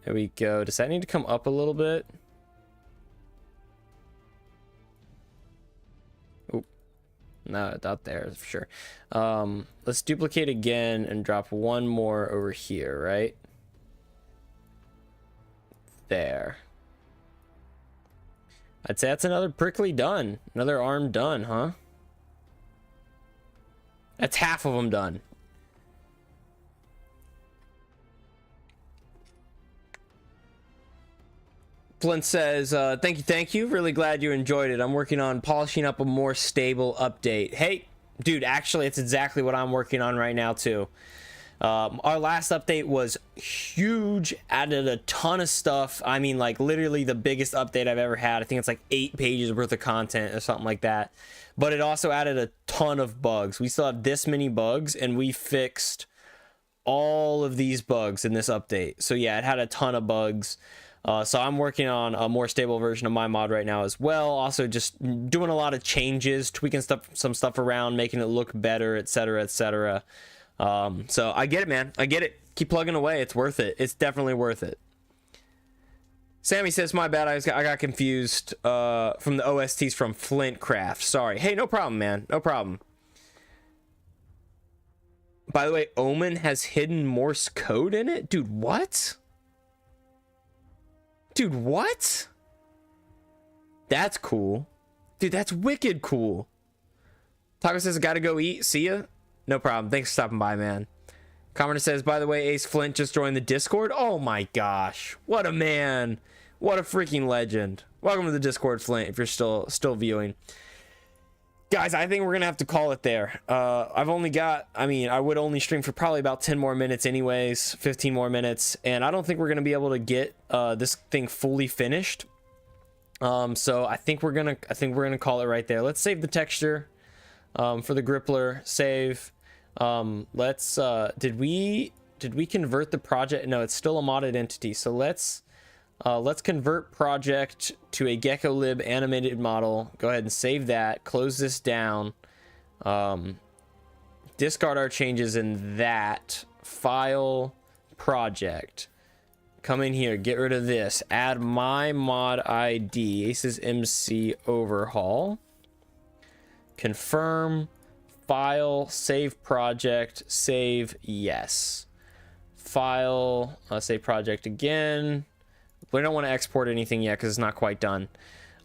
There we go. Does that need to come up a little bit? No, not there for sure. Let's duplicate again and drop one more over here, right? There. I'd say that's another prickly done. Another arm done, huh? That's half of them done. Flint says, thank you. Really glad you enjoyed it. I'm working on polishing up a more stable update. Hey, dude, actually, it's exactly what I'm working on right now, too. Our last update was huge, added a ton of stuff. I mean, like, literally the biggest update I've ever had. I think it's like 8 pages worth of content or something like that. But it also added a ton of bugs. We still have this many bugs, and we fixed all of these bugs in this update. So, yeah, it had a ton of bugs. So I'm working on a more stable version of my mod right now as well. Also just doing a lot of changes, tweaking some stuff around, making it look better, etc., etc. So I get it, man. I get it. Keep plugging away. It's worth it. It's definitely worth it. Sammy says, my bad. I got confused from the OSTs from Flintcraft. Sorry. Hey, no problem, man. No problem. By the way, Omen has hidden Morse code in it? Dude, what? Dude, what? That's cool. Dude, that's wicked cool. Taco says, I gotta go eat. See ya. No problem. Thanks for stopping by, man. Commenter says, by the way, Ace Flint just joined the Discord. Oh my gosh. What a man. What a freaking legend. Welcome to the Discord, Flint, if you're still viewing. Guys, I think we're going to have to call it there. I've only got, I mean, I would only stream for probably about 10 more minutes anyways, 15 more minutes. And I don't think we're going to be able to get this thing fully finished. So I think we're going to call it right there. Let's save the texture for the Grippler. Save. Let's did we convert the project? No, it's still a modded entity. So let's convert project to a GeckoLib animated model. Go ahead and save that. Close this down. Discard our changes in that file project. Come in here, get rid of this. Add my mod ID. A.C.E.S MC Overhaul. Confirm. File, save project, save, yes. File, save project again. We don't want to export anything yet because it's not quite done.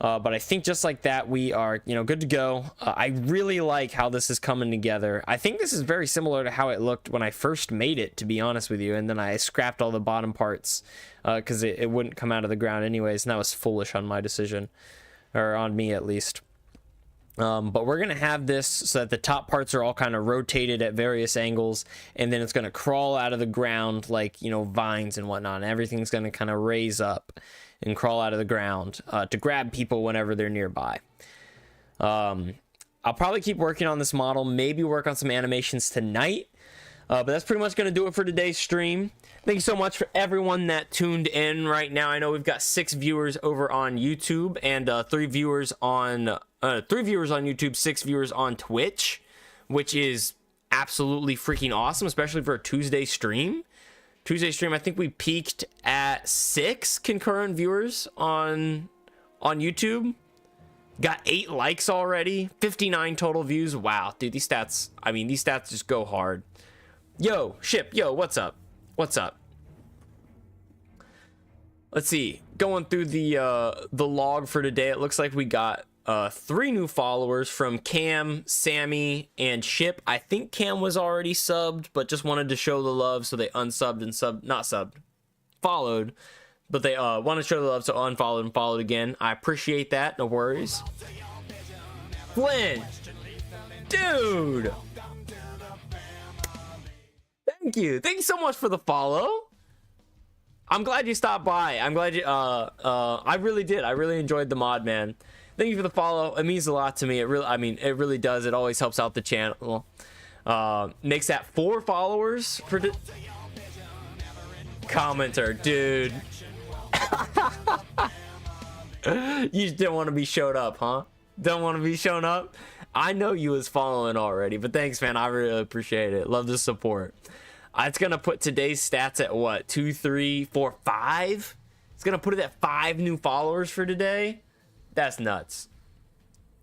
But I think just like that, we are, good to go. I really like how this is coming together. I think this is very similar to how it looked when I first made it, to be honest with you. And then I scrapped all the bottom parts because it wouldn't come out of the ground anyways. And that was foolish on my decision, or on me at least. But we're going to have this so that the top parts are all kind of rotated at various angles, and then it's going to crawl out of the ground like, vines and whatnot. And everything's going to kind of raise up and crawl out of the ground to grab people whenever they're nearby. I'll probably keep working on this model, maybe work on some animations tonight. But that's pretty much going to do it for today's stream. Thank you so much for everyone that tuned in right now. I know we've got 6 viewers over on YouTube and 3 viewers on YouTube, 6 viewers on Twitch, which is absolutely freaking awesome, especially for a Tuesday stream. I think we peaked at 6 concurrent viewers on YouTube. Got 8 likes already, 59 total views. Wow, dude, these stats just go hard. Yo, Ship, yo, what's up? Let's see. Going through the log for today, it looks like we got 3 new followers from Cam, Sammy, and Ship. I think Cam was already subbed, but just wanted to show the love, so they unsubbed and followed. But they wanted to show the love, so unfollowed and followed again. I appreciate that. No worries. Flynn, dude. Thank you so much for the follow. I'm glad you stopped by. I'm glad you I really enjoyed the mod, man. Thank you for the follow. It means a lot to me. It really does. It always helps out the channel. Makes that 4 followers for commenter, dude. You just didn't want to be showed up, huh? Don't want to be shown up? I know you was following already, but thanks, man. I really appreciate it. Love the support. It's gonna put today's stats at what? 2, 3, 4, 5? It's gonna put it at 5 new followers for today. That's nuts.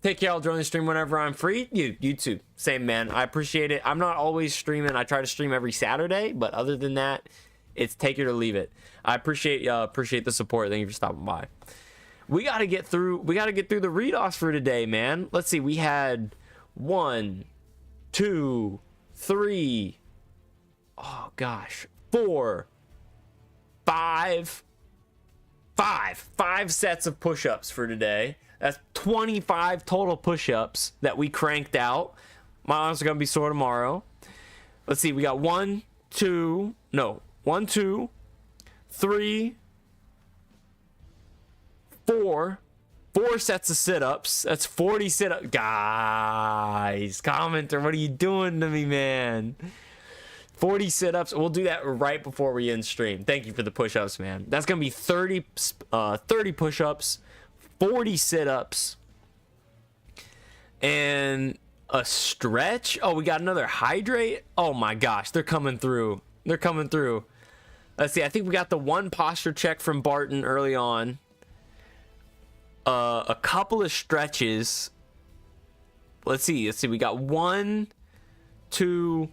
Take care. I'll join the stream whenever I'm free. You too. Same, man. I appreciate it. I'm not always streaming. I try to stream every Saturday, but other than that, it's take it or leave it. I appreciate the support. Thank you for stopping by. We gotta get through the read-offs for today, man. Let's see. We had 1, 2, 3. Oh gosh, 4, 5 sets of push-ups for today. That's 25 total push-ups that we cranked out. My arms are gonna be sore tomorrow. Let's see, we got 1, 2, 3, 4 sets of sit-ups. That's 40 sit-ups. Guys, commenter, what are you doing to me, man? 40 sit-ups. We'll do that right before we end stream. Thank you for the push-ups, man. That's gonna be 30 push-ups, 40 sit-ups, and a stretch. Oh, we got another hydrate. Oh my gosh, they're coming through. Let's see. I think we got the 1 posture check from Barton early on. A couple of stretches. Let's see. We got 1, 2,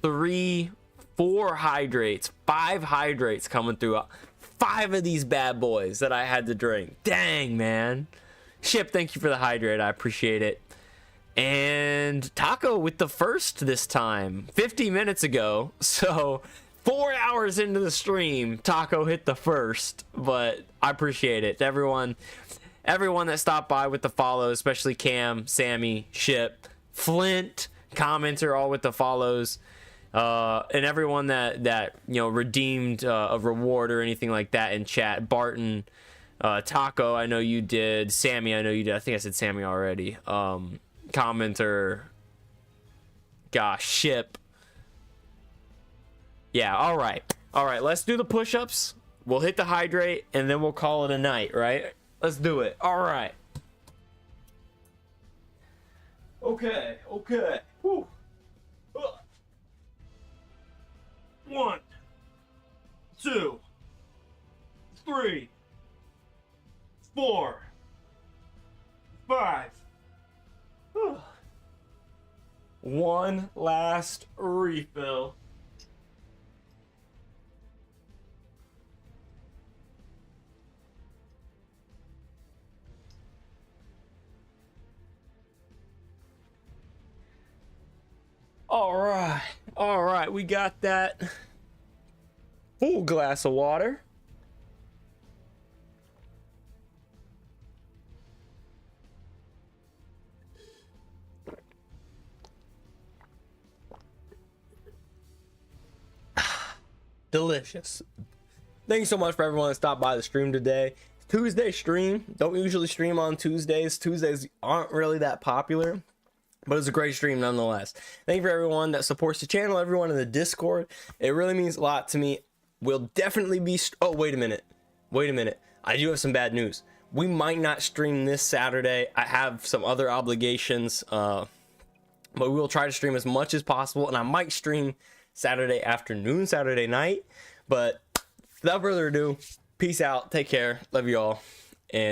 3, 4 hydrates, 5 hydrates coming through. 5 of these bad boys that I had to drink. Dang, man. Ship, thank you for the hydrate. I appreciate it. And Taco with the first this time, 50 minutes ago. So 4 hours into the stream, Taco hit the first. But I appreciate it. Everyone that stopped by with the follow, especially Cam, Sammy, Ship, Flint, commenter, all with the follows. And everyone that redeemed a reward or anything like that in chat. Barton, Taco, I know you did. Sammy, I know you did. I think I said Sammy already. Commenter, gosh, Ship. Yeah, all right, let's do the push-ups. We'll hit the hydrate and then we'll call it a night, right? Let's do it. All right. Okay. Whew. 1, 2, 3, 4, 5. One last refill. All right, we got that full glass of water. Delicious. Thank you so much for everyone that stopped by the stream today. Tuesday stream. Don't usually stream on Tuesdays. Tuesdays aren't really that popular, but it's a great stream nonetheless. Thank you for everyone that supports the channel, everyone in the Discord. It really means a lot to me. We'll definitely be... Oh, wait a minute. I do have some bad news. We might not stream this Saturday. I have some other obligations, but we will try to stream as much as possible, and I might stream Saturday afternoon, Saturday night. But without further ado, peace out, take care, love you all, and